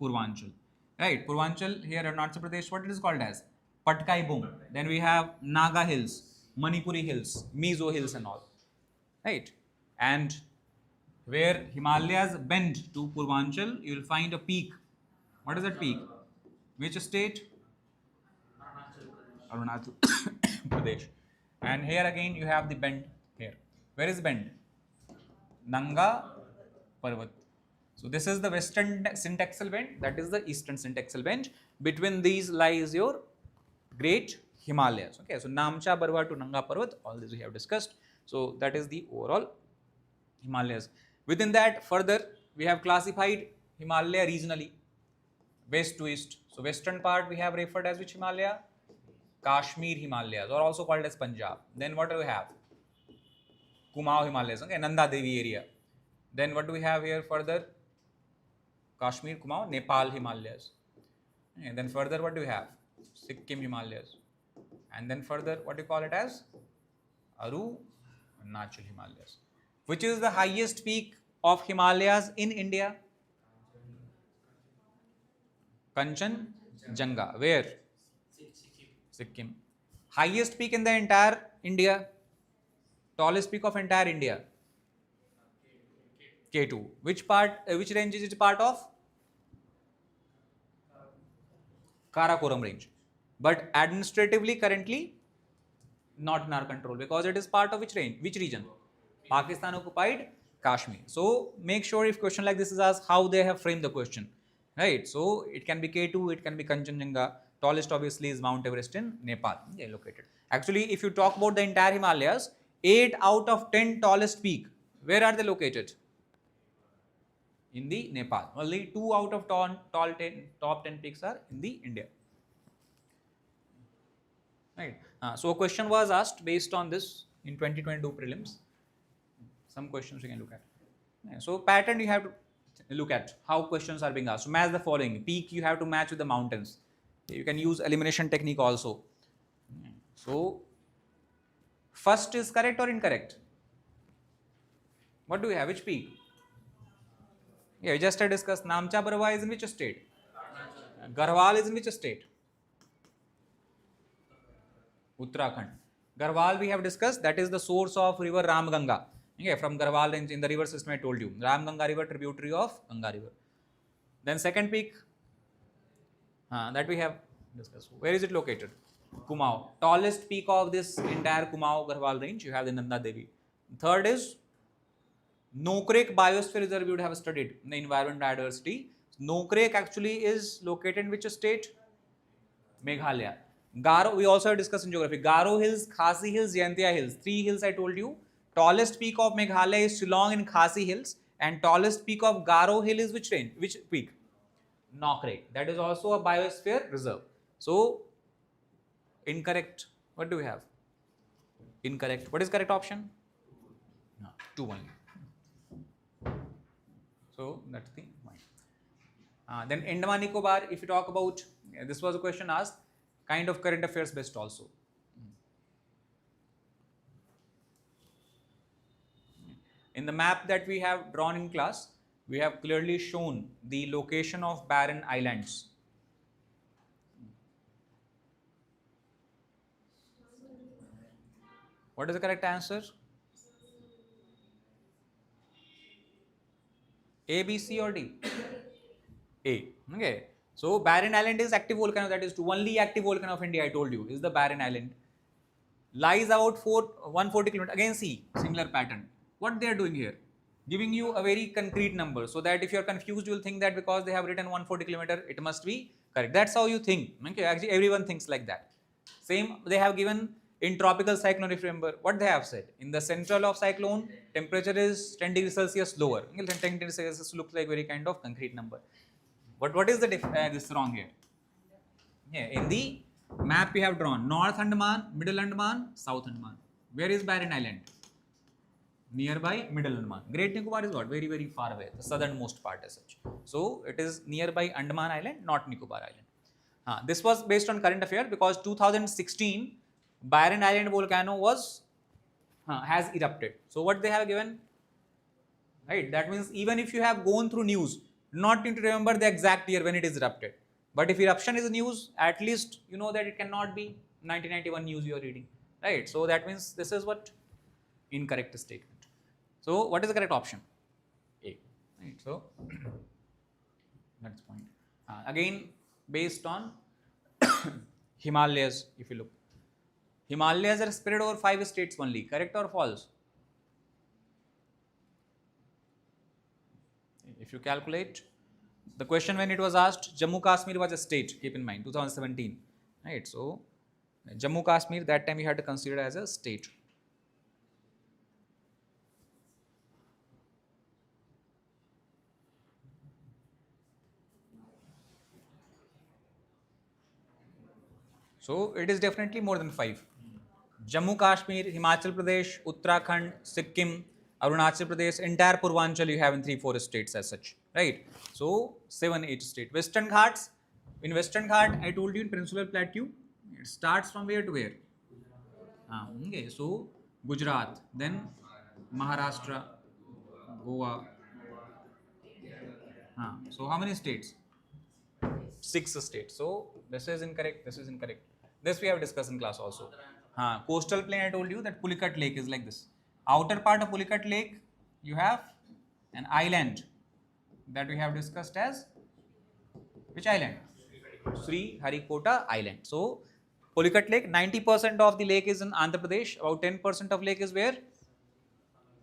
Purvanchal. Right, Purvanchal here in Arunachal Pradesh, what it is called as? Patkai Bum. Then we have Naga Hills, Manipuri Hills, Mizo Hills and all. Right. And where Himalayas bend to Purvanchal, you will find a peak. What is that peak? Which state? Arunachal Pradesh. And here again you have the bend here. Where is bend? Nanga Parvat. So this is the western syntaxal bend, that is the eastern syntaxal bend. Between these lies your great Himalayas. Okay, so Namcha Barwa to Nanga Parvat, all this we have discussed. So that is the overall Himalayas. Within that, further we have classified Himalaya regionally, west to east. So western part we have referred as which Himalaya? Kashmir Himalayas, or also called as Punjab. Then what do we have? Kumaon Himalayas, okay, Nanda Devi area. Then what do we have here further? Kashmir, Kumaon, Nepal Himalayas. And then further what do we have? Sikkim Himalayas. And then further what do you call it as? Arunachal Himalayas. Which is the highest peak of Himalayas in India? Kanchenjunga. Where? Sikkim. Highest peak in the entire India? Tallest peak of entire India? K2. Which part, which range is it part of? Karakoram range. But administratively currently not in our control, because it is part of which range? Which region? Pakistan occupied Kashmir. So make sure if question like this is asked, how they have framed the question. Right. So it can be K2, it can be Kanchenjunga. Tallest obviously is Mount Everest in Nepal. Okay, located. Actually, if you talk about the entire Himalayas, 8 out of 10 tallest peak, where are they located? in the Nepal. Only 2 out of top 10 peaks are in the India. Right. So a question was asked based on this in 2022 prelims. Some questions we can look at. Yeah, so pattern you have to look at how questions are being asked. So match the following. Peak you have to match with the mountains. You can use elimination technique also. So first is correct or incorrect? What do we have? Which peak? Yeah, we just discussed. Namcha Barwa is in which state? Garhwal is in which state? Uttarakhand. Garhwal we have discussed, that is the source of river Ramganga. Okay, from Garhwal range in the river system I told you. Ramganga river, tributary of Ganga river. Then second peak that we have discussed. Where is it located? Kumaon. Tallest peak of this entire Kumaon Garhwal range, you have the Nanda Devi. Third is Nokrek Biosphere Reserve, you would have studied in the environment diversity. Nokrek actually is located in which state? Meghalaya. Garo, we also have discussed in geography. Garo Hills, Khasi Hills, Jaintia Hills. 3 hills I told you. Tallest peak of Meghalaya is Shillong in Khasi Hills, and tallest peak of Garo Hill is which range? Which peak? Nokrek. That is also a biosphere reserve. So, incorrect. What do we have? Incorrect. What is correct option? No, 2 only. So, that's the point. Then Andaman Nicobar, if you talk about, this was a question asked, kind of current affairs based also. In the map that we have drawn in class, we have clearly shown the location of barren islands. What is the correct answer? A, B, C or D? A. Okay. So barren island is active volcano, that is the only active volcano of India I told you is the barren island. Lies about 140 km. Again see, similar pattern. What they are doing here? Giving you a very concrete number so that if you are confused, you will think that because they have written 140 km, it must be correct. That's how you think. Okay, actually everyone thinks like that. Same they have given in tropical cyclone, if you remember what they have said. In the central of cyclone, temperature is 10 degrees Celsius lower. 10 degrees Celsius looks like very kind of concrete number. But what is the this wrong here? Yeah, in the map we have drawn North Andaman, Middle Andaman, South Andaman. Where is barren island? Nearby Middle Andaman. Great Nicobar is what? Very, very far away, the southernmost part as such. So it is nearby Andaman Island, not Nicobar Island. This was based on current affair because 2016 Barren Island volcano was has erupted. So what they have given, right? That means even if you have gone through news, not need to remember the exact year when it is erupted. But if eruption is news, at least you know that it cannot be 1991 news you are reading, right? So that means this is what incorrect statement. So what is the correct option? A. Right. So that's the point. Again, based on Himalayas, if you look, Himalayas are spread over 5 states only. Correct or false? If you calculate, the question when it was asked, Jammu Kashmir was a state. Keep in mind, 2017, right? So Jammu Kashmir that time you had to consider as a state. So it is definitely more than 5. Jammu Kashmir, Himachal Pradesh, Uttarakhand, Sikkim, Arunachal Pradesh, entire Purvanchal you have in 3-4 states as such, right? So 7-8 states. Western Ghats, in Western Ghat I told you in Peninsular Plateau, it starts from where to where? Okay, so Gujarat, then Maharashtra, Goa. So how many states? 6 states. So this is incorrect, this is incorrect. This we have discussed in class also. Coastal plain I told you that Pulicat Lake is like this. Outer part of Pulicat Lake you have an island that we have discussed as which island? Sri Harikota Island. So Pulicat Lake, 90% of the lake is in Andhra Pradesh, about 10% of lake is where?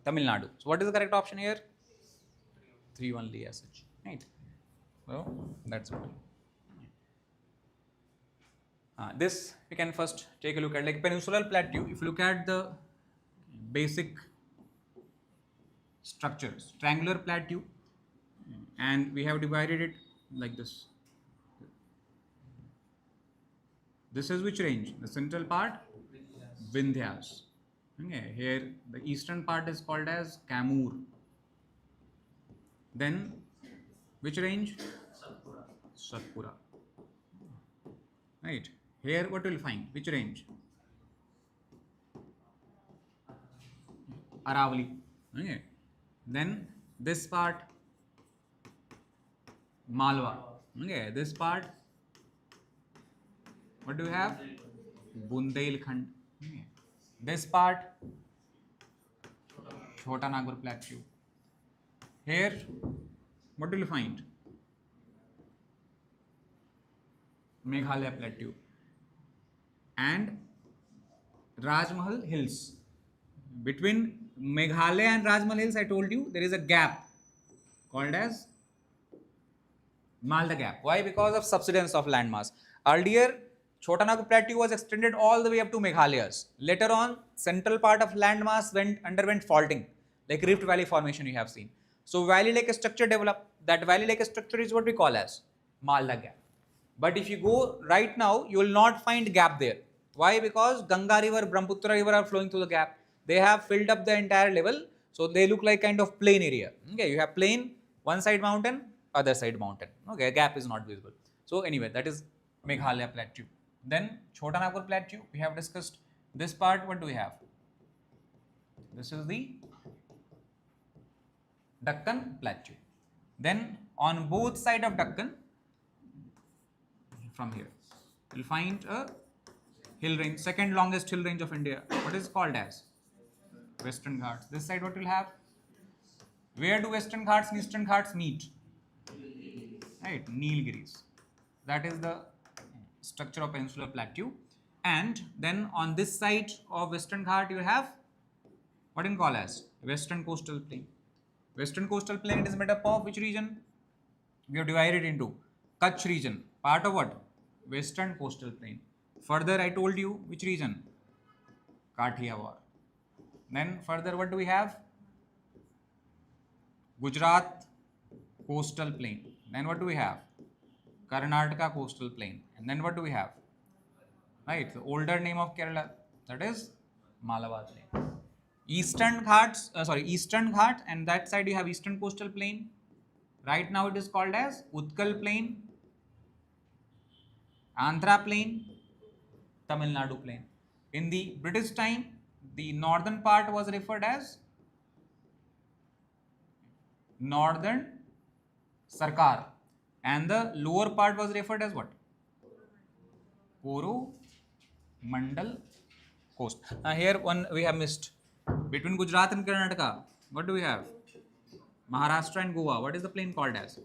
Tamil Nadu. So what is the correct option here? 3 only as such, right? So that's what. This we can first take a look at, like Peninsular Plateau. If you look at the basic structures, triangular plateau, and we have divided it like this. This is which range? The central part? Vindhyas. Okay, here the eastern part is called as Kamur. Then which range?
Satpura.
Satpura. Right. Here what will find? Which range? Aravali. Okay. Then this part Malwa. Okay. This part what do we have? Bundelkhand. Okay. This part Chota Nagpur Plateau. Here what will you find? Meghalaya Plateau and Rajmahal Hills. Between Meghalaya and Rajmahal Hills, I told you there is a gap called as Malda Gap. Why? Because of subsidence of landmass. Earlier, Chota Nagpur Plateau was extended all the way up to Meghalayas. Later on, central part of landmass underwent faulting, like Rift Valley Formation you have seen. So valley-like structure developed. That valley-like structure is what we call as Malda Gap. But if you go right now, you will not find gap there. Why? Because Ganga River, Brahmaputra River are flowing through the gap. They have filled up the entire level, so they look like kind of plain area. Okay, you have plain, one side mountain, other side mountain. Okay, a gap is not visible. So anyway, that is Meghalaya Plateau. Then Chota Nagpur Plateau, we have discussed this part. What do we have? This is the Deccan Plateau. Then on both sides of Deccan, from here, you'll find a hill range, second longest hill range of India. What is called as? Western Ghats. This side what will have? Where do Western Ghats and Eastern Ghats meet? Right, Nilgiris. That is the structure of Peninsular Plateau. And then on this side of Western Ghat, you have what you call as Western Coastal Plain. Western Coastal Plain, it is made up of which region? We have divided into Kutch region. Part of what? Western Coastal Plain. Further, I told you which region? Kathiawar. Then further, what do we have? Gujarat Coastal Plain. Then what do we have? Karnataka Coastal Plain. And then what do we have? Right, the older name of Kerala, that is Malabar Plain. Eastern Ghats, Eastern Ghat, and that side you have Eastern Coastal Plain. Right now it is called as Utkal Plain, Andhra Plain, Tamil Nadu Plain. In the British time, the northern part was referred as Northern Sarkar, and the lower part was referred as what? Coromandel Coast. Here one we have missed. Between Gujarat and Karnataka, what do we have? Maharashtra and Goa. What is the plain called as?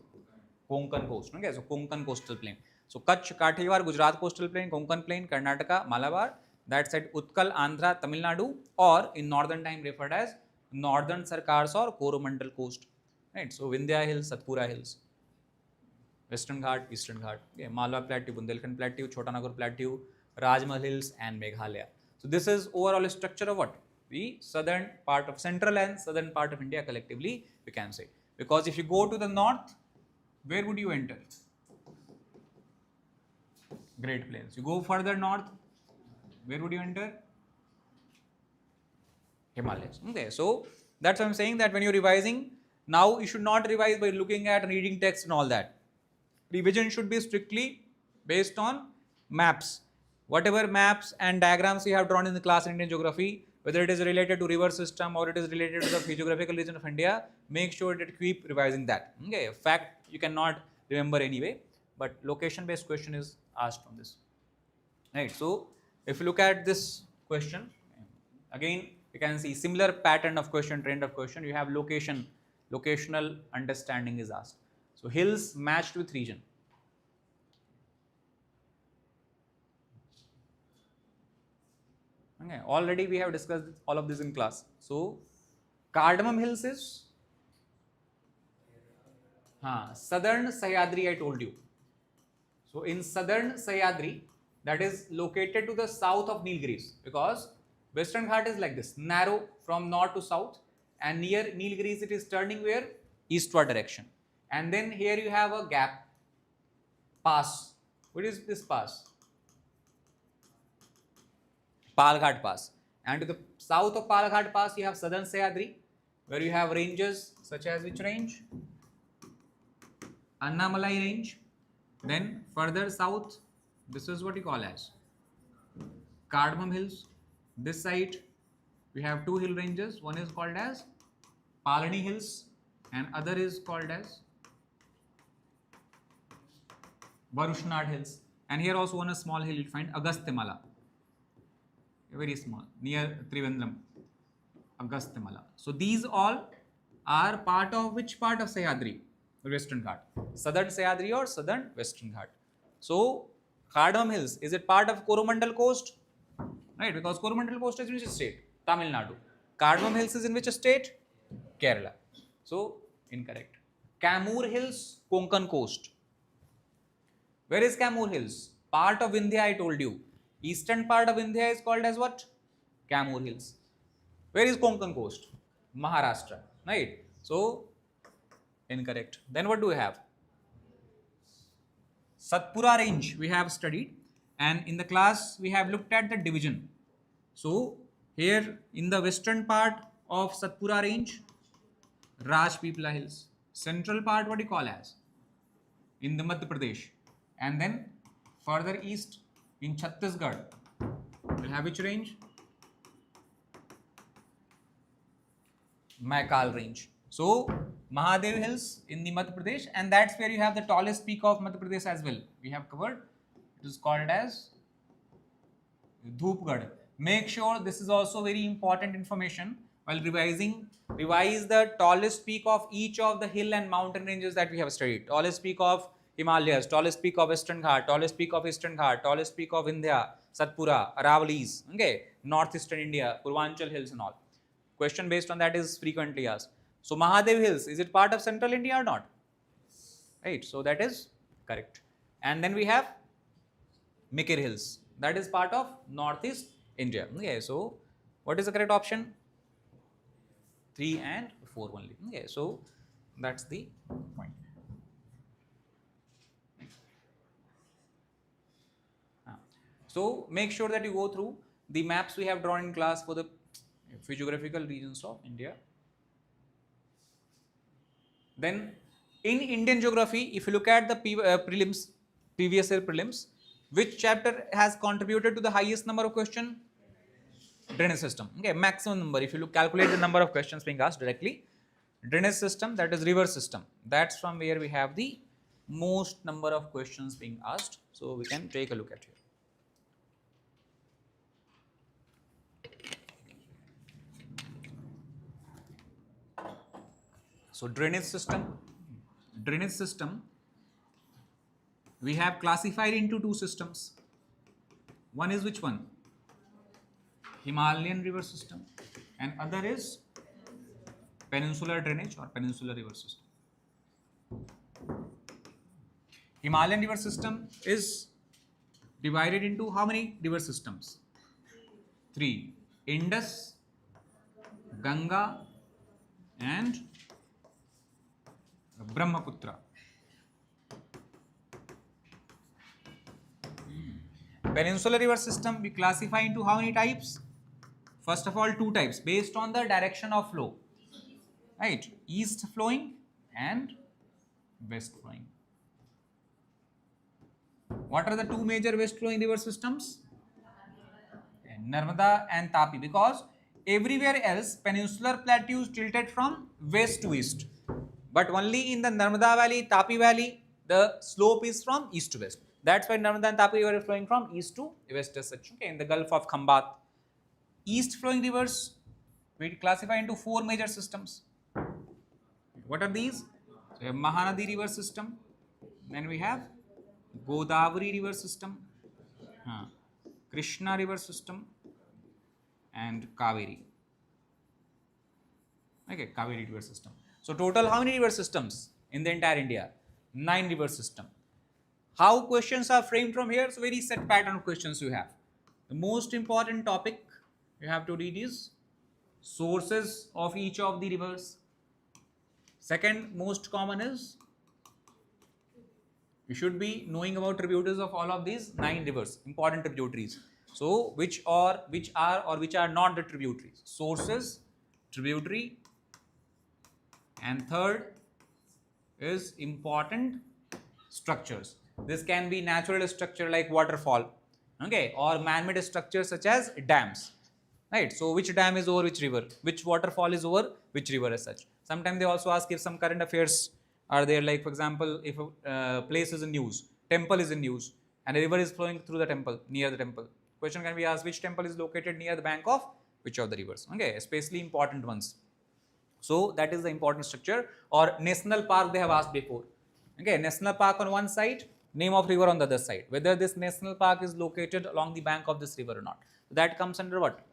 Konkan Coast. Okay, so Konkan Coastal Plain. So Kutch, Kathiawar, Gujarat Coastal Plain, Konkan Plain, Karnataka, Malabar. That side Utkal, Andhra, Tamil Nadu, or in northern time referred as Northern Sarkars or Coromandel Coast. Right. So Vindhya Hills, Satpura Hills, Western Ghat, Eastern Ghat, okay, Malwa Plateau, Bundelkhand Plateau, Chota Nagpur Plateau, Rajmahal Hills, and Meghalaya. So this is overall structure of what? The southern part of central and southern part of India collectively, we can say. Because if you go to the north, where would you enter? Great Plains. You go further north, where would you enter? Himalayas. Okay, so that's what I'm saying, that when you're revising, now you should not revise by looking at reading text and all that. Revision should be strictly based on maps. Whatever maps and diagrams you have drawn in the class in Indian Geography, whether it is related to river system or it is related to the geographical region of India, make sure that you keep revising that. Okay, fact you cannot remember anyway, but location based question is asked on this. Right, so if you look at this question, again you can see similar pattern of question, trend of question. You have locational understanding is asked. So hills matched with region. Okay, already we have discussed all of this in class. So Cardamom Hills is southern Sahyadri, I told you. So in southern Sahyadri, that is located to the south of Nilgiris, because Western Ghat is like this, narrow from north to south, and near Nilgiris it is turning where? Eastward direction. and then here you have a gap, pass. What is this pass? Palghat Pass. And to the south of Palghat Pass, you have Southern Sahyadri, where you have ranges such as which range? Annamalai range. Then further south, this is what you call as Cardamom Hills. This side, we have two hill ranges. One is called as Palani Hills, and other is called as Varushnad Hills. And here also on a small hill you find Agasthyamala. Very small, near Trivandrum, Agasthyamala. So these all are part of which part of Sahyadri? Western Ghat. Southern Sahyadri or Southern Western Ghat. So Cardamom Hills, is it part of Coromandel Coast? Right, because Coromandel Coast is in which state? Tamil Nadu. Cardamom Hills is in which state? Kerala. So incorrect. Kamur Hills, Konkan Coast. Where is Kamur Hills? Part of Vindhya, I told you. Eastern part of India is called as what? Kamur Hills. Where is Konkan Coast? Maharashtra. Right? So, incorrect. Then what do we have? Satpura range we have studied, and in the class we have looked at the division. So, here in the western part of Satpura range, Rajpipla Hills. Central part what do you call as? In the Madhya Pradesh. And then further east in Chhattisgarh, we'll have which range? Maikal range. So, Mahadev Hills in the Madhya Pradesh, and that's where you have the tallest peak of Madhya Pradesh as well. We have covered. It is called as Dhupgarh. Make sure this is also very important information while revising. Revise the tallest peak of each of the hill and mountain ranges that we have studied. Tallest peak of Himalayas, tallest peak of Western Ghat, tallest peak of Eastern Ghat, tallest peak of Vindhya, Satpura, Aravalis, okay, northeastern India, Purvanchal Hills and all. Question based on that is frequently asked. So Mahadev Hills, is it part of central India or not? Right, so that is correct. And then we have Mikir Hills, that is part of northeast India. Okay, so what is the correct option? 3 and 4 only. Okay, so that's the point. So make sure that you go through the maps we have drawn in class for the geographical regions of India. Then in Indian geography, if you look at the prelims, previous year prelims, which chapter has contributed to the highest number of questions? Drainage system. Okay, maximum number. If you look, calculate the number of questions being asked directly. Drainage system, that is river system. That's from where we have the most number of questions being asked. So we can take a look at here. So drainage system, we have classified into two systems. One is which one? Himalayan river system, and other is peninsular drainage or peninsular river system. Himalayan river system is divided into how many river systems? 3. Indus, Ganga and Brahmaputra. Peninsular river system we classify into how many types? First of all, 2 types based on the direction of flow. Right? East flowing and west flowing. What are the 2 major west flowing river systems? Narmada and Tapi, because everywhere else peninsular plateaus tilted from west to east. But only in the Narmada Valley, Tapi Valley, the slope is from east to west. That's why Narmada and Tapi river is flowing from east to west as such. Okay, in the Gulf of Khambat. East flowing rivers, we classify into 4 major systems. What are these? So we have Mahanadi river system, then we have Godavari river system, Krishna river system, and Kaveri. Okay, Kaveri river system. So total how many river systems in the entire India? 9 river system. How questions are framed from here? So very set pattern of questions you have. The most important topic you have to read is sources of each of the rivers. Second most common is You should be knowing about tributaries of all of these 9 rivers, important tributaries. So which are not the tributaries? Sources, tributary, and third is important structures. This can be natural structure like waterfall, okay, or man-made structures such as dams, right? So which dam is over which river, which waterfall is over which river as such. Sometimes they also ask if some current affairs are there, like for example, if a place is in news, temple is in news, and a river is flowing through the temple, near the temple. Question can be asked, which temple is located near the bank of which of the rivers, okay, especially important ones. So that is the important structure. Or national park they have asked before. Okay, national park on one side, name of river on the other side. Whether this national park is located along the bank of this river or not. That comes under what?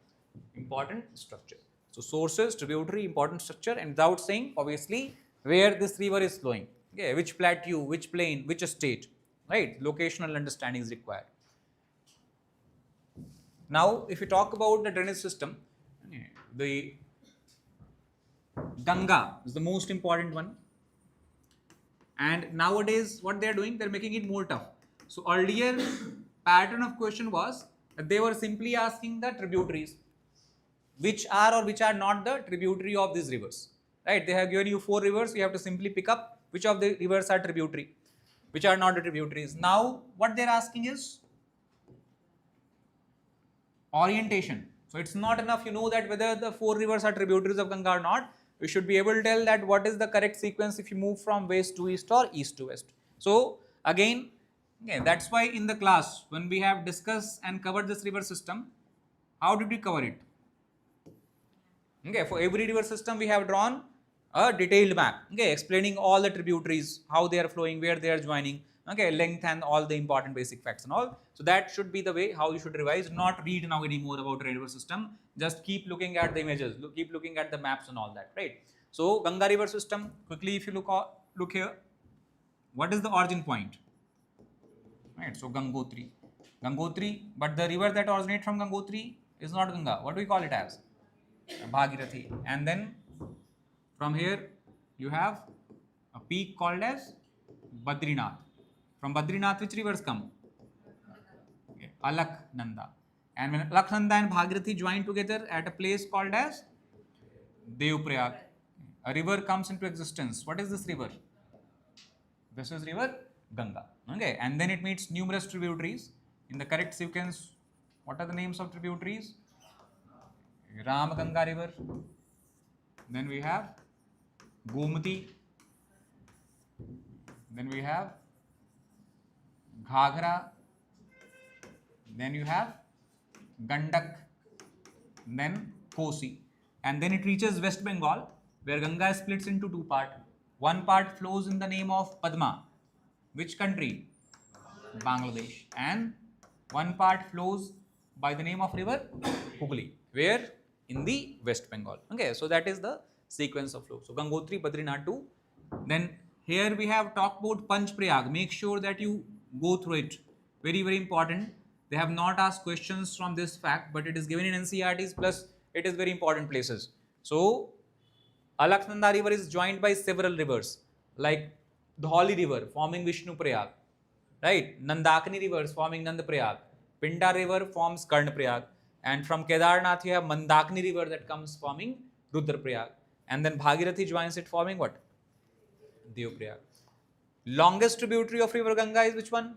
Important structure. So sources, tributary, important structure, and without saying obviously where this river is flowing. Okay, which plateau, which plain, which state. Right? Locational understanding is required. Now, if you talk about the drainage system, the Ganga is the most important one. And nowadays, what they are doing, they are making it more tough. So earlier pattern of question was that they were simply asking the tributaries, which are or which are not the tributary of these rivers. Right? They have given you 4 rivers. You have to simply pick up which of the rivers are tributary, which are not the tributaries. Now, what they are asking is orientation. So it's not enough you know that whether the 4 rivers are tributaries of Ganga or not. You should be able to tell that what is the correct sequence if you move from west to east or east to west. So again, okay, that's why in the class when we have discussed and covered this river system, how did we cover it? Okay, for every river system we have drawn a detailed map, okay, explaining all the tributaries, how they are flowing, where they are joining, okay, length and all the important basic facts and all. So that should be the way how you should revise, not read now anymore about river system. Just keep looking at the images, keep looking at the maps and all that, right? So Ganga river system, quickly if you look here, what is the origin point? Right, so Gangotri, but the river that originates from Gangotri is not Ganga. What do we call it as? Bhagirathi. And then from here you have a peak called as Badrinath. From Badrinath, which rivers come? Okay, Alaknanda. And when Alaknanda and Bhagirathi join together at a place called as Devprayag, a river comes into existence. What is this river? This is river Ganga. Okay, and then it meets numerous tributaries. In the correct sequence, what are the names of tributaries? Ram Ganga river. Then we have Gomati. Then we have Ghaghra. Then you have Gandak. Then Kosi. And then it reaches West Bengal, where Ganga splits into 2 parts. One part flows in the name of Padma. Which country? Bangladesh. And one part flows by the name of river Hooghly. Where? In the West Bengal. Okay, so that is the sequence of flow. So Gangotri, Badrinath 2. Then here we have talked about Panch Prayag. Make sure that you go through it. Very, very important. They have not asked questions from this fact, but it is given in NCERTs, plus it is very important places. So Alaknanda river is joined by several rivers like Dholi river forming Vishnu Prayag, right? Nandakini rivers forming Nand Prayag. Pinda river forms Karna Prayag. And from Kedarnath you have Mandakini river that comes forming Rudra Prayag. And then Bhagirathi joins it forming what? Dev Prayag. Longest tributary of river Ganga is which one?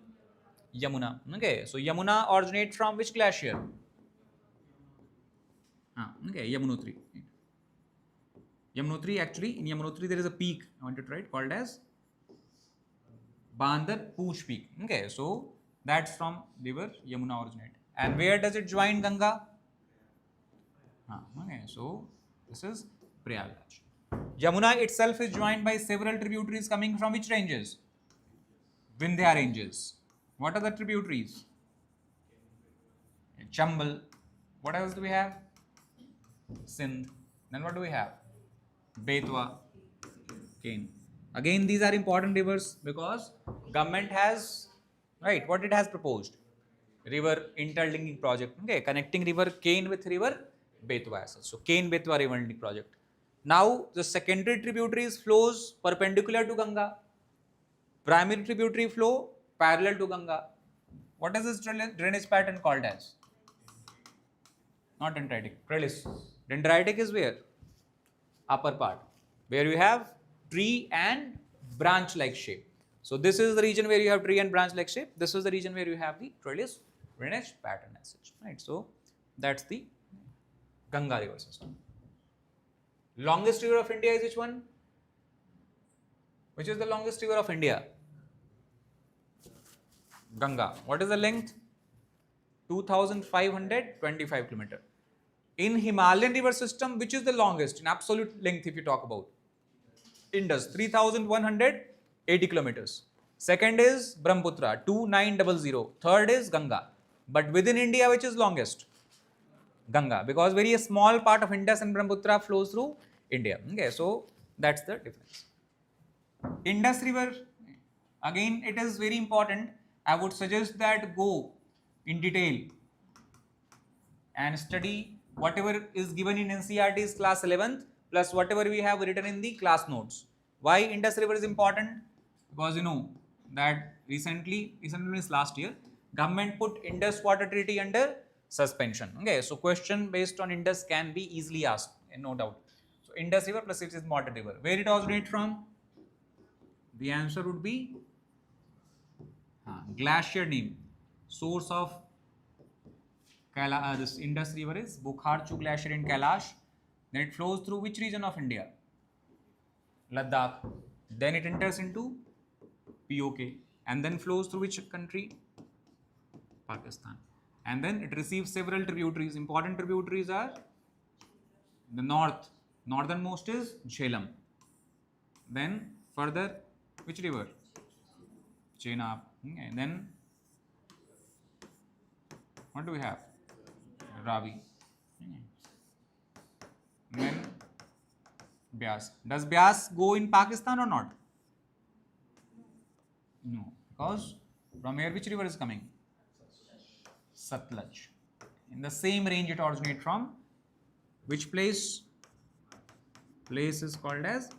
Yamuna. Okay, so Yamuna originates from which glacier? Okay, Yamunotri. Yamunotri, actually in Yamunotri there is a peak, I want to write, called as Bandar Pooch Peak. Okay, so that's from river Yamuna originate. And where does it join Ganga? Okay, so this is Prayagraj. Yamuna itself is joined by several tributaries coming from which ranges? Vindhya ranges. What are the tributaries? Chambal. What else do we have? Sindh. Then what do we have? Betwa. Kain. Again, these are important rivers because government has, right, what it has proposed? River interlinking project. Okay, connecting river Kain with river Betwa. So Kain Betwa river interlinking project. Now the secondary tributaries flows perpendicular to Ganga. Primary tributary flow parallel to Ganga. What is this drainage pattern called as? Not dendritic, trellis. Dendritic is where? Upper part, where you have tree and branch like shape. So this is the region where you have tree and branch like shape. This is the region where you have the trellis drainage pattern as such, right? So that's the Ganga river system. Longest river of India is which one? Which is the longest river of India? Ganga. What is the length? 2525 km. In Himalayan river system, which is the longest in absolute length if you talk about? Indus, 3180 kilometers. Second is Brahmaputra, 2900. Third is Ganga. But within India, which is longest? Ganga, because very a small part of Indus and Brahmaputra flows through India. Okay, so that's the difference. Indus river, again it is very important. I would suggest that go in detail and study whatever is given in NCERT's class 11th plus whatever we have written in the class notes. Why Indus river is important? Because you know that recently means last year, government put Indus water treaty under suspension. Okay, so question based on Indus can be easily asked, no doubt. So Indus river plus it is water river. Where it originates from? The answer would be glacier name. Source of this Indus river is Bukharchu glacier in Kailash. Then it flows through which region of India? Ladakh. Then it enters into POK and then flows through which country? Pakistan. And then it receives several tributaries. Important tributaries are the northernmost is Jhelum. Then further, which river? Chenab. Okay. Then what do we have? Ravi. Okay. Then Beas. Does Beas go in Pakistan or not? No, because from here which river is coming? Satluj. In the same range it originates from. Which place? Place is called as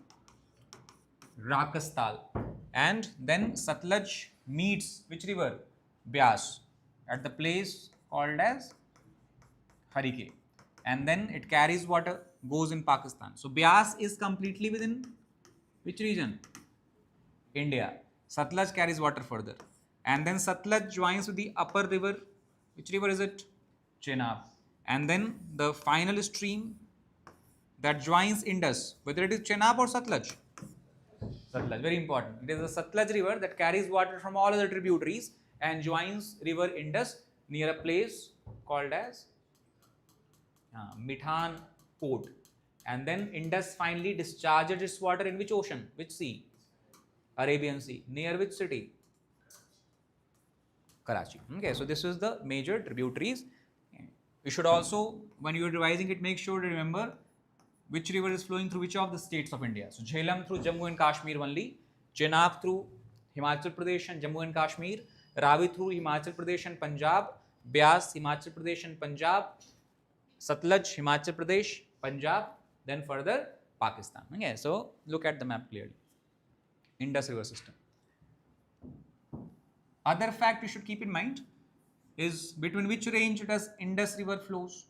Rakastal. And then Satluj meets which river? Beas at the place called as Harike. And then it carries water, goes in Pakistan. So Beas is completely within which region? India. Satluj carries water further. And then Satluj joins with the upper river. Which river is it? Chenab. And then the final stream that joins Indus, whether it is Chenab or Satluj? Satluj, very important. It is the Satluj river that carries water from all other tributaries and joins river Indus near a place called as Mithan port. And then Indus finally discharges its water in which ocean? Which sea? Arabian Sea. Near which city? Karachi. Okay, so this is the major tributaries. You should also, when you are revising it, make sure to remember which river is flowing through which of the states of India. So Jhelum through Jammu and Kashmir only, Chenab through Himachal Pradesh and Jammu and Kashmir, Ravi through Himachal Pradesh and Punjab, Beas Himachal Pradesh and Punjab, Satluj Himachal Pradesh, Punjab, then further Pakistan. Okay, so look at the map clearly. Indus river system. Other fact you should keep in mind is between which range does Indus river flows?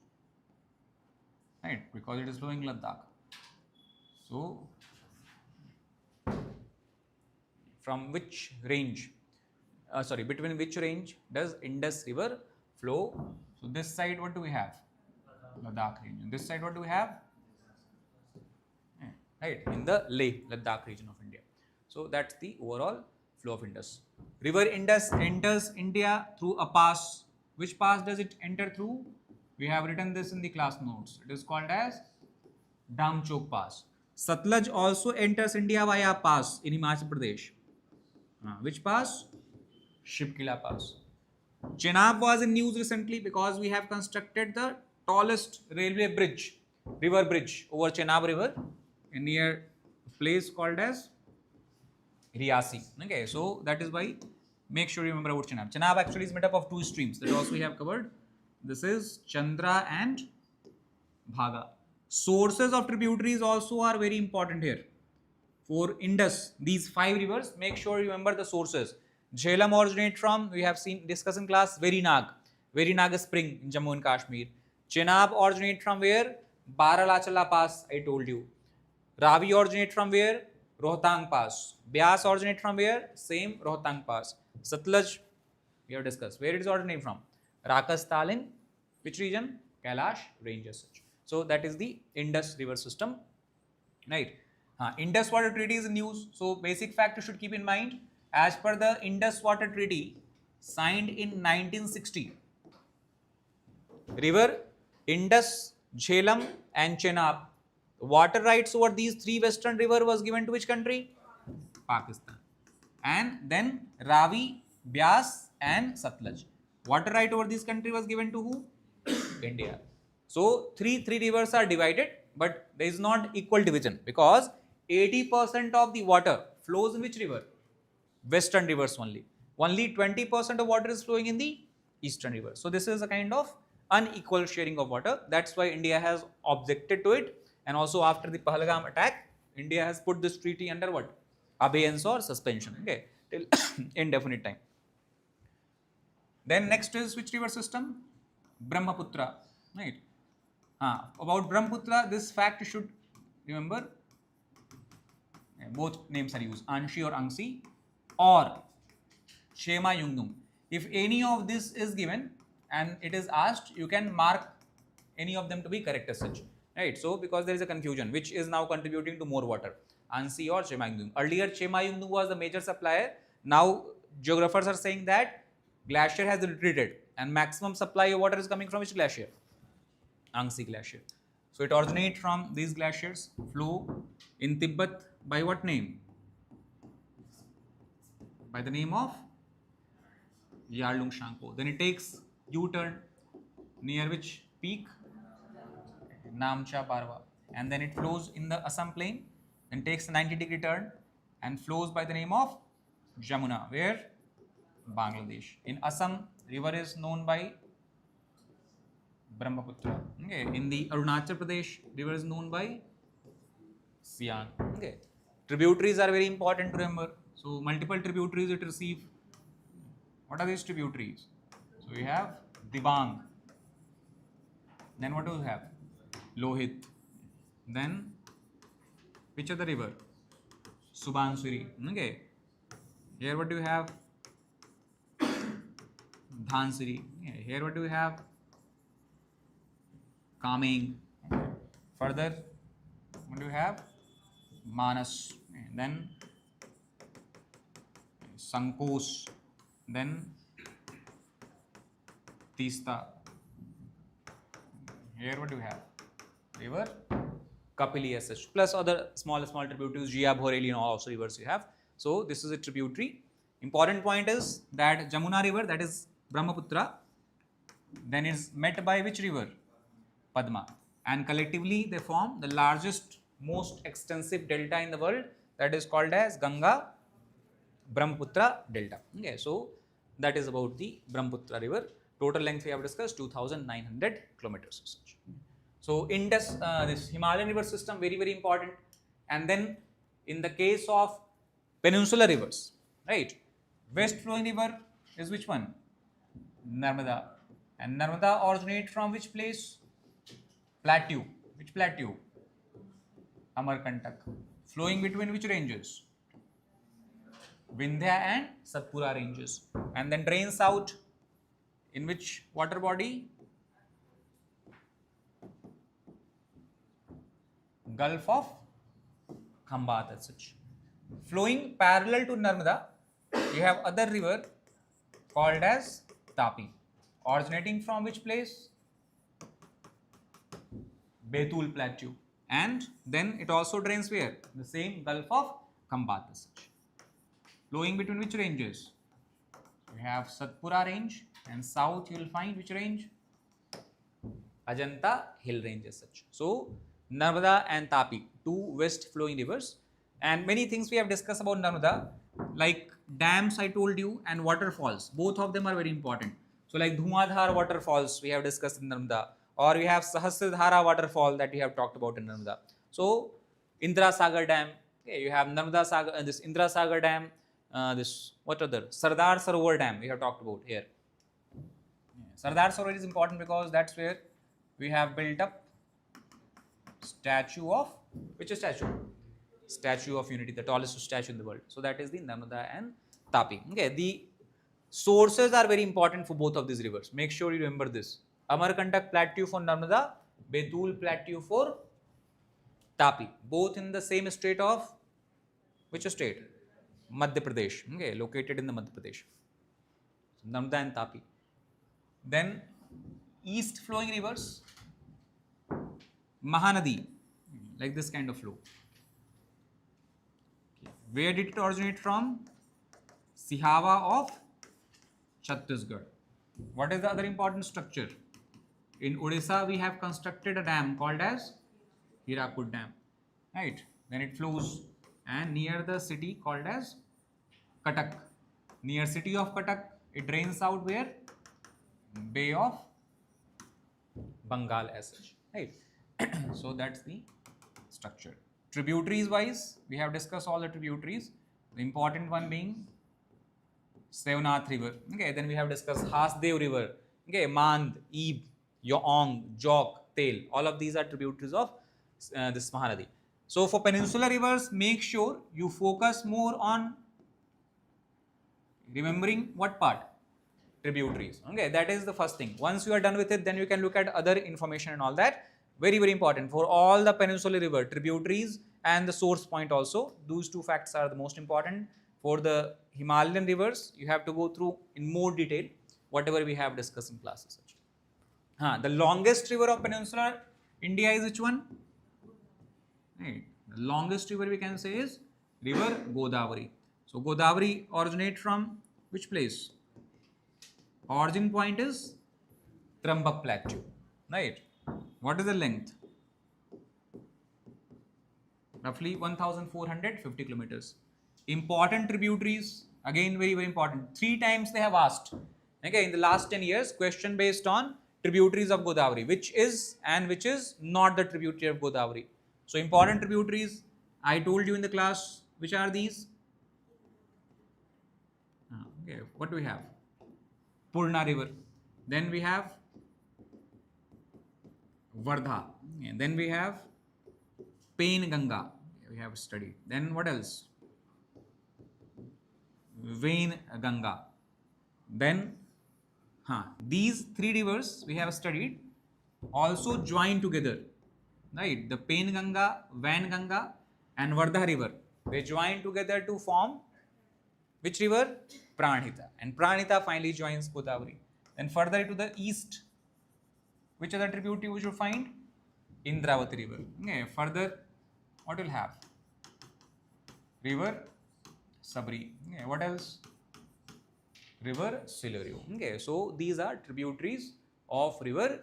Right, because it is flowing Ladakh. So from which range? Between which range does Indus river flow? So this side, what do we have? Ladakh region. This side, what do we have? Right, in the Leh, Ladakh region of India. So that's the overall flow of Indus. River Indus enters India through a pass. Which pass does it enter through? We have written this in the class notes. It is called as Damchok Pass. Satluj also enters India via pass in Himachal Pradesh. Which pass? Shipkila Pass. Chenab was in news recently because we have constructed the tallest railway bridge, river bridge over Chenab river near a place called as Riyasi. Okay, so that is why make sure you remember about Chenab. Chenab actually is made up of two streams that also we have covered. This is Chandra and Bhaga. Sources of tributaries also are very important here. for Indus, these 5 rivers, make sure you remember the sources. Jhelum originate from, we have seen discuss in class, Verinag spring in Jammu and Kashmir. Chenab originate from where? Baralachala Pass, I told you. Ravi originate from where? Rohtang Pass. Byas originate from where? Same Rohtang Pass. Satluj, we have discussed. Where it is originate from? Rakas Talin, which region? Kailash ranges. So that is the Indus river system, right? Indus Water Treaty is in news. So basic fact you should keep in mind. As per the Indus Water Treaty signed in 1960, river Indus, Jhelum and Chenab, water rights over these 3 western river was given to which country? Pakistan. And then Ravi, Byas and Satluj. Water right over this country was given to who? India. So three rivers are divided, but there is not equal division because 80% of the water flows in which river? Western rivers only. Only 20% of water is flowing in the eastern river. So this is a kind of unequal sharing of water. That's why India has objected to it. And also after the Pahalgam attack, India has put this treaty under what? Abeyance or suspension, okay, till indefinite time. Then next is which river system? Brahmaputra, right? About Brahmaputra, this fact you should remember. Both names are used, Anshi or Angsi or Shema Yungdum. If any of this is given and it is asked, you can mark any of them to be correct as such, right? So because there is a confusion, which is now contributing to more water, Ansi or Shema Yungdum. Earlier Shema Yungdum was the major supplier. Now geographers are saying that glacier has retreated and maximum supply of water is coming from which glacier? Angsi glacier. So it originates from these glaciers, flow in Tibet by what name? By the name of Yarlung Shangpo. Then it takes U-turn near which peak? Namcha Barwa. And then it flows in the Assam plain, then takes a 90-degree turn and flows by the name of Jamuna. Where? Bangladesh. In Assam, river is known by Brahmaputra. Okay. In the Arunachal Pradesh, river is known by Siang. Okay. Tributaries are very important to remember. So multiple tributaries it receive. What are these tributaries? So we have Dibang. Then what do we have? Lohit. Then which other river? Subansiri. Okay. Here what do you have? Dhansiri. Okay. Here what do we have? Kameng. Okay. Further, what do you have? Manas. Okay. Then Sankos. Then Tista. Here what do you have? River Kapili as such, plus other small tributaries, Jia, Boreli and all also rivers you have. So this is a tributary. Important point is that Jamuna river, that is Brahmaputra, then is met by which river? Padma. And collectively they form the largest, most extensive delta in the world, that is called as Ganga Brahmaputra delta. Okay, so that is about the Brahmaputra river. Total length we have discussed 2,900 kilometers. So Indus, this Himalayan river system, very important. And then in the case of peninsular rivers, right? West flowing river is which one? Narmada. And Narmada originates from which place? Plateau. Which plateau? Amarkantak. Flowing between which ranges? Vindhya and Satpura ranges. And then drains out in which water body? Gulf of Khambat as such. Flowing parallel to Narmada, you have other river called as Tapi. Originating from which place? Betul Plateau. And then it also drains where? The same Gulf of Khambat as such. Flowing between which ranges? We have Satpura range, and south you will find which range? Ajanta hill range as such. So Narmada and Tapi, two west flowing rivers. And many things we have discussed about Narmada, like dams I told you and waterfalls. Both of them are very important. So like Dhumadhar waterfalls we have discussed in Narmada, or we have Sahasradhara waterfall that we have talked about in Narmada. So Indra Sagar Dam, Okay, you have Narmada Sagar, this Indra Sagar Dam, this what other Sardar Sarovar Dam we have talked about here. Sardar Sarovar is important because that's where we have built up statue of, which is statue? Statue of Unity, the tallest statue in the world. So that is the Narmada and Tapi. Okay, the sources are very important for both of these rivers. Make sure you remember this. Amarkantak Plateau for Narmada, Betul Plateau for Tapi. Both in the same state of, which state? Madhya Pradesh. Okay, located in the Madhya Pradesh. Narmada and Tapi. Then east flowing rivers, Mahanadi, like this kind of flow. Where did it originate from? Sihava of Chhattisgarh. What is the other important structure? In Odisha, we have constructed a dam called as Hirakud Dam. Right? Then it flows and near the city called as Cuttack. Near city of Cuttack, it drains out where? Bay of Bengal as such. Right? So that's the structure. Tributaries wise, we have discussed all the tributaries. The important one being Sevnath River. Okay, then we have discussed Hasdev River. Okay, Mand, Eeb, Yoong, Jok, Tel. All of these are tributaries of this Mahanadi. So for peninsular rivers, make sure you focus more on remembering what part? Tributaries. Okay, that is the first thing. Once you are done with it, then you can look at other information and all that. Very, very important for all the peninsular river, tributaries and the source point also. Those two facts are the most important. For the Himalayan rivers, you have to go through in more detail whatever we have discussed in classes. The longest river of peninsular India is which one? Right. The longest river we can say is river Godavari. So Godavari originates from which place? Origin point is Trambak Plateau. Right. What is the length? Roughly 1450 kilometers. Important tributaries, again very, very important. 3 times they have asked, okay, in the last 10 years, question based on tributaries of Godavari, which is and which is not the tributary of Godavari. So important tributaries, I told you in the class, which are these? Okay, what do we have? Purna River. Then we have Vardha. And then we have Pen Ganga. We have studied. Then what else? Vain Ganga. Then these 3 rivers we have studied also join together. Right? The Pen Ganga, Vain Ganga and Vardha river. They join together to form which river? Pranhita. And Pranhita finally joins Godavari. Then further to the east, which other tributary we should find? Indravati river. Okay, further, what will have? River Sabri. Okay, what else? River Silaru. Okay, so these are tributaries of river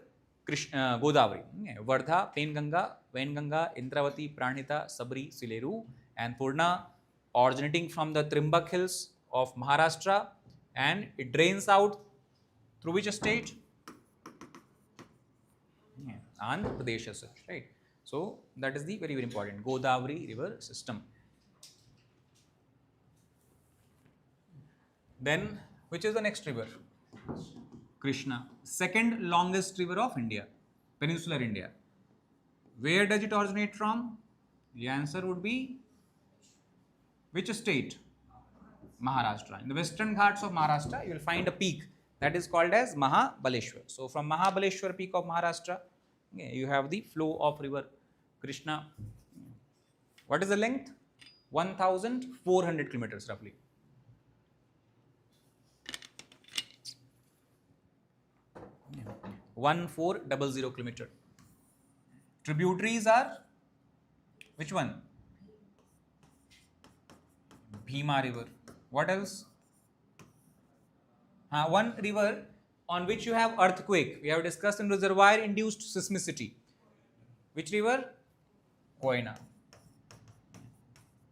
Godavari. Okay, Vardha, Pen Ganga, Vain Ganga, Indravati, Pranhita, Sabri, Silaru, and Purna, originating from the Trimbak hills of Maharashtra, and it drains out through which state? Andhra Pradesh as such, right? So that is the very, very important Godavari river system. Then which is the next river? Krishna, second longest river of India, peninsular India. Where does it originate from? The answer would be which state? Maharashtra. In the western ghats of Maharashtra, you will find a peak that is called as Mahabaleshwar. So from Mahabaleshwar peak of Maharashtra, you have the flow of river Krishna. What is the length? 1400 kilometers roughly. Yeah. 1400 kilometer. Tributaries are which one? Bhima river. What else? One river on which you have earthquake. We have discussed in reservoir induced seismicity. Which river? Koyna.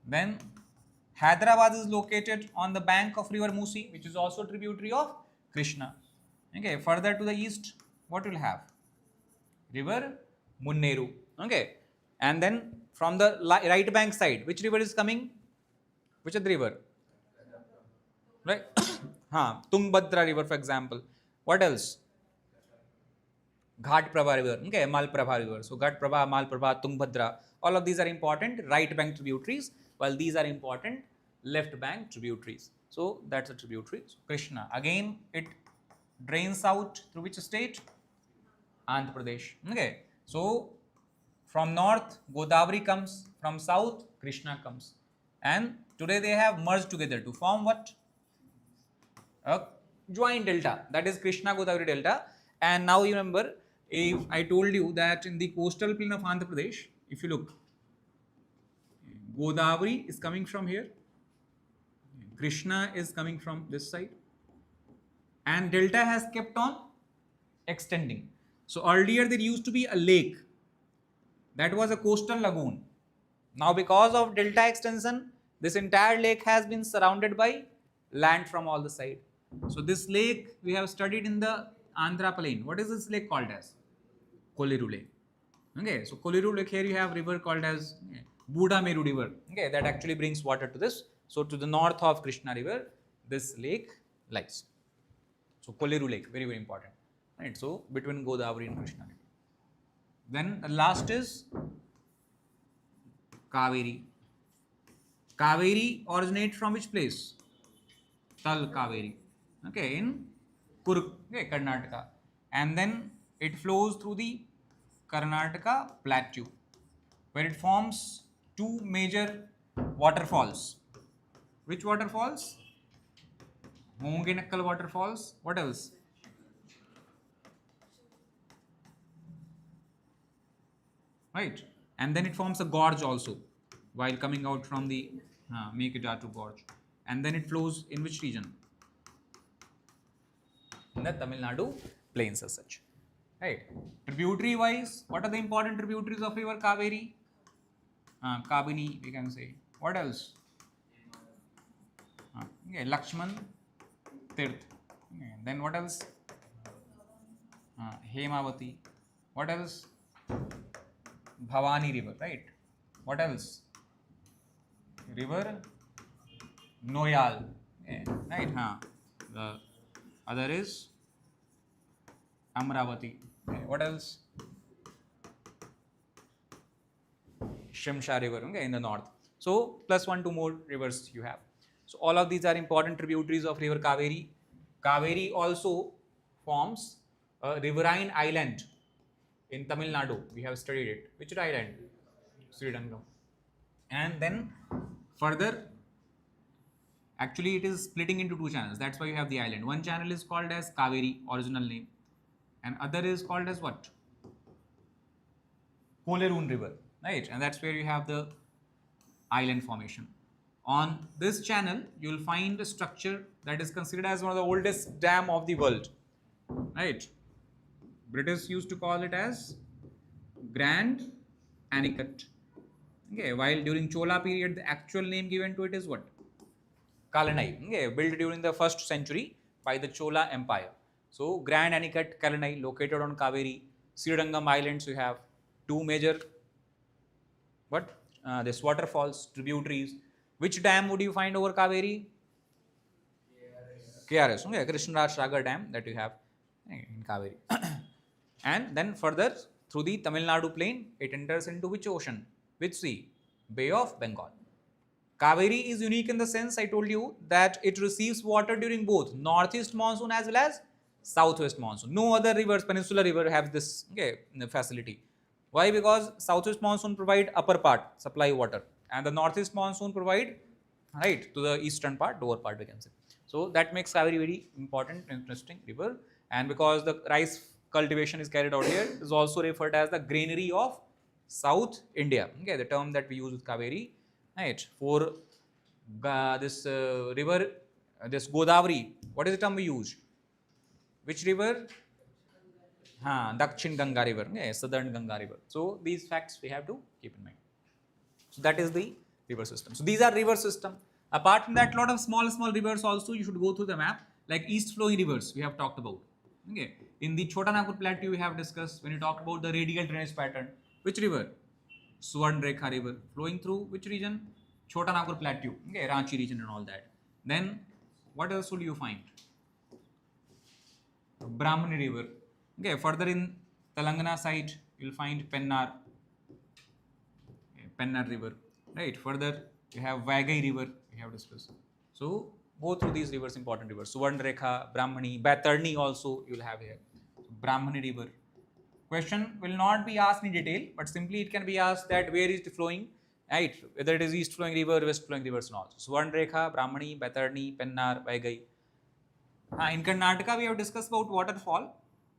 Then Hyderabad is located on the bank of river Musi, which is also tributary of Krishna. Okay, further to the east, what will have? River Munneru. Okay, and then from the right bank side, which river is coming? Which is the river? Right? Tungbhadra river, for example. What else? Ghat Prabha river, okay, Mal Prabha river. So Ghat Prabha, Mal Prabha, Tungbhadra, all of these are important right bank tributaries, while these are important left bank tributaries. So that's a tributary. So Krishna, again it drains out through which state? Andhra Pradesh. Okay, so from north Godavari comes, from south Krishna comes, and today they have merged together to form what? A joint delta, that is Krishna Godavari delta. And now you remember, if I told you that in the coastal plain of Andhra Pradesh, if you look, Godavari is coming from here, Krishna is coming from this side, and delta has kept on extending. So earlier there used to be a lake, that was a coastal lagoon. Now because of delta extension, this entire lake has been surrounded by land from all the side. So this lake we have studied in the Andhra plain. What is this lake called as? Koleru Lake. Okay, so Koleru Lake, here you have river called as Buddha Meru river. Okay, that actually brings water to this. So to the north of Krishna river, this lake lies. So Koleru Lake, very very important. Right. So between Godavari and Krishna river. Then the last is Kaveri. Kaveri originates from which place? Tal Kaveri. Okay, in Kurg, okay, Karnataka. And then it flows through the Karnataka plateau, where it forms two major waterfalls. Which waterfalls? Hongenakkal waterfalls. What else? Right. And then it forms a gorge also while coming out from the Mekitatu gorge. And then it flows in which region? In the Tamil Nadu plains as such. Right. Tributary wise, what are the important tributaries of river Kaveri? Kabini, we can say. What else? Okay, Lakshman, Tirth. Okay. Then what else? Hemavati. What else? Bhavani river, right? What else? River Noyal, right? The other is Amravati. Okay. What else? Shimsha river, okay, in the north. So plus 1, 2 more rivers you have. So all of these are important tributaries of river Kaveri. Kaveri also forms a riverine island in Tamil Nadu. We have studied it. Which island? Sridangam. And then further, actually it is splitting into two channels. That's why you have the island. One channel is called as Kaveri, original name, and other is called as what? Kolerun river, right? And that's where you have the island formation. On this channel, you will find a structure that is considered as one of the oldest dam of the world, right? British used to call it as Grand Anicut. Okay, while during Chola period, the actual name given to it is what? Kalanai. Okay, built during the 1st century by the Chola Empire. So Grand Anicut, Kalanai, located on Kaveri. Srirangam Islands, you have two major this waterfalls, tributaries. Which dam would you find over Kaveri? KRS. Okay, Krishnaraj Sagar Dam that you have in Kaveri. And then further through the Tamil Nadu plain, it enters into which ocean? Which sea? Bay of Bengal. Kaveri is unique in the sense I told you that it receives water during both northeast monsoon as well as southwest monsoon. No other rivers, peninsular river, have this facility. Why? Because southwest monsoon provide upper part, supply water, and the northeast monsoon provide right to the eastern part, lower part we can say. So that makes Kaveri very important, interesting river. And because the rice cultivation is carried out here, it is also referred as the granary of South India. Okay, the term that we use with Kaveri, right? For this river, this Godavari, what is the term we use? Which river? Dakshin Ganga river, southern Ganga river. So these facts we have to keep in mind. So that is the river system. So these are river system. Apart from that, lot of small rivers also you should go through the map, like east flowing rivers we have talked about. Okay. In the Chota Nagpur plateau we have discussed when you talked about the radial drainage pattern. Which river? Suvarnrekha river flowing through which region? Chota Nagpur plateau, okay, Ranchi region and all that. Then what else would you find? Brahmani river, okay. Further in Telangana side you'll find Pennar, okay, Pennar river, right. Further you have Vaigai river, we have discussed. So go through these rivers, important rivers. Suvarnrekha, Brahmani, Baitarni also you'll have here. Brahmani river. Question will not be asked in detail, but simply it can be asked that where is it flowing, right? Whether it is east flowing river, west flowing rivers and all. Suvarnrekha, Brahmani, Baitarni, Pennar, Vaigai. In Karnataka, we have discussed about waterfall.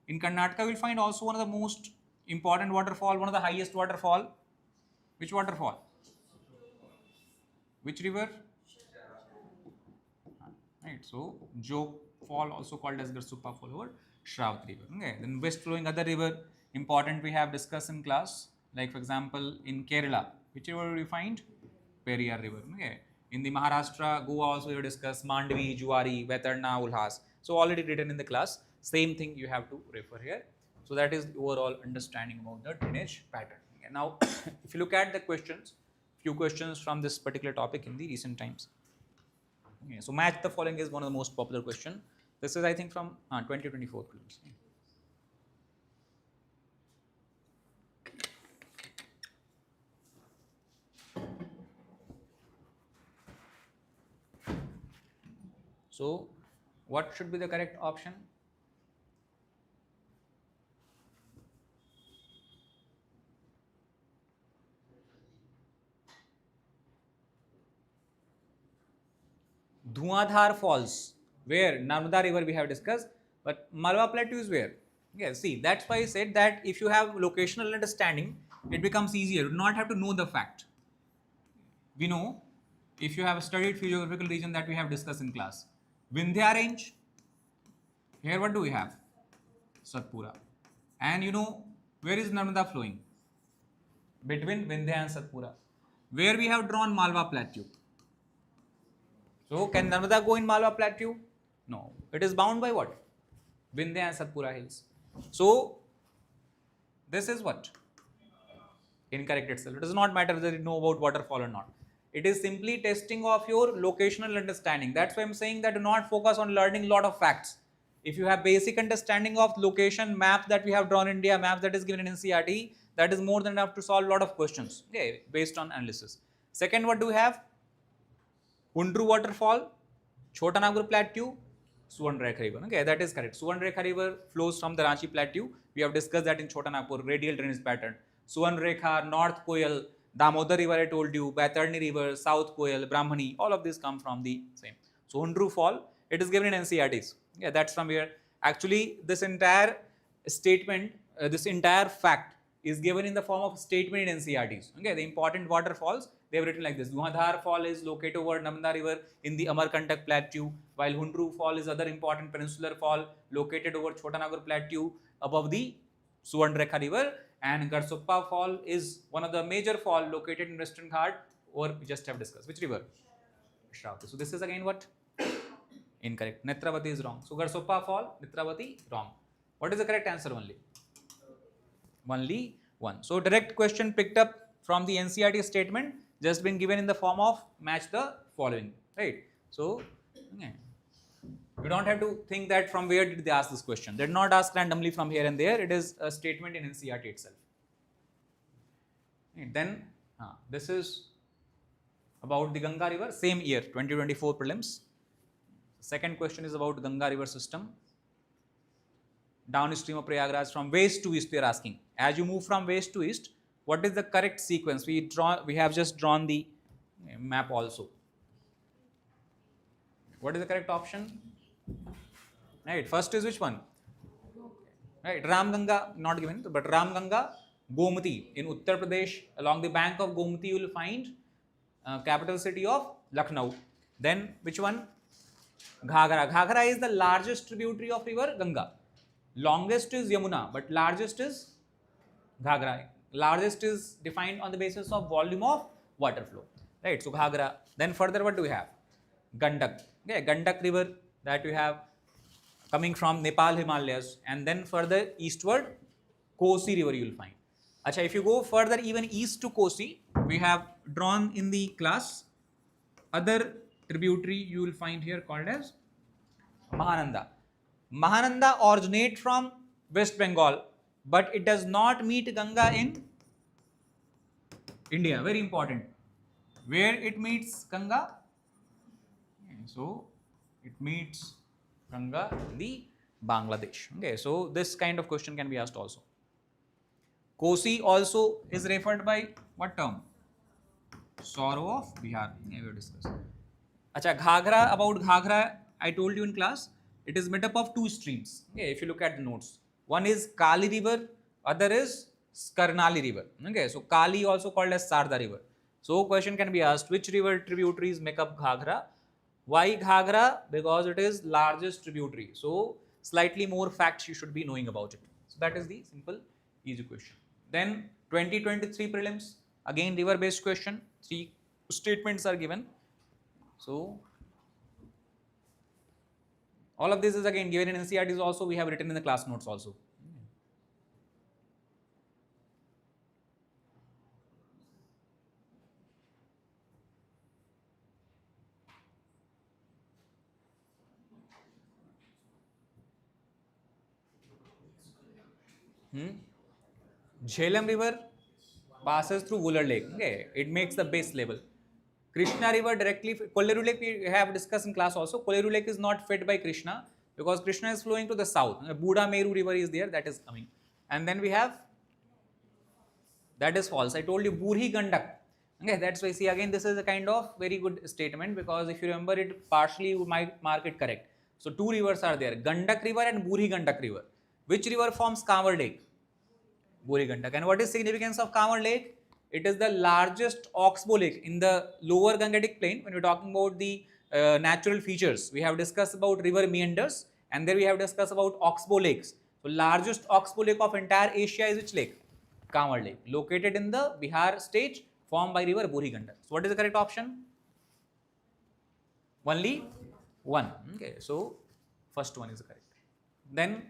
In Karnataka, we'll find also one of the most important waterfall, one of the highest waterfall. Which waterfall? Which river? Right. So, Jog fall, also called as Garsuppa fall, over Shravati river. Okay. Then west flowing other river, important we have discussed in class. Like for example, in Kerala, which river we find? Periyar river. Okay. In the Maharashtra, Goa also we have discussed Mandvi, Juari, Vetarna, Ulhas. So already written in the class. Same thing you have to refer here. So that is the overall understanding about the drainage pattern. Okay. Now, if you look at the questions, few questions from this particular topic in the recent times. Okay, so match the following is one of the most popular question. This is I think from 2024 prelims. So what should be the correct option? Dhuandhar Falls, where Narmada river we have discussed, but Malwa Plateau is where? Yes, see, that's why I said that if you have locational understanding, it becomes easier. You do not have to know the fact. We know, if you have studied few geographical region that we have discussed in class. Vindhya range, here what do we have? Satpura. And you know, where is Narmada flowing? Between Vindhya and Satpura. Where we have drawn Malwa Plateau. So, can Narmada go in Malwa Plateau? No. It is bound by what? Vindhya and Satpura hills. So, this is what? Incorrect itself. It does not matter whether you know about waterfall or not. It is simply testing of your locational understanding. That's why I'm saying that do not focus on learning a lot of facts. If you have basic understanding of location map that we have drawn in India, map that is given in NCERT, that is more than enough to solve a lot of questions, okay, based on analysis. Second, what do we have? Hundru waterfall, Chota Nagpur plateau, Suvarnrekha river. Okay, that is correct. Suvarnrekha river flows from the Ranchi plateau. We have discussed that in Chota Nagpur, radial drainage pattern. Suvarnrekha, North Koyal, Damodar river I told you, Baitarni river, South Koyal, Brahmani, all of these come from the same. So Hundru fall, it is given in NCERTs. Yeah, that's from here. Actually, this entire statement, this entire fact is given in the form of statement in NCERTs. Okay, the important waterfalls, they have written like this. Dhuandhar fall is located over Narmada river in the Amarkantak plateau, while Hundru fall is other important peninsular fall located over Chota Nagpur plateau above the Suvarnrekha river, and Garsuppa fall is one of the major fall located in Western Ghat, or we just have discussed. Which river? Shravati. So this is again what? Incorrect. Netravati is wrong. So Garsuppa fall, Netravati wrong. What is the correct answer? Only one. So direct question picked up from the NCERT statement, just been given in the form of match the following, right? So okay, you don't have to think that from where did they ask this question. They did not ask randomly from here and there. It is a statement in NCERT itself. Okay, then this is about the Ganga river, same year 2024 prelims. Second question is about Ganga river system. Downstream of Prayagraj, from west to east they are asking. As you move from west to east, what is the correct sequence? We have just drawn the map also. What is the correct option? Right, first is which one? Right, Ram Ganga, not given, but Ram Ganga, Gomati. In Uttar Pradesh, along the bank of Gomati, you will find capital city of Lucknow. Then which one? Ghagra. Ghagra is the largest tributary of river Ganga. Longest is Yamuna, but largest is Ghagra. Largest is defined on the basis of volume of water flow. Right, so Ghagra. Then further what do we have? Gandak. Okay, Gandak river that we have coming from Nepal Himalayas, and then further eastward Kosi river you will find. Acha, if you go further even east to Kosi, we have drawn in the class other tributary you will find here called as Mahananda. Mahananda originates from West Bengal, but it does not meet Ganga in India. Very important. Where it meets Ganga? So it meets Ganga in the Bangladesh. Okay, so this kind of question can be asked also. Kosi also is referred by what term? Sorrow of Bihar. We will discuss. Acha, Ghagra, about Ghagra, I told you in class, it is made up of two streams. Okay, if you look at the notes, one is Kali river, other is Karnali river. Okay, so Kali also called as Sarda river. So question can be asked, which river tributaries make up Ghagra? Why Ghagra? Because it is largest tributary. So slightly more facts you should be knowing about it. So that is the simple, easy question. Then 2023 prelims, again river based question. 3 statements are given. So all of this is again given in NCERTs also, we have written in the class notes also. Jhelum river passes through Wular Lake. Okay, it makes the base level. Krishna river directly, Kolleru Lake we have discussed in class also. Kolleru Lake is not fed by Krishna because Krishna is flowing to the south. Buddha Meru river is there, that is coming. And then we have, that is false. I told you Burhi Gandak. Okay, that's why see again this is a kind of very good statement because if you remember it partially you might mark it correct. So two rivers are there, Gandak river and Burhi Gandak river. Which river forms Kanwar Lake? Burhi Gandak. And what is significance of Kanwar Lake? It is the largest oxbow lake in the lower Gangetic plain. When we're talking about the natural features, we have discussed about river meanders and then we have discussed about oxbow lakes. So largest oxbow lake of entire Asia is which lake? Kanwar Lake, located in the Bihar state, formed by river Burhi Gandak. So what is the correct option? Only one. Okay, so first one is correct. Then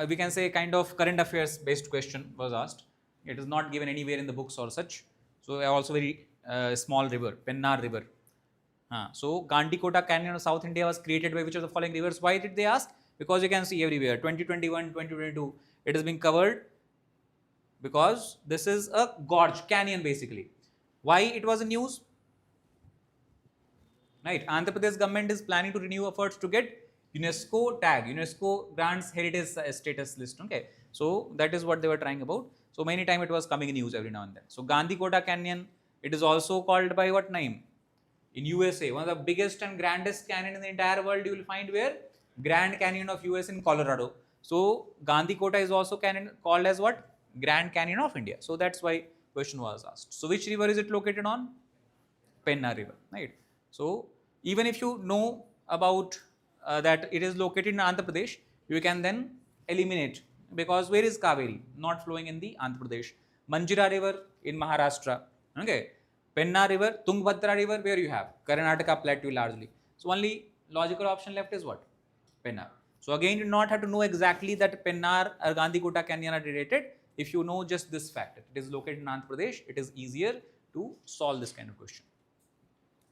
we can say kind of current affairs based question was asked. It is not given anywhere in the books or such. So also very small river, Pennar river. So Gandikota Canyon of South India was created by which of the following rivers? Why did they ask? Because you can see everywhere 2021, 2022 it is being covered because this is a gorge canyon basically. Why it was in news? Right, Andhra Pradesh government is planning to renew efforts to get UNESCO tag. UNESCO grants heritage status list. Okay, so that is what they were trying about. So many time it was coming in news every now and then. So Gandikota Canyon, it is also called by what name? In USA, one of the biggest and grandest canyon in the entire world you will find where? Grand Canyon of US in Colorado. So Gandikota is also called as what? Grand Canyon of India. So that's why question was asked. So which river is it located on? Penna river, right? So even if you know about that it is located in Andhra Pradesh, you can then eliminate because where is Kaveri? Not flowing in the Andhra Pradesh. Manjira river in Maharashtra. Okay. Penna river, Tungabhadra river, where you have Karnataka plateau largely. So only logical option left is what? Pennar. So again, you do not have to know exactly that Pennar or Gandikota Canyon are related. If you know just this fact, it is located in Andhra Pradesh, it is easier to solve this kind of question.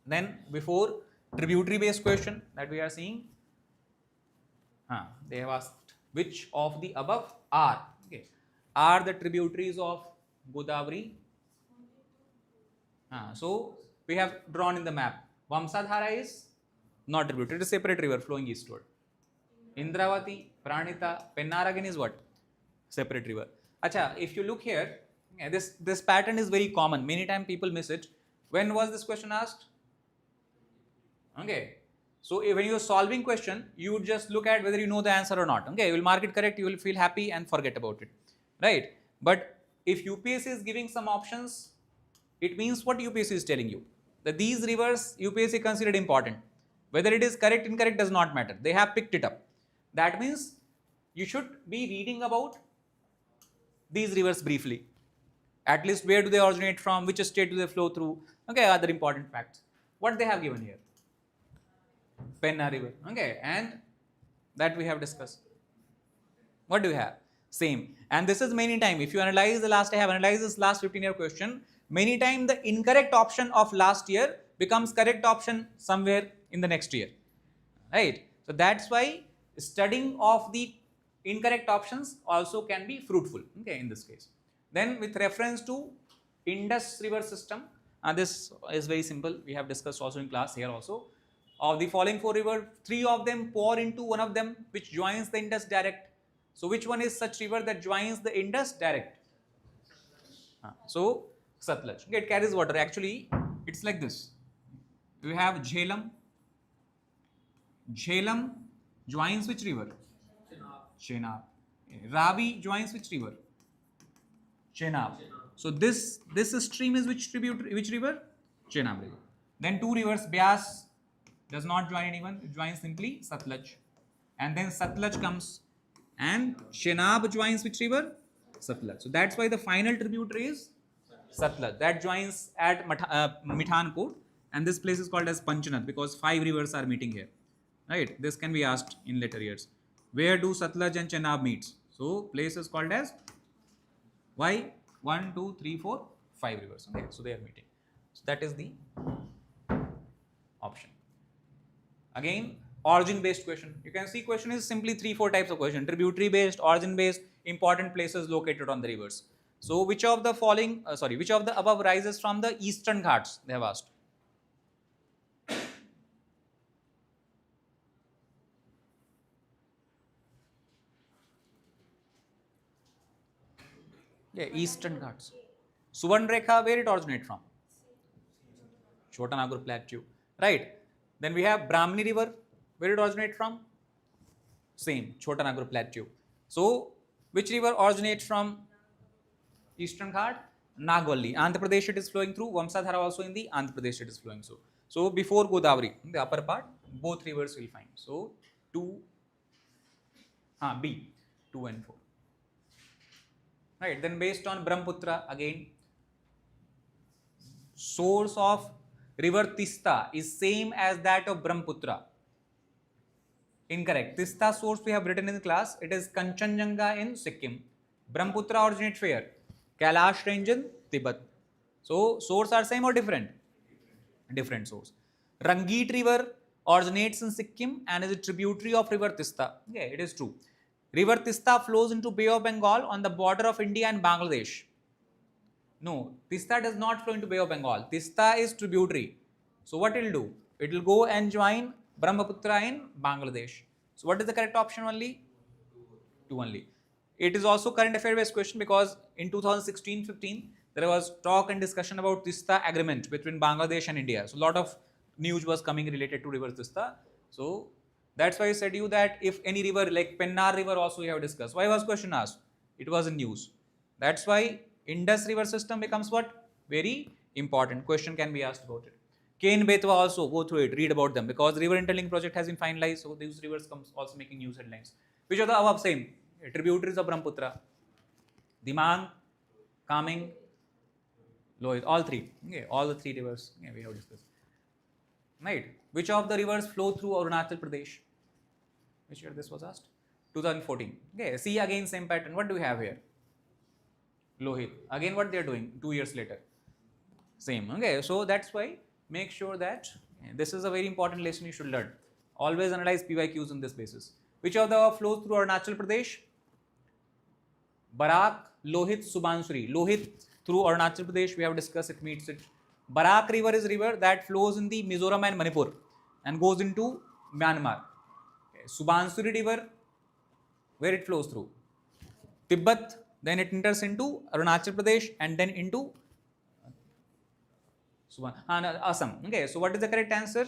Then before tributary based question that we are seeing, they have asked which of the above are, okay, are the tributaries of Godavari. So we have drawn in the map. Vamsadhara is not tributary, it is a separate river flowing eastward. Indravati, Pranita, Pennar again is what? Separate river. Acha, if you look here, this pattern is very common. Many times people miss it. When was this question asked? Okay. So when you are solving question, you would just look at whether you know the answer or not. Okay, you will mark it correct, you will feel happy and forget about it. Right? But if UPSC is giving some options, it means what UPSC is telling you. That these rivers UPSC considered important. Whether it is correct, incorrect does not matter. They have picked it up. That means you should be reading about these rivers briefly. At least where do they originate from, which state do they flow through. Okay, other important facts. What they have given here? Penna river. Okay, and that we have discussed. What do we have? Same. And this is many time. If you analyze I have analyzed this last 15-year question, many time the incorrect option of last year becomes correct option somewhere in the next year. Right? So that's why studying of the incorrect options also can be fruitful, okay, in this case. Then with reference to Indus river system, this is very simple. We have discussed also in class here also. Of the following 4 rivers, 3 of them pour into one of them which joins the Indus direct. So which one is such river that joins the Indus direct? So Satluj. Okay, it carries water. Actually, it's like this. You have Jhelum. Jhelum joins which river? Chenab. Ravi joins which river? Chenab. So this stream is which river? Chenab river. Then 2 rivers, Byas does not join anyone, it joins simply Satluj. And then Satluj comes and Chenab joins which river? Satluj. So that's why the final tributary is Satluj. That joins at Mithankot, and this place is called as Panchnath because 5 rivers are meeting here. Right? This can be asked in later years. Where do Satluj and Chenab meet? So place is called as why 1, 2, 3, 4, 5 rivers. Okay, so they are meeting. So that is the option. Again, origin based question. You can see question is simply 3-4 types of question: tributary based, origin based, important places located on the rivers. So which of the following, which of the above rises from the eastern ghats? They have asked. Yeah, eastern ghats. Suvarnrekha, where it originates from? Chota Nagpur Plateau. Right. Then we have Brahmani river, where it originates from? Same, Chota Nagpur Plateau. So which river originates from eastern ghat? Nagvalli. Andhra Pradesh it is flowing through. Vamsadhara also in the Andhra Pradesh it is flowing through. So before Godavari, in the upper part, both rivers will find. So 2, B, 2 and 4. Right. Then based on Brahmaputra, again, source of river Tista is same as that of Brahmaputra. Incorrect. Tista source we have written in the class. It is Kanchenjunga in Sikkim. Brahmaputra originates where? Kailash range in Tibet. So source are same or different? Different source. Rangit river originates in Sikkim and is a tributary of river Tista. Okay, it is true. River Tista flows into Bay of Bengal on the border of India and Bangladesh. No, Tista does not flow into Bay of Bengal. Tista is tributary. So what it will do? It will go and join Brahmaputra in Bangladesh. So what is the correct option only? 2 only. It is also current affair based question because in 2016-15 there was talk and discussion about Tista agreement between Bangladesh and India. So a lot of news was coming related to river Tista. So that's why I said you that if any river like Pennar river also we have discussed. Why was question asked? It was in news. That's why Indus river system becomes what? Very important. Question can be asked about it. Ken Betwa also, go through it, read about them because the river interlink project has been finalized. So these rivers comes also making news headlines. Which are the above same? Tributaries of Brahmaputra. Dimang, Kaming, Lohit, all 3. Okay, all the 3 rivers we have discussed. Right. Which of the rivers flow through Arunachal Pradesh? Which year this was asked? 2014. Okay, see again same pattern. What do we have here? Lohit. Again what they are doing 2 years later? Same. Okay, so that's why make sure that this is a very important lesson you should learn. Always analyze PYQs on this basis. Which of the flows through Arunachal Pradesh? Barak, Lohit, Subansuri. Lohit through Arunachal Pradesh we have discussed, it meets it. Barak river is river that flows in the Mizoram and Manipur and goes into Myanmar. Okay. Subansuri river, where it flows through? Tibet, then it enters into Arunachal Pradesh and then into Assam. Okay, so what is the correct answer?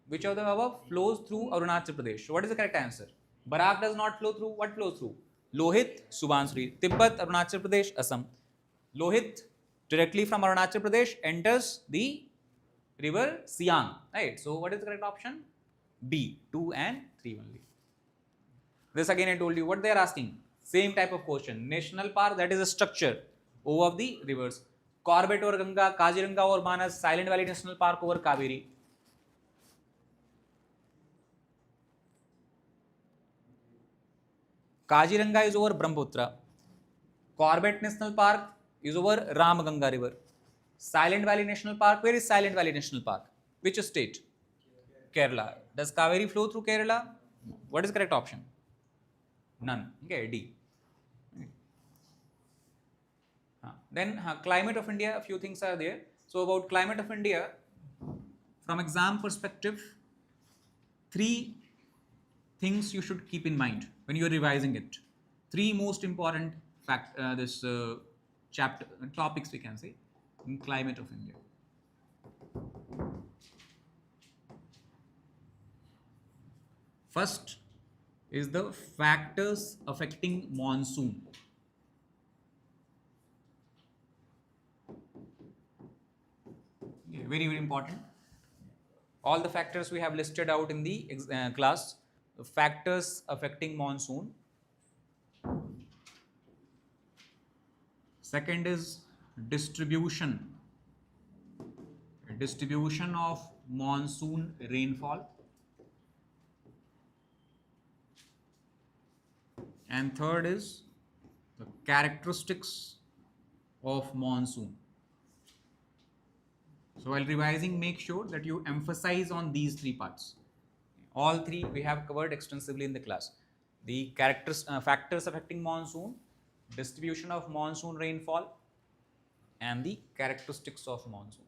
Which of the above flows through Arunachal Pradesh? So what is the correct answer? Barak does not flow through. What flows through? Lohit, Subansuri. Tibet, Arunachal Pradesh, Assam. Lohit directly from Arunachal Pradesh enters the river Siang. Right. So what is the correct option? B. 2 and 3 only. This again I told you what they are asking. Same type of question. National park, that is a structure over the rivers. Corbett over Ganga, Kaziranga over Manas, Silent Valley National Park over Kaveri. Kaziranga is over Brahmaputra. Corbett National Park is over Ramganga River. Silent Valley National Park, where is Silent Valley National Park? Which state? Kerala. Does Kaveri flow through Kerala? No. What is correct option? None. Okay, D. Then climate of India, a few things are there. So about climate of India, from exam perspective, 3 things you should keep in mind when you are revising it. 3 most important chapter topics we can say in climate of India. First is the factors affecting monsoon. Very, very important. All the factors we have listed out in the class. The factors affecting monsoon. Second is distribution of monsoon rainfall. And third is the characteristics of monsoon. So while revising, make sure that you emphasize on these 3 parts. All 3 we have covered extensively in the class. The factors affecting monsoon, distribution of monsoon rainfall, and the characteristics of monsoon.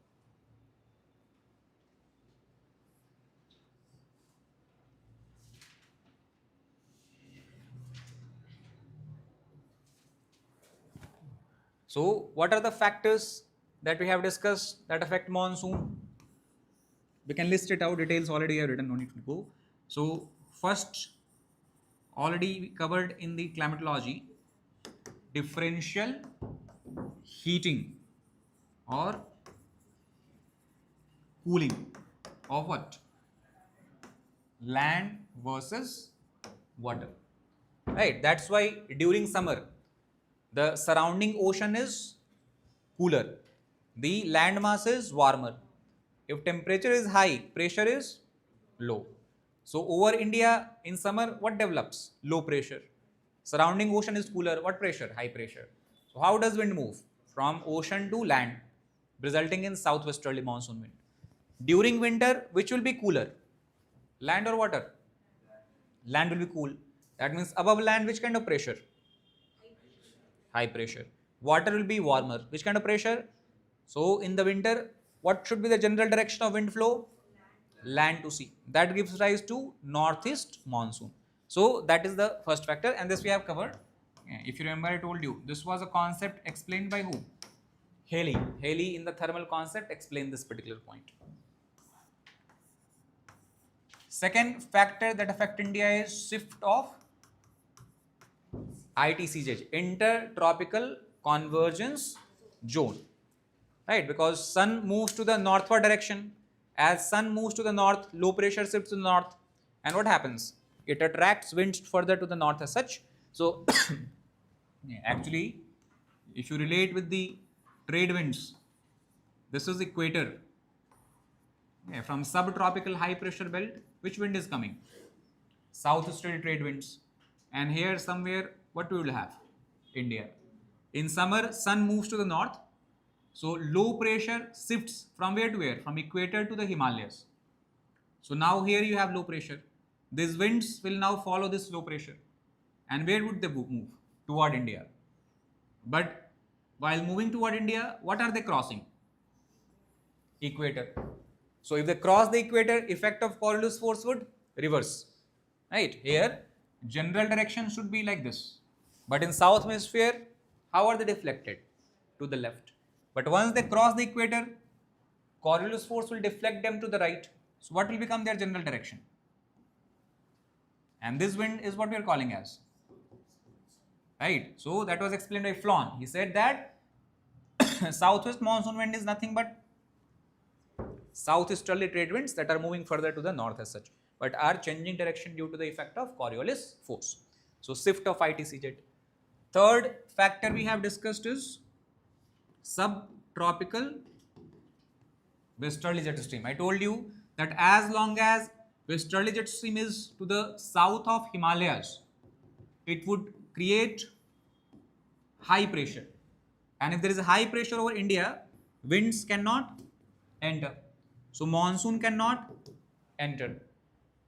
So what are the factors that we have discussed that affect monsoon? We can list it out. Details already are written, no need to go. So first, already we covered in the climatology, differential heating or cooling of what? Land versus water. Right, that's why during summer the surrounding ocean is cooler, the land mass is warmer. If temperature is high, pressure is low. So over India in summer, what develops? Low pressure. Surrounding ocean is cooler, what pressure? High pressure. So how does wind move? From ocean to land, resulting in southwesterly monsoon wind. During winter, which will be cooler? Land or water? Land will be cool. That means above land, which kind of pressure? High pressure. Water will be warmer. Which kind of pressure? So in the winter, what should be the general direction of wind flow? Land to sea. That gives rise to northeast monsoon. So that is the first factor, and this we have covered. If you remember, I told you this was a concept explained by who? Haley. Haley in the thermal concept explained this particular point. Second factor that affect India is shift of ITCJ, intertropical convergence zone, right? Because sun moves to the northward direction. As sun moves to the north, low pressure shifts to the north, and what happens? It attracts winds further to the north as such. So actually, if you relate with the trade winds, this is equator. From subtropical high pressure belt, which wind is coming? Southeasterly trade winds. And here somewhere, what we will have? India. In summer, sun moves to the north. So low pressure shifts from where to where? From equator to the Himalayas. So now here you have low pressure. These winds will now follow this low pressure. And where would they move? Toward India. But while moving toward India, what are they crossing? Equator. So if they cross the equator, effect of Coriolis force would reverse. Right? Here, general direction should be like this. But in south hemisphere, how are they deflected? To the left. But once they cross the equator, Coriolis force will deflect them to the right. So what will become their general direction? And this wind is what we are calling as. Right? So that was explained by Flon. He said that southwest monsoon wind is nothing but southeasterly trade winds that are moving further to the north as such, but are changing direction due to the effect of Coriolis force. So shift of ITCZ. Third factor we have discussed is subtropical westerly jet stream. I told you that as long as westerly jet stream is to the south of Himalayas, it would create high pressure. And if there is a high pressure over India, winds cannot enter. So monsoon cannot enter,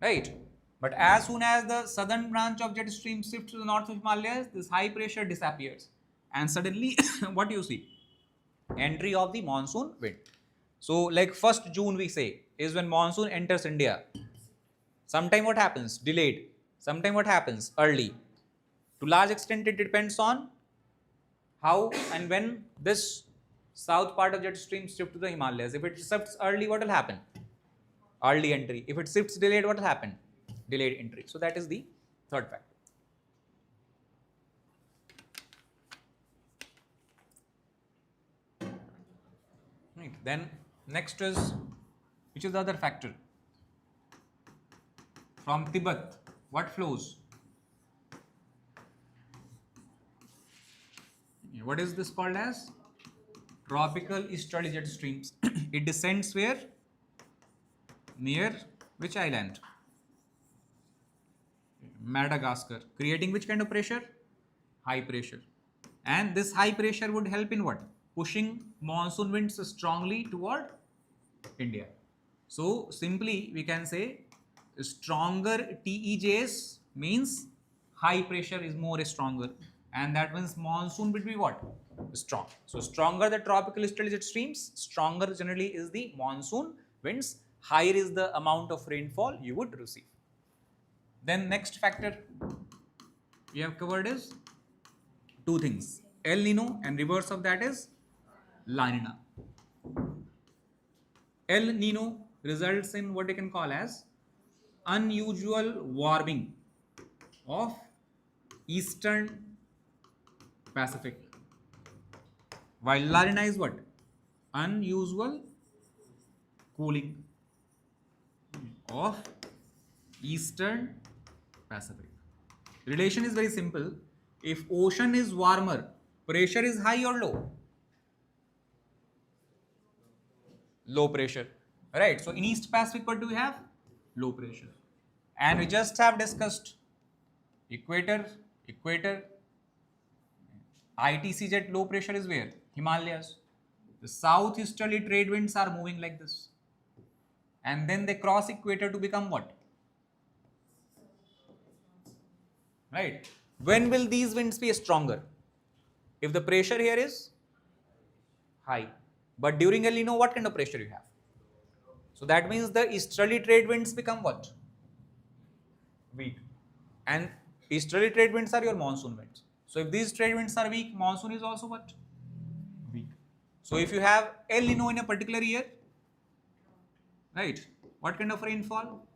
right? But as soon as the southern branch of jet stream shifts to the north of Himalayas, this high pressure disappears. And suddenly, what you see? Entry of the monsoon wind. So like 1st June we say is when monsoon enters India. Sometime what happens? Delayed. Sometime what happens? Early. To large extent it depends on how and when this south part of jet stream shift to the Himalayas. If it shifts early, what will happen? Early entry. If it shifts delayed, what will happen? Delayed entry. So that is the third factor. Right. Then next is, which is the other factor? From Tibet, what flows? What is this called as? Tropical easterly jet streams. It descends where? Near which island? Madagascar. Creating which kind of pressure? High pressure. And this high pressure would help in what? Pushing monsoon winds strongly toward India. So simply we can say stronger TEJs means high pressure is more stronger, and that means monsoon will be what? Strong. So stronger the tropical easterly jet streams, stronger generally is the monsoon winds, higher is the amount of rainfall you would receive. Then next factor we have covered is two things, El Nino, and reverse of that is La Nina. El Nino results in what you can call as unusual warming of eastern Pacific, while La Nina is what? Unusual cooling of eastern Pacific. Relation is very simple. If ocean is warmer, pressure is high or low? Low pressure, right? So in East Pacific, what do we have? Low pressure. And we just have discussed equator, ITC jet low pressure is where? Himalayas. The southeasterly trade winds are moving like this. And then they cross equator to become what? Right? When will these winds be stronger? If the pressure here is high. But during El Nino, what kind of pressure you have? So that means the easterly trade winds become what? Weak. And easterly trade winds are your monsoon winds. So if these trade winds are weak, monsoon is also what? Weak. So if you have El Nino in a particular year, right, what kind of rainfall?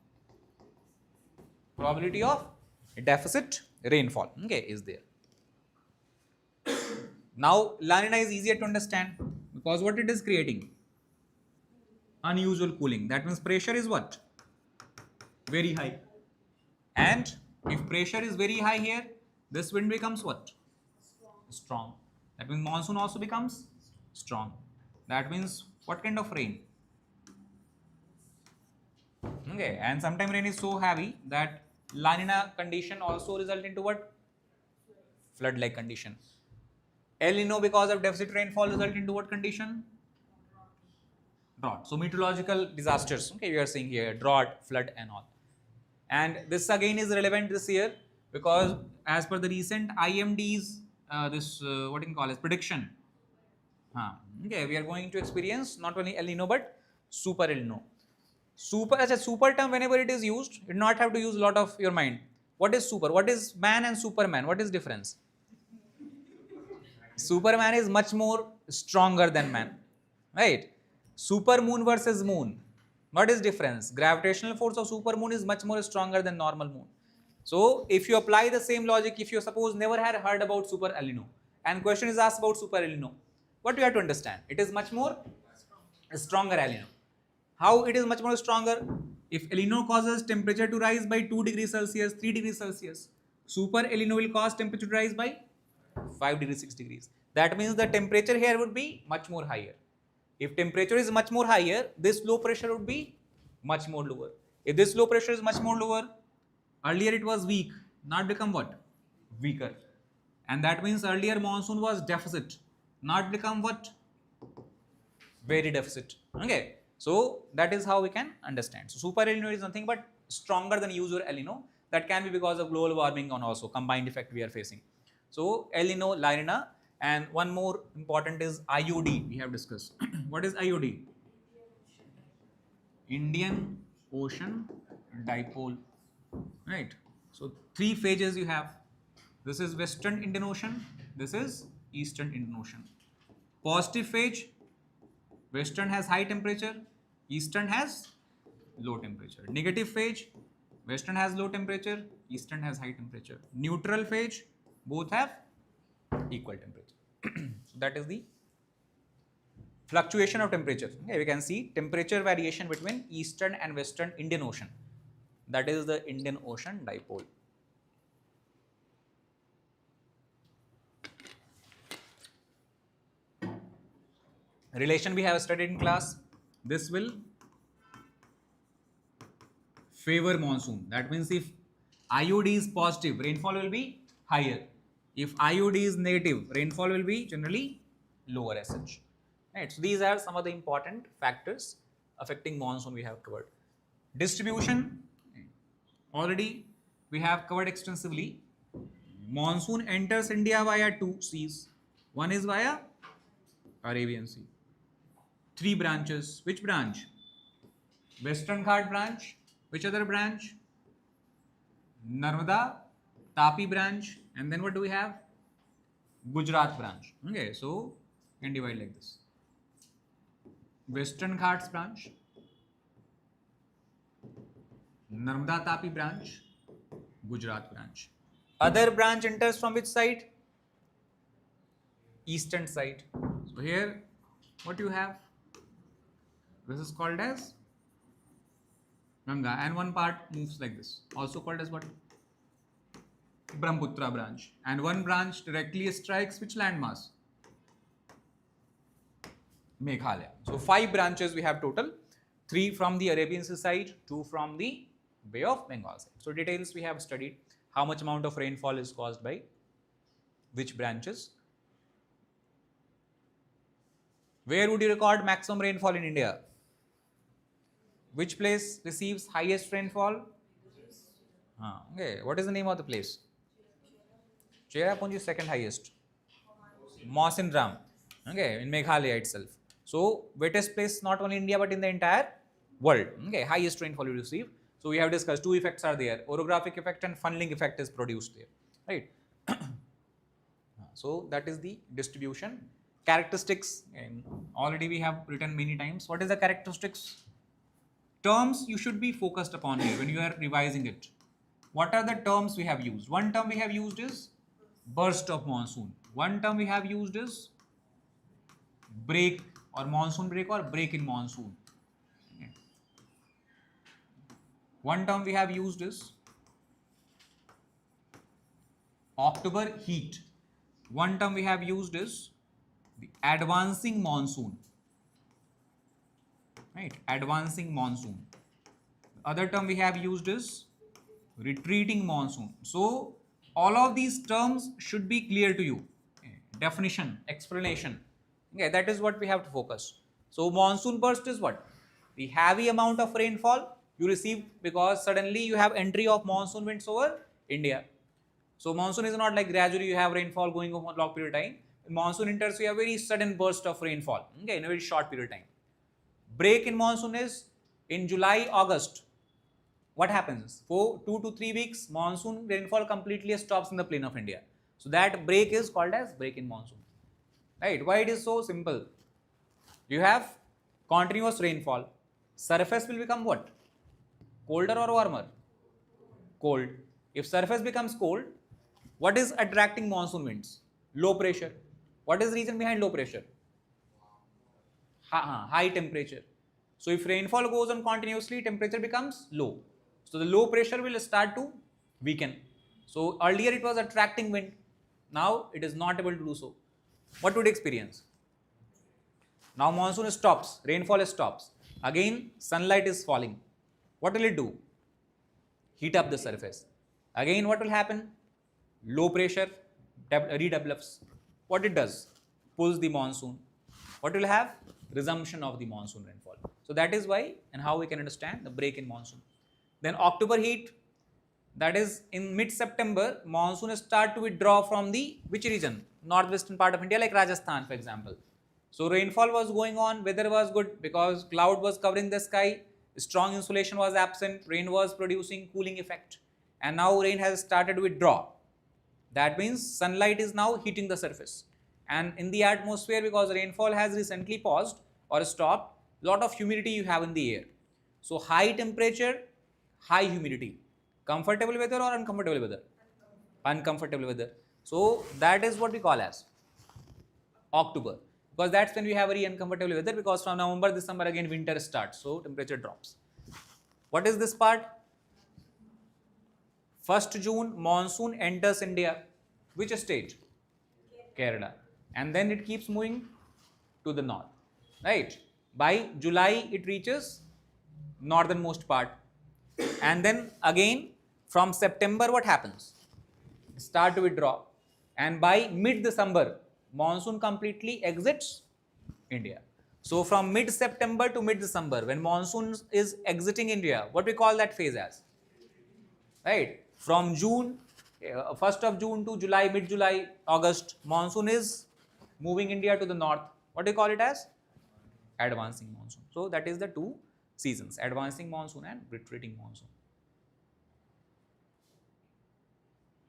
Probability of deficit rainfall, okay, is there. Now La Nina is easier to understand because what it is creating? Unusual cooling. That means pressure is what? Very high. And if pressure is very high here, this wind becomes what? Strong. That means monsoon also becomes strong. That means what kind of rain? Okay, and sometimes rain is so heavy that La Nina condition also result into what? Flood-like condition. El Nino because of deficit rainfall result into what condition? Drought. So meteorological disasters, okay, we are seeing here drought, flood and all. And this again is relevant this year because as per the recent IMD's what you can call as prediction, okay, we are going to experience not only El Nino but super El Nino. Super as a super term, whenever it is used, you do not have to use a lot of your mind. What is super? What is man and Superman? What is difference? Superman is much more stronger than man, right? Super moon versus moon. What is difference? Gravitational force of super moon is much more stronger than normal moon. So if you apply the same logic, if you suppose never had heard about super El Nino and question is asked about super El Nino, what you have to understand? It is much more stronger El Nino. How it is much more stronger? If El Nino causes temperature to rise by 2 degrees Celsius, 3 degrees Celsius, super El Nino will cause temperature to rise by 5 degrees, 6 degrees. That means the temperature here would be much more higher. If temperature is much more higher, this low pressure would be much more lower. If this low pressure is much more lower, earlier it was weak, now it become what? weaker. And that means earlier monsoon was deficit, not become what? Very deficit. Okay. So that is how we can understand. So super El Nino is nothing but stronger than usual El Nino. That can be because of global warming and also combined effect we are facing. So El Nino, La Nina, and one more important is IOD we have discussed. What is IOD? Indian Ocean Dipole, right? So three phases you have. This is Western Indian Ocean, this is Eastern Indian Ocean. Positive phase, Western has high temperature, Eastern has low temperature. Negative phase, Western has low temperature, Eastern has high temperature. Neutral phase, both have equal temperature. So that is the fluctuation of temperature. Okay, we can see temperature variation between Eastern and Western Indian Ocean. That is the Indian Ocean Dipole. Relation we have studied in class. This will favor monsoon. That means if IOD is positive, rainfall will be higher. If IOD is negative, rainfall will be generally lower as such. Right. So these are some of the important factors affecting monsoon we have covered. Distribution, already we have covered extensively. Monsoon enters India via two seas. One is via Arabian Sea. Three branches. Which branch? Western Ghat branch. Which other branch? Narmada, Tapi branch. And then what do we have? Gujarat branch. Okay, so you can divide like this. Western Ghats branch, Narmada Tapi branch, Gujarat branch. Other branch enters from which side? Eastern side. So here, what you have? This is called as Ganga, and one part moves like this, also called as what? Brahmaputra branch. And one branch directly strikes which landmass? Meghalaya. So 5 branches we have total, 3 from the Arabian Sea side, 2 from the Bay of Bengal side. So details we have studied, how much amount of rainfall is caused by which branches. Where would you record maximum rainfall in India? Which place receives highest rainfall? Okay, what is the name of the place? Cherrapunji is second highest. Mawsynram, okay, in Meghalaya itself. So wettest place not only in India but in the entire world. Okay, highest rainfall you receive. So we have discussed 2 effects are there. Orographic effect and funneling effect is produced there, right? So that is the distribution. Characteristics, and already we have written many times. What is the characteristics? Terms you should be focused upon here when you are revising it. What are the terms we have used? One term we have used is burst of monsoon. One term we have used is break or monsoon break or break in monsoon. One term we have used is October heat. One term we have used is the advancing monsoon. Right, advancing monsoon. The other term we have used is retreating monsoon. So all of these terms should be clear to you. Definition, explanation. Okay, that is what we have to focus. So monsoon burst is what? The heavy amount of rainfall you receive because suddenly you have entry of monsoon winds over India. So monsoon is not like gradually you have rainfall going over a long period of time. In monsoon enters, you have very sudden burst of rainfall, okay, in a very short period of time. Break in monsoon is in July, August. What happens? For 2 to 3 weeks, monsoon rainfall completely stops in the plain of India. So that break is called as break in monsoon. Right? Why it is so simple? You have continuous rainfall. Surface will become what? Colder or warmer? Cold. If surface becomes cold, what is attracting monsoon winds? Low pressure. What is the reason behind low pressure? High temperature. So if rainfall goes on continuously, temperature becomes low. So the low pressure will start to weaken. So earlier it was attracting wind. Now it is not able to do so. What would you experience? Now monsoon stops, rainfall stops. Again sunlight is falling. What will it do? Heat up the surface. Again what will happen? low pressure redevelops. What it does? Pulls the monsoon. What will have? Resumption of the monsoon rainfall. So that is why and how we can understand the break in monsoon. Then October heat, that is in mid-September, monsoon start to withdraw from the which region? Northwestern part of India, like Rajasthan, for example. So rainfall was going on, weather was good because cloud was covering the sky, strong insulation was absent, rain was producing cooling effect, and now rain has started to withdraw. That means sunlight is now hitting the surface, and in the atmosphere, because rainfall has recently paused or stopped, lot of humidity you have in the air. So high temperature, high humidity, comfortable weather or uncomfortable weather? Uncomfortable weather. So that is what we call as October, because that's when we have very uncomfortable weather, because from November, December again winter starts, so temperature drops. What is this part? 1st June, monsoon enters India. Which state? Kerala. And then it keeps moving to the north, right? By July, it reaches northernmost part. And then again, from September, what happens? Start to withdraw. And by mid-December, monsoon completely exits India. So from mid-September to mid-December, when monsoon is exiting India, what we call that phase as? Right? From June, 1st of June to July, mid-July, August, monsoon is moving India to the north. What do you call it as? Advancing monsoon. So that is the two seasons, advancing monsoon and retreating monsoon.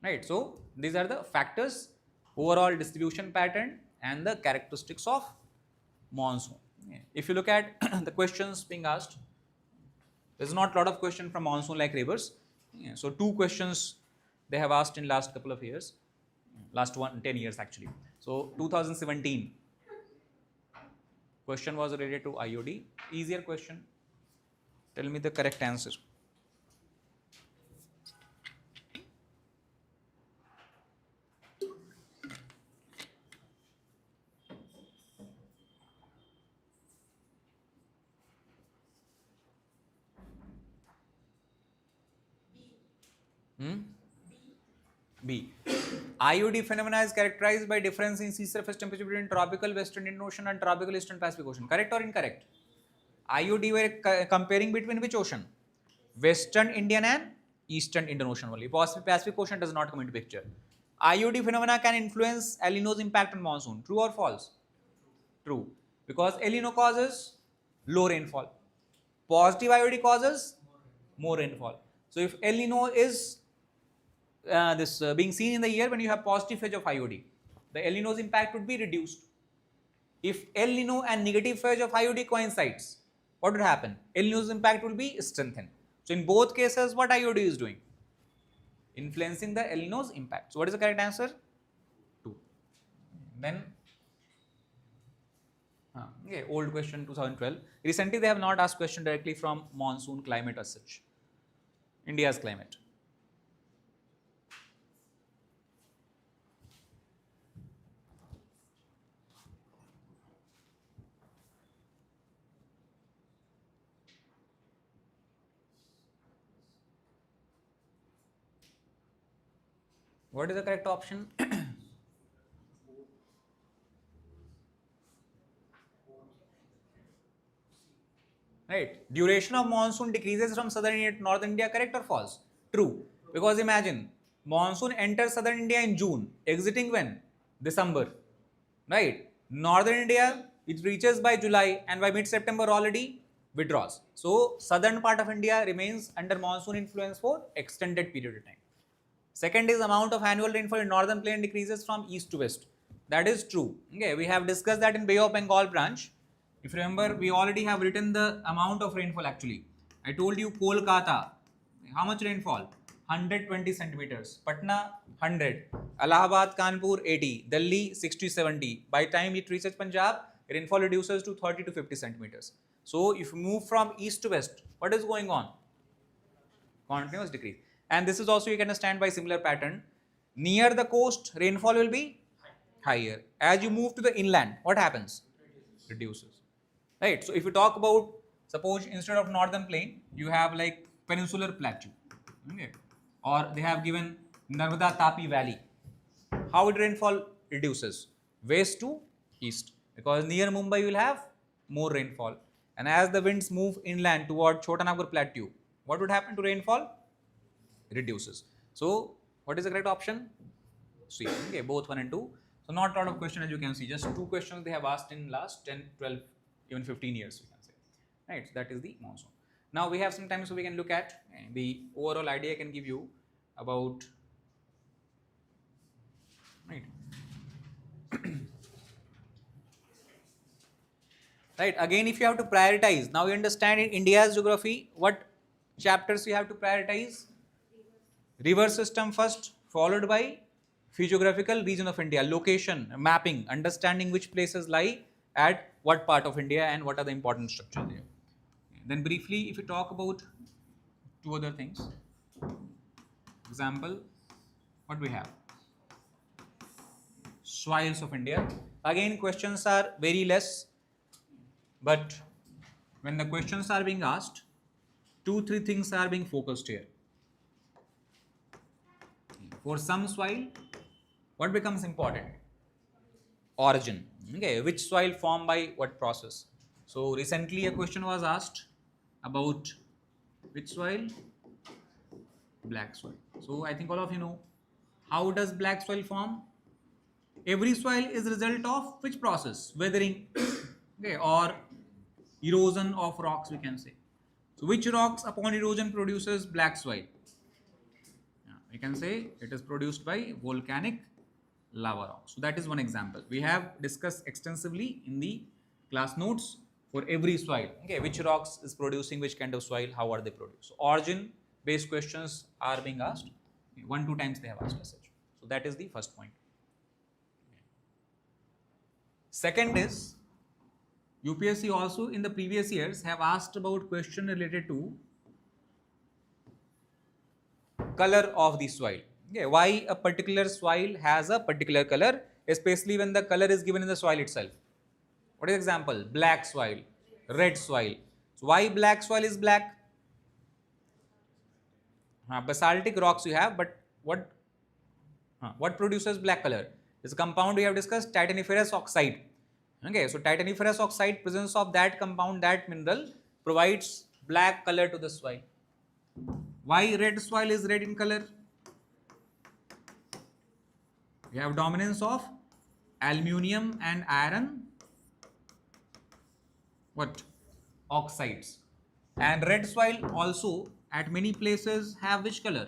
Right? So these are the factors, overall distribution pattern and the characteristics of monsoon. If you look at the questions being asked, there's not a lot of questions from monsoon like rivers. So 2 questions they have asked in last couple of years, last 10 years actually. So 2017 question was related to IOD. Easier question. Tell me the correct answer. B. IOD phenomena is characterized by difference in sea surface temperature between tropical Western Indian Ocean and tropical Eastern Pacific Ocean. Correct or incorrect? IOD were comparing between which ocean? Western Indian and Eastern Indian Ocean only. Pacific Ocean does not come into picture. IOD phenomena can influence El Nino's impact on monsoon. True or false? True. Because El Nino causes low rainfall. Positive IOD causes more rainfall. So if El Nino is being seen in the year when you have positive phase of IOD, the El Nino's impact would be reduced. If El Nino and negative phase of IOD coincides, what would happen? El Nino's impact will be strengthened. So in both cases, what IOD is doing? Influencing the El Nino's impact. So what is the correct answer? 2. Then, okay, old question 2012. Recently, they have not asked question directly from monsoon climate as such. India's climate. What is the correct option? Right. Duration of monsoon decreases from southern India to northern India. Correct or false? True. Because imagine, monsoon enters southern India in June, exiting when? December. Right. Northern India, it reaches by July, and by mid-September already withdraws. So southern part of India remains under monsoon influence for extended period of time. Second is amount of annual rainfall in northern plain decreases from east to west. That is true. Okay, we have discussed that in Bay of Bengal branch. If you remember, we already have written the amount of rainfall actually. I told you Kolkata, how much rainfall? 120 centimeters. Patna, 100. Allahabad, Kanpur, 80. Delhi, 60, 70. By time it reaches Punjab, rainfall reduces to 30 to 50 centimeters. So if you move from east to west, what is going on? Continuous decrease. And this is also you can understand by similar pattern. Near the coast, rainfall will be higher. As you move to the inland, what happens? Reduces. Right. So if you talk about, suppose instead of northern plain, you have like peninsular plateau. Okay. Or they have given Narmada Tapi Valley. How it rainfall reduces? West to east, because near Mumbai you will have more rainfall, and as the winds move inland toward Chotanagpur plateau, what would happen to rainfall? Reduces. So what is the correct option? C. Okay, both 1 and 2. So not a lot of questions, as you can see, just 2 questions they have asked in last 10, 12, even 15 years, we can say. Right, so that is the monsoon. Now we have some time, so we can look at the overall idea I can give you about, right. Right, again, if you have to prioritize, now you understand in India's geography, what chapters you have to prioritize? River system first, followed by physiographical region of India, location, mapping, understanding which places lie at what part of India and what are the important structures there. Then briefly, if you talk about 2 other things, example, what we have? Soils of India. Again, questions are very less, but when the questions are being asked, 2-3 things are being focused here. For some soil, what becomes important? Origin. Okay, which soil formed by what process? So recently a question was asked about which soil? Black soil. So I think all of you know, how does black soil form? Every soil is a result of which process? Weathering, okay, or erosion of rocks, we can say. So which rocks upon erosion produces black soil? We can say it is produced by volcanic lava rock. So that is one example. We have discussed extensively in the class notes for every soil. Okay, which rocks is producing which kind of soil, how are they produced? So origin based questions are being asked. 1-2 times they have asked as such. So that is the first point. Second is, UPSC also in the previous years have asked about question related to color of the soil. Okay, why a particular soil has a particular color, especially when the color is given in the soil itself. What is example? Black soil, red soil. So why black soil is black? Basaltic rocks you have, but what produces black color? This compound we have discussed, titaniferous oxide. Okay, so titaniferous oxide, presence of that compound, that mineral provides black color to the soil. Why red soil is red in color? We have dominance of aluminium and iron, what? Oxides. And red soil also at many places have which color?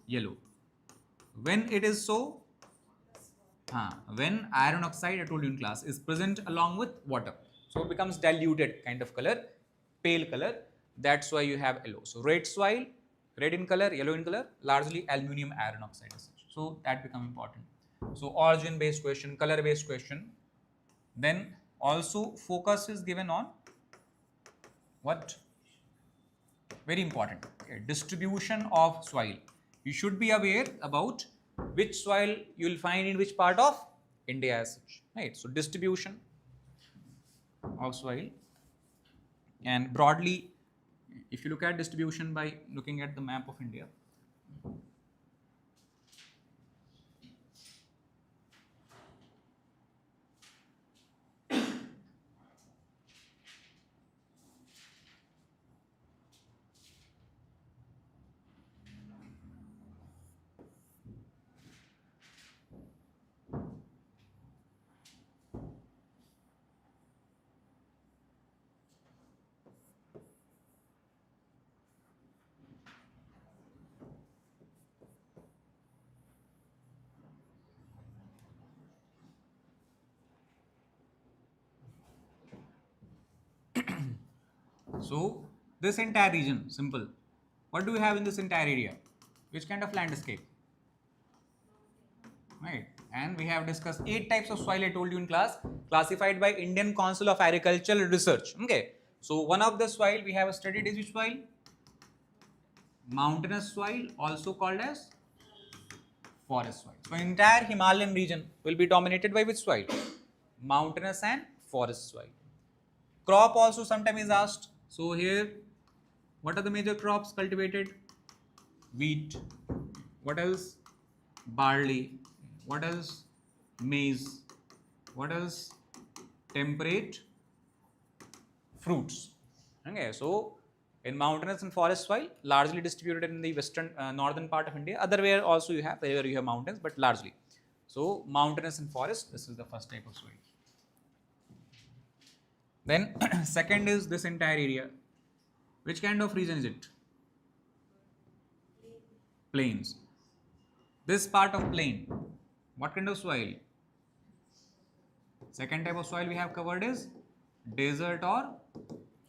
Yellow. When it is so, when iron oxide, I told you in class, is present along with water, so it becomes diluted kind of color, pale color. That's why you have yellow. So red soil, red in color, yellow in color, largely aluminium iron oxide. So that become important. So origin based question, color based question. Then also focus is given on what? Very important. Okay, distribution of soil. You should be aware about which soil you will find in which part of India as such. Right. So distribution of soil, and broadly, if you look at distribution by looking at the map of India, so this entire region, simple. What do we have in this entire area? Which kind of landscape? Right. And we have discussed 8 types of soil I told you in class, classified by Indian Council of Agricultural Research. Okay. So one of the soil we have studied is which soil? Mountainous soil, also called as forest soil. So entire Himalayan region will be dominated by which soil? Mountainous and forest soil. Crop also sometimes is asked. So here, what are the major crops cultivated? Wheat. What else? barley. What else? Maize. What else? Temperate fruits. Okay, so in mountainous and forest soil, largely distributed in the western, northern part of India. Otherwhere also you have, wherever you have mountains, but largely. So mountainous and forest, this is the first type of soil. Then second is this entire area. Which kind of region is it? Plains. This part of plain, what kind of soil? Second type of soil we have covered is desert or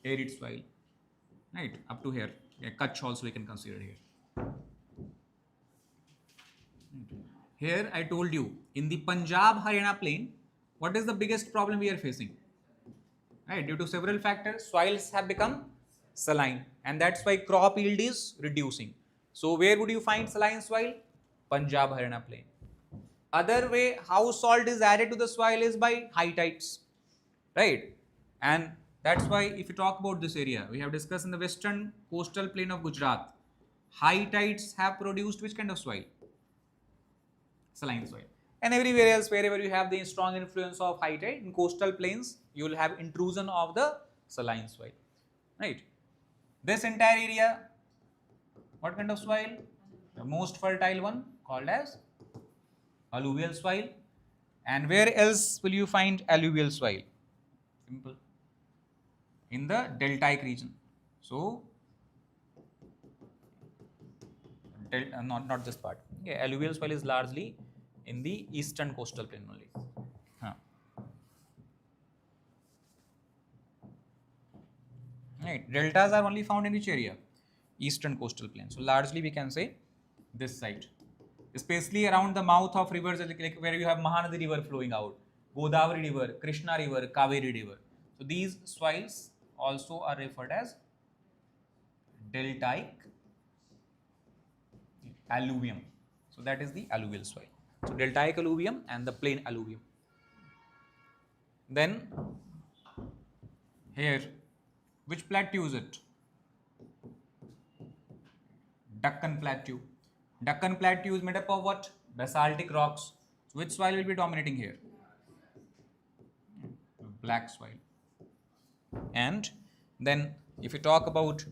arid soil. Right, up to here. Yeah, Kutch also we can consider here. Here I told you, in the Punjab Haryana plain, what is the biggest problem we are facing? Right, due to several factors, soils have become saline, and that's why crop yield is reducing. So where would you find saline soil? Punjab Haryana plain. Other way how salt is added to the soil is by high tides, right? And that's why if you talk about this area, we have discussed in the western coastal plain of Gujarat, high tides have produced which kind of soil? Saline soil. And everywhere else, wherever you have the strong influence of high tide, in coastal plains, you will have intrusion of the saline soil, right? This entire area, what kind of soil? The most fertile one, called as alluvial soil. And where else will you find alluvial soil? Simple. In the deltaic region. So, not this part. Okay, alluvial soil is largely in the eastern coastal plain only. Right. Deltas are only found in which area? Eastern coastal plain. So largely we can say this side, especially around the mouth of rivers, like where you have Mahanadi river flowing out, Godavari river, Krishna river, Kaveri river. So these soils also are referred as deltaic alluvium. So that is the alluvial soil. So deltaic alluvium and the plain alluvium. Then here, which plateau is it? Deccan Plateau. Deccan Plateau is made up of what? Basaltic rocks. So which soil will be dominating here? Black soil. And then if you talk about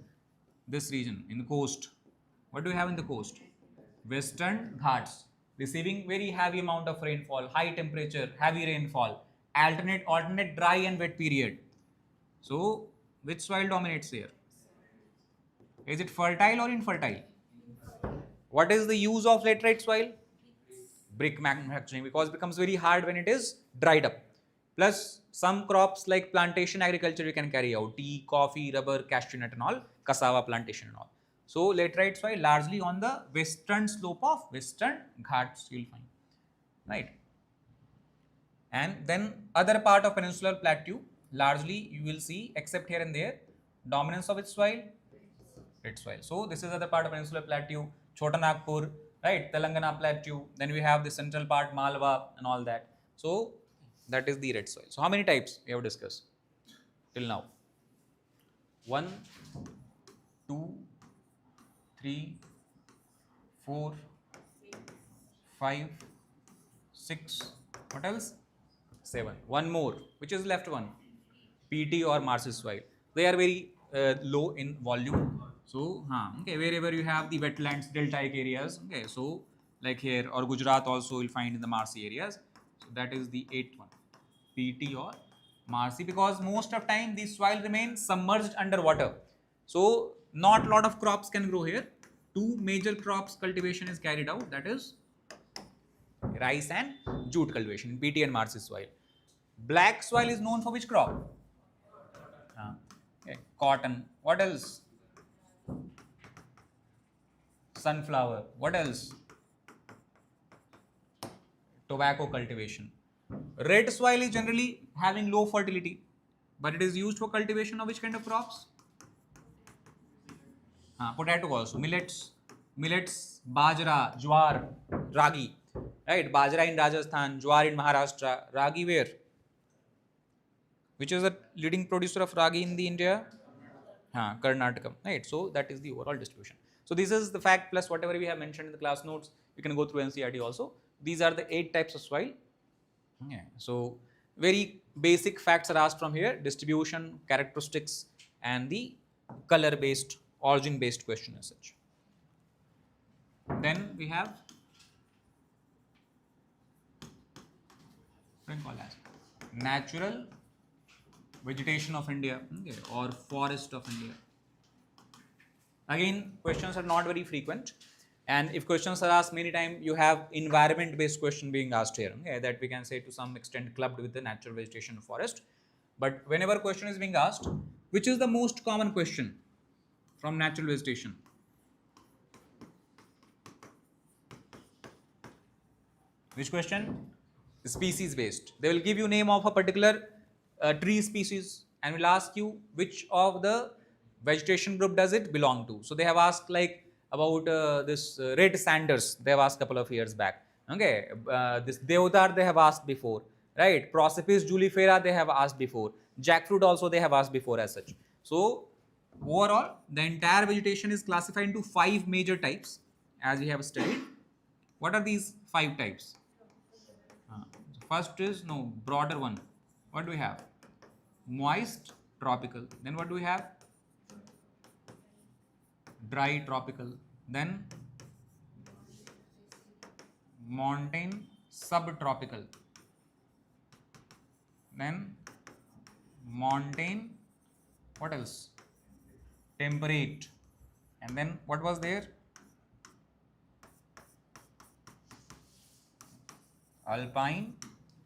this region in the coast, what do you have in the coast? Western Ghats, receiving very heavy amount of rainfall, high temperature, heavy rainfall, alternate dry and wet period. So which soil dominates here? Is it fertile or infertile? What is the use of laterite soil? Brick manufacturing, because it becomes very hard when it is dried up. Plus some crops like plantation agriculture you can carry out, tea, coffee, rubber, cashew nut and all, cassava plantation and all. So laterite soil largely on the western slope of Western Ghats you will find, right? And then other part of peninsular plateau, largely you will see, except here and there, dominance of its soil, red soil. So this is other part of peninsular plateau, Chota Nagpur, right, Telangana plateau. Then we have the central part, Malwa and all that. So that is the red soil. So how many types we have discussed till now? 1, 2, 3, 4, 5, 6. What else? 7. One more. Which is left one? PT or marshy soil. They are very low in volume. So, okay, wherever you have the wetlands, deltaic areas, okay, so like here or Gujarat also you'll find in the marshy areas. So that is the 8th one, PT or marshy, because most of time the soil remains submerged under water. So not lot of crops can grow here. Two major crops cultivation is carried out, that is rice and jute cultivation, PT and marshy soil. Black soil is known for which crop? Okay, cotton. What else? Sunflower. What else? Tobacco cultivation. Red soil is generally having low fertility, but it is used for cultivation of which kind of crops? Potato also. Millets, bajra, jowar, ragi. Right? Bajra in Rajasthan, jowar in Maharashtra, ragi where? Which is the leading producer of ragi in the India? Karnataka. Right? So that is the overall distribution. So this is the fact plus whatever we have mentioned in the class notes. You can go through NCERT also. These are the 8 types of soil. Yeah. So very basic facts are asked from here: distribution, characteristics, and the color-based, origin-based question as such. Then we have called as natural vegetation of India, okay, or forest of India. Again, questions are not very frequent, and if questions are asked many times, you have environment-based question being asked here, okay, that we can say to some extent clubbed with the natural vegetation of forest. But whenever question is being asked, which is the most common question from natural vegetation? Which question? Species based. They will give you name of a particular tree species and will ask you which of the vegetation group does it belong to. So they have asked like about this red sanders. They have asked couple of years back. Okay, this deodar they have asked before, right? Prosopis julifera they have asked before. Jackfruit also they have asked before as such. So overall, the entire vegetation is classified into 5 major types as we have studied. What are these 5 types? First is broader one. What do we have? Moist tropical. Then what do we have? Dry tropical. Then montane subtropical. Then montane, what else? Temperate. And then what was there? Alpine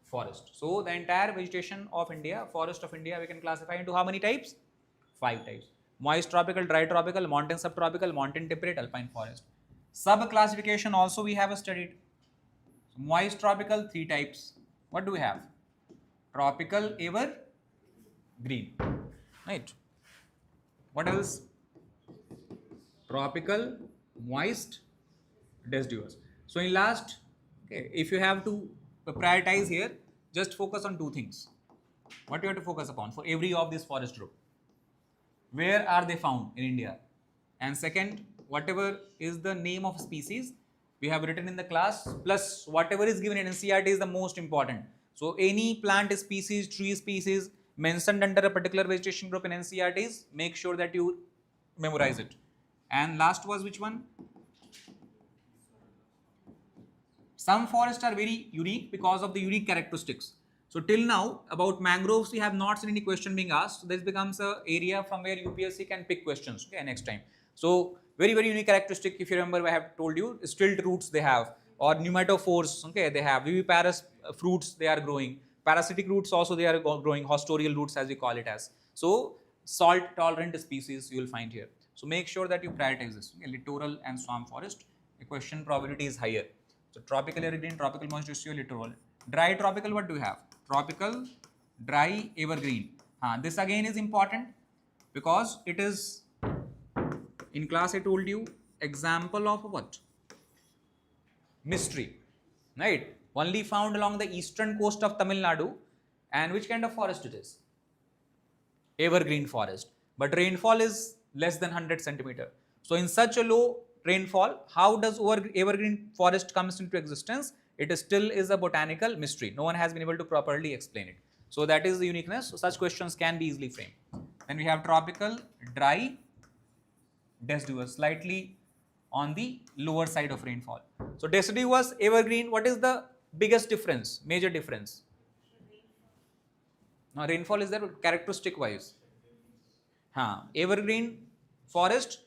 forest. So the entire vegetation of India, forest of India, we can classify into how many types? 5 types. Moist tropical, dry tropical, montane subtropical, montane temperate, alpine forest. Sub classification also we have studied. So moist tropical, 3 types. What do we have? Tropical evergreen. Right. What else? Tropical, moist, deciduous. So in last, okay, if you have to prioritize here, just focus on 2 things. What you have to focus upon for every of this forest group? Where are they found in India? And second, whatever is the name of species we have written in the class, plus whatever is given in NCERT is the most important. So any plant species, tree species mentioned under a particular vegetation group in NCERTs, make sure that you memorize it. And last was which one? Some forests are very unique because of the unique characteristics. So till now about mangroves we have not seen any question being asked. So this becomes an area from where UPSC can pick questions, okay, next time. So very unique characteristic. If you remember, I have told you stilt roots they have, or pneumatophores, okay, they have viviparous fruits they are growing, parasitic roots also they are growing, hostorial roots as we call it as. So salt tolerant species you will find here. So make sure that you prioritize this. Okay, littoral and swamp forest, the question probability is higher. So tropical evergreen, tropical moist deciduous, littoral. Dry tropical, what do we have? Tropical, dry, evergreen. This again is important because it is, in class I told you, example of what? Mystery, right? Only found along the eastern coast of Tamil Nadu. And which kind of forest it is? Evergreen forest. But rainfall is less than 100 centimeter. So in such a low rainfall, how does evergreen forest comes into existence? It still is a botanical mystery. No one has been able to properly explain it. So that is the uniqueness. So such questions can be easily framed. Then we have tropical, dry, deciduous, slightly on the lower side of rainfall. So deciduous, evergreen, what is the biggest difference, major difference? Now rainfall is there characteristic wise. Evergreen forest,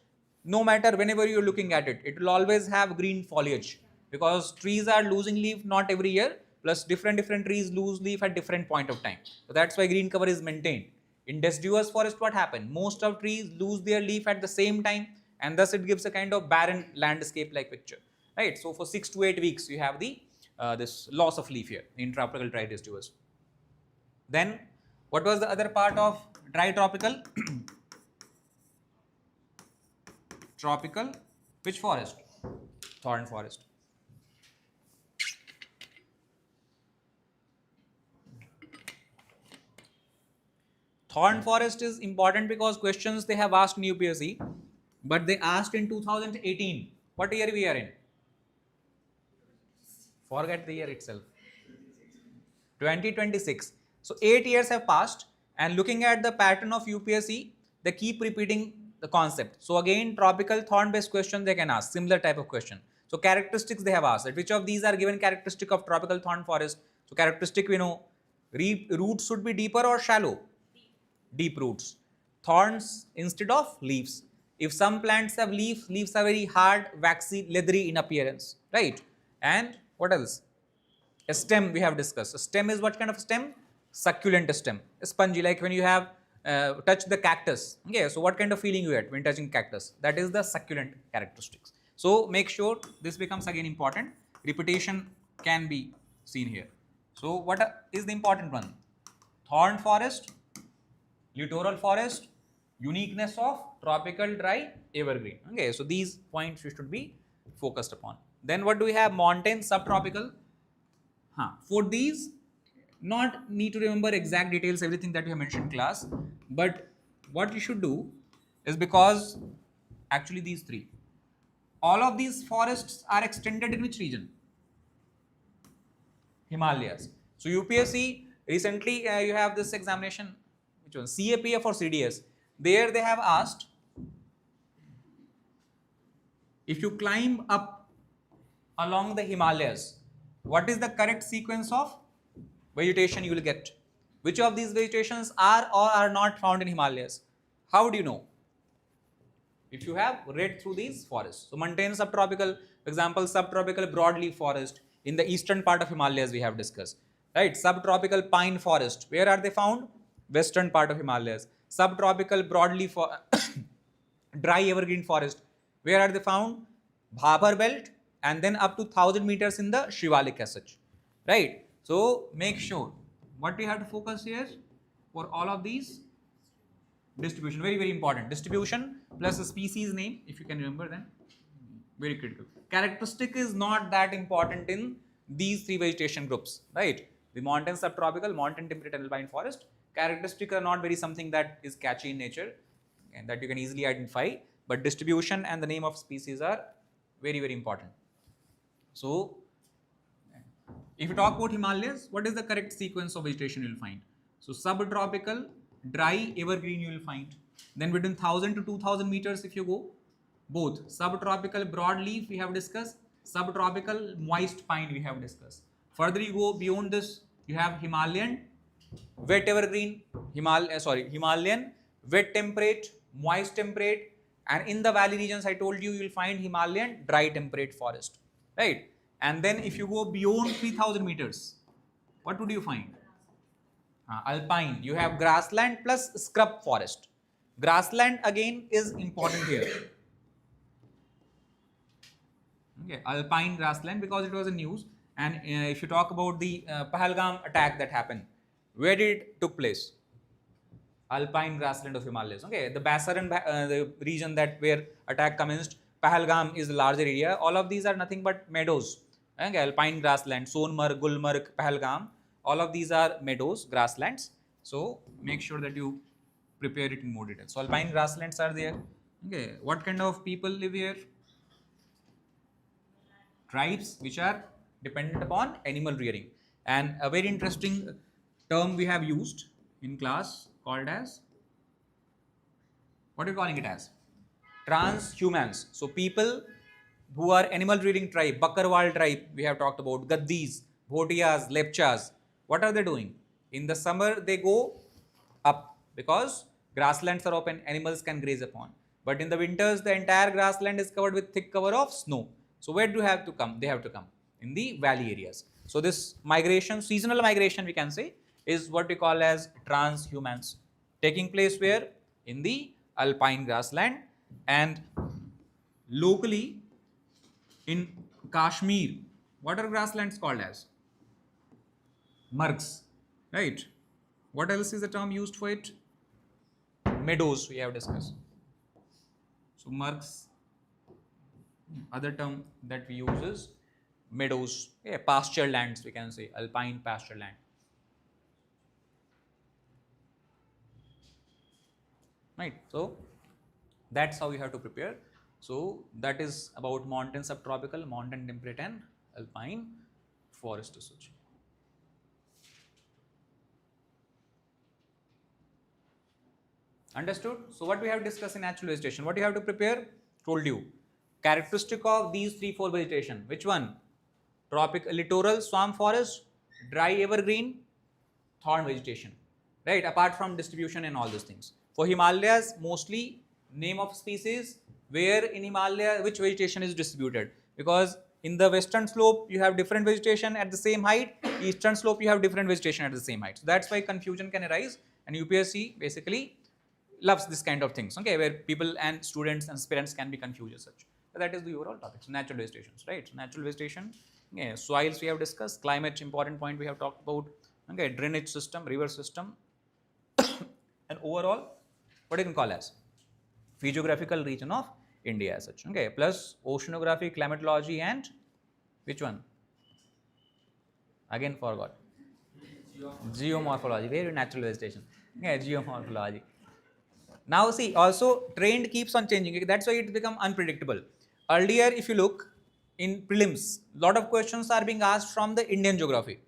no matter whenever you are looking at it, it will always have green foliage because trees are losing leaf not every year, plus different trees lose leaf at different point of time. So that's why green cover is maintained. In deciduous forest, what happened? Most of trees lose their leaf at the same time, and thus it gives a kind of barren landscape like picture, right? So for 6 to 8 weeks you have the this loss of leaf here in tropical dry deciduous. Then what was the other part of dry tropical? Tropical, which forest? Thorn forest. Thorn forest is important because questions they have asked in UPSC, but they asked in 2018. What year we are in? Forget the year itself. 2026. So 8 years have passed, and looking at the pattern of UPSC, they keep repeating the concept. So again, tropical thorn based question they can ask, similar type of question. So characteristics they have asked, that which of these are given characteristic of tropical thorn forest? So characteristic we know, roots should be deeper or shallow? Deep roots. Thorns instead of leaves. If some plants have leaves, leaves are very hard, waxy, leathery in appearance, right? And what else? A stem we have discussed. A stem is what kind of stem? Succulent stem. Spongy, like when you have touched the cactus. Okay, so what kind of feeling you get when touching cactus? That is the succulent characteristics. So make sure this becomes again important. Repetition can be seen here. So what is the important one? Thorn forest, littoral forest, uniqueness of tropical dry evergreen. Okay, so these points we should be focused upon. Then what do we have? Mountain, subtropical. For these, not need to remember exact details, everything that you have mentioned in class, but what you should do is, because actually these three, all of these forests are extended in which region? Himalayas. So UPSC recently you have this examination, which one? CAPF or CDS. There they have asked, if you climb up along the Himalayas, what is the correct sequence of vegetation you will get? Which of these vegetations are or are not found in Himalayas? How do you know? If you have read through these forests. So montane subtropical, for example, subtropical broadleaf forest in the eastern part of Himalayas we have discussed. Right? Subtropical pine forest, where are they found? Western part of Himalayas. Subtropical broadleaf dry evergreen forest, where are they found? Bhabar belt, and then up to 1000 meters in the Shivalik as such. Right? So make sure what we have to focus here for all of these. Distribution, very very important. Distribution plus the species name, if you can remember, then very critical. Characteristic is not that important in these three vegetation groups, right? The mountain subtropical, mountain temperate and alpine forest. Characteristic are not very something that is catchy in nature and that you can easily identify, but distribution and the name of species are very very important. So if you talk about Himalayas, what is the correct sequence of vegetation you will find? So subtropical, dry evergreen you will find. Then between 1000 to 2000 meters if you go, both subtropical broadleaf we have discussed, subtropical moist pine we have discussed. Further you go beyond this, you have Himalayan wet evergreen, Himalayan wet temperate, moist temperate, and in the valley regions I told you, you will find Himalayan dry temperate forest, right? And then if you go beyond 3000 meters, what would you find? Alpine, you have grassland plus scrub forest. Grassland again is important here. Okay, alpine grassland, because it was in news. And if you talk about the Pahalgam attack that happened, where did it took place? Alpine grassland of Himalayas. Okay, the Basaran the region that where attack commenced, Pahalgam is the larger area. All of these are nothing but meadows. Okay, alpine grassland, Sonmarg, Gulmarg, Pahalgam. All of these are meadows, grasslands. So make sure that you prepare it in more detail. So alpine grasslands are there. Okay, what kind of people live here? Tribes which are dependent upon animal rearing. And a very interesting term we have used in class called as, what are you calling it as? Transhumans. So people who are animal rearing tribe, Bakarwal tribe we have talked about, Gaddis, Bhotias, Lepchas, what are they doing? In the summer they go up because grasslands are open, animals can graze upon. But in the winters the entire grassland is covered with thick cover of snow. So where do you have to come? They have to come in the valley areas. So this migration, seasonal migration we can say, is what we call as transhumans, taking place where? In the alpine grassland. And locally in Kashmir, what are grasslands called as? Margs, right? What else is the term used for it? Meadows we have discussed. So margs, other term that we use is meadows, pasture lands we can say, alpine pasture land. Right, so that's how you have to prepare. So that is about mountain subtropical, mountain temperate and alpine. forest research. Understood? So what we have discussed in natural vegetation, what you have to prepare? Told you. Characteristic of these 3-4 vegetation. Which one? Tropical, littoral, swamp forest, dry evergreen, thorn vegetation. Right? Apart from distribution and all these things. For Himalayas, mostly name of species, where in Himalaya, which vegetation is distributed. Because in the western slope, you have different vegetation at the same height. Eastern slope, you have different vegetation at the same height. So that's why confusion can arise. And UPSC basically loves this kind of things, okay, where people and students and aspirants can be confused as such. So that is the overall topic. So natural vegetations, right? So natural vegetation, yeah, soils we have discussed, climate, important point we have talked about, okay, drainage system, river system, and overall, what you can call as physiographical region of India as such, okay, plus oceanography, climatology, and which one? Again forgot. Geomorphology, very natural vegetation. Yeah, geomorphology. Now see, also trend keeps on changing. That's why it become unpredictable. Earlier, if you look in prelims, lot of questions are being asked from the Indian geography.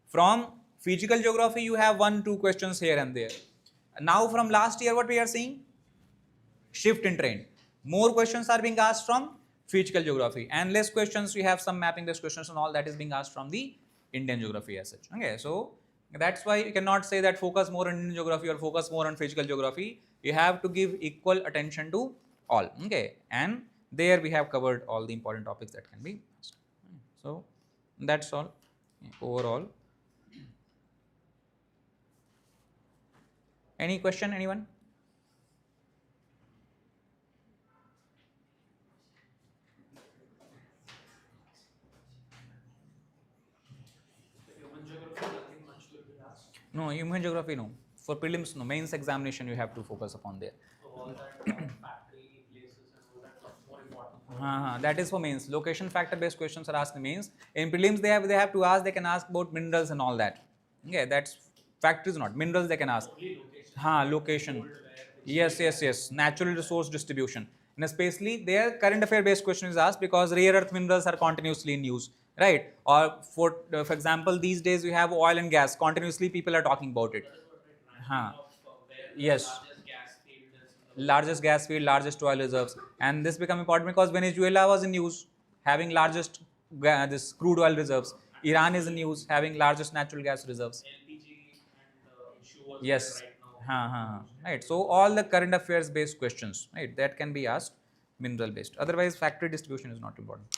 From physical geography, you have 1-2 questions here and there. Now from last year, what we are seeing? Shift in trend. More questions are being asked from physical geography, and less questions we have some mapping based questions and all that is being asked from the Indian geography as such. Okay, so that's why you cannot say that focus more on Indian geography or focus more on physical geography. You have to give equal attention to all. Okay, and there we have covered all the important topics that can be asked. So that's all overall. Any question, anyone?
Human geography, nothing much will be asked.
No, human geography no. For prelims no. Mains examination you have to focus upon there.
So all that factory places and all that stuff more important.
That is for mains. Location factor based questions are asked in mains. In prelims they have to ask. They can ask about minerals and all that. Okay, that's factories not minerals. They can ask.
Only location.
Location.
Cold, where,
Yes. Natural resource distribution. And especially their current affair based question is asked because rare earth minerals are continuously in use, right? Or for example, these days you have oil and gas. Continuously people are talking about it.
that is what we're
Huh.
ranking of where the
Yes.
largest gas field is in the world.
Largest gas field, largest oil reserves, and this become important because Venezuela was in use having largest this crude oil reserves. Iran is in use having largest natural gas reserves.
LPG and the issue was
Yes.
there right now.
Right. So all the current affairs based questions, right, that can be asked mineral based. Otherwise, factory distribution is not important.